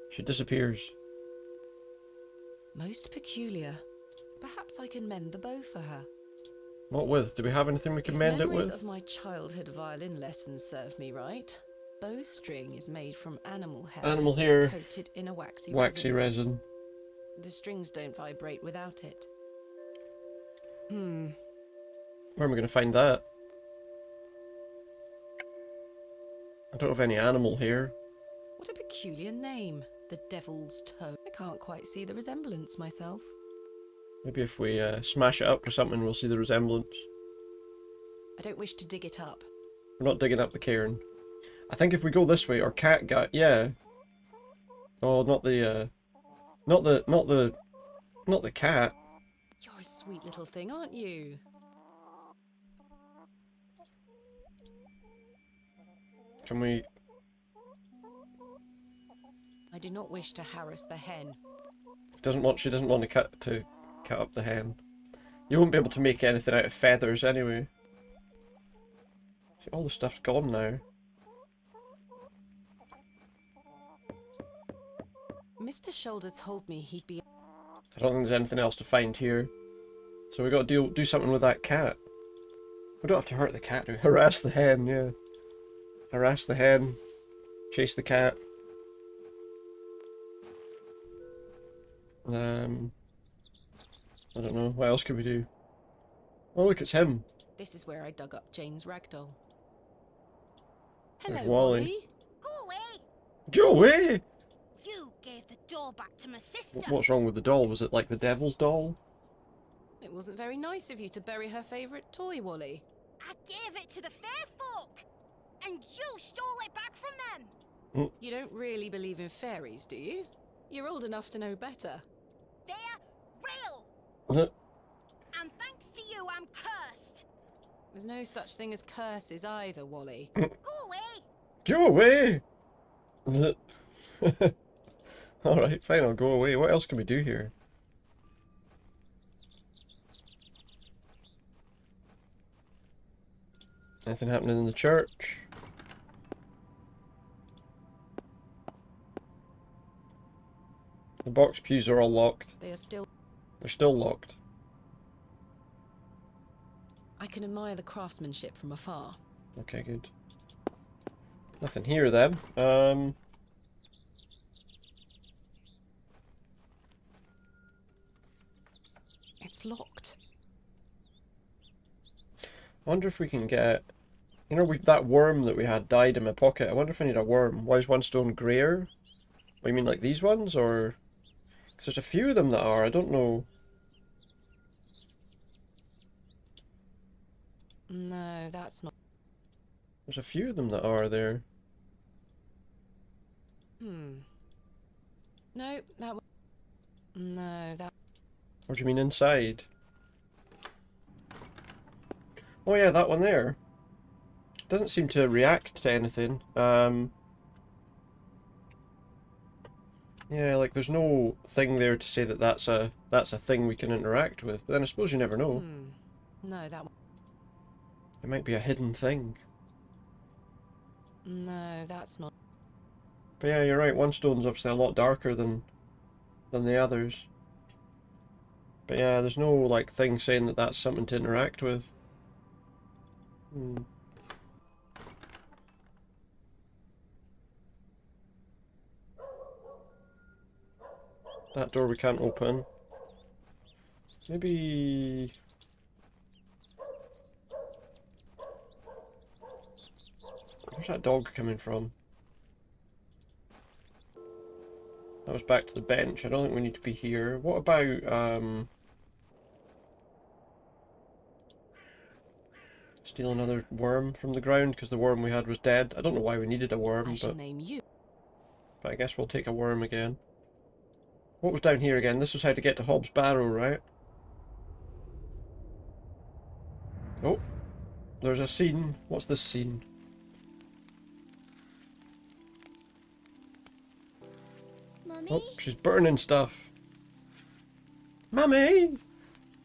She disappears. Most peculiar. Perhaps I can mend the bow for her. What with? Do we have anything we can mend it Memories with? of my childhood violin lessons serve me right. Bowstring is made from animal hair. Animal hair. Coated in a waxy resin. The strings don't vibrate without it. Where am I going to find that? I don't have any animal hair. What a peculiar name. The Devil's Toe. I can't quite see the resemblance myself. Maybe if we smash it up with something, we'll see the resemblance. I don't wish to dig it up. We're not digging up the cairn. I think if we go this way, our cat guy, yeah. Oh, not the cat. You're a sweet little thing, aren't you? Can we? I do not wish to harass the hen. She doesn't want to cut up the hen. You won't be able to make anything out of feathers anyway. See, all the stuff's gone now. Mr. Shoulder told me he'd be... I don't think there's anything else to find here. So we got to do something with that cat. We don't have to hurt the cat, do we? Harass the hen, yeah. Harass the hen. Chase the cat. I don't know. What else could we do? Oh, look, it's him. This is where I dug up Jane's ragdoll. There's Hello, Wally. Wally. Go away! Go away! You gave the doll back to my sister. What's wrong with the doll? Was it like the devil's doll? It wasn't very nice of you to bury her favourite toy, Wally. I gave it to the fair folk, and you stole it back from them. You don't really believe in fairies, do you? You're old enough to know better. They're real. And thanks to you, I'm cursed. There's no such thing as curses either, Wally. Go away. Go away! Alright, fine, I'll go away. What else can we do here? Anything happening in the church? The box pews are all locked. They're still locked. I can admire the craftsmanship from afar. Okay, good. Nothing here then. It's locked. I wonder if we can get... You know, that worm that we had died in my pocket. I wonder if I need a worm. Why is one stone grayer? What, you mean like these ones, or...? Because there's a few of them that are, I don't know. No, that's not... There's a few of them that are there. No, that... No, that... What do you mean inside? Oh yeah, that one there. Doesn't seem to react to anything. Yeah, like there's no thing there to say that that's a thing we can interact with. But then I suppose you never know. No, that one... It might be a hidden thing. No, that's not... But yeah, you're right. One stone's obviously a lot darker than the others. But yeah, there's no like thing saying that that's something to interact with. That door we can't open. Maybe... Where's that dog coming from? That was back to the bench. I don't think we need to be here. What about, steal another worm from the ground, because the worm we had was dead. I don't know why we needed a worm, I shall but... name you. But I guess we'll take a worm again. What was down here again? This was how to get to Hobs Barrow, right? Oh. There's a scene. What's this scene? Mummy? Oh, she's burning stuff. Mummy!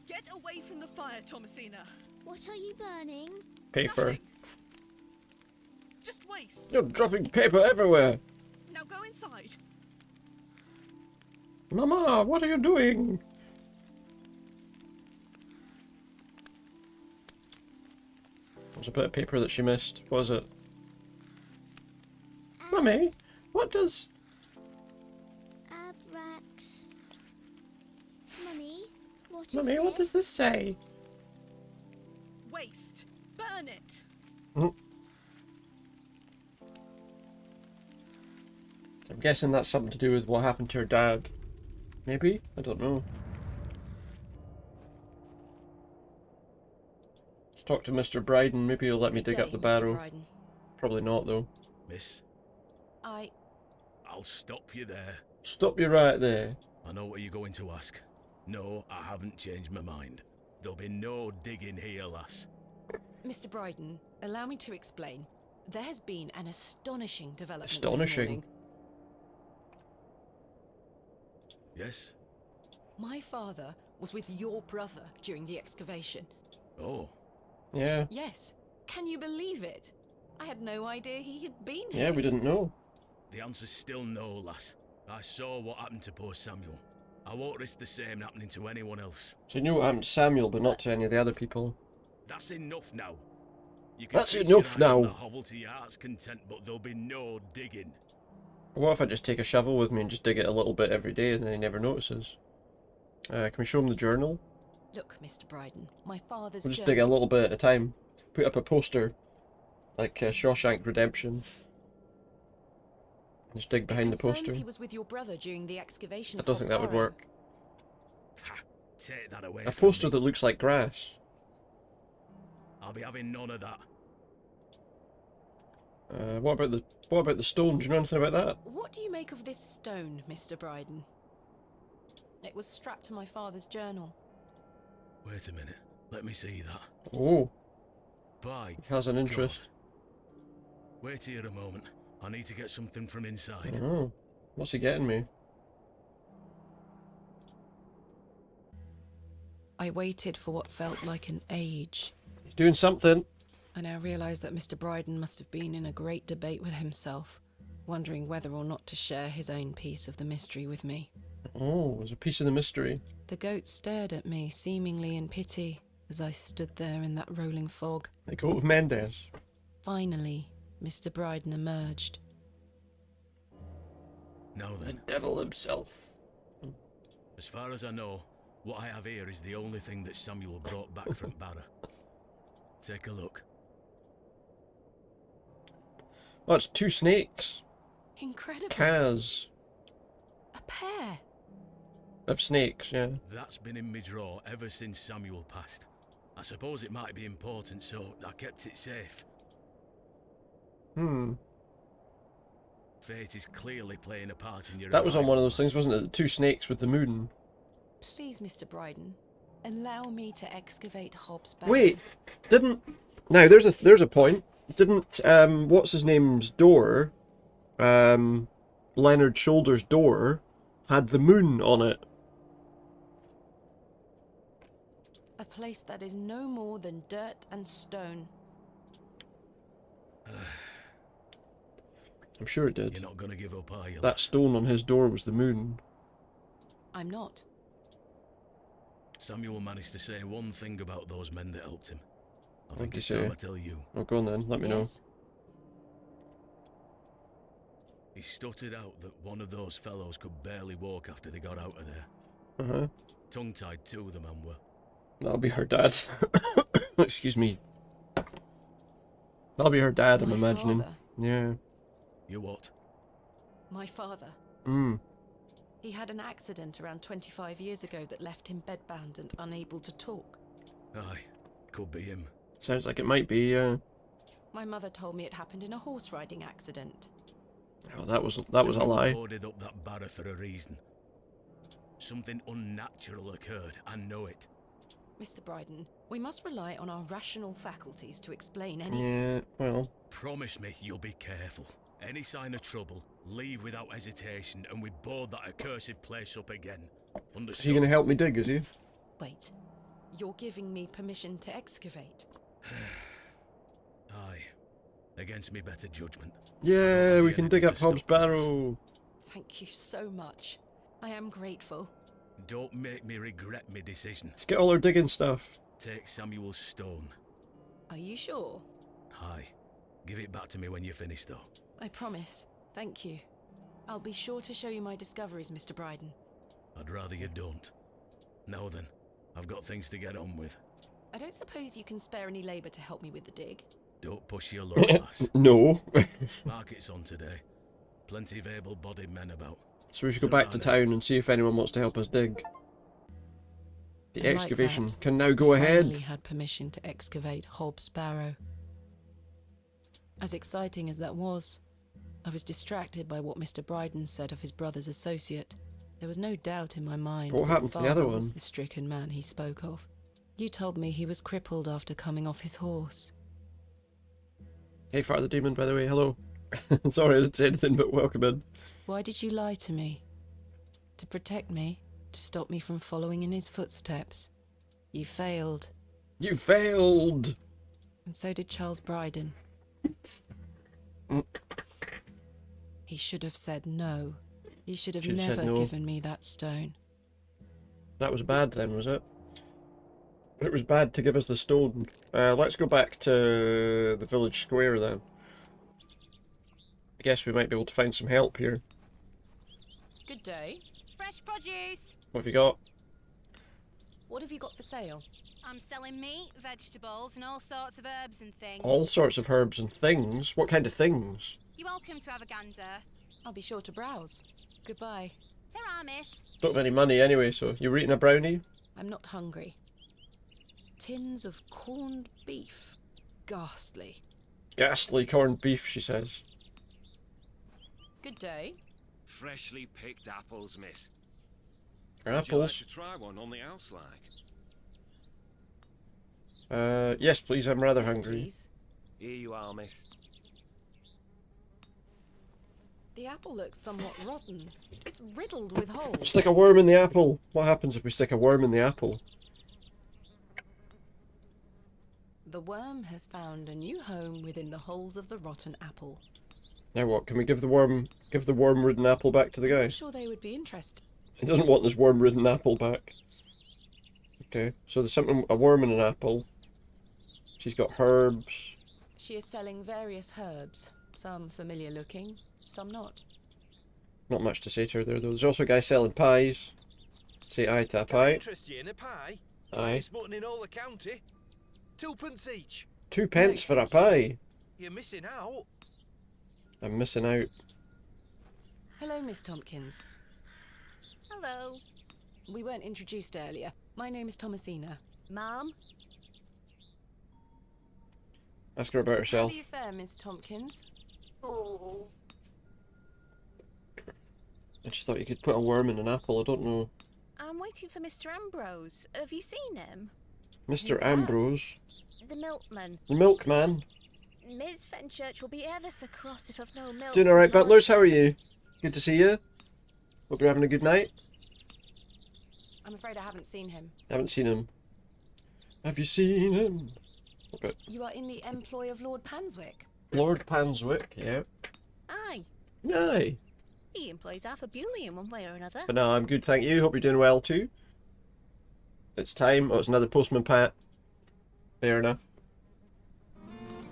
Get away from the fire, Thomasina. What are you burning? Paper. Nothing. Just waste. You're dropping paper everywhere. Now go inside. Mama, what are you doing? There's a bit of paper that she missed. What was it? Mummy, what does... Abrax. Mummy, what is Mummy, what does this say? Waste. Burn it. I'm guessing that's something to do with what happened to her dad. Maybe? I don't know. Let's talk to Mr. Bryden. Maybe he'll let me dig up the barrow. Probably not, though. Miss, I... I'll stop you there. Stop you right there. I know what you're going to ask. No, I haven't changed my mind. There'll be no digging here, lass. Mr. Bryden, allow me to explain. There has been an astonishing development this Astonishing? morning. Yes? My father was with your brother during the excavation. Oh. Yeah. Yes. Can you believe it? I had no idea he had been here. Yeah, we didn't know. The answer's still no, lass. I saw what happened to poor Samuel. I won't risk the same happening to anyone else. So you knew what happened to Samuel, but not to any of the other people. That's enough now. You can That's feast enough your eyes on now. the hovel to your heart's content, but there'll be no digging. What if I just take a shovel with me and just dig it a little bit every day and then he never notices? Can we show him the journal? Look, Mr. Bryden, my father's We'll just journal... dig a little bit at a time. Put up a poster, like Shawshank Redemption. Just dig behind the confirms poster. He was with your brother during the excavation I of don't think that would Hobs Barrow. work. Ha! Take that away A from poster me. that looks like grass. I'll be having none of that. What about the stone? Do you know anything about that? What do you make of this stone, Mr. Bryden? It was strapped to my father's journal. Wait a minute. Let me see that. Oh, By he has an interest. God. Wait here a moment. I need to get something from inside. Oh, what's he getting me? I waited for what felt like an age. He's doing something. I now realise that Mr. Bryden must have been in a great debate with himself, wondering whether or not to share his own piece of the mystery with me. Oh, there's a piece of the mystery. The goat stared at me, seemingly in pity, as I stood there in that rolling fog. The goat of Mendes. Finally, Mr. Bryden emerged. Now then. The devil himself. As far as I know, what I have here is the only thing that Samuel brought back from Barrow. Take a look. Oh, it's two snakes. Incredible. Kaz. A pair. Of snakes, yeah. That's been in my drawer ever since Samuel passed. I suppose it might be important, so I kept it safe. Fate is clearly playing a part in your That was on one of those arrival, things, wasn't it? The two snakes with the moon. Please, Mr. Bryden, allow me to excavate Hobs Barrow. Wait, didn't... Now, there's a point. Didn't, what's his name's door, Leonard Shoulder's door, had the moon on it? A place that is no more than dirt and stone. I'm sure it did. You're not gonna give up, are you? That stone on his door was the moon. I'm not. Samuel managed to say one thing about those men that helped him. I What'd think he it's say? time I tell you. Oh, go on then, let me know. Yes. He stuttered out that one of those fellows could barely walk after they got out of there. Uh-huh. Tongue-tied too, the man were. That'll be her dad. Excuse me. That'll be her dad, I'm My imagining. father. Yeah. You what? My father. Mm. He had an accident around 25 years ago that left him bedbound and unable to talk. Aye, could be him. Sounds like it might be, My mother told me it happened in a horse riding accident. Oh, that was a Samuel lie. boarded up that barrow for a reason. Something unnatural occurred, I know it. Mr. Bryden, we must rely on our rational faculties to explain any... Yeah, well... Promise me you'll be careful. Any sign of trouble, leave without hesitation, and we board that accursed place up again. Is he going to help me dig, is he? Wait, you're giving me permission to excavate? Aye. Against me better judgment. Yeah, we can dig up Hobs Barrow. Thank you so much. I am grateful. Don't make me regret my decision. Let's get all our digging stuff. Take Samuel's stone. Are you sure? Aye. Give it back to me when you're finished, though. I promise. Thank you. I'll be sure to show you my discoveries, Mr. Bryden. I'd rather you don't. Now then, I've got things to get on with. I don't suppose you can spare any labour to help me with the dig? Don't push your luck, lass. No. Market's on today. Plenty of able-bodied men about. So we should go back to town and see if anyone wants to help us dig. The excavation can now go ahead. Finally had permission to excavate Hobs Barrow. As exciting as that was, I was distracted by what Mr. Bryden said of his brother's associate. There was no doubt in my mind What happened to the other was one? the stricken man he spoke of. You told me he was crippled after coming off his horse. Hey, Father Demon, by the way, hello. Sorry I didn't say anything, but welcome in. Why did you lie to me? To protect me? To stop me from following in his footsteps? You failed. You failed! And so did Charles Bryden. He should have said no. He should have never given me that stone. That was bad then, was it? It was bad to give us the stone. Let's go back to the village square then. I guess we might be able to find some help here. Good day. Fresh produce. What have you got? What have you got for sale? I'm selling meat, vegetables, and all sorts of herbs and things. All sorts of herbs and things? What kind of things? You're welcome to have a gander. I'll be sure to browse. Goodbye. Ta-ra, miss. Don't have any money anyway, so you were eating a brownie? I'm not hungry. Tins of corned beef. Ghastly. Ghastly corned beef, she says. Good day. Freshly picked apples, miss. Apples? Would you like to try one on the house, like? Yes, please. I'm rather hungry. Please. Here you are, miss. The apple looks somewhat rotten. It's riddled with holes. Stick a worm in the apple. What happens if we stick a worm in the apple? The worm has found a new home within the holes of the rotten apple. Now what? Can we give the worm-ridden apple back to the guy? I'm sure they would be interested. He doesn't want this worm-ridden apple back. Okay, so there's a worm in an apple. She's got herbs. She is selling various herbs. Some familiar looking, some not. Not much to say to her there, though. There's also a guy selling pies. Say aye to a Can I pie. interest you in a pie? Aye. Finest mutton in all the county. 2p each. 2 pence for a pie. You're missing out. I'm missing out. Hello, Miss Tompkins. Hello. We weren't introduced earlier. My name is Thomasina. Mom? Ask her about How herself. do you fare, Miss Tompkins? Oh. I just thought you could put a worm in an apple. I don't know. I'm waiting for Mr. Ambrose. Have you seen him? Mr. Ambrose. The milkman. The milkman. Miss Fenchurch will be ever so cross if I've no milk. Doing alright, butlers? How are you? Good to see you. Hope you're having a good night. I'm afraid I haven't seen him. Haven't seen him. Have you seen him? Okay. You are in the employ of Lord Panswick. Lord Panswick, yeah. Aye. Aye. He employs half a Bewlay in one way or another. But no, I'm good, thank you. Hope you're doing well too. It's time. Oh, it's another postman Pat. Fair enough.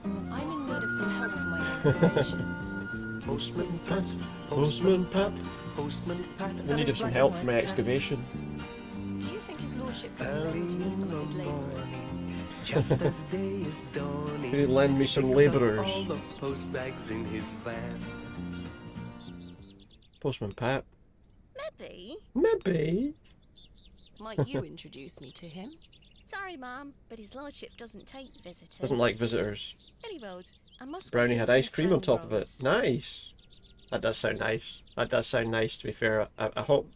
I'm in need of some help for my excavation. Postman Pat. Postman Pat. Postman Pat. I need some help for my excavation. Do you think his lordship could lend me some of his labourers? Just as day is dawning. Could you lend me some labourers? All the post bags in his van. Postman Pat. Maybe. Maybe. Might you introduce me to him? Sorry, Mum, but his lordship doesn't take visitors. Doesn't like visitors. Any road. I must Brownie wait had here ice for cream Mr. on top of it. Ambrose. Nice. That does sound nice. That does sound nice, to be fair. I hope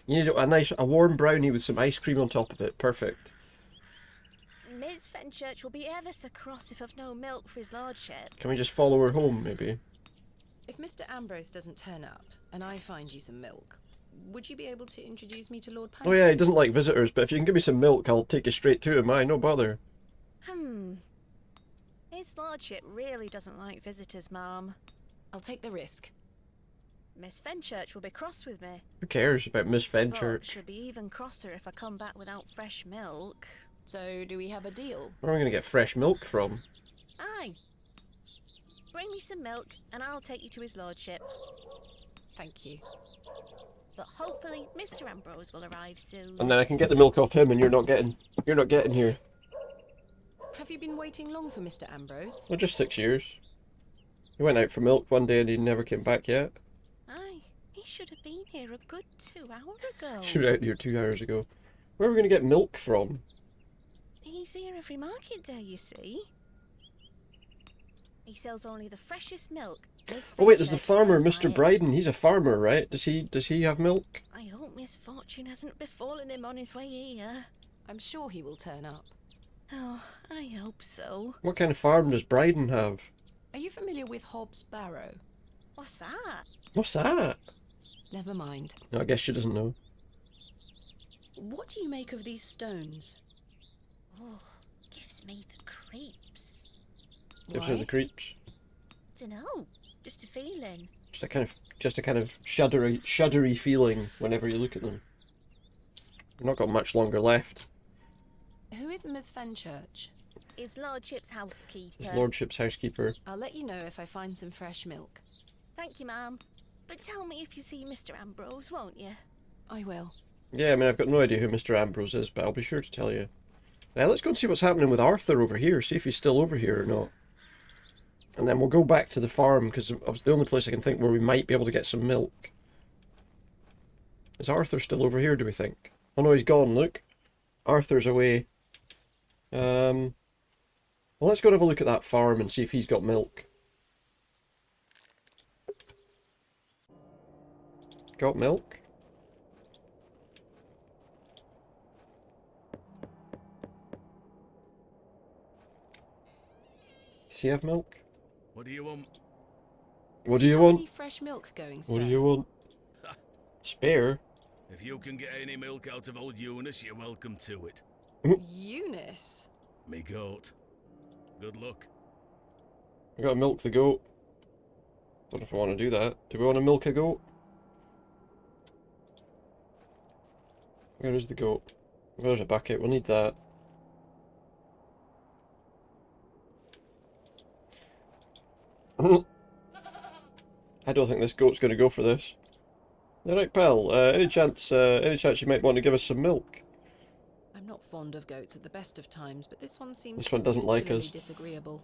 you need a warm brownie with some ice cream on top of it. Perfect. Miss Fenchurch will be ever so cross if I've no milk for his lordship. Can we just follow her home, maybe? If Mr. Ambrose doesn't turn up, and I find you some milk, would you be able to introduce me to Lord Pansy? Oh yeah, he doesn't like visitors, but if you can give me some milk, I'll take you straight to him. Aye, no bother. His lordship really doesn't like visitors, Ma'am. I'll take the risk. Miss Fenchurch will be cross with me. Who cares about Miss But Fenchurch? she'll be even crosser if I come back without fresh milk. So, do we have a deal? Where am I going to get fresh milk from? Aye. Bring me some milk and I'll take you to his lordship. Thank you. But hopefully Mr. Ambrose will arrive soon. And then I can get the milk off him, and you're not getting here. Have you been waiting long for Mr. Ambrose? Well, just 6 years. He went out for milk one day and he never came back yet. Aye, he should have been here a good 2 hours ago. She was out here 2 hours ago. Where are we going to get milk from? He's here every market day, you see. He sells only the freshest milk. Oh wait, there's the farmer, Mr. Bryden. He's a farmer, right? Does he have milk? I hope misfortune hasn't befallen him on his way here. I'm sure he will turn up. Oh, I hope so. What kind of farm does Bryden have? Are you familiar with Hobs Barrow? What's that? What's that? Never mind. No, I guess she doesn't know. What do you make of these stones? Oh, gives me the creeps. Gives her the creeps. Dunno, just a feeling. Just a kind of shuddery feeling whenever you look at them. We've not got much longer left. Who is Miss Fenchurch? His lordship's housekeeper. His lordship's housekeeper. I'll let you know if I find some fresh milk. Thank you, ma'am. But tell me if you see Mr. Ambrose, won't you? I will. Yeah, I mean, I've got no idea who Mr. Ambrose is, but I'll be sure to tell you. Let's go and see what's happening with Arthur over here, see if he's still over here or not. And then we'll go back to the farm, because it's the only place I can think where we might be able to get some milk. Is Arthur still over here, do we think? Oh no, he's gone, look. Arthur's away. Well, let's go and have a look at that farm and see if he's got milk. Got milk? Does he have milk? What do you want? What do you want? Any fresh milk going What spare? do you want? Spare? If you can get any milk out of old Eunice, you're welcome to it. Eunice? Me goat. Good luck. I gotta milk the goat. Don't know if I want to do that. Do we want to milk a goat? Where is the goat? There's a bucket, we'll need that. I don't think this goat's going to go for this. Alright, pal, any chance you might want to give us some milk? I'm not fond of goats at the best of times, but this one seems This one doesn't like particularly us. disagreeable.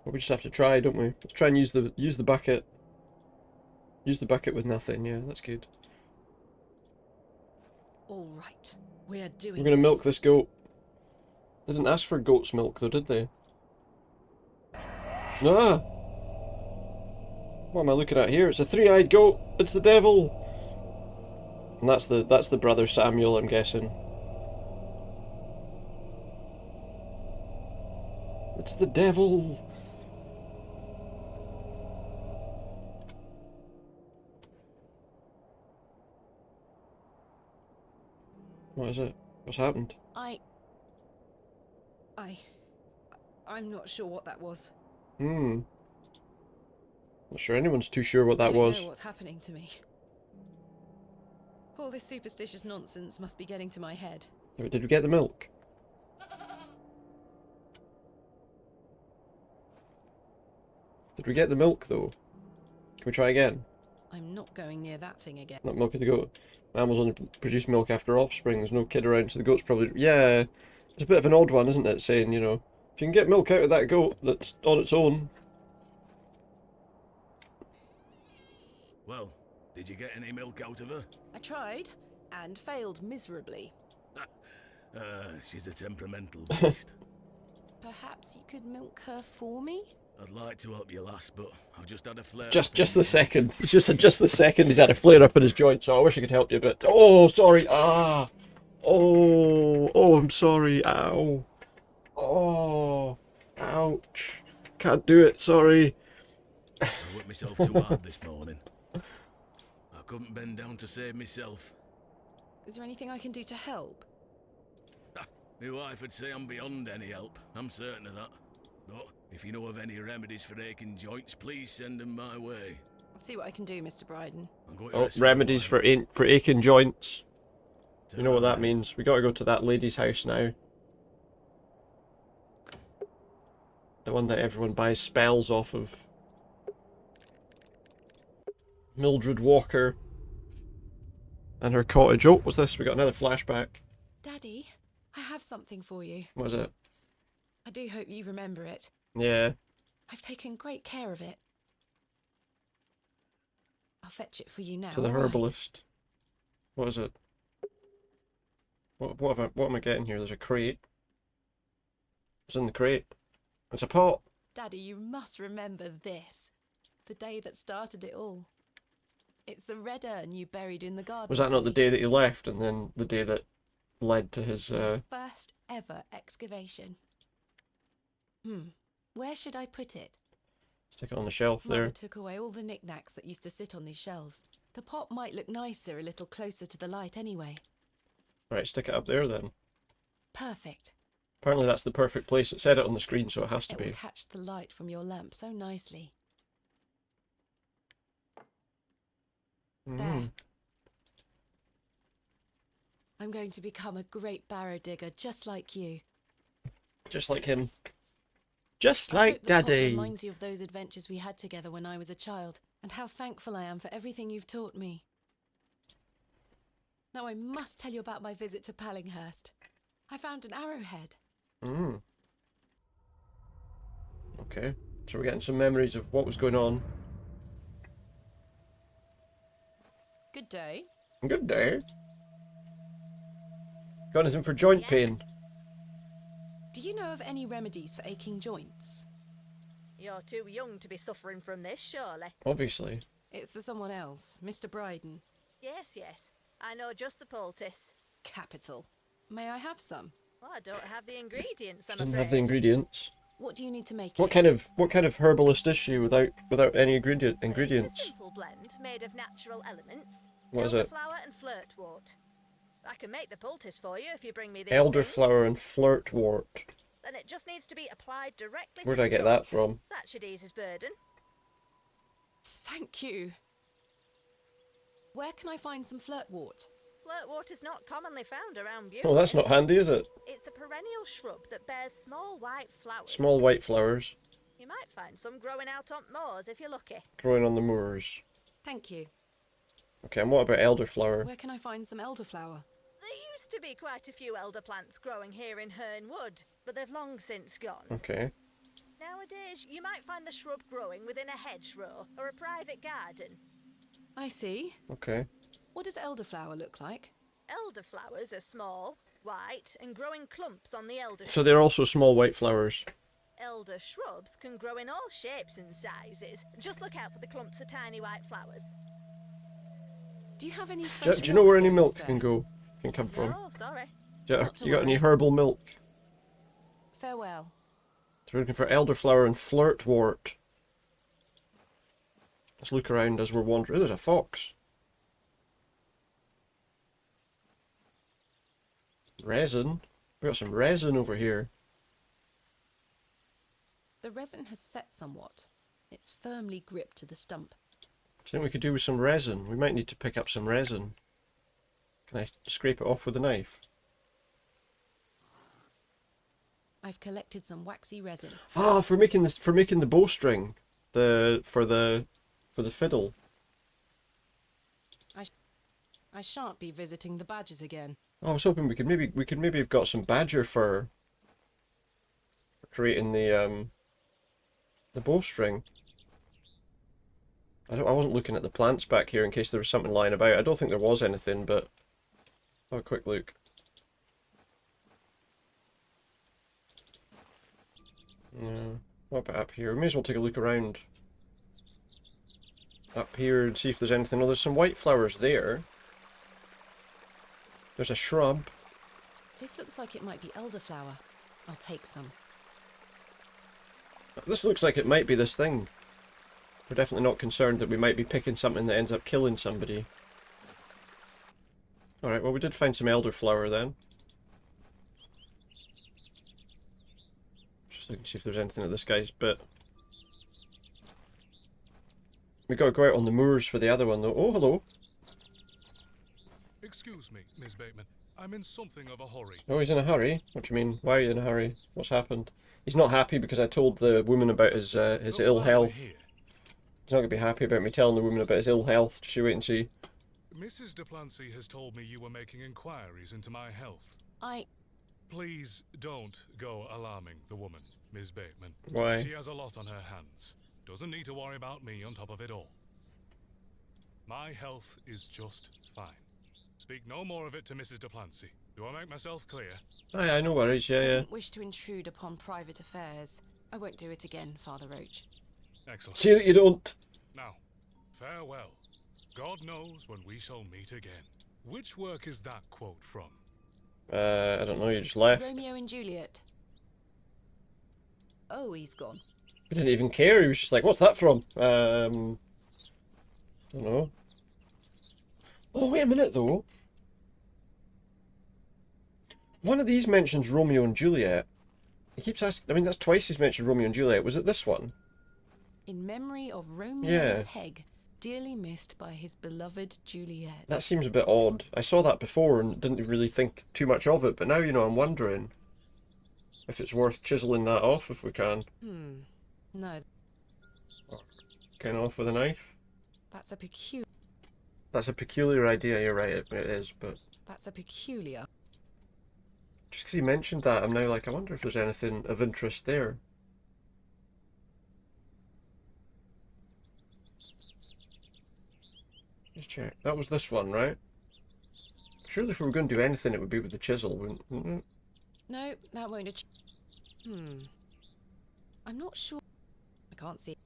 Well, we just have to try, don't we? Let's try and use the bucket. Use the bucket with nothing, yeah, that's good. All right, we're doing We're going to milk this goat. They didn't ask for goat's milk though, did they? Ah! What am I looking at here? It's a three-eyed goat! It's the devil! And that's the brother Samuel, I'm guessing. It's the devil! What is it? What's happened? I'm not sure what that was. Not sure anyone's too sure what that I don't was. know what's happening to me. All this superstitious nonsense must be getting to my head. Did we get the milk? Did we get the milk though? Can we try again? I'm not going near that thing again. Not milking the goat. Mammals only produce milk after offspring. There's no kid around, so the goat's probably... Yeah, it's a bit of an odd one, isn't it? Saying, you know, if you can get milk out of that goat that's on its own. Well, did you get any milk out of her? I tried, and failed miserably. She's a temperamental beast. Perhaps you could milk her for me? I'd like to help you, lass, but I've just had a flare. Just the second. It's just the second he's had a flare up in his joint, so I wish I could help you, but... Oh, sorry. Ah! Oh, oh, I'm sorry. Ow. Oh, ouch. Can't do it, sorry. I worked myself too hard this morning. I couldn't bend down to save myself. Is there anything I can do to help? My wife would say I'm beyond any help. I'm certain of that. But if you know of any remedies for aching joints, please send them my way. I'll see what I can do, Mr. Bryden. Oh, remedies for aching joints. You know what that means. We gotta go to that lady's house now. The one that everyone buys spells off of. Mildred Walker. And her cottage. Oh, what's this? We got another flashback. Daddy, I have something for you. What is it? I do hope you remember it. Yeah. I've taken great care of it. I'll fetch it for you now. To the all right? herbalist. What is it? What am I getting here? There's a crate. What's in the crate? It's a pot. Daddy, you must remember this. The day that started it all. It's the red urn you buried in the garden. Was that not the day that he left, and then the day that led to his first ever excavation? Where should I put it? Stick it on the shelf there. Mother took away all the knickknacks that used to sit on these shelves. The pot might look nicer a little closer to the light anyway. Right, stick it up there then. Perfect. Apparently that's the perfect place. It said it on the screen, so it has to It be. will catch the light from your lamp so nicely. There. I'm going to become a great barrow digger just like you. Just like him. Just I like hope the pot Daddy. reminds you of those adventures we had together when I was a child, and how thankful I am for everything you've taught me. Now I must tell you about my visit to Pallinghurst. I found an arrowhead. Okay, so we're getting some memories of what was going on. Good day. Good day. Got anything for joint pain? Do you know of any remedies for aching joints? You're too young to be suffering from this, surely. Obviously. It's for someone else, Mr. Bryden. Yes, yes. I know just the poultice. Capital. May I have some? Well, I don't have the ingredients, I'm Doesn't afraid. have the ingredients. What do you need to make What it? kind of herbalist is she without any It's a ingredients? simple blend made of natural elements. What is it? Elderflower and flirtwort. I can make the poultice for you if you bring me these things. Elderflower and flirtwort. Then it just needs to be applied directly Where to did I the get that joints. from? That should ease his burden. Thank you. Where can I find some flirtwort? Flirtwort is not commonly found around Bewlay. Oh, that's not handy, is it? It's a perennial shrub that bears small white flowers. Small white flowers You might find some growing out on moors if you're lucky. growing on the moors. Thank you. Okay, and what about elderflower? Where can I find some elderflower? There used to be quite a few elder plants growing here in Herne Wood, but they've long since gone. Okay. Nowadays, you might find the shrub growing within a hedgerow or a private garden. I see. Okay. What does elderflower look like? Elderflowers are small, white, and grow in clumps on the elder So they're also small white flowers. Elder shrubs can grow in all shapes and sizes. Just look out for the clumps of tiny white flowers. Do you have any Do fresh you know where any going milk spare? can come from? No, sorry. Not to You got any worry. herbal milk? Farewell. So we're looking for elderflower and flirtwort. Let's look around as we're wandering. Oh, there's a fox. Resin. We got some resin over here. The resin has set somewhat. It's firmly gripped to the stump. Do you think we could do with some resin? We might need to pick up some resin. Can I scrape it off with a knife? I've collected some waxy resin. Ah, for making the bowstring, for the fiddle. I shan't be visiting the badgers again. Oh, I was hoping we could maybe have got some badger fur for creating the bowstring. I wasn't looking at the plants back here in case there was something lying about. I don't think there was anything, but have a quick look. No. What about up here? We may as well take a look around up here and see if there's anything. Oh, there's some white flowers there. There's a shrub. This looks like it might be elderflower. I'll take some. This looks like it might be this thing. We're definitely not concerned that we might be picking something that ends up killing somebody. Alright, well we did find some elderflower then. Just looking to see if there's anything at this guy's bit. We gotta go out on the moors for the other one though. Oh, hello. Excuse me, Miss Bateman. I'm in something of a hurry. Oh, he's in a hurry? What do you mean? Why are you in a hurry? What's happened? He's not happy because I told the woman about his ill health. He's not going to be happy about me telling the woman about his ill health. Just you wait and see. Mrs. Duplancy has told me you were making inquiries into my health. Please don't go alarming the woman, Miss Bateman. Why? She has a lot on her hands. Doesn't need to worry about me on top of it all. My health is just fine. Speak no more of it to Mrs. Duplancy. Do I make myself clear? Aye, no worries, yeah, I yeah. didn't wish to intrude upon private affairs. I won't do it again, Father Roach. Excellent. See that you don't. Now, farewell. God knows when we shall meet again. Which work is that quote from? I don't know, you just left. Romeo and Juliet. Oh, he's gone. He didn't even care, he was just like, what's that from? Don't know. Oh, wait a minute though. One of these mentions Romeo and Juliet. He keeps asking, I mean, that's twice he's mentioned Romeo and Juliet. Was it this one? In memory of Romeo Yeah. Hegg, dearly missed by his beloved Juliet. That seems a bit odd. I saw that before and didn't really think too much of it, but now, you know, I'm wondering if it's worth chiseling that off if we can. No, Kind of off with a knife. that's a peculiar. That's a peculiar idea, you're right, it is, but That's a peculiar. just because he mentioned that, I'm now like, I wonder if there's anything of interest there. Just check. That was this one, right? Surely if we were going to do anything, it would be with the chisel, wouldn't it? No, that won't achieve. I'm not sure. I can't see.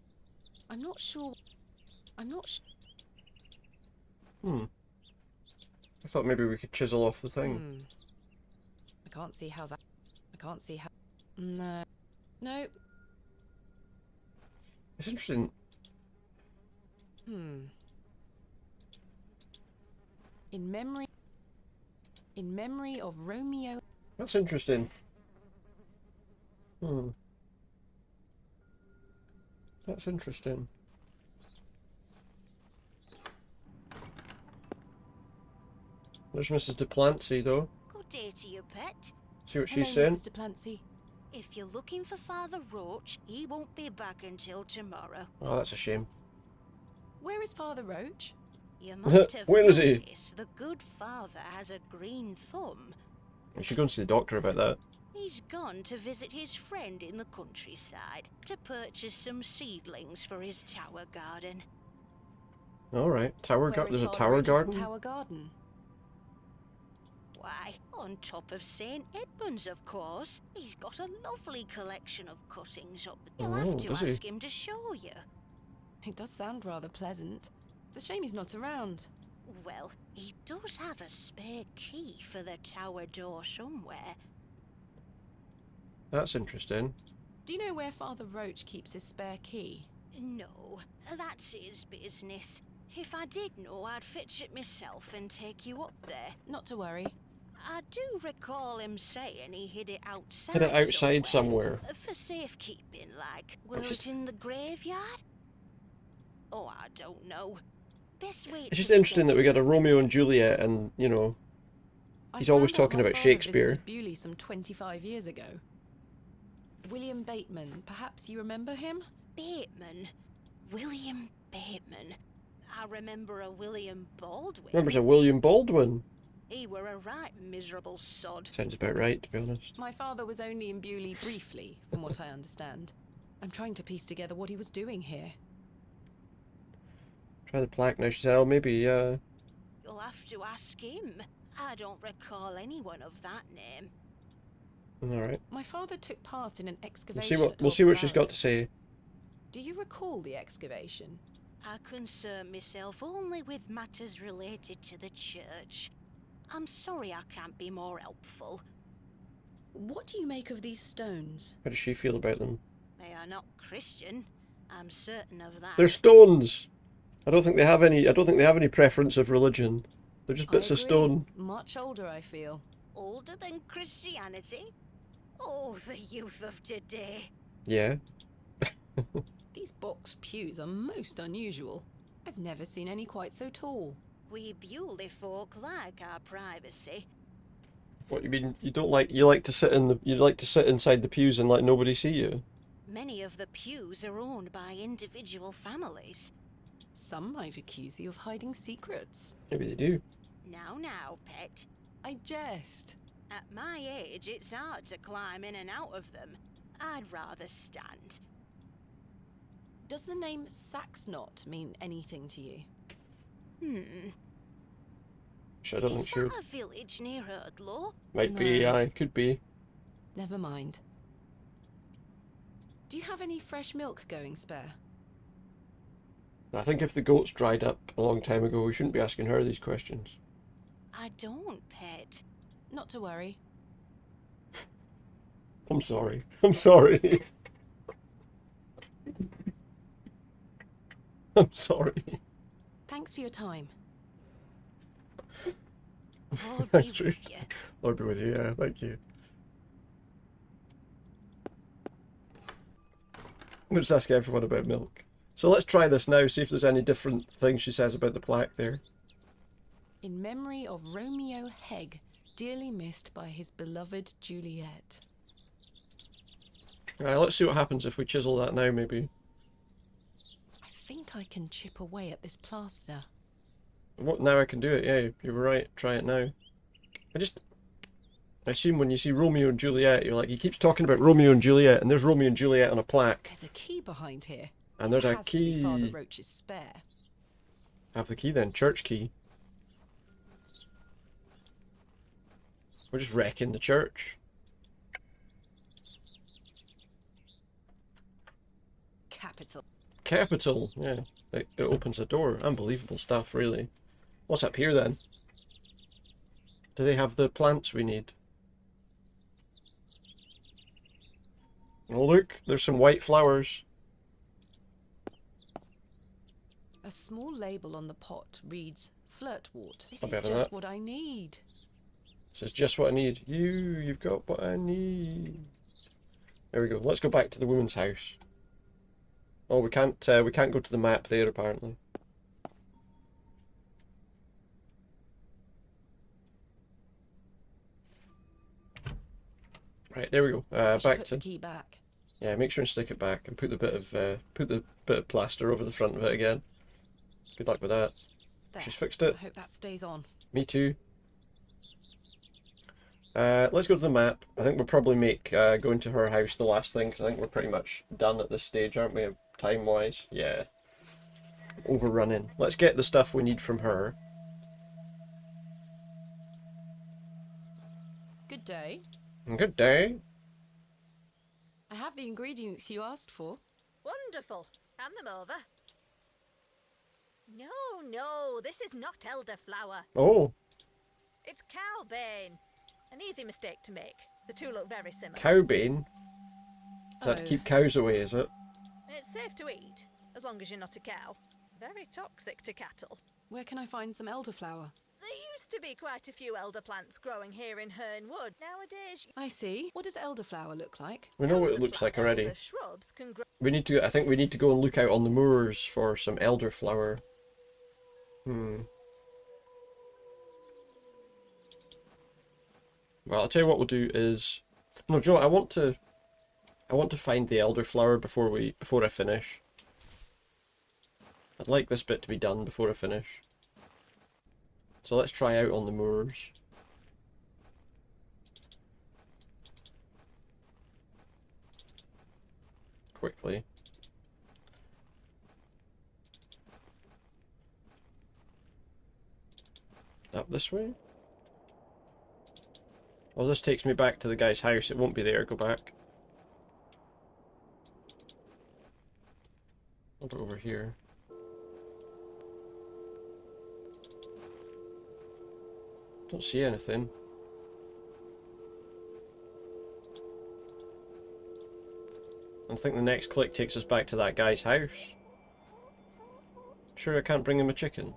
I'm not sure. I'm not sure. I thought maybe we could chisel off the thing. I can't see how that. I can't see how. No. No. It's interesting. In memory of Romeo. That's interesting. That's interesting. There's Mrs. Duplancy, though. Good day to you, pet. See what Hello, she's saying? Mrs. Duplancy. If you're looking for Father Roach, he won't be back until tomorrow. Oh, that's a shame. Where is Father Roach? You might have Where is he? noticed the good father has a green thumb. We should go and see the doctor about that. He's gone to visit his friend in the countryside to purchase some seedlings for his tower garden. Alright, there's a tower garden? Tower garden. Why, on top of St. Edmund's, of course. He's got a lovely collection of cuttings up. You'll have to ask him to show you. It does sound rather pleasant. It's a shame he's not around. Well, he does have a spare key for the tower door somewhere. That's interesting. Do you know where Father Roach keeps his spare key? No, that's his business. If I did know, I'd fetch it myself and take you up there. Not to worry. I do recall him saying he hid it outside. Hid it outside somewhere. For safekeeping, like. Were it in the graveyard? Oh, I don't know. Best way. It's just interesting that we got a Romeo and Juliet and, you know, he's always talking about Shakespeare. Bewlay some 25 years ago. William Bateman, perhaps you remember him? Bateman? William Bateman. I remember a William Baldwin. Remembers a William Baldwin? He were a right miserable sod. Sounds about right, to be honest. My father was only in Bewlay briefly, from what I understand. I'm trying to piece together what he was doing here. Try the plaque now, she said, oh, maybe, You'll have to ask him. I don't recall anyone of that name. Alright. My father took part in an excavation. We'll see what she's got to say. Do you recall the excavation? I concern myself only with matters related to the church. I'm sorry I can't be more helpful. What do you make of these stones? How does she feel about them? They are not Christian. I'm certain of that. They're stones. I don't think they have any preference of religion. They're just bits I of agree. stone. Much older, I feel. Older than Christianity? Oh, the youth of today. Yeah. These box pews are most unusual. I've never seen any quite so tall. We Bewlay folk like our privacy. What you mean? You like to sit inside the pews and let nobody see you? Many of the pews are owned by individual families. Some might accuse you of hiding secrets. Maybe they do. Now, pet. I jest. At my age, it's hard to climb in and out of them. I'd rather stand. Does the name Saxnot mean anything to you? I don't think Is she would. that a village near Hurdlaw? Might be, aye, could be. Never mind. Do you have any fresh milk going spare? I think if the goats dried up a long time ago, we shouldn't be asking her these questions. I don't, pet. Not to worry. I'm sorry. I'm sorry. I'm sorry. Thanks for your time. Lord be with you. Lord be with you, yeah, thank you. I'm just asking everyone about milk. So let's try this now, see if there's any different things she says about the plaque there. In memory of Romeo Hegg, dearly missed by his beloved Juliet. Alright, let's see what happens if we chisel that now, maybe. I think I can chip away at this plaster. What, now I can do it, yeah, you were right, try it now. I assume when you see Romeo and Juliet, you're like, he keeps talking about Romeo and Juliet, and there's Romeo and Juliet on a plaque. There's a key behind here. And there's a This has to be key. Father Roach's spare. Have the key then, church key. We're just wrecking the church. Capital. Capital, yeah. It opens a door. Unbelievable stuff, really. What's up here then? Do they have the plants we need? Oh look, there's some white flowers. A small label on the pot reads Flirtwort. This I'll is be having just that. what I need. This is just what I need. You've got what I need. There we go. Let's go back to the woman's house. Oh, we can't go to the map there apparently. Right, there we go. Back Put to the key back. yeah. Make sure and stick it back and put the bit of plaster over the front of it again. Good luck with that. There. She's fixed it. I hope that stays on. Me too. Let's go to the map. I think we'll probably make going to her house the last thing, because I think we're pretty much done at this stage, aren't we, time-wise? Yeah. Overrunning. Let's get the stuff we need from her. Good day. Good day. I have the ingredients you asked for. Wonderful. Hand them over. No, this is not elderflower. Oh, It's cowbane. An easy mistake to make. The two look very similar. cowbane. Is that to keep cows away, is it? It's safe to eat, as long as you're not a cow. Very toxic to cattle. Where can I find some elderflower? There used to be quite a few elder plants growing here in Herne Wood. Nowadays, I see. What does elderflower look like? We know what it looks like already. elder shrubs can grow. I think we need to go and look out on the moors for some elderflower. Well, I'll tell you what we'll do is... No, Joe, I want to find the elderflower before I finish. I'd like this bit to be done before I finish. So let's try out on the moors. Quickly. Up this way? Well, this takes me back to the guy's house. It won't be there. Go back. What about over here? Don't see anything. I think the next click takes us back to that guy's house. Sure I can't bring him a chicken?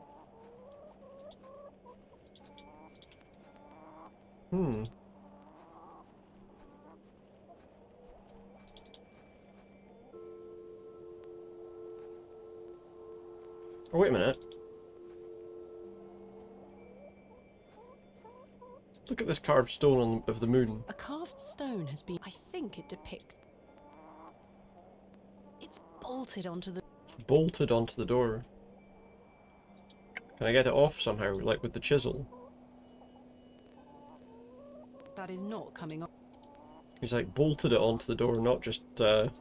Hmm. Oh, wait a minute. Look at this carved stone of the moon. A carved stone has been... I think it depicts... It's bolted onto the... Bolted onto the door. Can I get it off somehow, like with the chisel? That is not coming off. He's like bolted it onto the door, not just That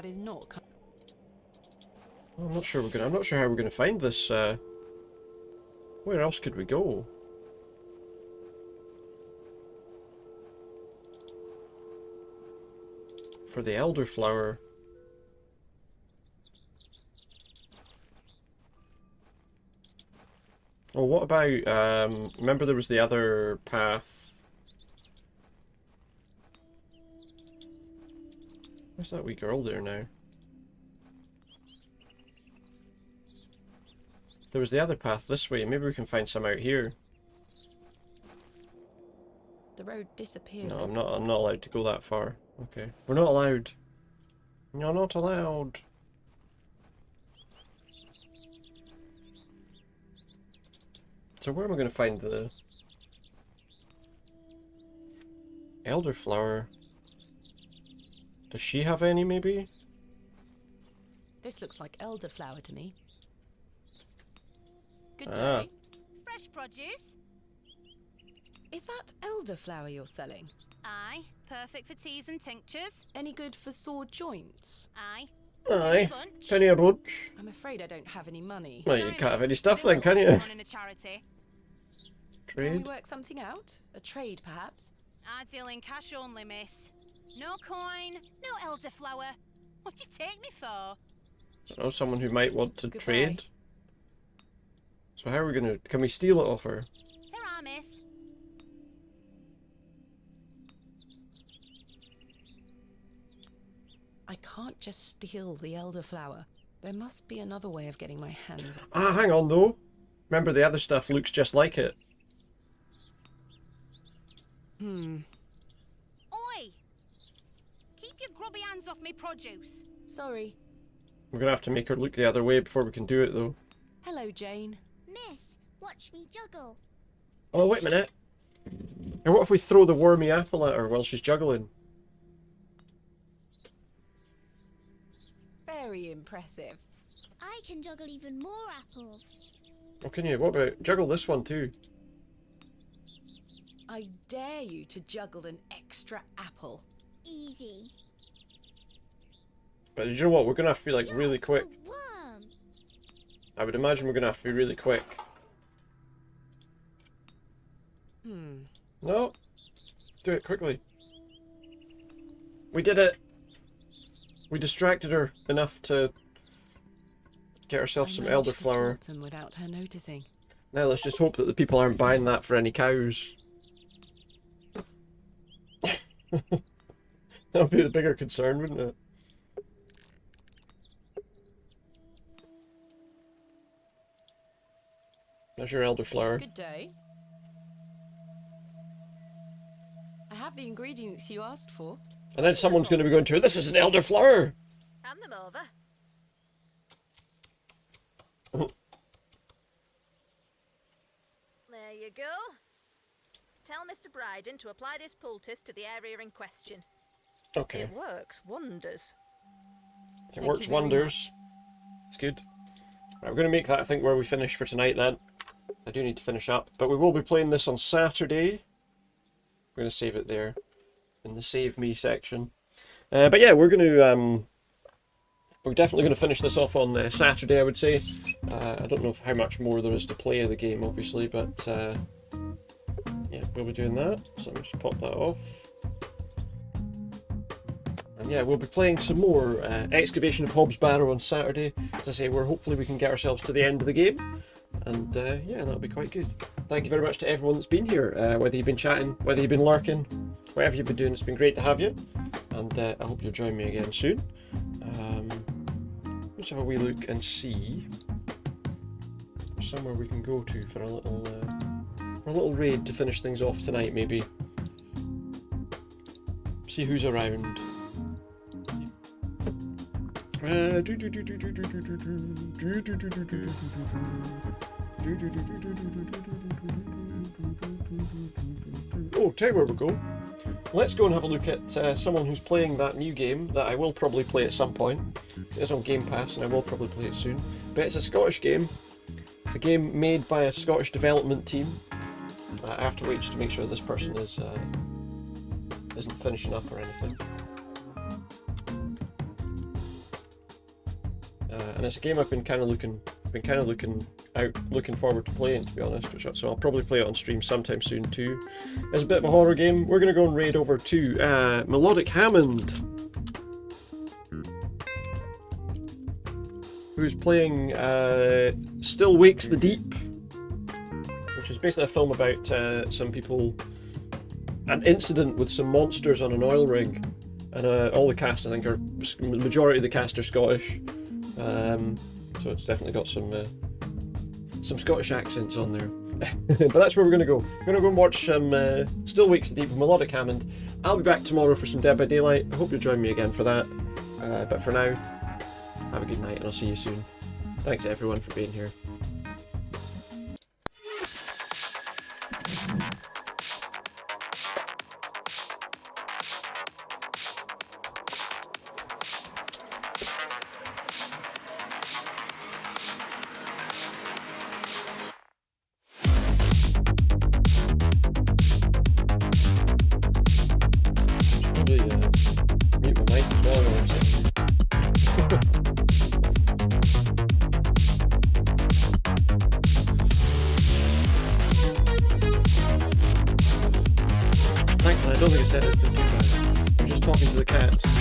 is not I'm not sure I'm not sure how we're gonna find this, where else could we go? For the elderflower. Oh, what about, remember there was the other path? Where's that wee girl there now? There was the other path this way. Maybe we can find some out here. The road disappears. No, I'm not allowed to go that far. Okay. We're not allowed. You're not allowed. So where am I going to find the elderflower? Does she have any, maybe? This looks like elderflower to me. Good Ah. day. Fresh produce? Is that elderflower you're selling? Aye. Perfect for teas and tinctures. Any good for sore joints? Aye. Aye. Penny a bunch. I'm afraid I don't have any money. Well, you can't have any stuff then, can you? In a charity. Can we Trade? work something out? A trade, perhaps? I deal in cash only, miss. No coin, no elderflower. What do you take me for? I don't know, someone who might want to Goodbye. trade. So how are we going to... Can we steal it off her? Ta-ra, miss. I can't just steal the elderflower. There must be another way of getting my hands on. Ah, hang on though. Remember the other stuff looks just like it. Oi! Keep your grubby hands off me produce. Sorry. We're going to have to make her look the other way before we can do it though. Hello, Jane. Miss, watch me juggle. Oh, wait a minute. And what if we throw the wormy apple at her while she's juggling? Very impressive. I can juggle even more apples. Oh, can you? What about... Juggle this one too. I dare you to juggle an extra apple. Easy. But you know what? We're going to have to be like really quick. Worm. I would imagine we're going to have to be really quick. No. Do it quickly. We did it. We distracted her enough to get ourselves some managed to elderflower. swap them without her noticing. Now let's just hope that the people aren't buying that for any cows. That would be the bigger concern, wouldn't it? There's your elderflower. Good day. I have the ingredients you asked for. And then someone's going to be going to her, this is an elderflower! Hand them over. There you go. Tell Mr. Bryden to apply this poultice to the area in question. Okay. It works wonders. It works wonders. It's good. Right, we're going to make that, I think, where we finish for tonight then. I do need to finish up. But we will be playing this on Saturday. We're going to save it there. In the Save Me section. But yeah, we're going to... we're definitely going to finish this off on Saturday, I would say. I don't know how much more there is to play of the game, obviously, but... yeah, we'll be doing that. So let me just pop that off. And yeah, we'll be playing some more Excavation of Hobs Barrow on Saturday. As I say, hopefully we can get ourselves to the end of the game. And yeah, that'll be quite good. Thank you very much to everyone that's been here. Whether you've been chatting, whether you've been lurking, whatever you've been doing, it's been great to have you. and I hope you'll join me again soon. Let's have a wee look and see somewhere we can go to for a little raid to finish things off tonight, maybe. See who's around. Oh, tell you where we go. Let's go and have a look at someone who's playing that new game that I will probably play at some point. It's on Game Pass and I will probably play it soon. But it's a Scottish game. It's a game made by a Scottish development team. I have to wait just to make sure this person isn't finishing up or anything. And it's a game I've been kind of looking forward to playing, to be honest. So I'll probably play it on stream sometime soon too. It's a bit of a horror game. We're going to go and raid over to Melodic Hammond, who's playing Still Wakes the Deep, which is basically a film about an incident with some monsters on an oil rig, and all the cast, I think, the majority of the cast are Scottish. So it's definitely got some Scottish accents on there. But that's where we're going to go. We're going to go and watch Still Wakes the Deep with Melodic Hammond. I'll be back tomorrow for some Dead by Daylight. I hope you'll join me again for that. But for now, have a good night and I'll see you soon. Thanks everyone for being here. Thankfully, I don't think I said anything too bad. I'm just talking to the cats.